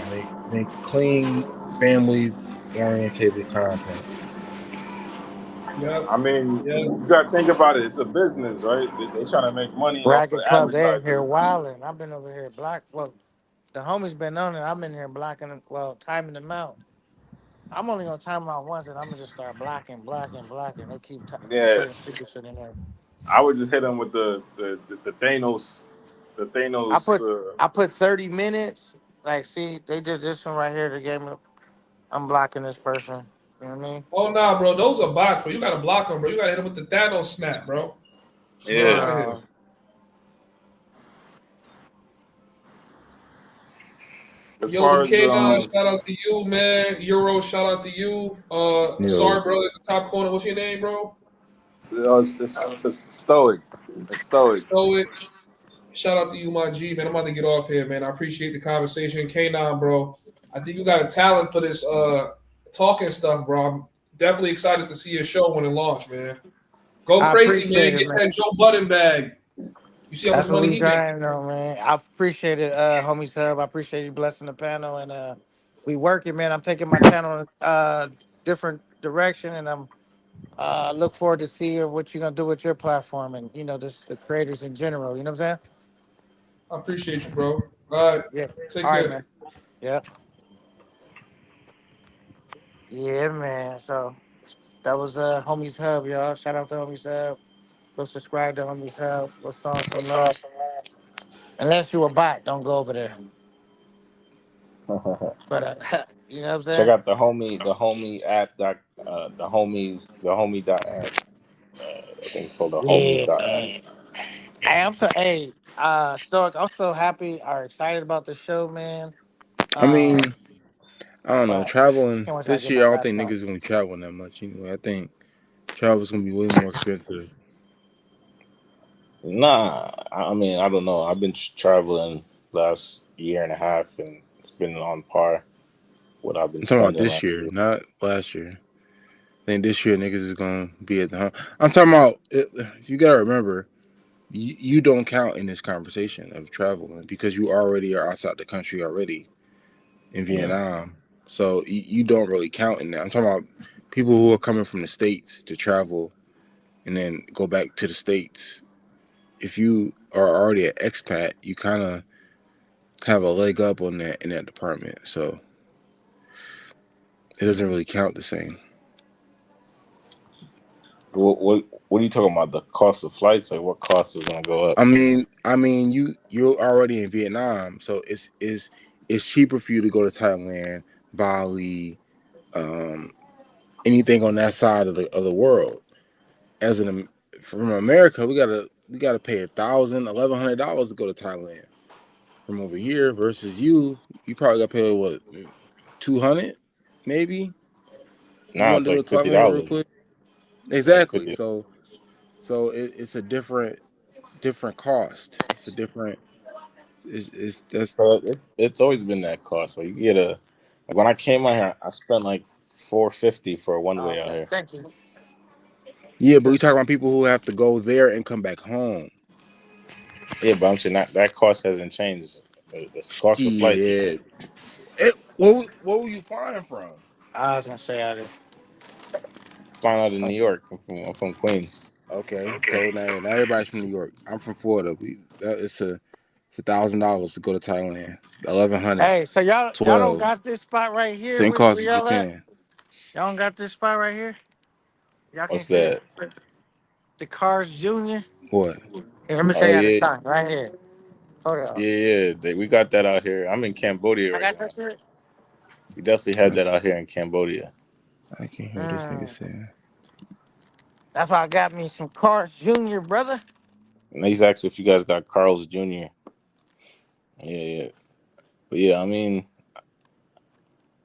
They clean, family-oriented content. Yeah. You got to think about it. It's a business, right? They trying to make money. Racket Club, they're here wilding. I've been over here the homies been on it. I've been here timing them out. I'm only gonna time them out once, and I'm gonna just start blocking. They keep putting stupid shit in there. I would just hit them with the Thanos. The Thanos. I put 30 minutes. Like, see, they did this one right here. The game. I'm blocking this person. You know what I mean? Oh, nah, bro. Those are bots, bro. You got to block them, bro. You got to hit them with the Thanos snap, bro. as Yo, far as K9, shout out to you, man. Euro, shout out to you. Yo. Sorry, brother, in the top corner. What's your name, bro? it's stoic. It's stoic. Stoic. Shout out to you, my G, man. I'm about to get off here, man. I appreciate the conversation. K9, bro. I think you got a talent for this talking stuff, bro. I'm definitely excited to see your show when it launch, man. Go I crazy, man. appreciate it, Get man. that Joe Budden bag. You see how That's much what money we he made. trying on, man. I appreciate it, homie sub. I appreciate you blessing the panel, and we working, man. I'm taking my channel in different direction, and I'm look forward to seeing what you're gonna do with your platform, and just the creators in general. You know what I'm saying? I appreciate you, bro. All right. Yeah. Take All right, care. man. Yeah. Yeah, man. So that was Homies Hub, y'all. Shout out to Homies Hub. Go subscribe to Homies Hub. Go song some love. Unless you a bot, don't go over there. But you know what I'm Check saying? out the homie app. The homie dot app. I think it's called the homies Yeah, dot app. man. Stoic, I'm so happy or excited about the show, man. I Um, mean, I don't know. but Traveling can't wait till I this get my year, I don't think laptop. niggas gonna be traveling that much anyway. I think travel's gonna be way more expensive. Nah, I mean, I don't know. I've been traveling last year and a half, and it's been on par what I've been I'm talking about spending this last year, year. not last year. I think this year niggas is gonna be at the home. I'm talking about. You gotta remember, you don't count in this conversation of traveling because you already are outside the country already in Vietnam. So you don't really count in that. I'm talking about people who are coming from the States to travel and then go back to the States. If you are already an expat, you kind of have a leg up on that in that department. So it doesn't really count the same. What are you talking about? The cost of flights? Like what cost is gonna go up? I mean, you're already in Vietnam, so it's cheaper for you to go to Thailand, Bali, anything on that side of the world. From America, we gotta pay $1,000, $1,100 to go to Thailand. From over here versus you probably gotta pay what, 200 maybe. You Nah, want it's to go like to Thailand real $50. quick? Like Exactly. 50. So it's a different cost. It's a different. It's that's But it's always been that cost. So you get like when I came out here, I spent like $450 for a one way out Okay, here. thank you. Yeah, but we talk about people who have to go there and come back home. Yeah, but I'm saying that cost hasn't changed. The cost of flights is Yeah. Where were you flying from? I was gonna say I did. flying out of New York. I'm from Queens. Okay, so now not everybody's from New York. I'm from Florida. It's $1,000 to go to Thailand. 1,100, Hey, so y'all don't 12. got this spot right here Same where cost as y'all at? Japan. Y'all don't got this spot right here? Y'all What's can't see it? that? The Cars Junior? What? Here, let me show Oh you how to yeah, sign right here. Hold on. yeah. We got that out here. I'm in Cambodia I right got now. that shit? We definitely had that out here in Cambodia. I can't hear what this nigga Mm. saying. That's why I got me some Cars Junior, brother. And he's asked if you guys got Carl's Jr. Yeah. But yeah, I mean,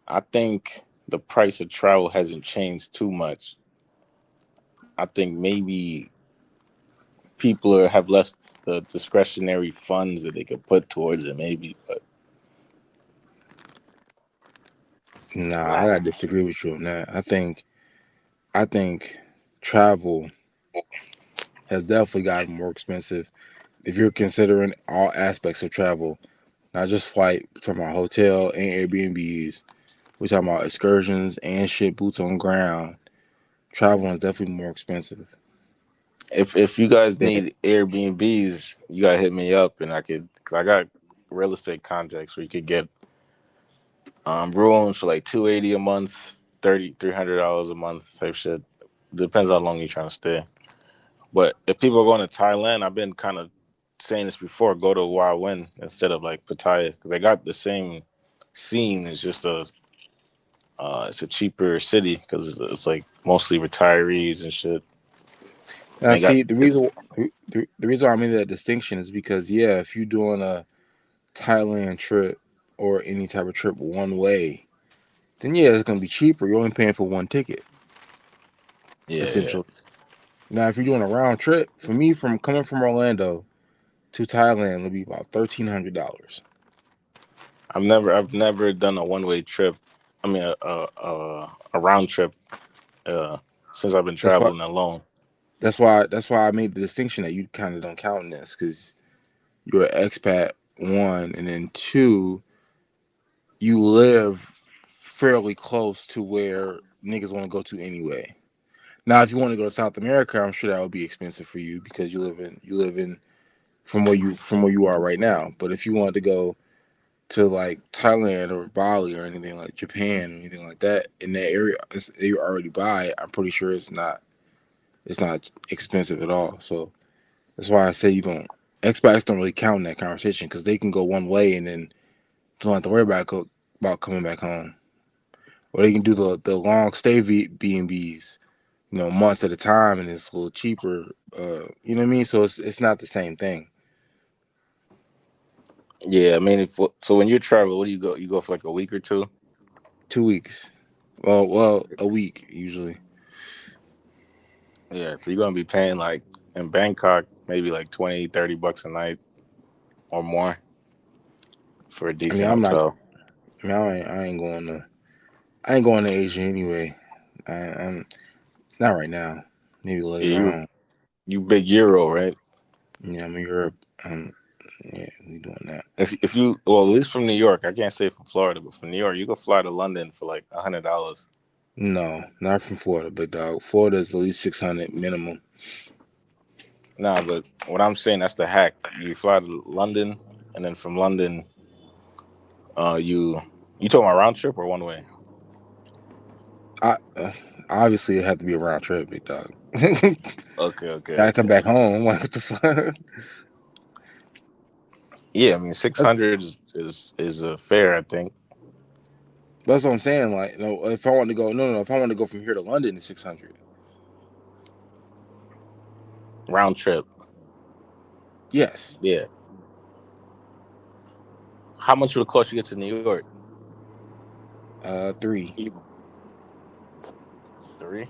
I think the price of travel hasn't changed too much. I think maybe people have less the discretionary funds that they could put towards it, maybe. But Nah, I Wow. gotta disagree with you on that. I think travel has definitely gotten more expensive if you're considering all aspects of travel, not just flight. We're talking about hotel and Airbnbs. We're talking about excursions and shit, boots on ground. Traveling is definitely more expensive. if you guys Than, need Airbnbs, you gotta hit me up, and cause I got real estate contacts where you could get rooms for like $280 a month, $300 a month type shit. Depends how long you're trying to stay. But if people are going to Thailand, I've been kind of saying this before, go to Hua Hin instead of like Pattaya, because they got the same scene. It's just it's a cheaper city because it's like mostly retirees and shit. And now, they got see, the reason why I made that distinction is because, yeah, if you're doing a Thailand trip, or any type of trip one way, then yeah, it's gonna be cheaper. You're only paying for one ticket, Yeah, essentially. Now, if you're doing a round trip, for me, from coming from Orlando to Thailand, it'll be about $1,300. I've never done a one way trip. I mean, a round trip since I've been That's why. traveling alone. That's why I made the distinction that you kind of don't count in this because you're an expat, one, and then two, you live fairly close to where niggas want to go to anyway. Now, if you want to go to South America, I'm sure that would be expensive for you because you live in from where you are right now. But if you wanted to go to like Thailand or Bali or anything like Japan or anything like that in that area you already buy, I'm pretty sure it's not expensive at all. So that's why I say expats don't really count in that conversation because they can go one way and then don't have to worry about coming back home, or they can do the long stay B&Bs, months at a time, and it's a little cheaper. You know what I mean? So it's not the same thing. Yeah, I mean, so when you travel, what do you go? You go for like a week or two? 2 weeks. Well, a week usually. Yeah, so you're gonna be paying like in Bangkok maybe like 20-30 bucks a night or more for a I mean, decent I'm not. hotel. I mean, I ain't going to Asia anyway. I'm not right now. Maybe Yeah, later on. you big Euro, right? Yeah, I'm in Europe. Yeah, we doing that. If you well, at least from New York, I can't say from Florida, but from New York, you can fly to London for like $100. No, not from Florida, big dog. Florida is at least 600 minimum. Nah, but what I'm saying, that's the hack. You fly to London, and then from London, you talking about round trip or one way? Obviously, it had to be a round trip, big dog. Okay. Gotta come back home. I'm like, what the fuck? Yeah, I mean That's 600 is fair, I think. that's what I'm saying. Like, no, if I want to go, no. If I want to go from here to London, it's 600. Round trip. Yes. Yeah. How much would it cost you to get to New York? 3. 3.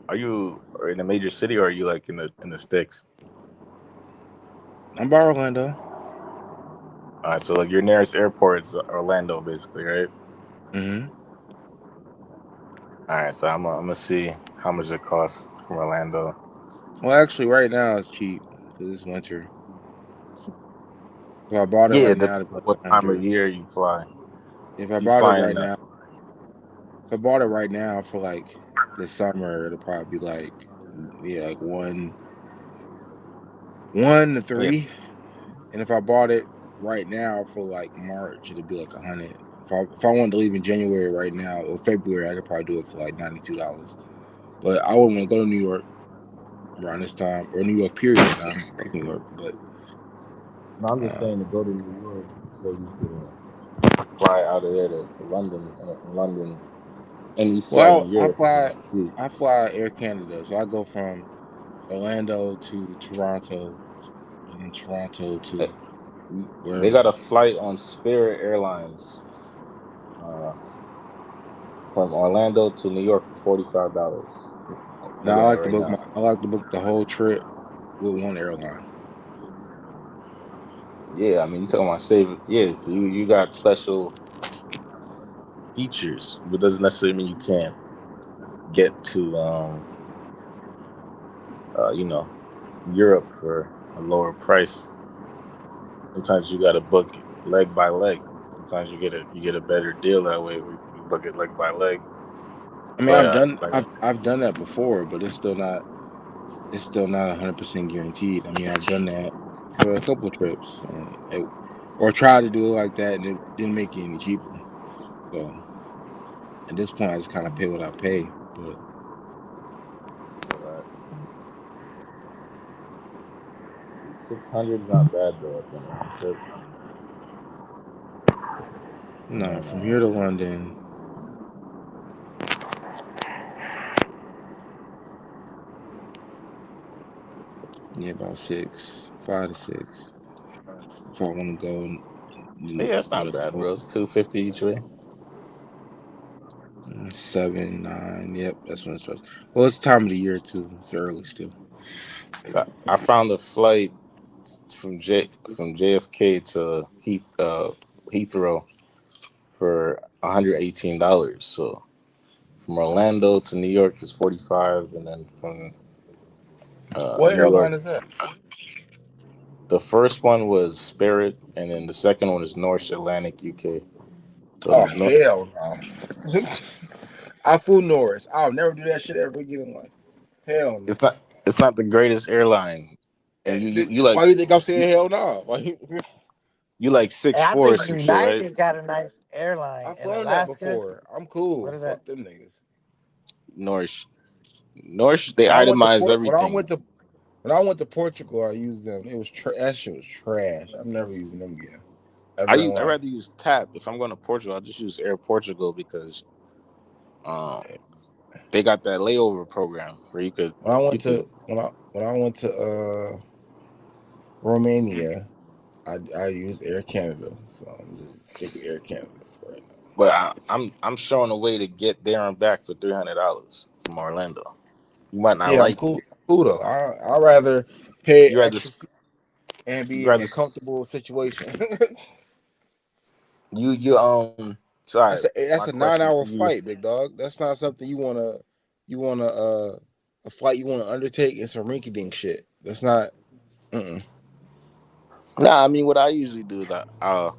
Are you in a major city or are you like in the sticks? I'm by Orlando. All right, so like your nearest airport is Orlando, basically, right? Mm-hmm. All right, so I'm gonna see how much it costs from Orlando. Well, actually, right now it's cheap because it's winter. If I bought it Yeah, right now, depending it's on like what time of 100. year you fly. If I If you bought it flying in right the now, if I bought it right now for like the summer, it'll probably be like like one to yeah, 3. And if I bought it right now for like March, it'd be like 100. If I wanted to leave in January right now or February, I could probably do it for like $92. But I wouldn't want to go to New York around this time or New York period. Not fuck New York, but no, I'm just uh, saying to go to New York so you can fly out of there to London, and then from London any flight in well, I Europe is fly not cheap. I fly Air Canada, so I go from Orlando to Toronto and then Toronto Eh, to They wherever. got a flight on Spirit Airlines uh, from Orlando to New York for $45. I'm Now looking at it right now. I like to book the whole trip with one airline. Yeah, I mean you talking about saving? Yeah, so you got special features, but doesn't necessarily mean you can't get to you know, Europe for a lower price. Sometimes you got to book leg by leg. Sometimes you get a better deal that way. We book it leg by leg. I mean, But like I've done that before, but it's still not 100% guaranteed. I mean, I've done that for a couple of trips, or tried to do it like that, and it didn't make it any cheaper. So at this point, I just kind of pay what I pay. But 600 is not bad though. I think round trip. And no, then from here to London, yeah, about 5 to 6. If I want to go Yeah, it's not bad, bro. It's $250 each way. 7, 9. Yep, that's when it starts. Well, it's time of the year too. It's early still. I found a flight from JFK to Heathrow for $118. So from Orlando to New York is 45, and then from What New York, airline is that? the first one was Spirit, and then the second one is North Atlantic UK. So Oh hell no! I flew Norris. I'll never do that shit ever again in life. Hell no. it's not the greatest airline, and you like Why do you think I'm saying hell no? Why you like Hey, I 6'4" or think some shit, right? United got a nice airline I've in flown that Alaska. before. I'm cool. What is that? Fuck them niggas. North, they When I went to itemize everything. when I went to Portugal, I used them. It was that shit was trash. I'm never using them again. I Ever in life. rather use TAP. If I'm going to Portugal, I just use Air Portugal because they got that layover program where you could. When I went to Romania, I used Air Canada, so I'm just stick with Air Canada for right now. But I'm showing a way to get there and back for $300 from Orlando. You might not like I'm cool though. I'd rather pay you rather extra fee and you be in rather a comfortable situation. sorry. That's My a question 9-hour to you. flight, big dog. That's not something you wanna a flight you wanna undertake in some rinky dink shit. That's not. Nah, I mean what I usually do is I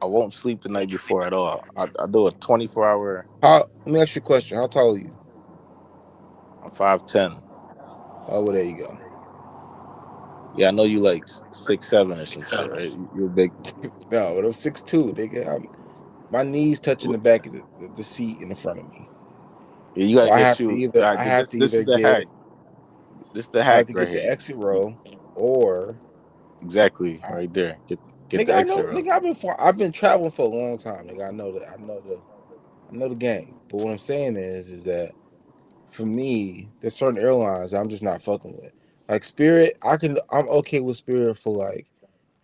won't sleep the night before at all. I do a 24-hour. Let me ask you a question. How tall are you? I'm 5'10". Oh, well, there you go. Yeah, I know you like 6'7" or some shit, right? You're big. No, but I'm 6'2", nigga. My knees touching the back of the seat in the front of me. Yeah, you gotta So I get have to you. either This is the get hack. This is the I have hack to right get the here. exit row, or Exactly right there. Get nigga, the I exit know, row. nigga, I've been traveling for a long time, nigga. I know the game. But what I'm saying is that for me, there's certain airlines I'm just not fucking with. Like Spirit, I'm okay with Spirit for like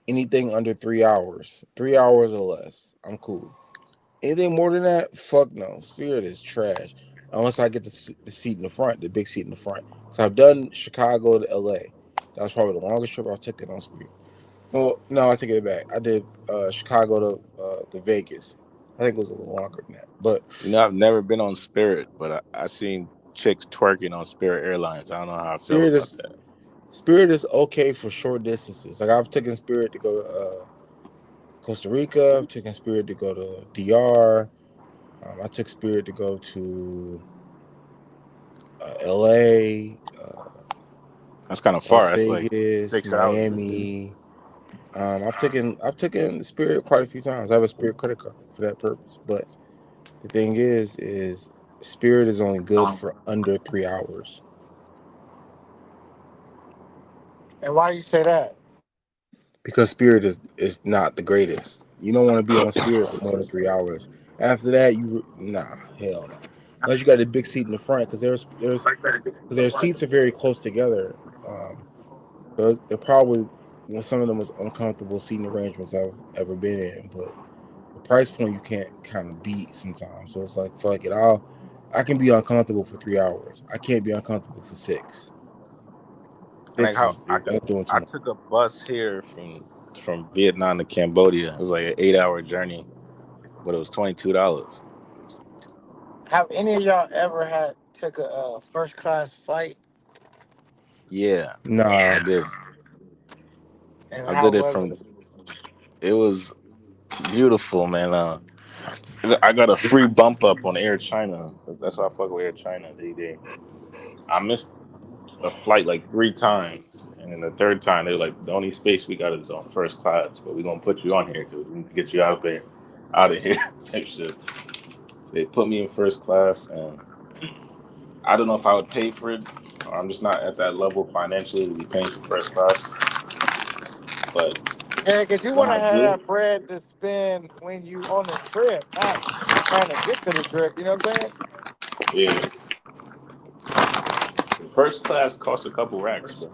anything under 3 hours, 3 hours or less. I'm cool. Anything more than that, fuck no. Spirit is trash. Unless I get the seat in the front, the big seat in the front. So I've done Chicago to LA. That was probably the longest trip I've taken on Spirit. Well, no, I take it back. I did Chicago to Vegas. I think it was a little longer than that. But I've never been on Spirit, but I seen chicks twerking on Spirit Airlines. I don't know how I feel about that. Spirit is okay for short distances. Like I've taken Spirit to go to Costa Rica. I've taken Spirit to go to DR. I took Spirit to go to LA. That's kind of Las far. That's like Vegas, 6 hours. Miami. I've taken Spirit quite a few times. I have a Spirit credit card for that purpose. But the thing is Spirit is only good for under 3 hours. And why you say that? Because Spirit is not the greatest. You don't want to be on Spirit for more than 3 hours. After that, hell no. Unless you got a big seat in the front, because their seats are very close together. So they're probably some of the most uncomfortable seating arrangements I've ever been in. But the price point you can't kind of beat sometimes. So it's like, fuck it. I can be uncomfortable for 3 hours. I can't be uncomfortable for 6. Like how That's doing too I much. took a bus here from Vietnam to Cambodia. It was like an 8-hour journey, but it was $22. Have any of y'all ever took a first class flight? Yeah, Nah. I did. And I how did it was from. it? It was beautiful, man. I got a free bump up on Air China. That's why I fuck with Air China. I missed a flight like 3 times, and then the third time they were like, the only space we got is on first class, but we're gonna put you on here because we need to get you out of here. Type shit. They put me in first class, and I don't know if I would pay for it, or I'm just not at that level financially to be paying for first class. But Yeah, because you when want to I have did, that bread to spend when you on the trip, not trying to get to the trip. You know what I'm saying? yeah, the first class costs a couple racks, but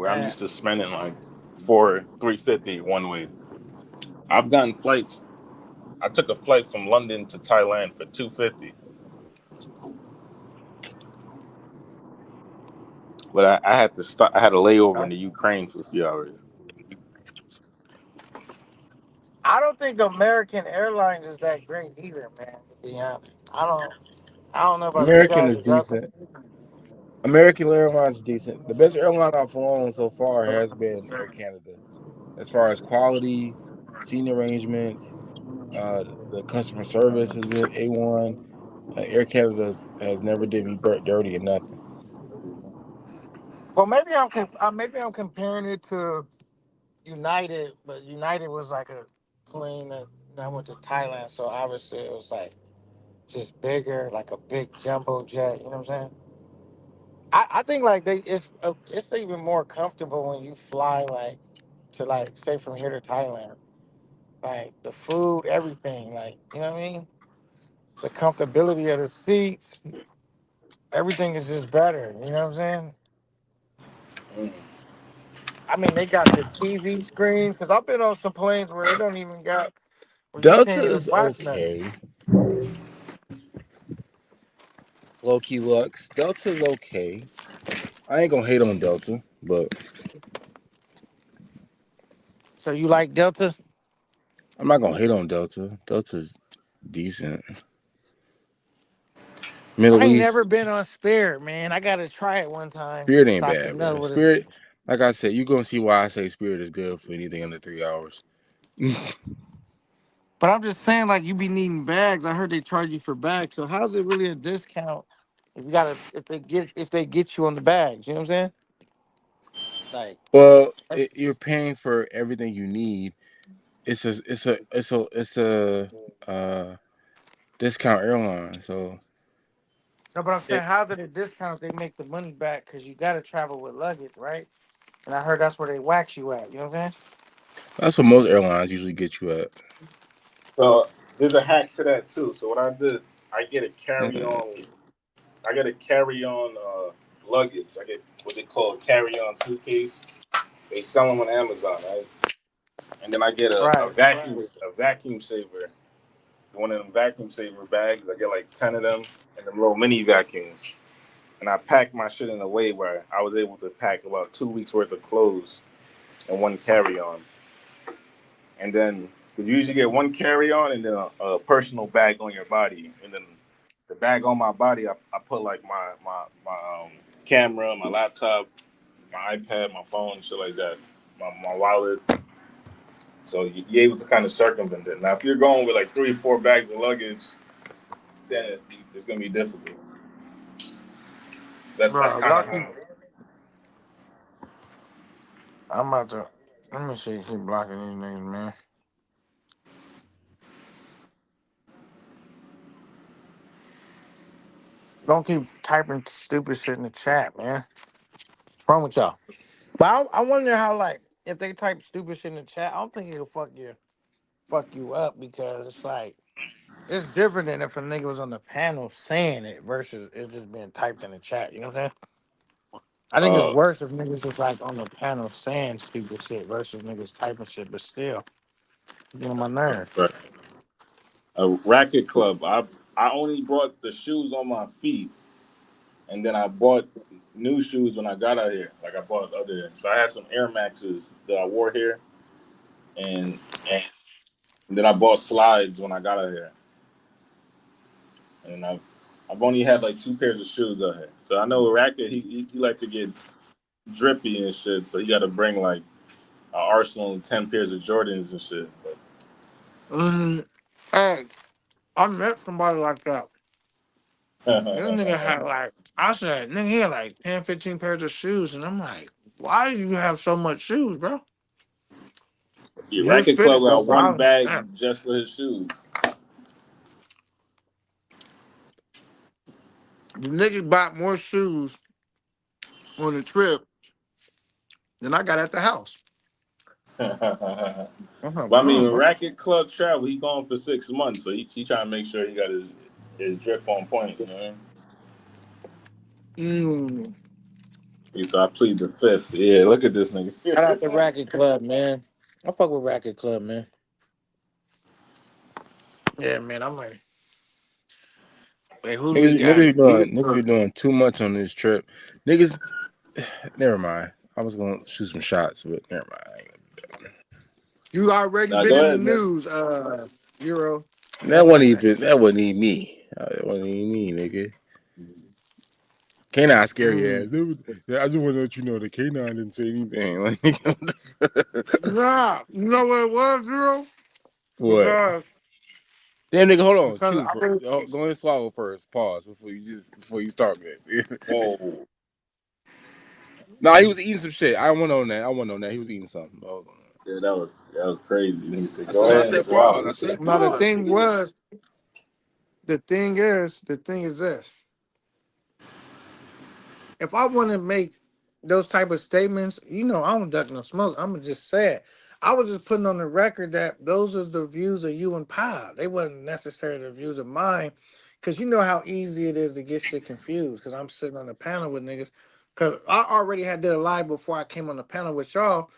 where I'm Man, used to spending like $350 one way. I've gotten flights. I took a flight from London to Thailand for $250, but I had to stop. I had a layover in the Ukraine for a few hours. I don't think American Airlines is that great either, man. To be honest, I don't know about you American guys. is Is that decent. American Airlines is decent. The best airline I've flown so far has been Air Canada. As far as quality, seating arrangements, the customer service has been A1. Air Canada has never did me dirty or nothing. well, maybe I'm comparing it to United, but United was like a plane that went to Thailand, so obviously it was like just bigger, like a big jumbo jet. You know what I'm saying? I think like it's even more comfortable when you fly like to like say from here to Thailand. Like the food, everything, like you know what I mean? The comfortability of the seats, everything is just better. You know what I'm saying? Mm. I mean, they got the TV screens because I've been on some planes where they don't even got where you Delta can't even is watch nothing. okay. Low key Lux. Delta's okay. I ain't gonna hate on Delta, but So you like Delta? I'm not gonna hate on Delta. Delta's decent. I Middle ain't East, never been on Spirit, man. I gotta try it one time Spirit so ain't I can bad, know bro. what it's. Spirit, like I said, you gonna see why I say Spirit is good for anything under 3 hours. But I'm just saying, like you be needing bags. I heard they charge you for bags. So how's it really a discount if you gotta if they get you on the bags? You know what I'm saying? Like Well, that's you're paying for everything you need. It's a discount airline, so no, but I'm it, saying how's it a discount if they make the money back because you gotta travel with luggage, right? And I heard that's where they wax you at. You know what I'm saying? that's what most airlines usually get you at. So there's a hack to that too. So what I did, I get a carry Uh, on. I get a carry on luggage. I get what they call a carry on suitcase. They sell them on Amazon, right? And then I get Right. a vacuum saver. One of them vacuum saver bags. I get like 10 of them and them little mini vacuums. And I packed my shit in a way where I was able to pack about 2 weeks worth of clothes in one carry on. And then you usually get one carry on and then a personal bag on your body. And then the bag on my body, I put like my camera, my laptop, my iPad, my phone, shit like that, my wallet. So you're able to kind of circumvent it. Now, if you're going with like 3, 4 bags of luggage, then it's gonna be difficult. That's Bro, kind y'all of keep. how. I'm about to. Let me see. Keep blocking these niggas, man. Don't keep typing stupid shit in the chat, man. What's wrong with y'all? But I wonder how, like, if they type stupid shit in the chat, I don't think it'll fuck you up because it's like it's different than if a nigga was on the panel saying it versus it's just being typed in the chat. You know what I'm saying? I think it's Uh, worse if niggas was like on the panel saying stupid shit versus niggas typing shit. But still, you get on my nerve. right. A racket club. I only brought the shoes on my feet, and then I bought new shoes when I got out here. Like I bought other. So I had some Air Maxes that I wore here, and then I bought slides when I got out here. And I've only had like 2 pairs of shoes out here. So I know Racket he like to get drippy and shit. So he got to bring like an arsenal and 10 pairs of Jordans and shit. Mm, hey, I met somebody like that. This nigga But had like, I said, nigga, he had like 10, 15 pairs of shoes. And I'm like, why do you have so much shoes, bro? yeah, You was Racket Club fitted, bro. got But I one was like, bag damn. just for his shoes. The nigga bought more shoes on the trip than I got at the house. But I'm like, I mean, damn, when bro. Racket Club travel, he gone for 6 months, so he trying to make sure he got his drip on point. You know what I mean? Mm. He said, I plead the fifth. Yeah, look at this nigga. Shout out to Racket Club, man. I fuck with Racket Club, man. Yeah, man. I'm like, wait, who do we got? Niggas be doing too much on this trip. Niggas, never mind. I was gonna shoot some shots, but never mind. You already Nah, been go in the ahead, man. news, Euro. That wasn't even me. That wasn't even me, nigga. K9 scary ass. I just want to let you know that K9 didn't say anything. Like, Nah, you know what it was, Euro? what? Because Damn, nigga, hold on. because Chew. I was, Go ahead and swallow first. Pause before you start that. Whoa. Nah, he was eating some shit. I want on that. He was eating something. Oh. Yeah, that was crazy. And he said, I go said, I ahead and said pause. I swallow. said now pause. the thing is this. If I want to make those type of statements, you know, I don't duck no smoke. I'm gonna just say it. I was just putting on the record that those are the views of you and Pa. They wasn't necessarily the views of mine, because you know how easy it is to get shit confused. Because I'm sitting on the panel with niggas. Because I already had did a live before I came on the panel with y'all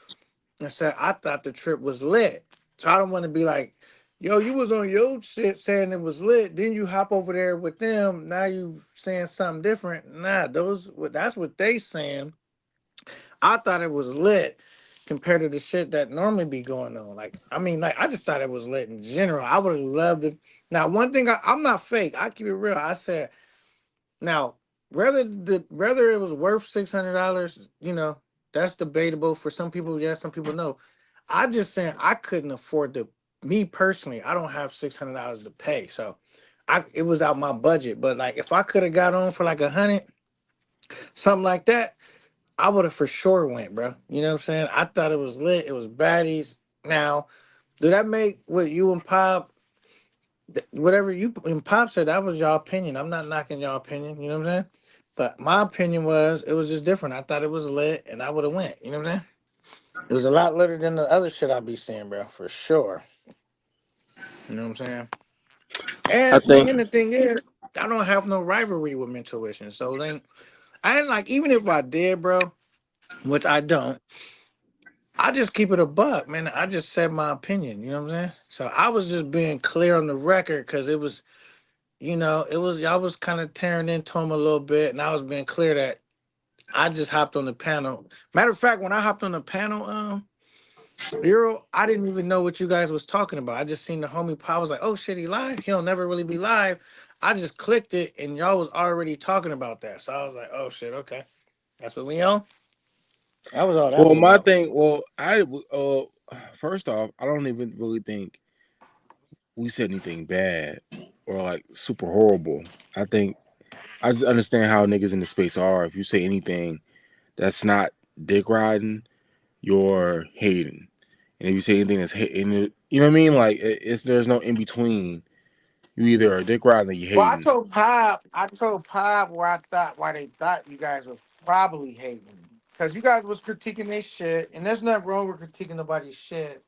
and said I thought the trip was lit. So I don't want to be like, yo, you was on your shit saying it was lit. Then you hop over there with them. Now you saying something different. Nah, that's what they saying. I thought it was lit compared to the shit that normally be going on. Like, I mean, like I just thought it was lit in general. I would have loved it. Now, one thing I'm not fake. I keep it real. I said, now whether it was worth $600, you know, that's debatable. For some people, yes, some people no. I'm just saying I couldn't afford to. Me personally, I don't have $600 to pay, so it was out my budget. But like, if I could have got on for like 100, something like that, I would have for sure went, bro. You know what I'm saying? I thought it was lit. It was baddies. Now, do that make what you and Pop, whatever you and Pop said, that was y'all opinion. I'm not knocking y'all opinion. You know what I'm saying? But my opinion was it was just different. I thought it was lit, and I would have went. You know what I'm saying? It was a lot litter than the other shit I be seeing, bro, for sure. You know what I'm saying? I think. And the thing is, I don't have no rivalry with Mentuition. So then I ain't like, even if I did, bro, which I don't, I just keep it a buck, man. I just said my opinion. You know what I'm saying? So I was just being clear on the record because it was, you know, I was kind of tearing into him a little bit, and I was being clear that I just hopped on the panel. Matter of fact, when I hopped on the panel, Euro, I didn't even know what you guys was talking about. I just seen the homie Pop. I was like, oh shit, he live. He'll never really be live. I just clicked it, and y'all was already talking about that. So I was like, oh shit, okay, that's what we on. That was all that Well, was my about. thing. First off, I don't even really think we said anything bad or like super horrible. I think I just understand how niggas in the space are. If you say anything that's not dick riding, you're hating, and if you say anything that's hating, you know what I mean? Like there's no in between. You either are dick riding or you Well, I hating. told Pop why they thought you guys was probably hating. Because you guys was critiquing their shit, and there's nothing wrong with critiquing nobody's shit.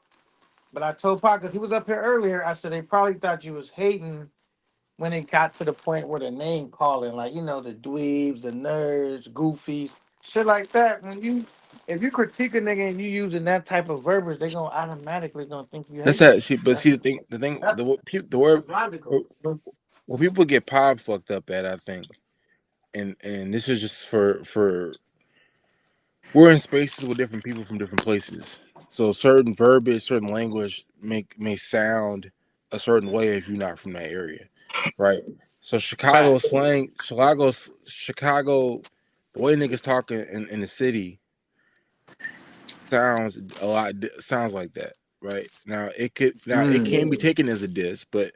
But I told Pop, because he was up here earlier, I said they probably thought you was hating when it got to the point where the name calling, like, you know, the dweebs, the nerds, goofies, shit like that. If you critique a nigga and you using that type of verbiage, they gonna automatically gonna think you That's hate that. them. See, but see the word That's logical. where people get pop fucked up at, I think, and this is just for we're in spaces with different people from different places, so certain verbiage, certain language may sound a certain way if you're not from that area, right? So Chicago Facts. slang, Chicago, the way niggas talk in the city sounds like that, right? Now it can be taken as a diss, but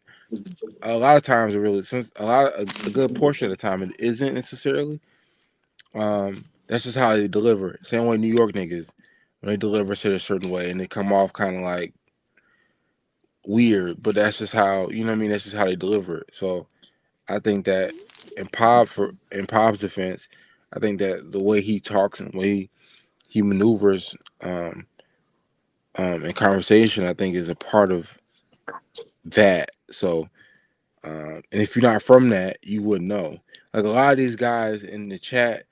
a lot of times a good portion of the time it isn't necessarily. That's just how they deliver it. Same way New York niggas, when they deliver shit a certain way and they come off kind of like weird, but that's just how, you know what I mean? That's just how they deliver it. So I think that in Pop's defense, I think that the way he talks and the way he maneuvers in conversation, I think is a part of that. So and if you're not from that, you wouldn't know. Like a lot of these guys in the chat,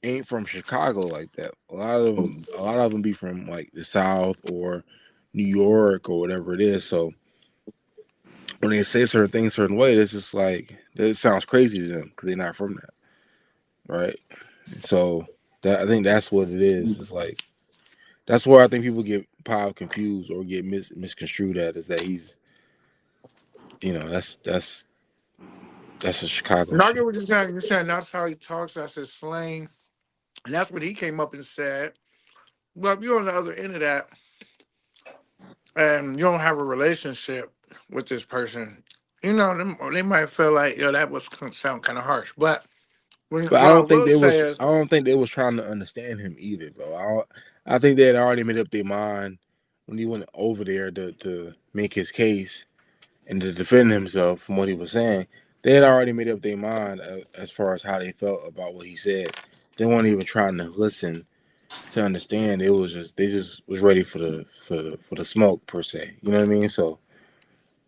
ain't from Chicago like that. A lot of them be from like the South or New York or whatever it is. So when they say certain things certain way, it's just like it sounds crazy to them because they're not from that, right? So I think that's what it is. It's like that's where I think people get probably confused or get misconstrued at is that he's, that's a Chicago And I get shit. what you're saying. You're saying that's how he talks. That's his slang, and that's what he came up and said. But if you're on the other end of that, and you don't have a relationship with this person, they might feel like, that was sound kind of harsh. But But what I will say is, I don't think they was trying to understand him either, though. I think they had already made up their mind when he went over there to make his case and to defend himself from what he was saying. They had already made up their mind as far as how they felt about what he said. They weren't even trying to listen to understand. It was just they just was ready for the smoke per se. You know what I mean? So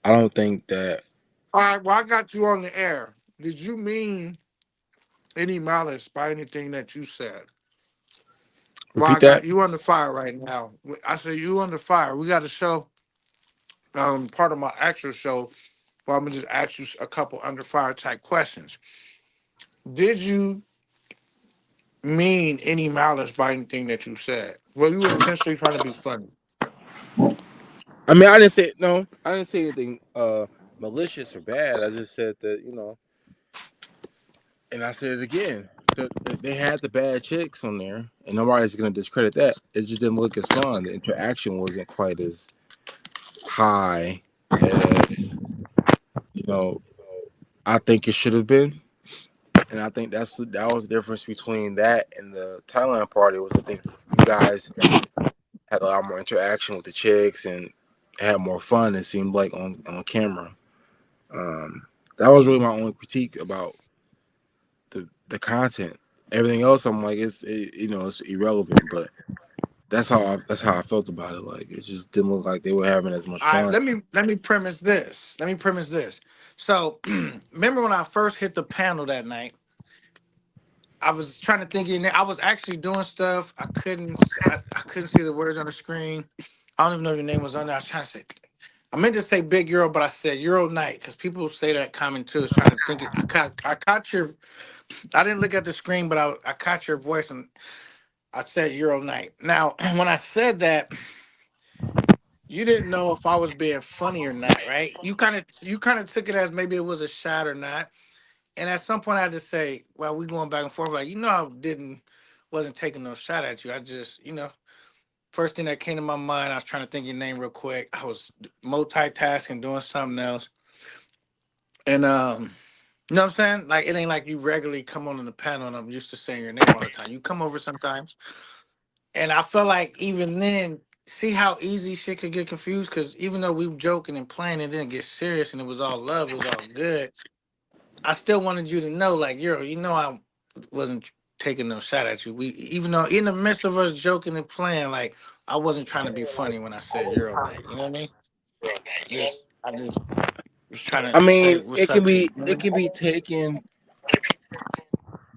I don't think that. all right, well, I got you on the air. Did you mean any malice by anything that you said? Well, I Repeat got that. you under fire right now. I said you under fire. We got a show, part of my actual show. Well, I'm gonna just ask you a couple under fire type questions. Did you mean any malice by anything that you said? Were you intentionally trying to be funny? I mean, I didn't say no. I didn't say anything malicious or bad. I just said that and I said it again. They had the bad chicks on there, and nobody's gonna discredit that. It just didn't look as fun. The interaction wasn't quite as high as I think it should have been, and I think that was the difference between that and the Thailand party. Was I think you guys had a lot more interaction with the chicks and had more fun. It seemed like on camera. That was really my only critique about the content. Everything else, I'm like, it's irrelevant. But that's how I felt about it. Like it just didn't look like they were having as much All right, fun. let me premise this. So, remember when I first hit the panel that night? I was trying to think. I was actually doing stuff. I couldn't see the words on the screen. I don't even know if your name was on there. I was trying to say. I meant to say Big Euro, but I said Euro Night because people say that comment too. I was trying to think. I caught your. I didn't look at the screen, but I caught your voice and I said Euro Night. Now, when I said that, you didn't know if I was being funny or not, right? You kind of took it as maybe it was a shot or not. And at some point, I had to say, "Well, we going back and forth. Like, wasn't taking no shot at you. I just, first thing that came to my mind, I was trying to think your name real quick. I was multitasking, doing something else, and you know what I'm saying? Like, it ain't like you regularly come on the panel, and I'm used to saying your name all the time. You come over sometimes, and I felt like even then, see how easy shit could get confused. Because even though we were joking and playing, it didn't get serious, and it was all love, it was all good. I still wanted you to know, like, I wasn't taking no shot at you. We, even though in the midst of us joking and playing, like, I wasn't trying to be funny when I said Euro night. You know what I mean? I just was trying I to say mean, what's up to you. it can be taken.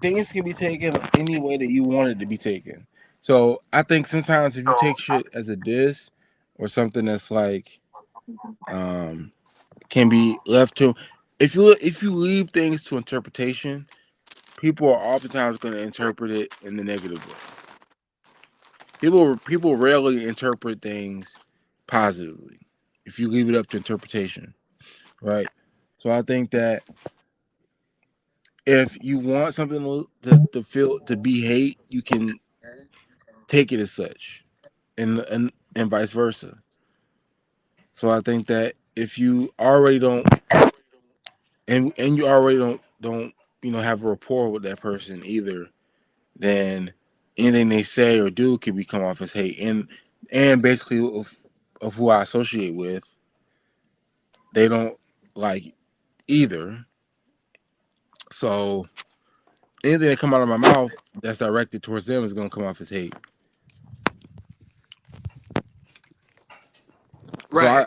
Things can be taken any way that you want it to be taken. So I think sometimes if you take shit as a diss or something that's like can be left to if you leave things to interpretation, people are oftentimes going to interpret it in the negative way. People rarely interpret things positively if you leave it up to interpretation, right? So I think that if you want something to feel to be hate, you can take it as such, and vice versa. So I think that if you already don't and you already don't have a rapport with that person either, then anything they say or do can become off as hate. And basically of who I associate with, they don't like either. So anything that come out of my mouth that's directed towards them is gonna come off as hate. So Right.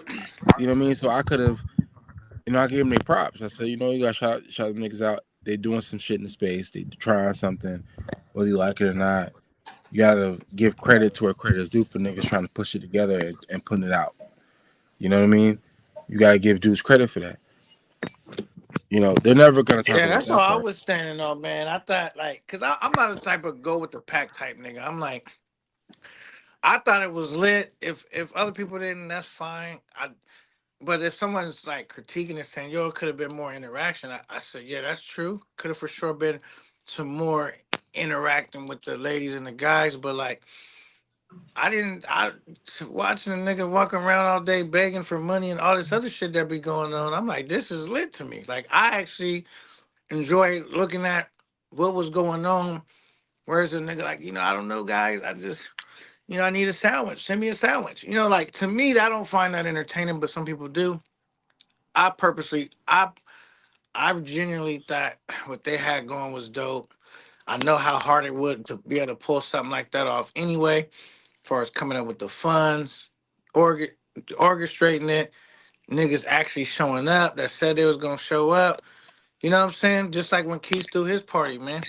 you know what I mean? So I could have, I gave them their props. I said, you guys shot them niggas out they're doing some shit in the space. They trying something, whether you like it or not. You gotta give credit to where credit is due for niggas trying to push it together and putting it out. You know what I mean? You gotta give dudes credit for that. You know, they're never gonna talk Yeah, about that's all that I part. was standing on, man. I thought like, cause I'm not the type of go with the pack type nigga. I'm like, I thought it was lit. If other people didn't, that's fine. But if someone's like critiquing and saying, yo, it could have been more interaction, I said, yeah, that's true. Could have for sure been some more interacting with the ladies and the guys. But like, I watching a nigga walking around all day begging for money and all this other shit that be going on. I'm like, this is lit to me. Like, I actually enjoy looking at what was going on. Whereas a nigga like, I don't know, guys. I just, I need a sandwich. Send me a sandwich. Like to me, I don't find that entertaining, but some people do. I genuinely thought what they had going was dope. I know how hard it would to be able to pull something like that off anyway, as far as coming up with the funds, orchestrating it, niggas actually showing up that said they was gonna show up. You know what I'm saying? Just like when Keith threw his party, man.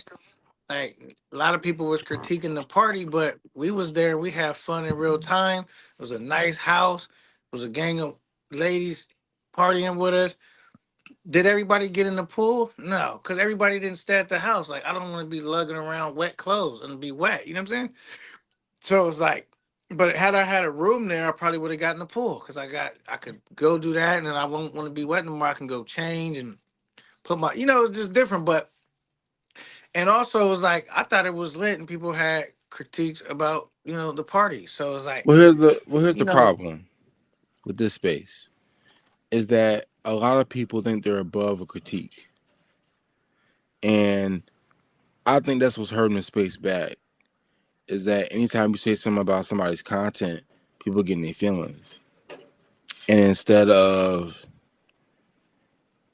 Like a lot of people was critiquing the party, but we was there. We had fun in real time. It was a nice house. It was a gang of ladies partying with us. Did everybody get in the pool? No, because everybody didn't stay at the house. Like, I don't want to be lugging around wet clothes and be wet. You know what I'm saying? So it was like, but had I had a room there, I probably would have gotten the pool because I could go do that, and then I won't want to be wet no more. I can go change and put my, it's just different. But and also it was like I thought it was lit, and people had critiques about the party. So it was like, Here's you the know, problem with this space is that a lot of people think they're above a critique, and I think that's what's hurting the space bad. Is that anytime you say something about somebody's content, people get in their feelings, and instead of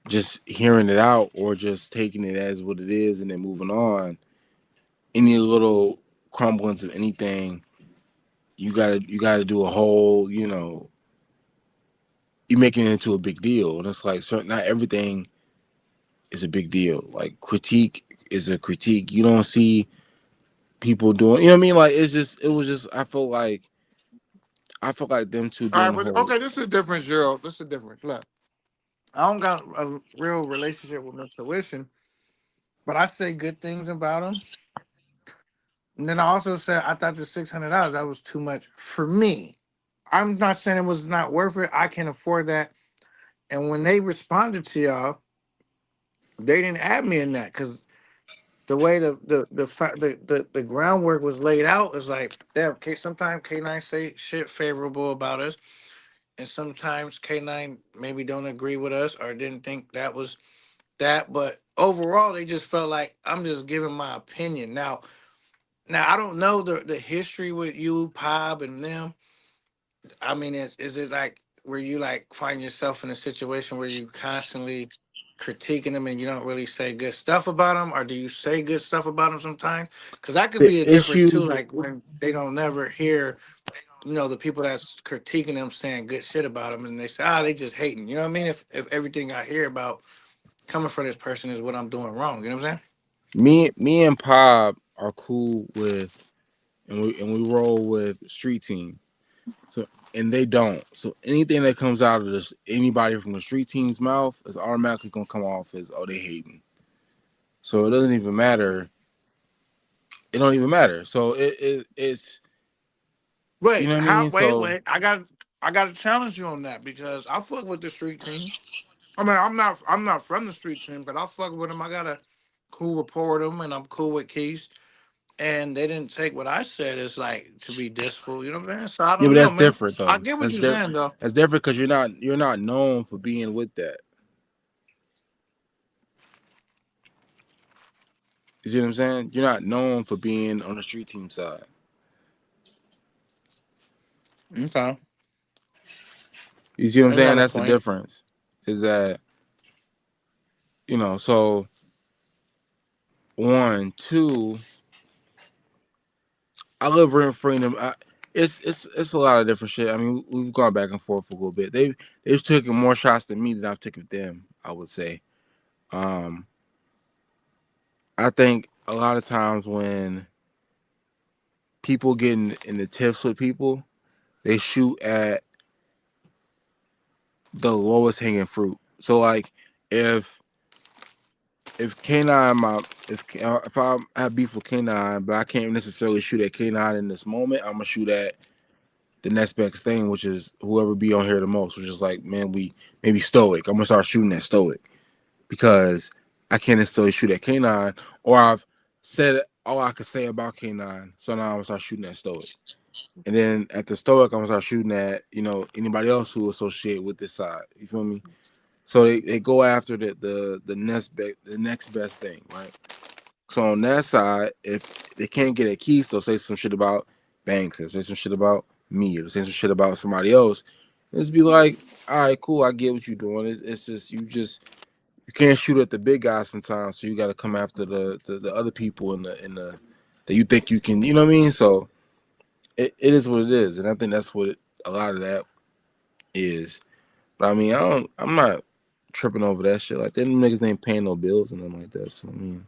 just hearing it out or just taking it as what it is and then moving on, any little crumblings of anything, you gotta do a whole, you're making it into a big deal. And it's like not everything is a big deal. Like critique is a critique. You don't see people doing, you know what I mean? Like it was just I felt like them two All doing right, the but whole. okay, this is the difference, Gerald. This is the difference. Look, I don't got a real relationship with Mr. Tuition, but I say good things about him. And then I also said I thought the $600 that was too much for me. I'm not saying it was not worth it. I can afford that. And when they responded to y'all, they didn't add me in that because the way the groundwork was laid out is like, damn. Sometimes K9 say shit favorable about us, and sometimes K9 maybe don't agree with us or didn't think that was that. But overall, they just felt like I'm just giving my opinion. Now I don't know the history with you, Pob, and them. I mean, is it like where you like find yourself in a situation where you constantly critiquing them and you don't really say good stuff about them, or do you say good stuff about them sometimes? Because that could The be a difference too. issue, Like when they don't never hear, the people that's critiquing them saying good shit about them, and they say, they just hating. You know what I mean? If everything I hear about coming from this person is what I'm doing wrong, you know what I'm saying? me and Pop are cool with, and we roll with Street Team. So and they don't. So anything that comes out of this, anybody from the Street Team's mouth is automatically gonna come off as, oh, they hating. So it doesn't even matter. It don't even matter. So it's you Wait, know what I how? mean. Wait, So wait. I got to challenge you on that because I fuck with the street team. I mean, I'm not from the street team, but I fuck with them. I got a cool rapport with them, and I'm cool with Keys. And they didn't take what I said as like to be distful. You know what I'm saying? So I yeah, don't but know, that's man. different I though. get what you're saying, though. That's different because you're not known for being with that. You see what I'm saying? You're not known for being on the Street Team side. Okay, You see what I'm I saying? got a That's the point. difference. Is that so one, two, I live rent free in them. It's a lot of different shit. I mean, we've gone back and forth for a little bit. They've taken more shots than me than I've taken them, I would say. I think a lot of times when people get in the tiffs with people, they shoot at the lowest hanging fruit. So like if K9 if I have beef with K9, but I can't necessarily shoot at K9 in this moment, I'm gonna shoot at the next best thing, which is whoever be on here the most, which is like, man, we maybe Stoic. I'm gonna start shooting at Stoic because I can't necessarily shoot at K9, or I've said all I could say about K9, so now I'm gonna start shooting at Stoic. And then at the Stoic, I'm gonna start shooting at, anybody else who associate with this side. You feel me? So they go after the next best thing, right? So on that side, if they can't get at Keith, they'll say some shit about Banks, they'll say some shit about me, or they'll say some shit about somebody else. And it's be like, all right, cool, I get what you're doing. It's just you can't shoot at the big guys sometimes, so you got to come after the other people in the that you think you can. You know what I mean? So it is what it is, and I think that's what a lot of that is. But I mean, I'm not tripping over that shit. Like, them niggas ain't paying no bills and nothing like that. So I mean,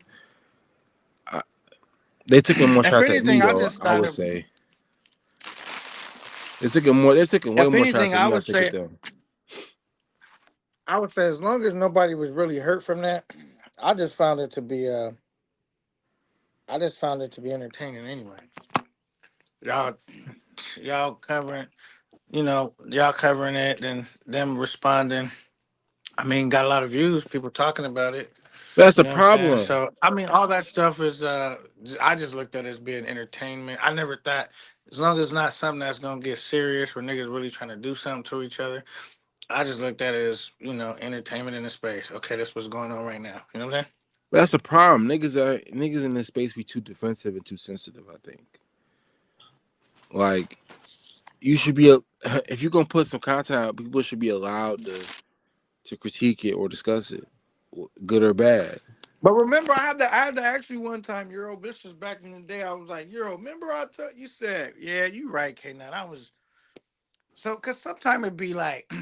they took more If shots at me anything, I though. just I would started. say they're taking way If more shots anything, at I me. I would think at say, them. as long as nobody was really hurt from that, I just found it to be entertaining anyway. Y'all, y'all covering, y'all covering it, and them responding. I mean, got a lot of views, people talking about it. That's You the know what I'm saying? problem. So, I mean, all that stuff is, I just looked at it as being entertainment. I never thought, as long as it's not something that's going to get serious where niggas really trying to do something to each other, I just looked at it as, entertainment in the space. Okay, that's what's going on right now. You know what I'm saying? That's the problem. Niggas in this space be too defensive and too sensitive. I think. Like, you should be if you're gonna put some content out, people should be allowed to critique it or discuss it, good or bad. But remember, I had to ask you one time, Euro. This was back in the day. I was like, Euro, remember I told you said, yeah, you right, K9. I was so because sometimes it'd be like,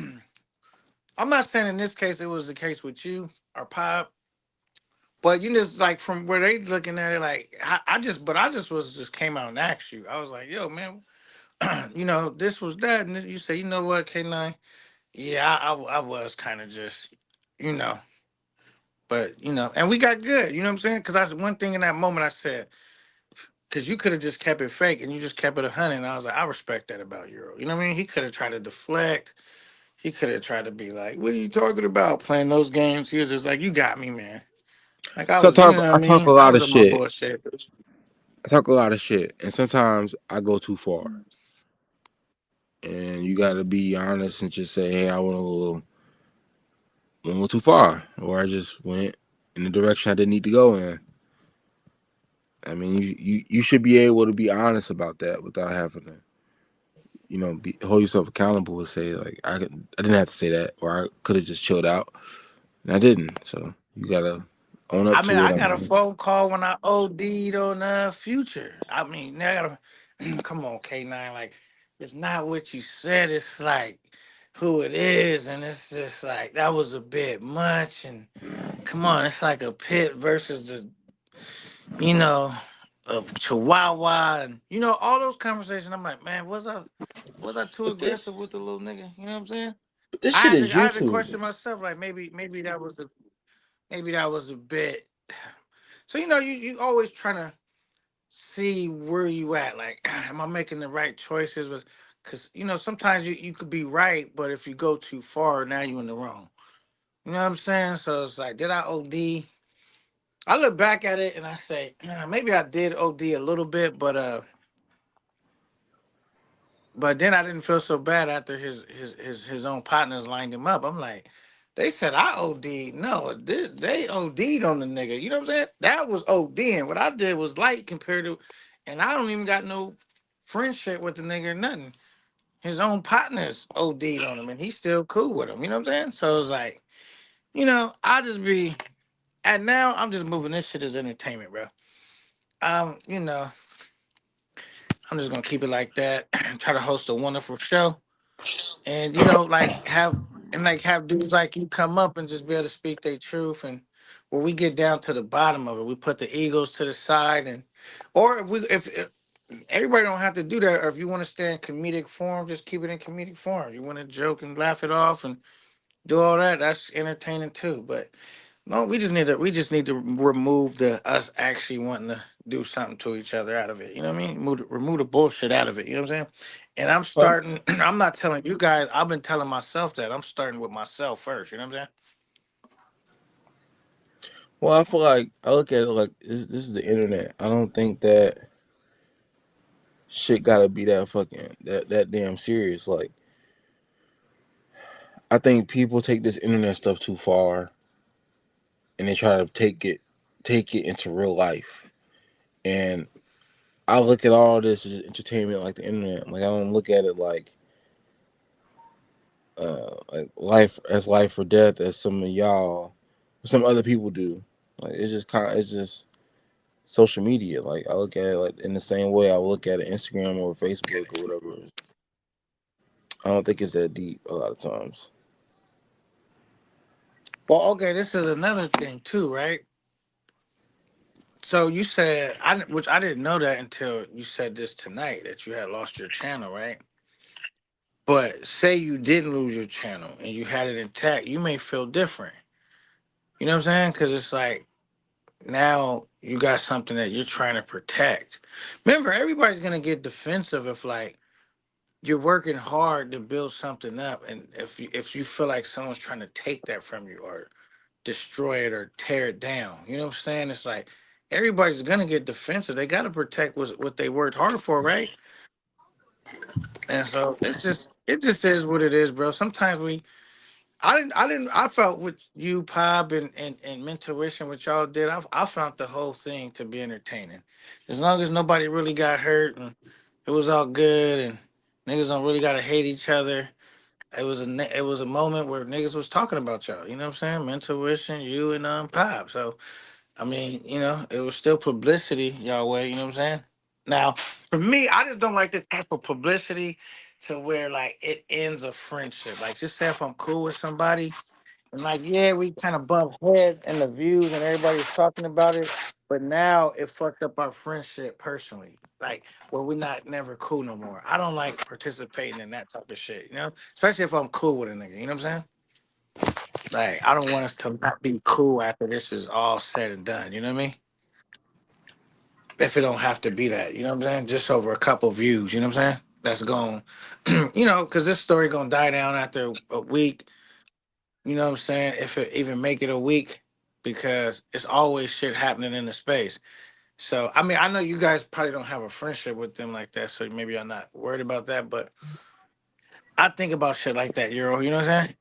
I'm not saying in this case it was the case with you or Pop, but just like from where they looking at it, like I just was just came out and asked you. I was like, yo, man, this was that, and then you say, you know what, K9? Yeah, I was kind of just, you know, but and we got good. You know what I'm saying? Because that's one thing in that moment I said. Because you could have just kept it fake and you just kept it 100. And I was like, I respect that about Euro. You know what I mean? He could have tried to deflect. He could have tried to be like, what are you talking about playing those games? He was just like, you got me, man. Like I was, you know what I I talk a mean? I lot was of on my shit. bullshit. I talk a lot of shit, and sometimes I go too far. And you got to be honest and just say, hey, I went a little too far, or I just went in the direction I didn't need to go in. I mean, you should be able to be honest about that without having to, hold yourself accountable and say, like, I didn't have to say that, or I could have just chilled out, and I didn't. So you gotta own up I mean, to it. I I got a mean, phone call when I OD'd on Future. I mean, I got to, come on, K9. Like, it's not what you said. It's like who it is. And it's just like, that was a bit much. And come on, it's like a pit versus the, you know, of Chihuahua. And, all those conversations. I'm like, man, was I too But aggressive this, with the little nigga? You know what I'm saying? but this I shit had is to, I had to YouTube. question myself. Like, maybe that was a bit. So you always trying to see where you at. Like, am I making the right choices? Because sometimes you could be right, but if you go too far, now you in the wrong. You know what I'm saying? So it's like, did I OD? I look back at it and I say, maybe I did OD a little bit, but then I didn't feel so bad after his own partners lined him up. I'm like, they said I OD'd. No, they OD'd on the nigga. You know what I'm saying? That was ODing. What I did was light compared to, and I don't even got no friendship with the nigga or nothing. His own partners OD'd on him, and he's still cool with him. You know what I'm saying? So it's like, I just be, and now I'm just moving this shit as entertainment, bro. You know, I'm just gonna keep it like that. Try to host a wonderful show. And like have dudes like you come up and just be able to speak their truth and where we get down to the bottom of it. We put the egos to the side, and or if everybody don't have to do that, or if you want to stay in comedic form, just keep it in comedic form. You want to joke and laugh it off and do all that, that's entertaining too. But no, we just need to remove the us actually wanting to do something to each other out of it. You know what I mean? Remove the bullshit out of it. You know what I'm saying? And I'm starting. I'm not telling you guys. I've been telling myself that. I'm starting with myself first. You know what I'm saying? Well, I feel like I look at it like this is the internet. I don't think that shit gotta be that fucking that damn serious. Like, I think people take this internet stuff too far, and they try to take it into real life. And I look at all this as entertainment, like the internet. Like, I don't look at it like life or death as some of y'all, some other people do. Like, it's just social media. Like, I look at it like in the same way I look at it Instagram or Facebook or whatever. I don't think it's that deep a lot of times. Well, okay. This is another thing too, right? So you said which I didn't know that until you said this tonight that you had lost your channel, right? But say you didn't lose your channel and you had it intact, you may feel different. You know what I'm saying? Because it's like now you got something that you're trying to protect. Remember, everybody's gonna get defensive if like you're working hard to build something up, and if you feel like someone's trying to take that from you or destroy it or tear it down. You know what I'm saying? It's like everybody's gonna get defensive. They gotta protect what they worked hard for, right? And so it just is what it is, bro. Sometimes I felt with you, Pop, and Mentuition, what y'all did, I found the whole thing to be entertaining. As long as nobody really got hurt and it was all good and niggas don't really gotta hate each other. It was a moment where niggas was talking about y'all. You know what I'm saying? Mentuition, you and Pop. So I mean, it was still publicity, y'all way, you know what I'm saying? Now, for me, I just don't like this type of publicity to where like it ends a friendship. Like just say if I'm cool with somebody and like, yeah, we kind of bump heads in the views and everybody's talking about it. But now it fucked up our friendship personally. Like where we're not never cool no more. I don't like participating in that type of shit, Especially if I'm cool with a nigga, you know what I'm saying? Like I don't want us to not be cool after this is all said and done, you know what I mean? If it don't have to be that, you know what I'm saying? Just over a couple views, you know what I'm saying? That's going, because this story gonna die down after a week. You know what I'm saying? If it even make it a week, because it's always shit happening in the space. So I mean, I know you guys probably don't have a friendship with them like that, so maybe I'm not worried about that. But I think about shit like that, Euro. You know what I'm saying?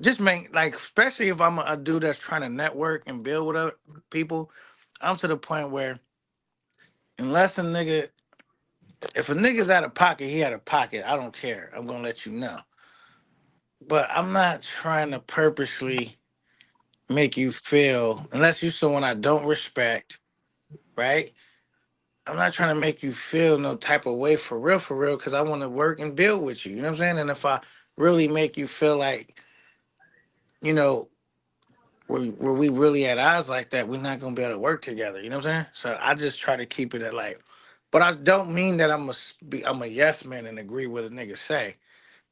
Just make like, especially if I'm a dude that's trying to network and build with other people. I'm to the point where unless if a nigga's out of pocket, he out of pocket. I don't care. I'm gonna let you know. But I'm not trying to purposely make you feel, unless you're someone I don't respect, right? I'm not trying to make you feel no type of way for real, because I want to work and build with you. You know what I'm saying? And if I really make you feel like, you know, where we really at odds like that, we're not gonna be able to work together. You know what I'm saying? So I just try to keep it at like, but I don't mean that I'm a yes man and agree with a nigga say.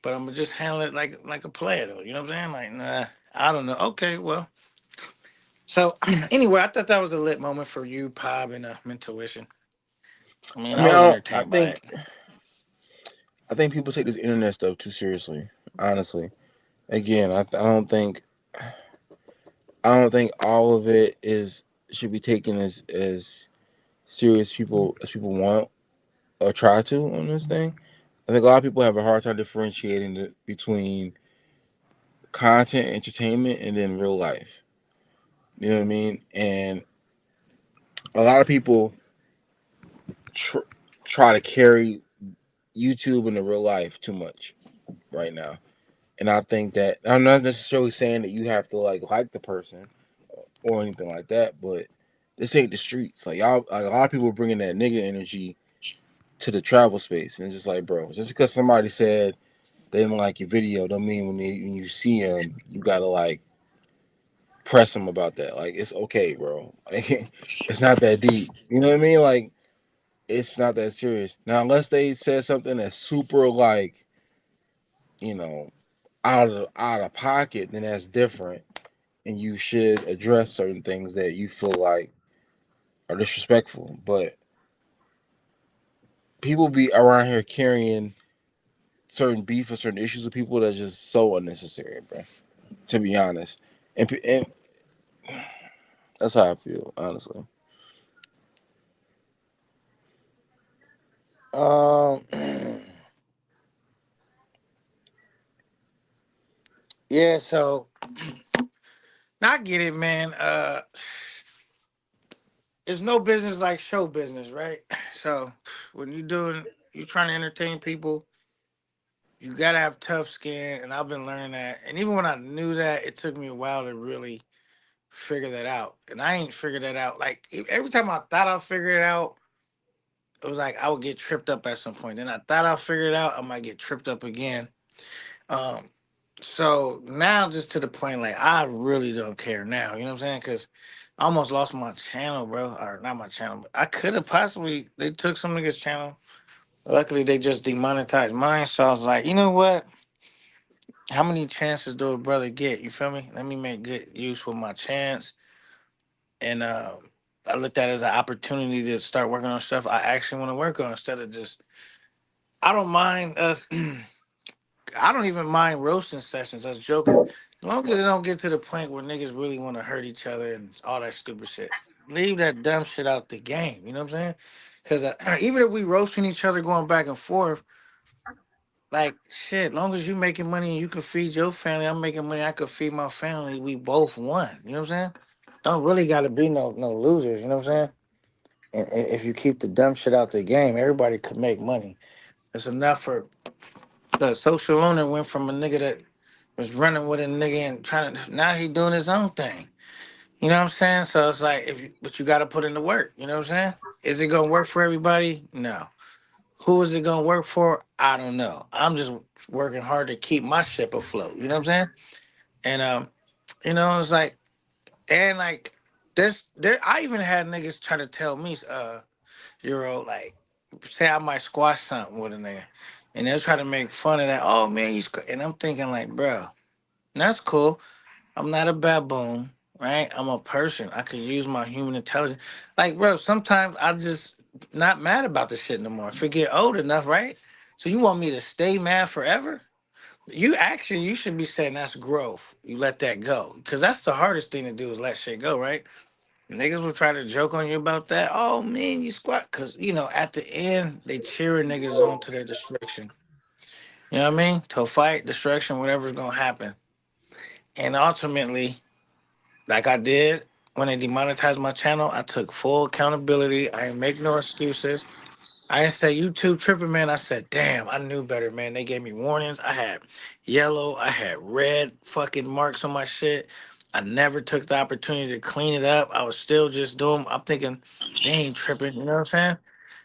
But I'm gonna just handle it like a player though. You know what I'm saying? Like, nah, I don't know. Okay, well. So anyway, I thought that was a lit moment for you, Pop, and Mentuition. I mean, I I mean, was I entertained by think it. I think people take this internet stuff too seriously. Honestly, again, I don't think all of it is should be taken as serious people as people want or try to on this thing. I think a lot of people have a hard time differentiating between content, entertainment, and then real life. You know what I mean? And a lot of people try to carry YouTube into real life too much right now. And I think that I'm not necessarily saying that you have to like the person or anything like that, but this ain't the streets. Like y'all, like a lot of people are bringing that nigga energy to the travel space, and it's just like, bro, just because somebody said they didn't like your video, don't mean when you see them, you gotta like press him about that. Like, it's okay, bro. Like, it's not that deep. You know what I mean? Like, it's not that serious. Now, unless they said something that's super like, you know, out of pocket, then that's different. And you should address certain things that you feel like are disrespectful. But people be around here carrying certain beef or certain issues with people that's just so unnecessary, bro. To be honest, and that's how I feel, honestly. Um, yeah. So I get it, man. It's no business like show business, right? So when you trying to entertain people, you gotta have tough skin, and I've been learning that. And even when I knew that, it took me a while to really figure that out. And I ain't figured that out. Like every time I thought I figured it out, it was like I would get tripped up at some point. Then I thought I figured it out, I might get tripped up again. Um, so now just to the point, like I really don't care now. You know what I'm saying? Because I almost lost my channel, bro. Or not my channel, but I could have possibly. They took some niggas' channel. Luckily, they just demonetized mine. So I was like, you know what? How many chances do a brother get? You feel me? Let me make good use with my chance. And I looked at it as an opportunity to start working on stuff I actually want to work on instead of just. I don't mind us. I don't even mind roasting sessions. Us joking, as long as it don't get to the point where niggas really want to hurt each other and all that stupid shit. Leave that dumb shit out the game. You know what I'm saying? Because even if we roasting each other, going back and forth, like shit. Long as you making money and you can feed your family, I'm making money. I could feed my family. We both won. You know what I'm saying? Don't really got to be no losers. You know what I'm saying? And if you keep the dumb shit out the game, everybody could make money. It's enough for the social owner went from a nigga that was running with a nigga and trying to now he doing his own thing. You know what I'm saying? So it's like but you gotta put in the work, you know what I'm saying? Is it gonna work for everybody? No. Who is it gonna work for? I don't know. I'm just working hard to keep my ship afloat. You know what I'm saying? And it's like and like there I even had niggas try to tell me, Euro, like say I might squash something with a nigga. And they'll try to make fun of that. Oh man, and I'm thinking like, bro, that's cool. I'm not a baboon, right? I'm a person. I could use my human intelligence. Like, bro, sometimes I just not mad about the shit no more. If it get old enough, right? So you want me to stay mad forever? You should be saying that's growth. You let that go. Cause that's the hardest thing to do is let shit go, right? Niggas will try to joke on you about that. Oh man, you squat. Cause at the end, they cheering niggas on to their destruction. You know what I mean? To a fight, destruction, whatever's gonna happen. And ultimately, like I did when they demonetized my channel, I took full accountability. I ain't make no excuses. I didn't say YouTube tripping, man. I said, damn, I knew better, man. They gave me warnings. I had yellow, I had red fucking marks on my shit. I never took the opportunity to clean it up. I was still just doing, I'm thinking, they ain't tripping, you know what I'm saying?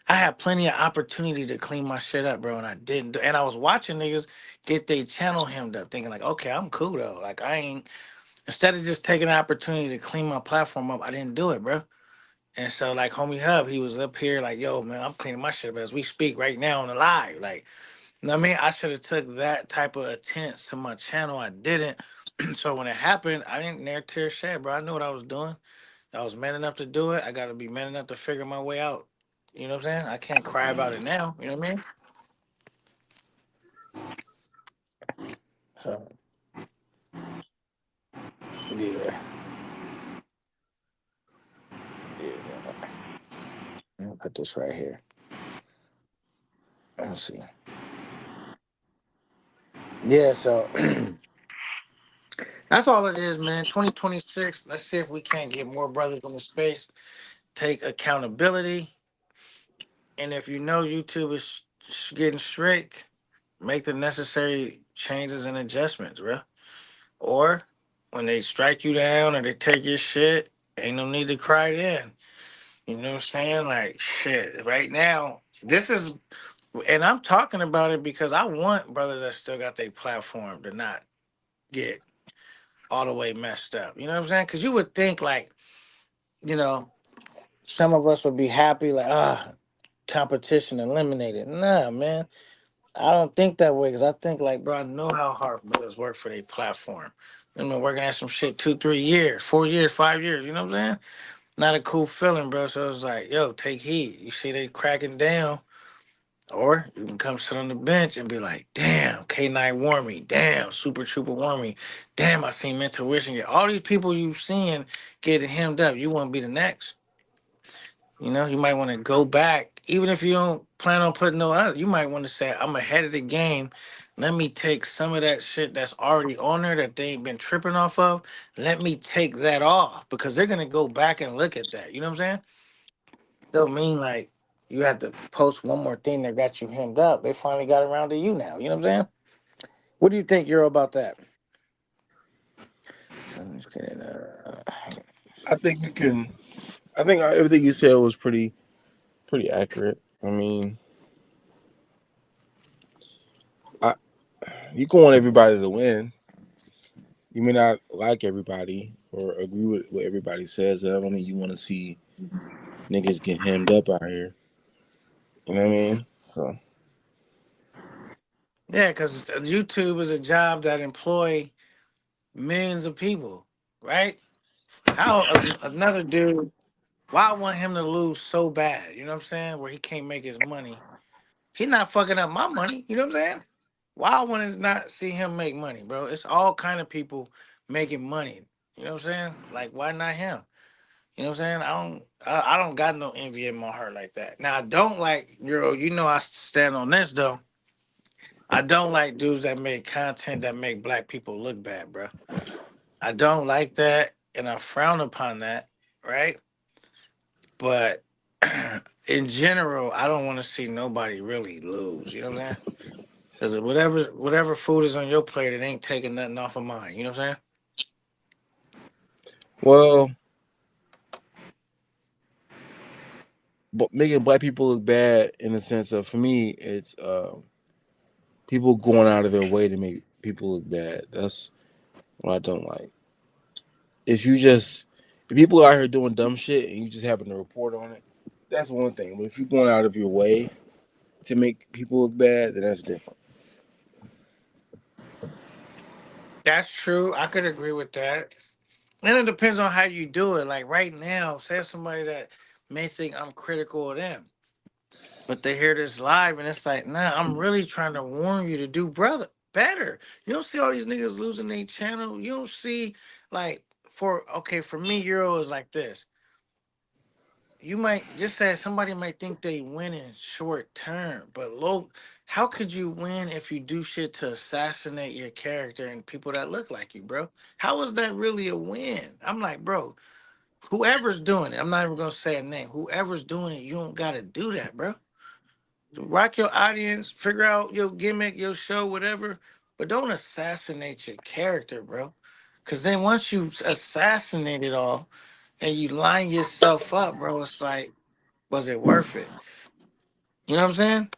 I had plenty of opportunity to clean my shit up, bro, and I didn't. And I was watching niggas get their channel hemmed up, thinking like, okay, I'm cool though. Like I ain't, instead of just taking the opportunity to clean my platform up, I didn't do it, bro. And so, like, homie Hub, he was up here, like, yo, man, I'm cleaning my shit up as we speak right now on the live. Like, you know what I mean? I should have took that type of attempts to my channel. I didn't. So when it happened, I didn't near tear shed, bro. I knew what I was doing. I was man enough to do it. I got to be man enough to figure my way out. You know what I'm saying? I can't cry about it now. You know what I mean? So, yeah. Yeah. Let me put this right here. Let's see. Yeah, so that's all it is, man. 2026. Let's see if we can't get more brothers in the space. Take accountability. And if you know YouTube is getting strict, make the necessary changes and adjustments, bro. Or when they strike you down or they take your shit, ain't no need to cry then. You know what I'm saying? Like, shit, right now, this is, and I'm talking about it because I want brothers that still got their platform to not get all the way messed up. You know what I'm saying? Because you would think like, you know, some of us would be happy like, competition eliminated. Nah, man. I don't think that way because I think like, bro, I know how hard brothers work for their platform. I've been working at some shit 2, 3 years, 4 years, 5 years. You know what I'm saying? Not a cool feeling, bro. So it's like, yo, take heed. You see they cracking down, or you can come sit on the bench and be like, damn, K9 warned me. Damn, Super Trooper warned me. Damn, I seen Intuition. Get all these people you seeing getting hemmed up. You want to be the next. You know, you might want to go back, even if you don't plan on putting no out. You might want to say, I'm ahead of the game. Let me take some of that shit that's already on there that they ain't been tripping off of. Let me take that off because they're gonna go back and look at that. You know what I'm saying? Don't mean like you have to post one more thing that got you hemmed up. They finally got around to you now. You know what I'm saying? What do you think, Euro, about that? So I'm just kidding. I think you can. I think everything you said was pretty accurate. I mean, I, you can want everybody to win. You may not like everybody or agree with what everybody says. That don't mean you want to see niggas get hemmed up out here. You know what I mean? So Yeah, because YouTube is a job that employ millions of people, right? How another dude? Why I want him to lose so bad? You know what I'm saying? Where he can't make his money. He not fucking up my money. You know what I'm saying? Why I want to not see him make money, bro? It's all kind of people making money. You know what I'm saying? Like why not him? You know what I'm saying? I don't got no envy in my heart like that. Now I don't like Euro. You know I stand on this though. I don't like dudes that make content that make black people look bad, bro. I don't like that, and I frown upon that, right? But in general, I don't want to see nobody really lose. You know what I'm saying? Because whatever food is on your plate, it ain't taking nothing off of mine. You know what I'm saying? well, but making black people look bad in the sense of, for me, it's people going out of their way to make people look bad. That's what I don't like. If people are out here doing dumb shit and you just happen to report on it, that's one thing. But if you're going out of your way to make people look bad, then that's different. That's true. I could agree with that. And it depends on how you do it. Like right now, say somebody that may think I'm critical of them, but they hear this live and it's like, nah, I'm really trying to warn you to do brother better. You don't see all these niggas losing their channel. You don't see like for me, Euro is like this. You might just say somebody might think they win in short term, but low, how could you win if you do shit to assassinate your character and people that look like you, bro? How is that really a win? I'm like, bro, whoever's doing it, I'm not even gonna say a name. Whoever's doing it, you don't gotta do that, bro. Rock your audience, figure out your gimmick, your show, whatever, but don't assassinate your character, bro. Cause then once you assassinate it all and you line yourself up, bro, it's like, was it worth it? You know what I'm saying?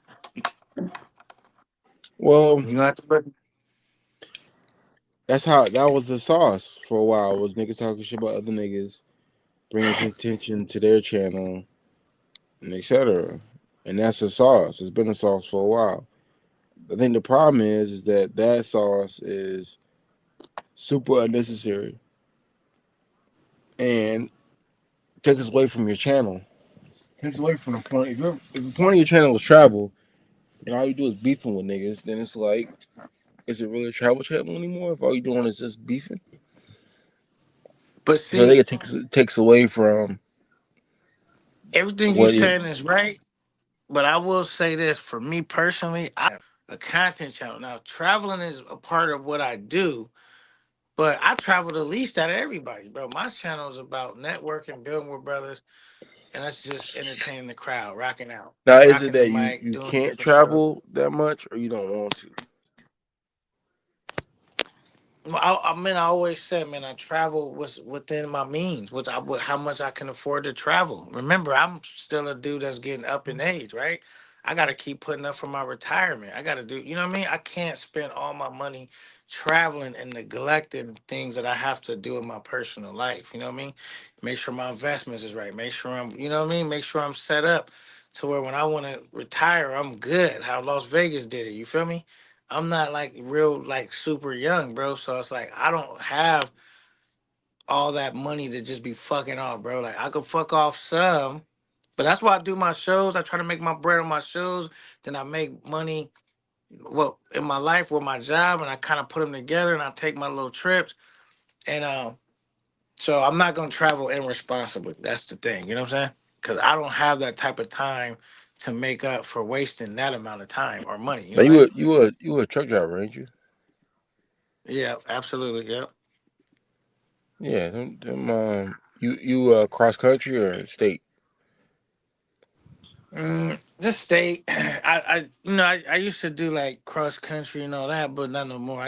Well, You have to. that was the sauce for a while. Was niggas talking shit about other niggas, bringing attention to their channel, and etc. And that's the sauce. It's been a sauce for a while. I think the problem is that sauce is super unnecessary and takes away from your channel. Takes away from the point. If the point of your channel is travel, and all you do is beefing with niggas, then it's like, is it really a travel channel anymore? If all you're doing is just beefing, But so I think see, it takes away from everything you what it. saying is right. But I will say this for me personally, I have a content channel. Now, traveling is a part of what I do, but I travel the least out of everybody, bro. My channel is about networking, building with brothers, and that's just entertaining the crowd, rocking out, Now, is it rocking the that you mic, you doing can't different stuff. travel that much, or you don't want to? Well, I mean, I always said, man, I travel was within my means, with how much I can afford to travel. Remember, I'm still a dude that's getting up in age, right? I gotta keep putting up for my retirement. I gotta do, you know what I mean? I can't spend all my money traveling and neglecting things that I have to do in my personal life. You know what I mean? Make sure my investments is right. Make sure I'm, you know what I mean? Make sure I'm set up to where when I want to retire, I'm good. How Las Vegas did it. You feel me? I'm not like real, like super young, bro. So it's like I don't have all that money to just be fucking off, bro. Like I could fuck off some, but that's why I do my shows. I try to make my bread on my shows. Then I make money, well, in my life with my job, and I kind of put them together, and I take my little trips. And so I'm not gonna travel irresponsibly. That's the thing, you know what I'm saying? Because I don't have that type of time to make up for wasting that amount of time or money. You know Now what I mean? you were a truck driver, ain't you? Yeah, absolutely. Yeah. Yeah, you cross country or state? Just state. I used to do like cross country and all that, but not no more.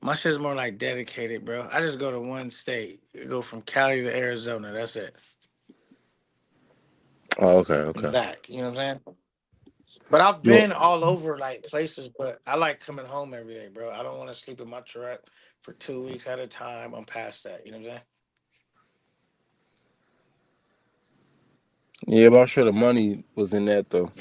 My shit's more like dedicated, bro. I just go to one state. Go from Cali to Arizona. That's it. Oh, okay, And okay. back. You know what I'm saying? But I've You been all over like places, but I like coming home every day, bro. I don't want to sleep in my truck for 2 weeks at a time. I'm past that. You know what I'm saying? yeah, but I'm sure the money was in that though.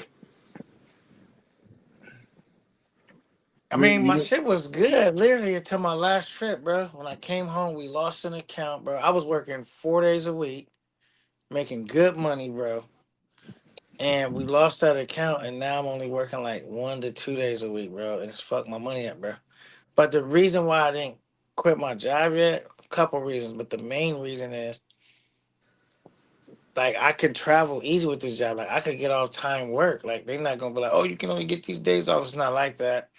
I You, mean, my you, shit was good literally until my last trip, bro. When I came home, we lost an account, bro. I was working 4 days a week, making good money, bro. And we lost that account, and now I'm only working like 1 to 2 days a week, bro. And it's fucked my money up, bro. But the reason why I didn't quit my job yet, a couple reasons, but the main reason is like I could travel easy with this job. Like I could get off time work. Like they're not gonna be like, oh, you can only get these days off. It's not like that.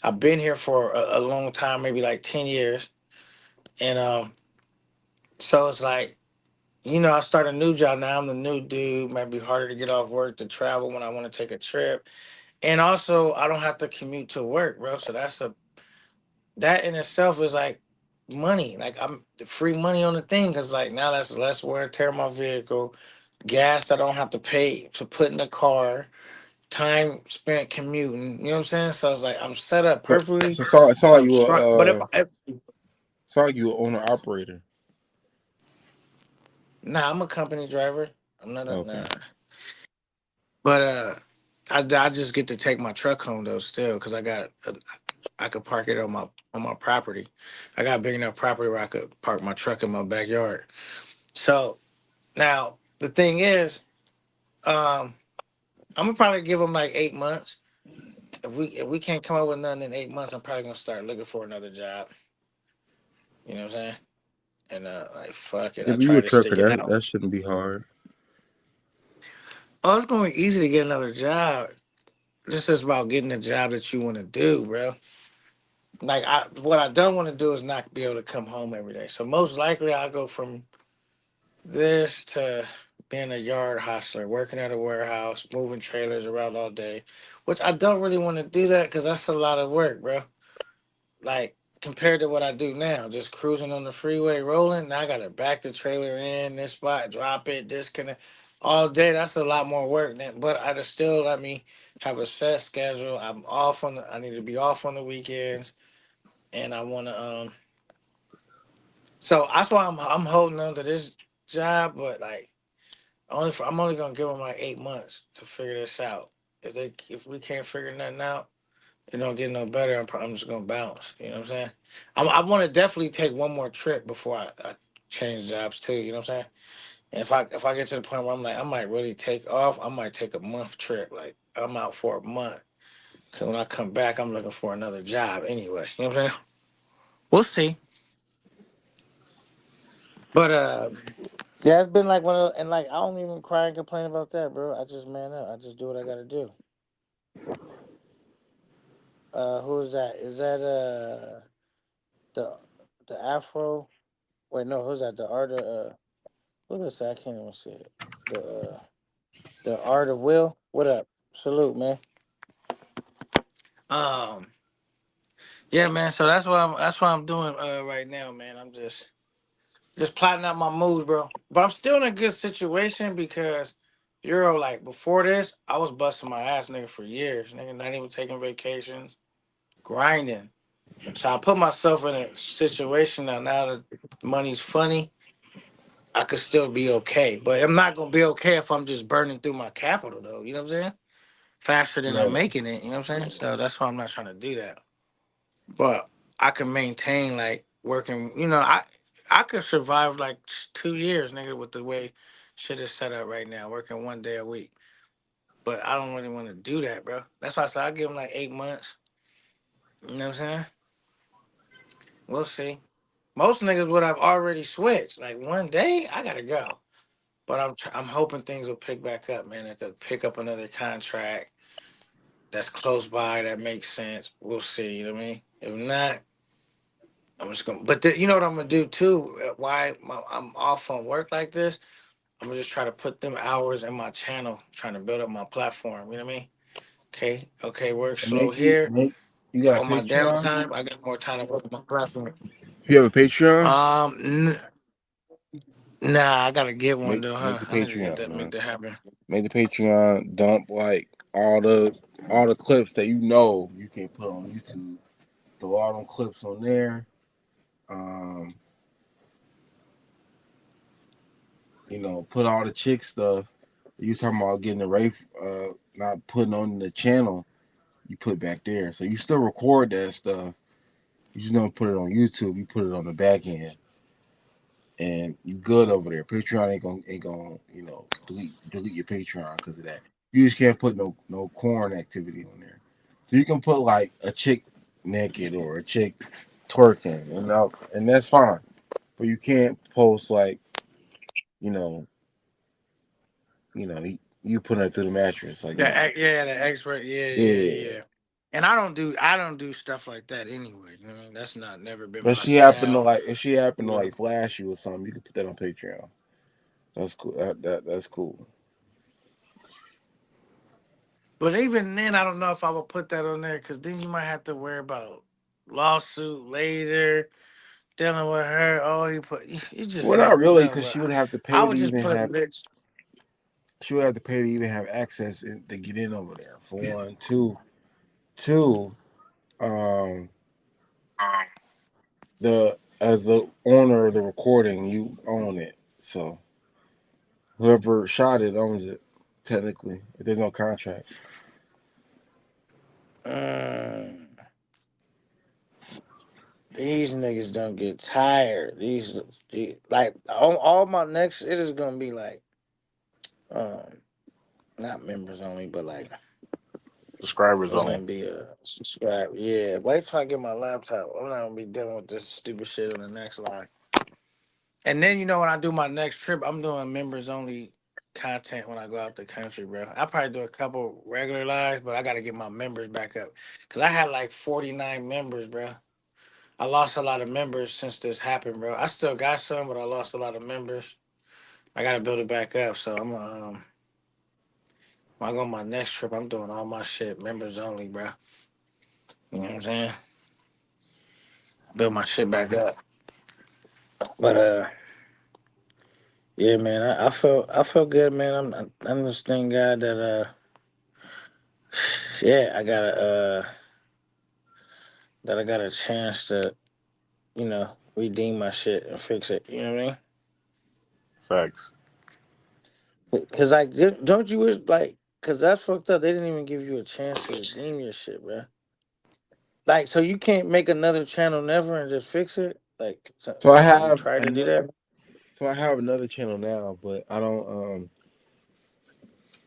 I've been here for a long time, maybe like 10 years, and so it's like I start a new job now. I'm the new dude. Might be harder to get off work to travel when I want to take a trip. And also, I don't have to commute to work, bro. So that in itself is like money. Like I'm free money on the thing because like now that's less wear and tear on my vehicle, gas that I don't have to pay to put in the car, time spent commuting. You know what I'm saying? So it's like I'm set up so, perfectly. it sound So like I'm strong. But if owner operator. nah, I'm a company driver. I'm not a Okay. nah. But I just get to take my truck home though still because I could park it on my property. I got big enough property where I could park my truck in my backyard. So now the thing is, um, I'm gonna probably give them like 8 months. If we can't come up with nothing in 8 months, I'm probably gonna start looking for another job. You know what I'm saying? And like fuck it, I If you try a to trucker, stick it out. that shouldn't be hard. Oh, it's gonna be easy to get another job. This is about getting a job that you want to do, bro. Like what I don't want to do is not be able to come home every day. So most likely I'll go from this to being a yard hustler, working at a warehouse, moving trailers around all day, which I don't really want to do that because that's a lot of work, bro. Like compared to what I do now, just cruising on the freeway, rolling. Now I gotta back the trailer in this spot, drop it, disconnect all day. That's a lot more work than. But I'd still let me have a set schedule. I'm off on. I need to be off on the weekends, and I want to. So that's why I'm holding on to this job, but like I'm only gonna give them like 8 months to figure this out. If we can't figure nothing out, it don't get no better. I'm just gonna bounce. You know what I'm saying? I want to definitely take one more trip before I change jobs too. You know what I'm saying? And if I get to the point where I'm like I might really take off, I might take a month trip. Like I'm out for a month. Cause when I come back, I'm looking for another job anyway. You know what I'm saying? We'll see. But yeah, it's been like and like I don't even cry and complain about that, bro. I just man up. I just do what I gotta do. Who is that? Is that the Afro? Wait, no, who's that? The art of what is that? I can't even see it. The art of will. What up? Salute, man. Um, yeah, man. So that's what I'm doing right now, man. I'm just plotting out my moves, bro. But I'm still in a good situation because Euro, like before this, I was busting my ass, nigga, for years, nigga, not even taking vacations, grinding. So I put myself in a situation now that money's funny, I could still be okay. But I'm not gonna be okay if I'm just burning through my capital though. You know what I'm saying? Faster than I'm Right. making it. You know what I'm saying? So that's why I'm not trying to do that. But I can maintain like working. I could survive like 2 years, nigga, with the way shit is set up right now, working 1 day a week. But I don't really want to do that, bro. That's why I said I give them like 8 months. You know what I'm saying? We'll see. Most niggas would have already switched. Like 1 day, I gotta go. But I'm hoping things will pick back up, man. If they pick up another contract that's close by that makes sense, we'll see. You know what I mean? If not, I'm just gonna. But you know what I'm gonna do too? I'm off on work like this? I'm gonna just try to put them hours in my channel, trying to build up my platform. You know what I mean? Okay, work And slow here. you got a On my Patreon? downtime, I got more time to work on my platform. You have a Patreon? Nah, I gotta get one Make though, make huh? the I need to get Patreon, that, make man. that happen. Make the Patreon dump like all the clips that you know you can put on YouTube. Throw all them clips on there. Um, put all the chick stuff. You talking about getting the rape, not putting on the channel, you put back there. So you still record that stuff. You just don't put it on YouTube. You put it on the back end, and you good over there. Patreon ain't gonna delete your Patreon because of that. You just can't put no corn activity on there. So you can put like a chick naked or a chick twerking, and that's fine. But you can't post like you know you putting it through the mattress like no. Yeah, the expert. Yeah. Yeah. And I don't do stuff like that anyway. You know, what I mean? That's not never been But my style. if she happened to You know. like flash you or something, you can put that on Patreon. That's cool. That's cool. But even then, I don't know if I would put that on there because then you might have to worry about lawsuit later, dealing with her. Oh, you just Well, not never really, know, because bro. she would have to I pay to would just even put have bitch. she would have to pay to even have access to get in over there. For one, two. Um, the as the owner of the recording, you own it. So whoever shot it owns it. Technically, if there's no contract. Mm, these niggas don't get tired. Like all my next shit is gonna be like um not members only, but like Subscribers it's only. gonna be a subscribe. Yeah, wait till I get my laptop. I'm not gonna be dealing with this stupid shit on the next line. And then when I do my next trip, I'm doing members only content when I go out the country, bro. I probably do a couple regular lives, but I gotta get my members back up because I had like 49 members, bro. I lost a lot of members since this happened, bro. I still got some, but I lost a lot of members. I gotta build it back up. So when I go on my next trip, I'm doing all my shit members only, bro. You know what I'm saying? Build my shit back up. But yeah, man, I feel good, man. I'm just thank God that yeah, I got a chance to redeem my shit and fix it. You know what I mean? Facts. Cause like, don't you wish like, cause that's fucked up. They didn't even give you a chance to redeem your shit, bro. Like, so you can't make another channel never and just fix it. Like, So I have you have tried to do that? another channel now, but I don't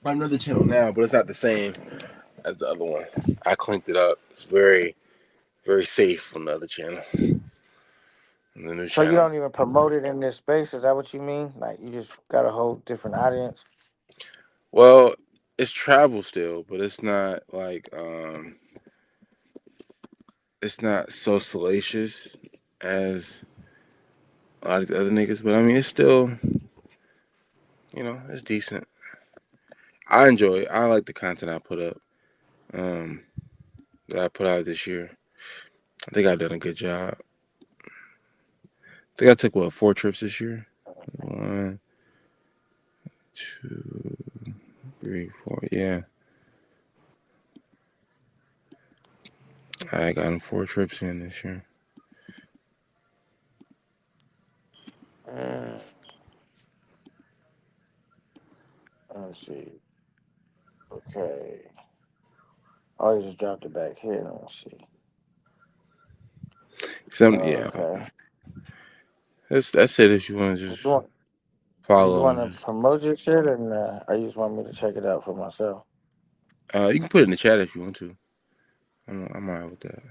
I have another channel now, but it's not the same as the other one. I cleaned it up. It's very very safe on the other channel. On the new So you channel. don't even promote it in this space? Is that what you mean? Like, you just got a whole different audience? Well, it's travel still, but it's not like it's not so salacious as a lot of the other niggas. But I mean, it's still it's decent. I enjoy it. I like the content I put up. Um, that I put out this year. I think I've done a good job. I think I took 4 trips this year. 1, 2, 3, 4. Yeah, I got him 4 trips in this year. Let's see. Okay. Oh, you just dropped it back here. Let me see. Yeah, Okay. that's it. If you want to You just want, you just follow want and to just promote your shit, and or you just want me to check it out for myself? you can put it in the chat if you want to. I'm alright with that.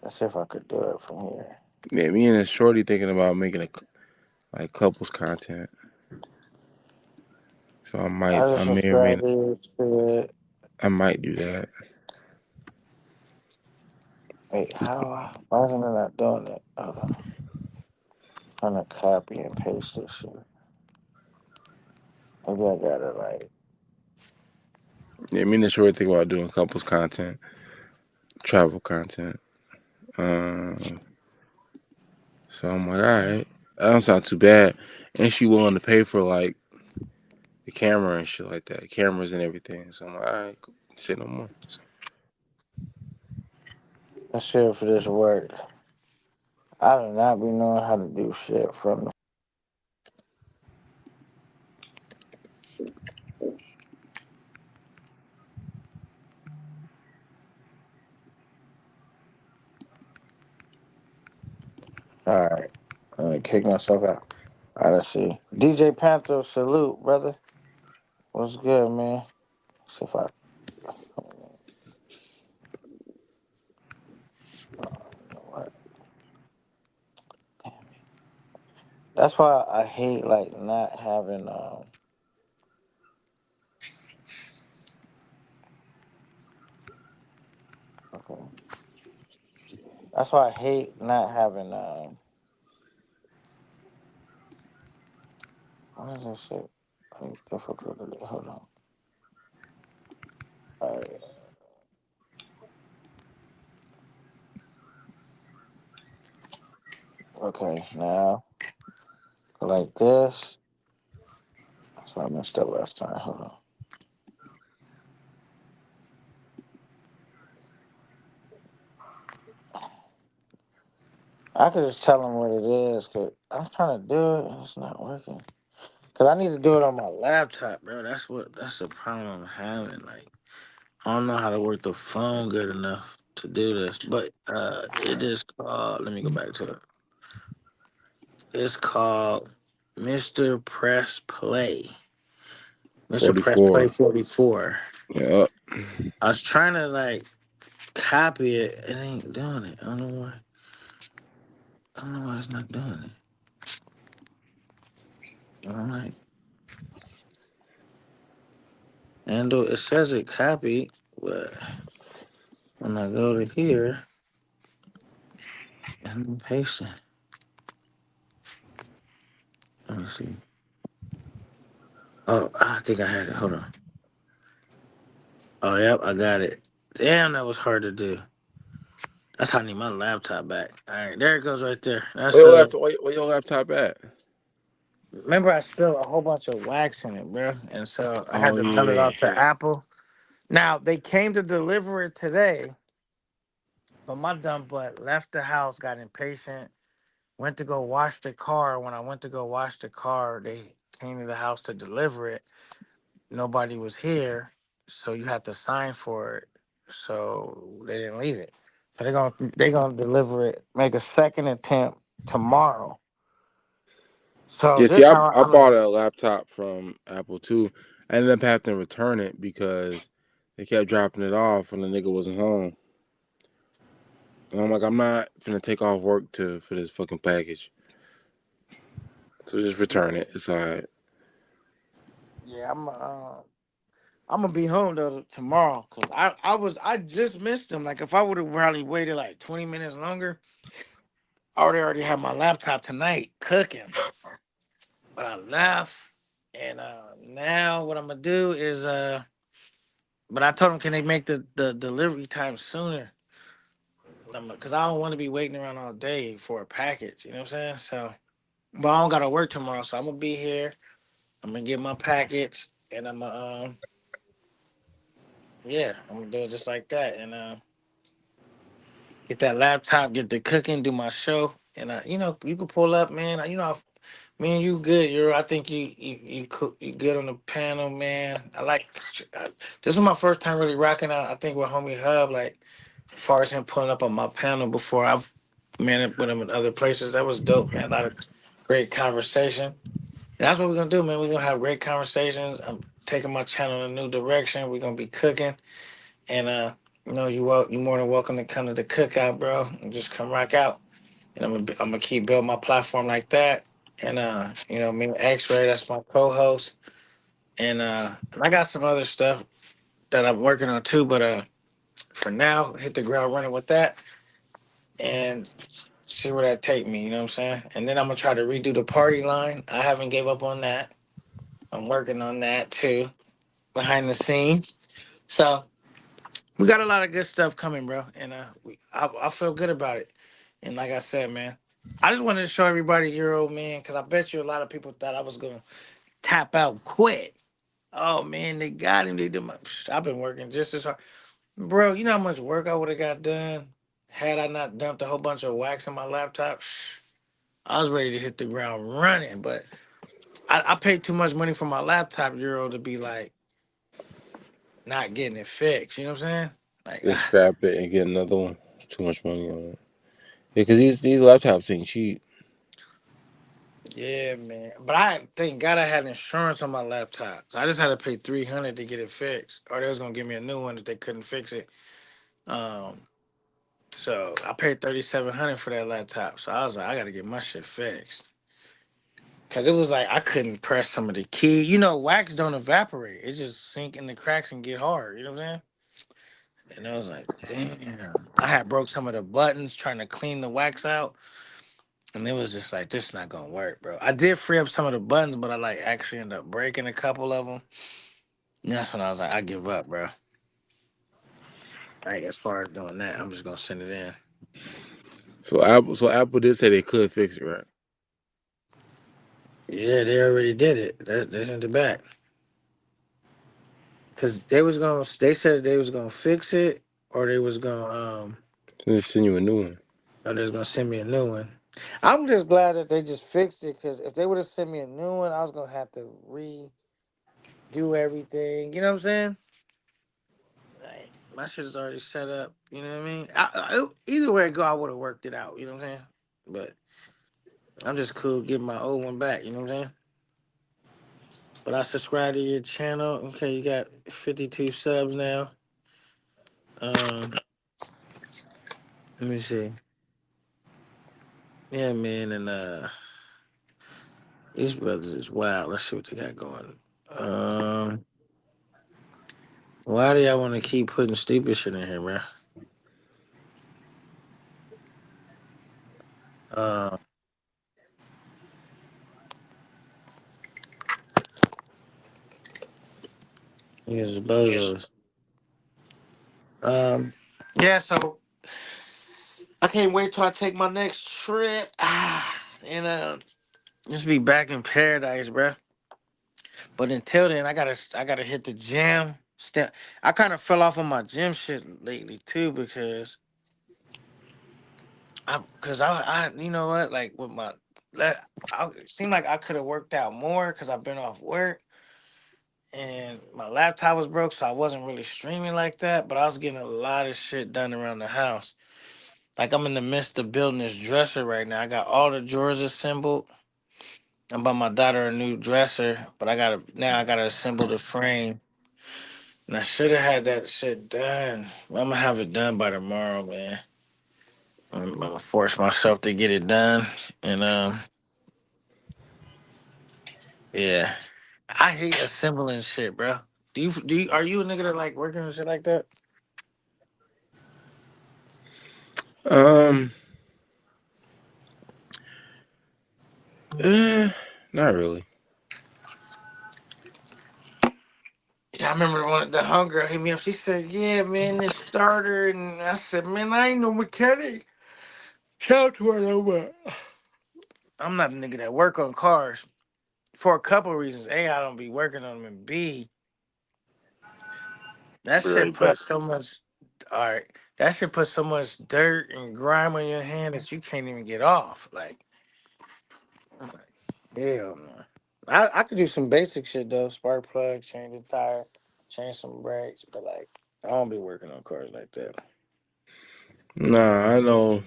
Let's see if I could do it from here. Yeah, me and this shorty thinking about making like couples content. So I I may just or may subscribe to your shit. I might do that. Wait, why isn't it not doing it? Hold on. I'm trying to copy and paste this shit. Maybe I got it like. Yeah, me and this shorty thinking about doing couples content, travel content. So I'm like, all right, that don't sound too bad. And she willing to pay for like the camera and shit like that, cameras and everything. So I'm like, all right, say no more. Let's see if this works. I do not be knowing how to do shit from the. All right. I'm gonna kick myself out. All right, let's see. DJ Panther, salute, brother. What's good, man? See if I. You know what? Damn it. That's why I hate like not having Okay. That's why I hate not having what is this shit? I think difficult to do. Hold on. All right. Okay, now like this. That's why I messed up last time. Hold on. I could just tell them what it is, cause I'm trying to do it and it's not working. Cause I need to do it on my laptop, bro. That's the problem I'm having. Like I don't know how to work the phone good enough to do this. But it is called. Let me go back to it. It's called Mr. Press Play. Mr. Press Play 44. 44. Yeah. I was trying to like copy it. It ain't doing it. I don't know why. I don't know why it's not doing it. I'm like, and it says it copied, but when I go to here and I'm pasting, let me see. Oh, I think I had it. Hold on. Oh, yep, I got it. Damn, that was hard to do. That's how I need my laptop back. All right, there it goes right there. That's Where your laptop at? Remember I spilled a whole bunch of wax in it, bro, and so I had Oh to mail it yeah. off to Apple. Now they came to deliver it today, but my dumb butt left the house, got impatient, went to go wash the car. When I went to go wash the car, they came to the house to deliver it. Nobody was here, so you had to sign for it. So they didn't leave it. So they're gonna deliver it, make a second attempt tomorrow. So Yeah, see, this I, time I bought a laptop from Apple too. I ended up having to return it because they kept dropping it off and the nigga wasn't home. And I'm like, I'm not finna take off work for this fucking package. So just yeah, return it. It's alright. yeah, I'm gonna be home though tomorrow because I just missed him. Like if I would have probably waited like 20 minutes longer, I would already have my laptop tonight cooking. But I left, and now what I'm gonna do is but I told him, can they make the delivery time sooner? Because I don't want to be waiting around all day for a package. You know what I'm saying? So, but I don't gotta work tomorrow, so I'm gonna be here. I'm gonna get my package, and I'm gonna yeah, I'm gonna do it just like that, and get that laptop, get the cooking, do my show, and you know, you can pull up, man. You know, me and you good. I think you good on the panel, man. I like. This was my first time really rocking out. I think with homie Hub, like, as far as him pulling up on my panel before I've man with him in other places. That was dope, man. A lot of great conversation. And that's what we're gonna do, man. We're gonna have great conversations. I'm taking my channel in a new direction. We're gonna be cooking, and you know, you more than welcome to come to the cookout, bro, and just come rock out. And I'm gonna keep building my platform like that. And you know, me and X-Ray, that's my co-host. And I got some other stuff that I'm working on too, but for now, hit the ground running with that and see where that take me, you know what I'm saying? And then I'm gonna try to redo the party line. I haven't gave up on that. I'm working on that too, behind the scenes. So we got a lot of good stuff coming, bro. And I feel good about it. And like I said, man, I just wanted to show everybody Euro, man, because I bet you a lot of people thought I was gonna tap out, quit. Oh man, they got him. They did my. I've been working just as hard, bro. You know how much work I would have got done had I not dumped a whole bunch of wax in my laptop. I was ready to hit the ground running, but I paid too much money for my laptop, Euro, to be like not getting it fixed. You know what I'm saying? Like, Just scrap it and get another one. It's too much money on it. Yeah, because these laptops ain't cheap. yeah, man. But thank God I had insurance on my laptop. So I just had to pay $300 to get it fixed, or they was gonna give me a new one if they couldn't fix it. Um, so I paid $3,700 for that laptop. So I was like, I gotta get my shit fixed. Cause it was like I couldn't press some of the key. You know, wax don't evaporate. It just sink in the cracks and get hard. You know what I'm saying? And I was like, damn. I had broke some of the buttons trying to clean the wax out. And it was just like, this not gonna work, bro. I did free up some of the buttons, but I like actually ended up breaking a couple of them. And that's when I was like, I give up, bro. Like, as far as doing that, I'm just gonna send it in. So Apple did say they could fix it, right? Yeah, they already did it. They sent it back. Cause they said they was gonna fix it, or they was gonna So they send you a new one. or they was gonna send me a new one. I'm just glad that they just fixed it, because if they would have sent me a new one, I was gonna have to redo everything. You know what I'm saying? Like, my shit is already set up. You know what I mean? Either way it go, I would have worked it out. You know what I'm saying? But I'm just cool getting my old one back. You know what I'm saying? But I subscribe to your channel. Okay, you got 52 subs now. Let me see. Yeah, man, and these brothers is wild. Let's see what they got going. Um, why do y'all want to keep putting stupid shit in here, bro? Uh, these is bozos. Yeah. So I can't wait till I take my next trip. And just be back in paradise, bro. But until then, I gotta hit the gym. I kind of fell off on my gym shit lately too, because I you know what, like with my it seemed like I could have worked out more because I've been off work and my laptop was broke, so I wasn't really streaming like that. But I was getting a lot of shit done around the house. Like, I'm in the midst of building this dresser right now. I got all the drawers assembled. I'm buying my daughter a new dresser, but I gotta assemble the frame. And I should have had that shit done. I'm gonna have it done by tomorrow, man. I'm gonna force myself to get it done. And yeah. I hate assembling shit, bro. Are you a nigga that like working and shit like that? Um, not really. Yeah, I remember when the hunger hit me up. She said, "Yeah, man, this starter," and I said, "Man, I ain't no mechanic." Shout out to her though, but I'm not a nigga that work on cars. for a couple of reasons. A, I don't be working on them, and B, that Be shit right back. put so much. All right, that shit put so much dirt and grime on your hand that you can't even get off. Like, I'm like, hell no. I could do some basic shit though. Spark plug, change the tire, change some brakes, but like, I don't be working on cars like that. Nah, I know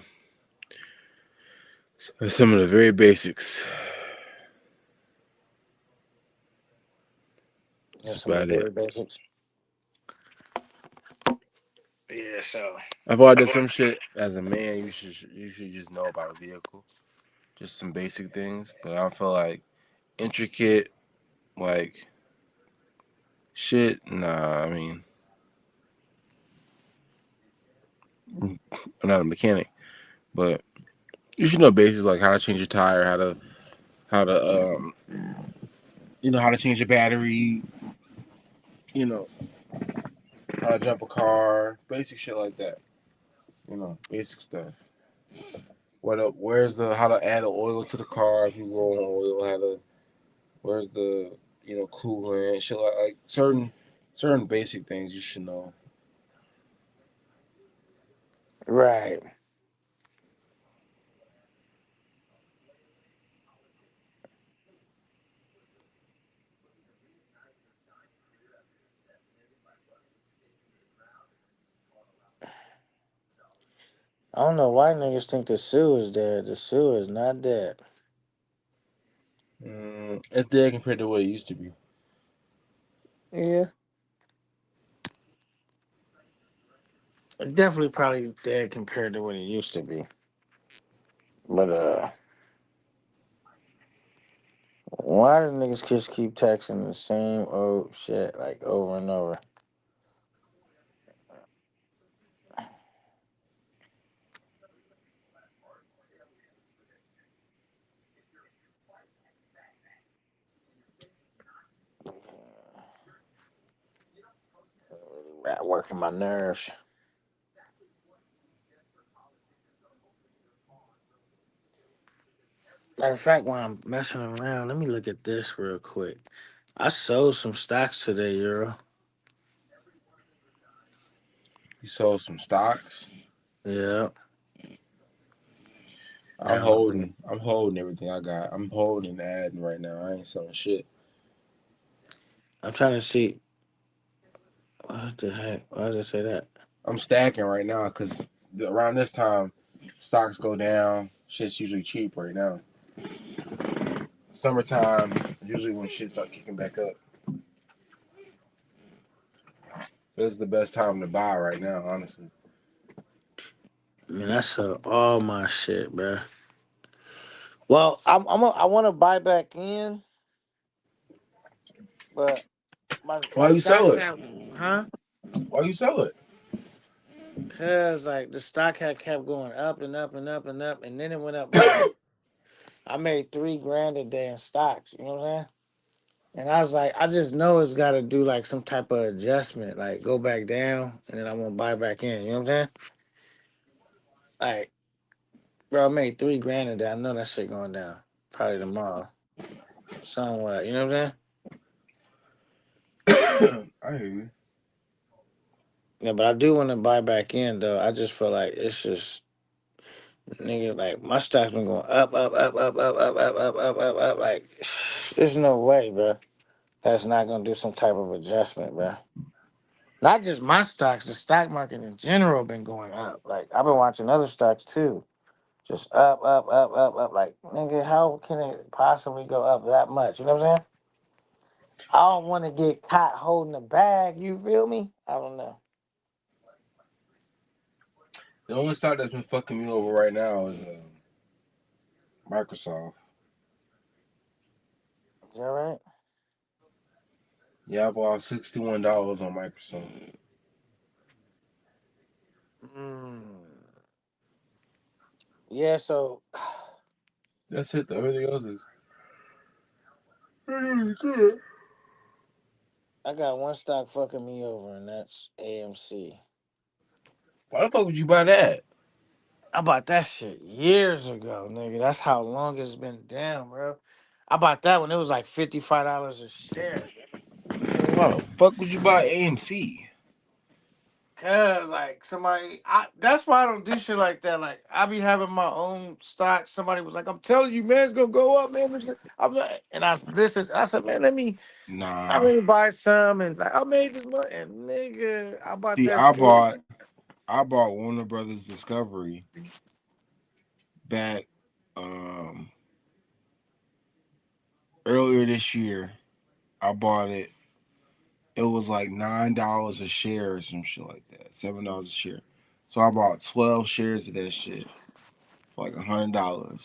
some of the very basics. Yeah, That's some of about the it. very basics. Yeah, so I thought I did some shit as a man. You should just know about a vehicle, just some basic things. But I don't feel like intricate like shit. Nah, I mean, I'm not a mechanic, but you should know basics like how to change your tire, how to how to change your battery, you know, how to jump a car, basic shit like that. Basic stuff. Where's the how to add oil to the car if you go on oil, where's the coolant, shit like certain basic things you should know. right. I don't know why niggas think the Sioux is dead. The Sioux is not dead. It's dead compared to what it used to be. Yeah, definitely probably dead compared to what it used to be. But why do niggas just keep texting the same old shit like over and over? Really working my nerves. Matter of fact, while I'm messing around, let me look at this real quick. I sold some stocks today, Euro. You sold some stocks. Yeah. I'm Um, holding. I'm holding everything I got. I'm holding and adding right now. I ain't selling shit. I'm trying to see what the heck. Why does it say that? I'm stacking right now because around this time, stocks go down. Shit's usually cheap right now. Summertime, usually when shit start kicking back up. This is the best time to buy right now, honestly. Man, I sold all my shit, bro. Well, I want to buy back in, but my Why you sell stocks it? have, huh? Why you sell it? Cause like the stock had kept going up and up and up and up, and then it went up by like I made 3 grand a day in stocks. You know what I'm saying? And I was like, I just know it's got to do like some type of adjustment, like go back down, and then I'm gonna buy back in. You know what I'm saying? Like, bro, I made 3 grand a day. I know that shit going down probably tomorrow, somewhat. You know what I'm saying? I hear you. Yeah, but I do want to buy back in though. I just feel like it's just nigga, like my stock's been going up, up, up, up, up, up, up, up, up, up, up. Like, there's no way, bro. That's not gonna do some type of adjustment, bro. Not just my stocks, the stock market in general been going up. Like I've been watching other stocks too. Just up, up, up, up, up. Like, nigga, how can it possibly go up that much? You know what I'm saying? I don't want to get caught holding the bag. You feel me? I don't know. The only stock that's been fucking me over right now is Microsoft. Is that right? Yeah, I bought $61 on Microsoft. Mm. Yeah, so That's it. Everything else is. I got one stock fucking me over, and that's AMC. Why the fuck would you buy that? I bought that shit years ago, nigga. That's how long it's been down, bro. I bought that one. It was like $55 a share. Man, why the fuck would you buy AMC? Cause like that's why I don't do shit like that. Like I be having my own stock. Somebody was like, "I'm telling you, man, it's gonna go up, man." I'm like, and I said, "Man, Nah. let me buy some." And like, I made this money, and nigga, I bought See, that shit. I bought Warner Brothers Discovery back um earlier this year. I bought it. It was like $9 a share or some shit like that. $7 a share. So I bought 12 shares of that shit for like $100.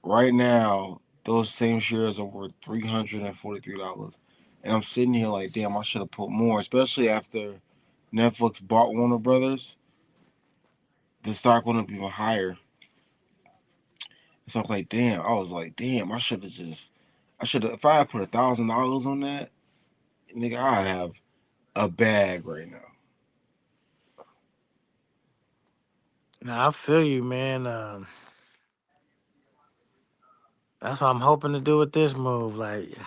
Right now, those same shares are worth $343. And I'm sitting here like, damn, I should have put more, especially after Netflix bought Warner Brothers. The stock went up even higher. So I'm like, damn. I was like, damn, I should have, if I had put $1,000 on that, nigga, I'd have a bag right now. Nah, I feel you, man. That's what I'm hoping to do with this move. Like,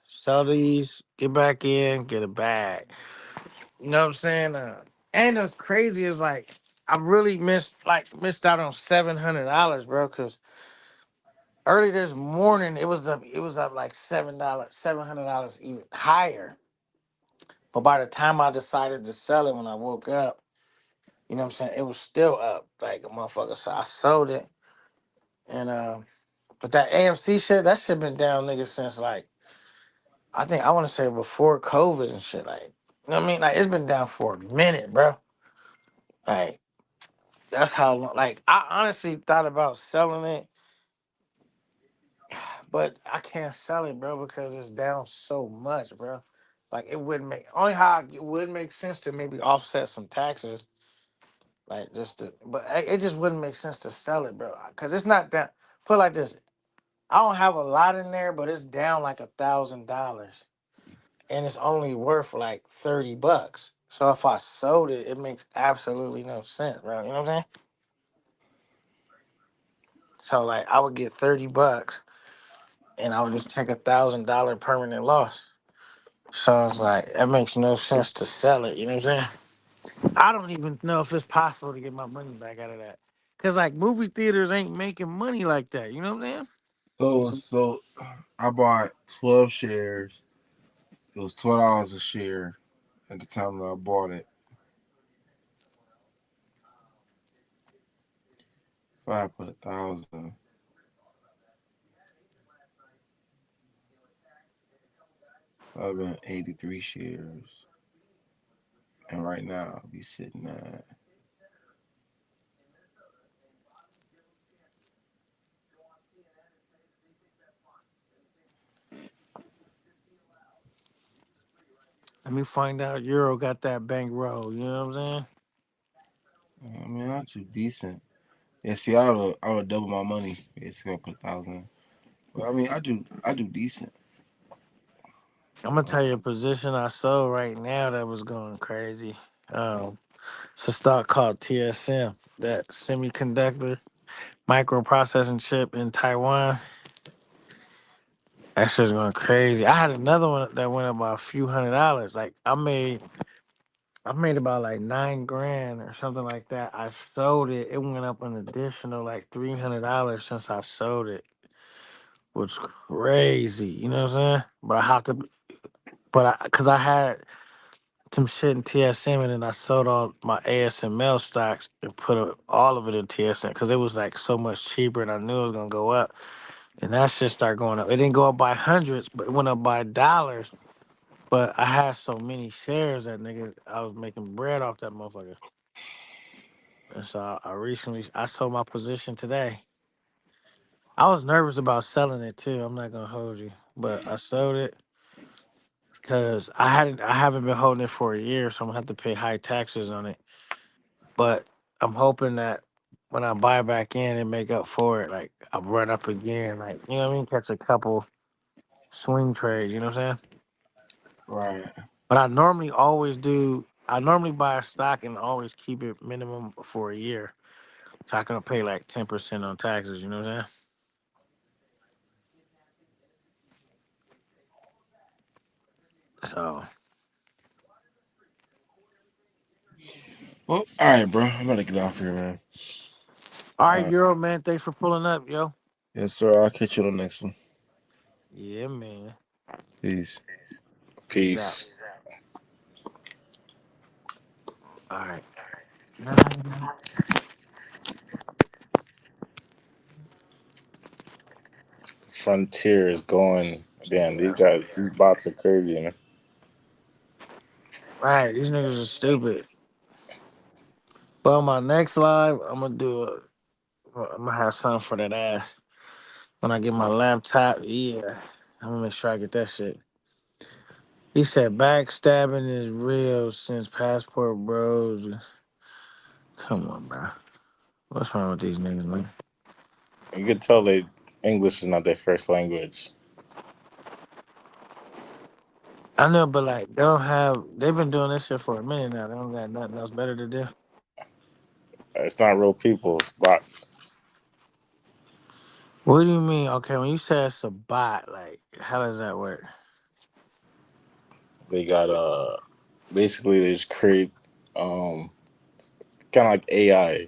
sell these, get back in, get a bag. You know what I'm saying? And what's crazy is like I really missed out on $700, bro. Cause early this morning it was up like $700 even higher. But by the time I decided to sell it when I woke up, you know what I'm saying, it was still up like a motherfucker. So I sold it. And but that AMC shit, that shit been down, nigga, since like I think I want to say before COVID and shit. Like, you know what I mean? Like it's been down for a minute, bro. Like that's how long. Like I honestly thought about selling it, but I can't sell it, bro, because it's down so much, bro. Like it wouldn't make only how it would make sense to maybe offset some taxes, like but it just wouldn't make sense to sell it, bro, because it's not down. Put it like this, I don't have a lot in there, but it's down like $1,000, and it's only worth like $30. So if I sold it, it makes absolutely no sense, bro. You know what I'm saying? So like I would get $30 and I would just take $1,000 permanent loss. So it's like it makes no sense to sell it. You know what I'm saying? I don't even know if it's possible to get my money back out of that. Cause like movie theaters ain't making money like that. You know what I'm saying? So I bought 12 shares. It was $12 a share at the time that I bought it. If I had put 1,000, that would have been 83 shares. And right now, I'll be sitting at Let me find out Euro got that bankroll. You know what I'm saying? I mean, not too decent. Yeah, see, I would double my money. Basically, I put 1,000. But I mean, I do decent. I'm gonna tell you a position I sold right now that was going crazy. It's a stock called TSM, that semiconductor microprocessing chip in Taiwan. That shit's going crazy. I had another one that went up by a few $100. Like I made about like 9 grand or something like that. I sold it. It went up an additional like $300 since I sold it. Which crazy. You know what I'm saying? But I have to cause I had some shit in TSM and then I sold all my ASML stocks and put all of it in TSM because it was like so much cheaper and I knew it was gonna go up. And that shit started going up. It didn't go up by hundreds, but it went up by dollars. But I had so many shares that nigga, I was making bread off that motherfucker. And so I sold my position today. I was nervous about selling it too. I'm not gonna hold you, but I sold it because I haven't been holding it for a year, so I'm gonna have to pay high taxes on it. But I'm hoping that when I buy back in and make up for it, like I'll run up again, like you know what I mean, catch a couple swing trades. You know what I'm saying? Right. But I normally always do. I normally buy a stock and always keep it minimum for a year, so I can pay like 10% on taxes. You know what I'm saying? So, Well, all right, bro. I'm about to get off here, man. all All right, right. Euro man, thanks for pulling up, yo. Yes, sir. I'll catch you on the next one. Yeah, man. Peace. Peace out. Peace. All right. Frontier is going. Damn, these guys, these bots are crazy, man. Right, these niggas are stupid. But on my next live, I'm gonna have something for that ass. When I get my laptop, yeah. I'm gonna make sure I get that shit. He said backstabbing is real since Passport Bros. Come on, bro. What's wrong with these niggas, man? You could tell they English is not their first language. I know, but like they've been doing this shit for a minute now. They don't got nothing else better to do. It's not real people. It's bots. What do you mean? Okay, when you say it's a bot, like how does that work? They got basically they just create um kind of like AI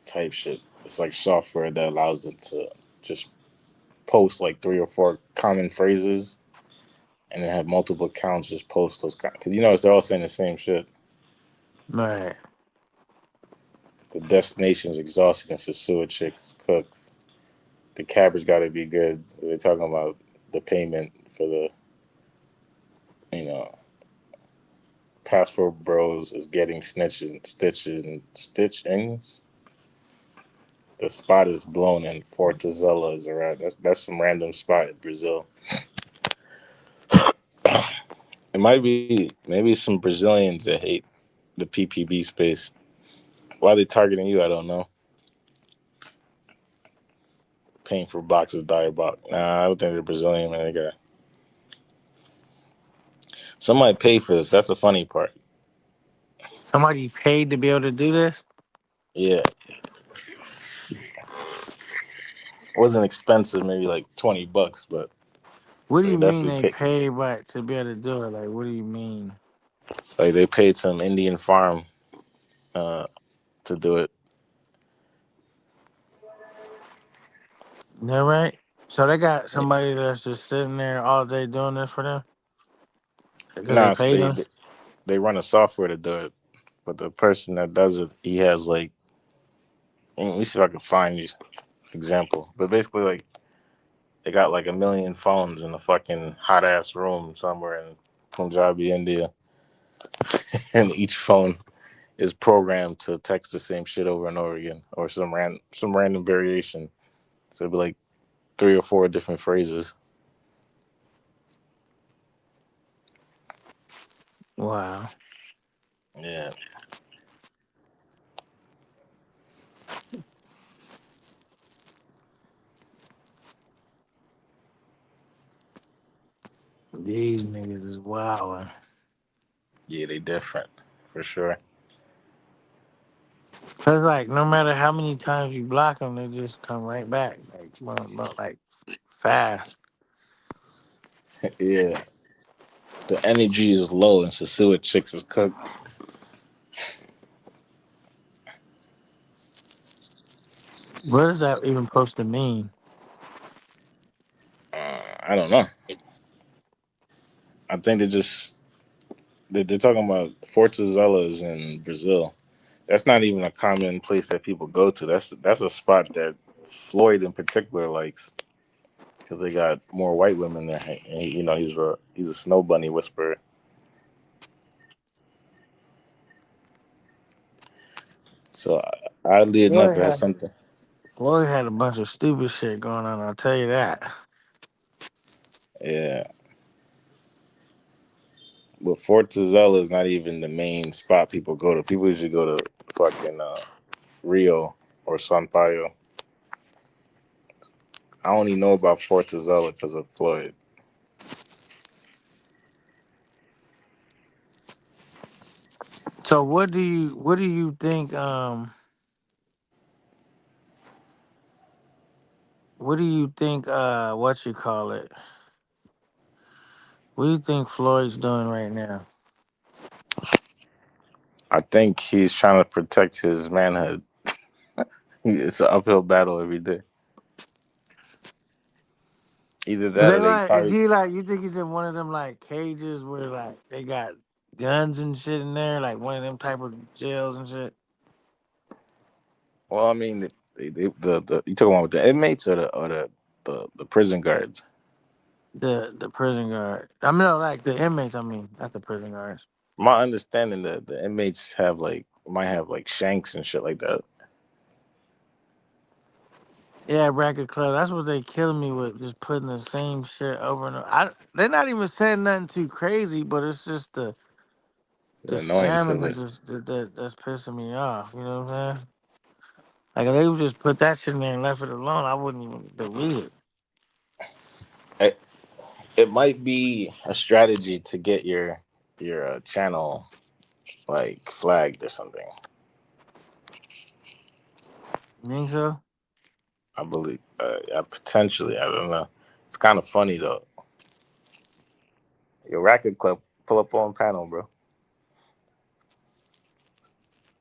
type shit. It's like software that allows them to just post like three or four common phrases and then have multiple accounts just post those because you notice they're all saying the same shit. Right. The destination is exhausting. It's a sewer chick is cooked. The cabbage got to be good. They're talking about the payment for the you know passport bros is getting stitches and stitchings. The spot is blown and Fortaleza is around. That's some random spot in Brazil. It might be maybe some Brazilians that hate the PPB space. Why are they targeting you? I don't know. Paying for boxes, diabolic. Nah, I don't think they're Brazilian, man. They got somebody pay for this. That's the funny part. Somebody paid to be able to do this? Yeah, it wasn't expensive. Maybe like $20, but What do they you mean definitely they paid. paid but to be able to do it? Like what do you mean? Like they paid some Indian farm uh, to do it. That right? So they got somebody that's just sitting there all day doing this for them because they Nah, so paid them. they run a software to do it, but the person that does it, he has like. Let me see if I can find you example. But basically, like they got like a million phones in a fucking hot ass room somewhere in Punjabi, India, and each phone is programmed to text the same shit over and over again, or some random variation. So it'd be like three or four different phrases. Wow. Yeah, These niggas is wild. yeah, they different for sure. Cause like no matter how many times you block them, they just come right back. Like fast. Yeah, the energy is low, and Sasua chicks is cooked. What is that even supposed to mean? I don't know. I think they're talking about Fortalezas in Brazil. That's not even a common place that people go to. That's a spot that Floyd in particular likes because they got more white women there. And he's a snow bunny whisperer. So oddly enough, Floyd it has had something. Floyd had a bunch of stupid shit going on. I'll tell you that. Yeah, but Fortaleza is not even the main spot people go to. People usually go to fucking Rio or Sampaio. I only know about Fortaleza because of Floyd. So what do you think? What do you think? What you call it? What do you think Floyd's doing right now? I think he's trying to protect his manhood. It's an uphill battle every day. Either that They or they like, is probably. he like? You think he's in one of them like cages where like they got guns and shit in there, like one of them type of jails and shit? Well, I mean, the you talking about the inmates or the prison guards? The prison guard. I mean, no, like the inmates. I mean, not the prison guards. My understanding that the inmates have like might have like shanks and shit like that. Yeah, Racket Club. That's what they killing me with, just putting the same shit over and over. They're not even saying nothing too crazy, but it's just the The annoyance spamming of is it. just that's pissing me off. You know what I'm saying? Like if they would just put that shit in there and left it alone, I wouldn't even delete it. It might be a strategy to get your channel like flagged or something. You think so? I believe, yeah, potentially. I don't know. It's kind of funny though. Your Racket Club, pull up on panel, bro.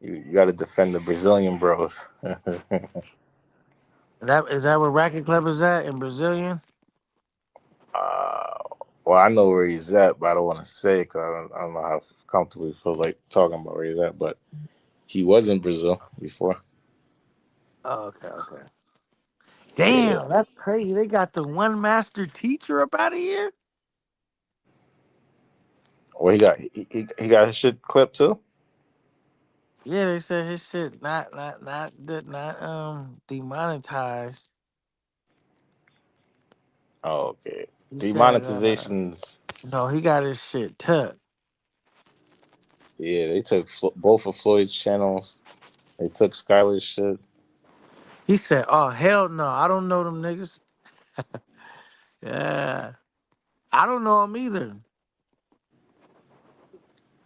You got to defend the Brazilian bros. Is that where Racket Club is at in Brazilian? uh, well, I know where he's at, but I don't want to say because I don't know how comfortable he feels like talking about where he's at. But he was in Brazil before. Oh, okay. Yeah. Damn, that's crazy. They got the one master teacher up out of here. Well, he got his shit clipped too. Yeah, they said his shit not demonetized. Oh, okay. He said Demonetizations. no, he got his shit tucked. Yeah, they took both of Floyd's channels. They took Skylar's shit. He said, "Oh hell no, I don't know them niggas." Yeah, I don't know them either.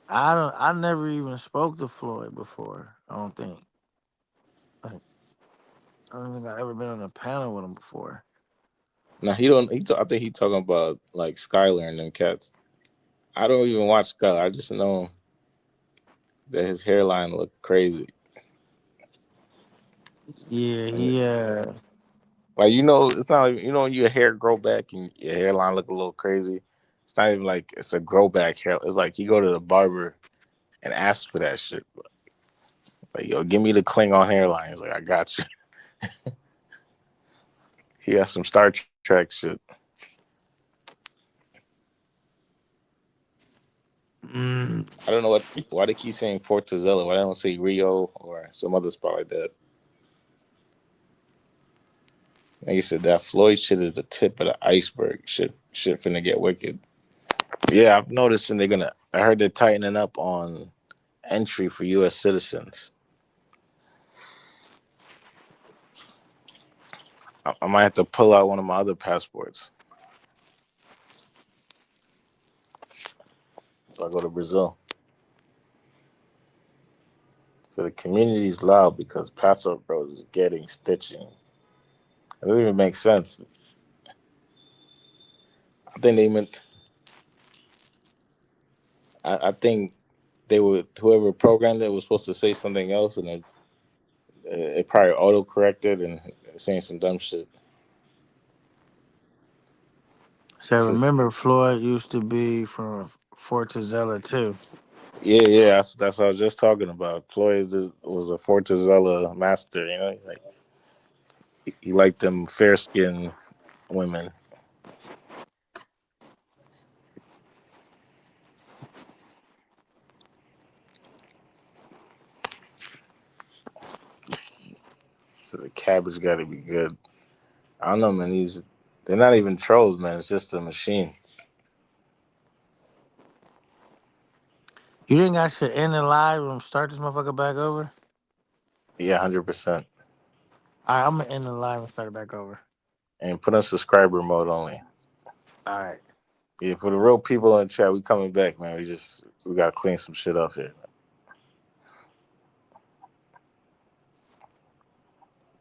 I don't. I never even spoke to Floyd before. I don't think. Like, I don't think I ever been on a panel with him before. Now he don't. I think he talking about like Skylar and them cats. I don't even watch Skylar. I just know that his hairline look crazy. Yeah, And he like it's not even, when your hair grow back and your hairline look a little crazy. It's not even like it's a grow back hair. It's like you go to the barber and ask for that shit. Like, yo, give me the Klingon hairline. He's like, I got you. He has some Star Trek shit. I don't know why they keep saying Fortaleza. Why they don't say Rio or some other spot like that. Like you said, that Floyd shit is the tip of the iceberg. Shit finna get wicked. Yeah, I've noticed, and I heard they're tightening up on entry for U.S. citizens. I might have to pull out one of my other passports if I go to Brazil. So the community's loud because Passport Bros is getting stitching. It doesn't even make sense. I think they meant. I think they would whoever programmed it was supposed to say something else, and it probably auto corrected and saying some dumb shit. so remember Floyd used to be from Fortaleza too. Yeah. That's what I was just talking about. Floyd was a Fortaleza master. Like he liked them fair skinned women. So the cabbage got to be good. I don't know, man. They're not even trolls, man. It's just a machine. You think I should end the live and start this motherfucker back over? Yeah, 100%. All right, I'm gonna end the live and start it back over. And put on subscriber mode only. All right. Yeah, for the real people in chat, we coming back, man. We gotta clean some shit up here.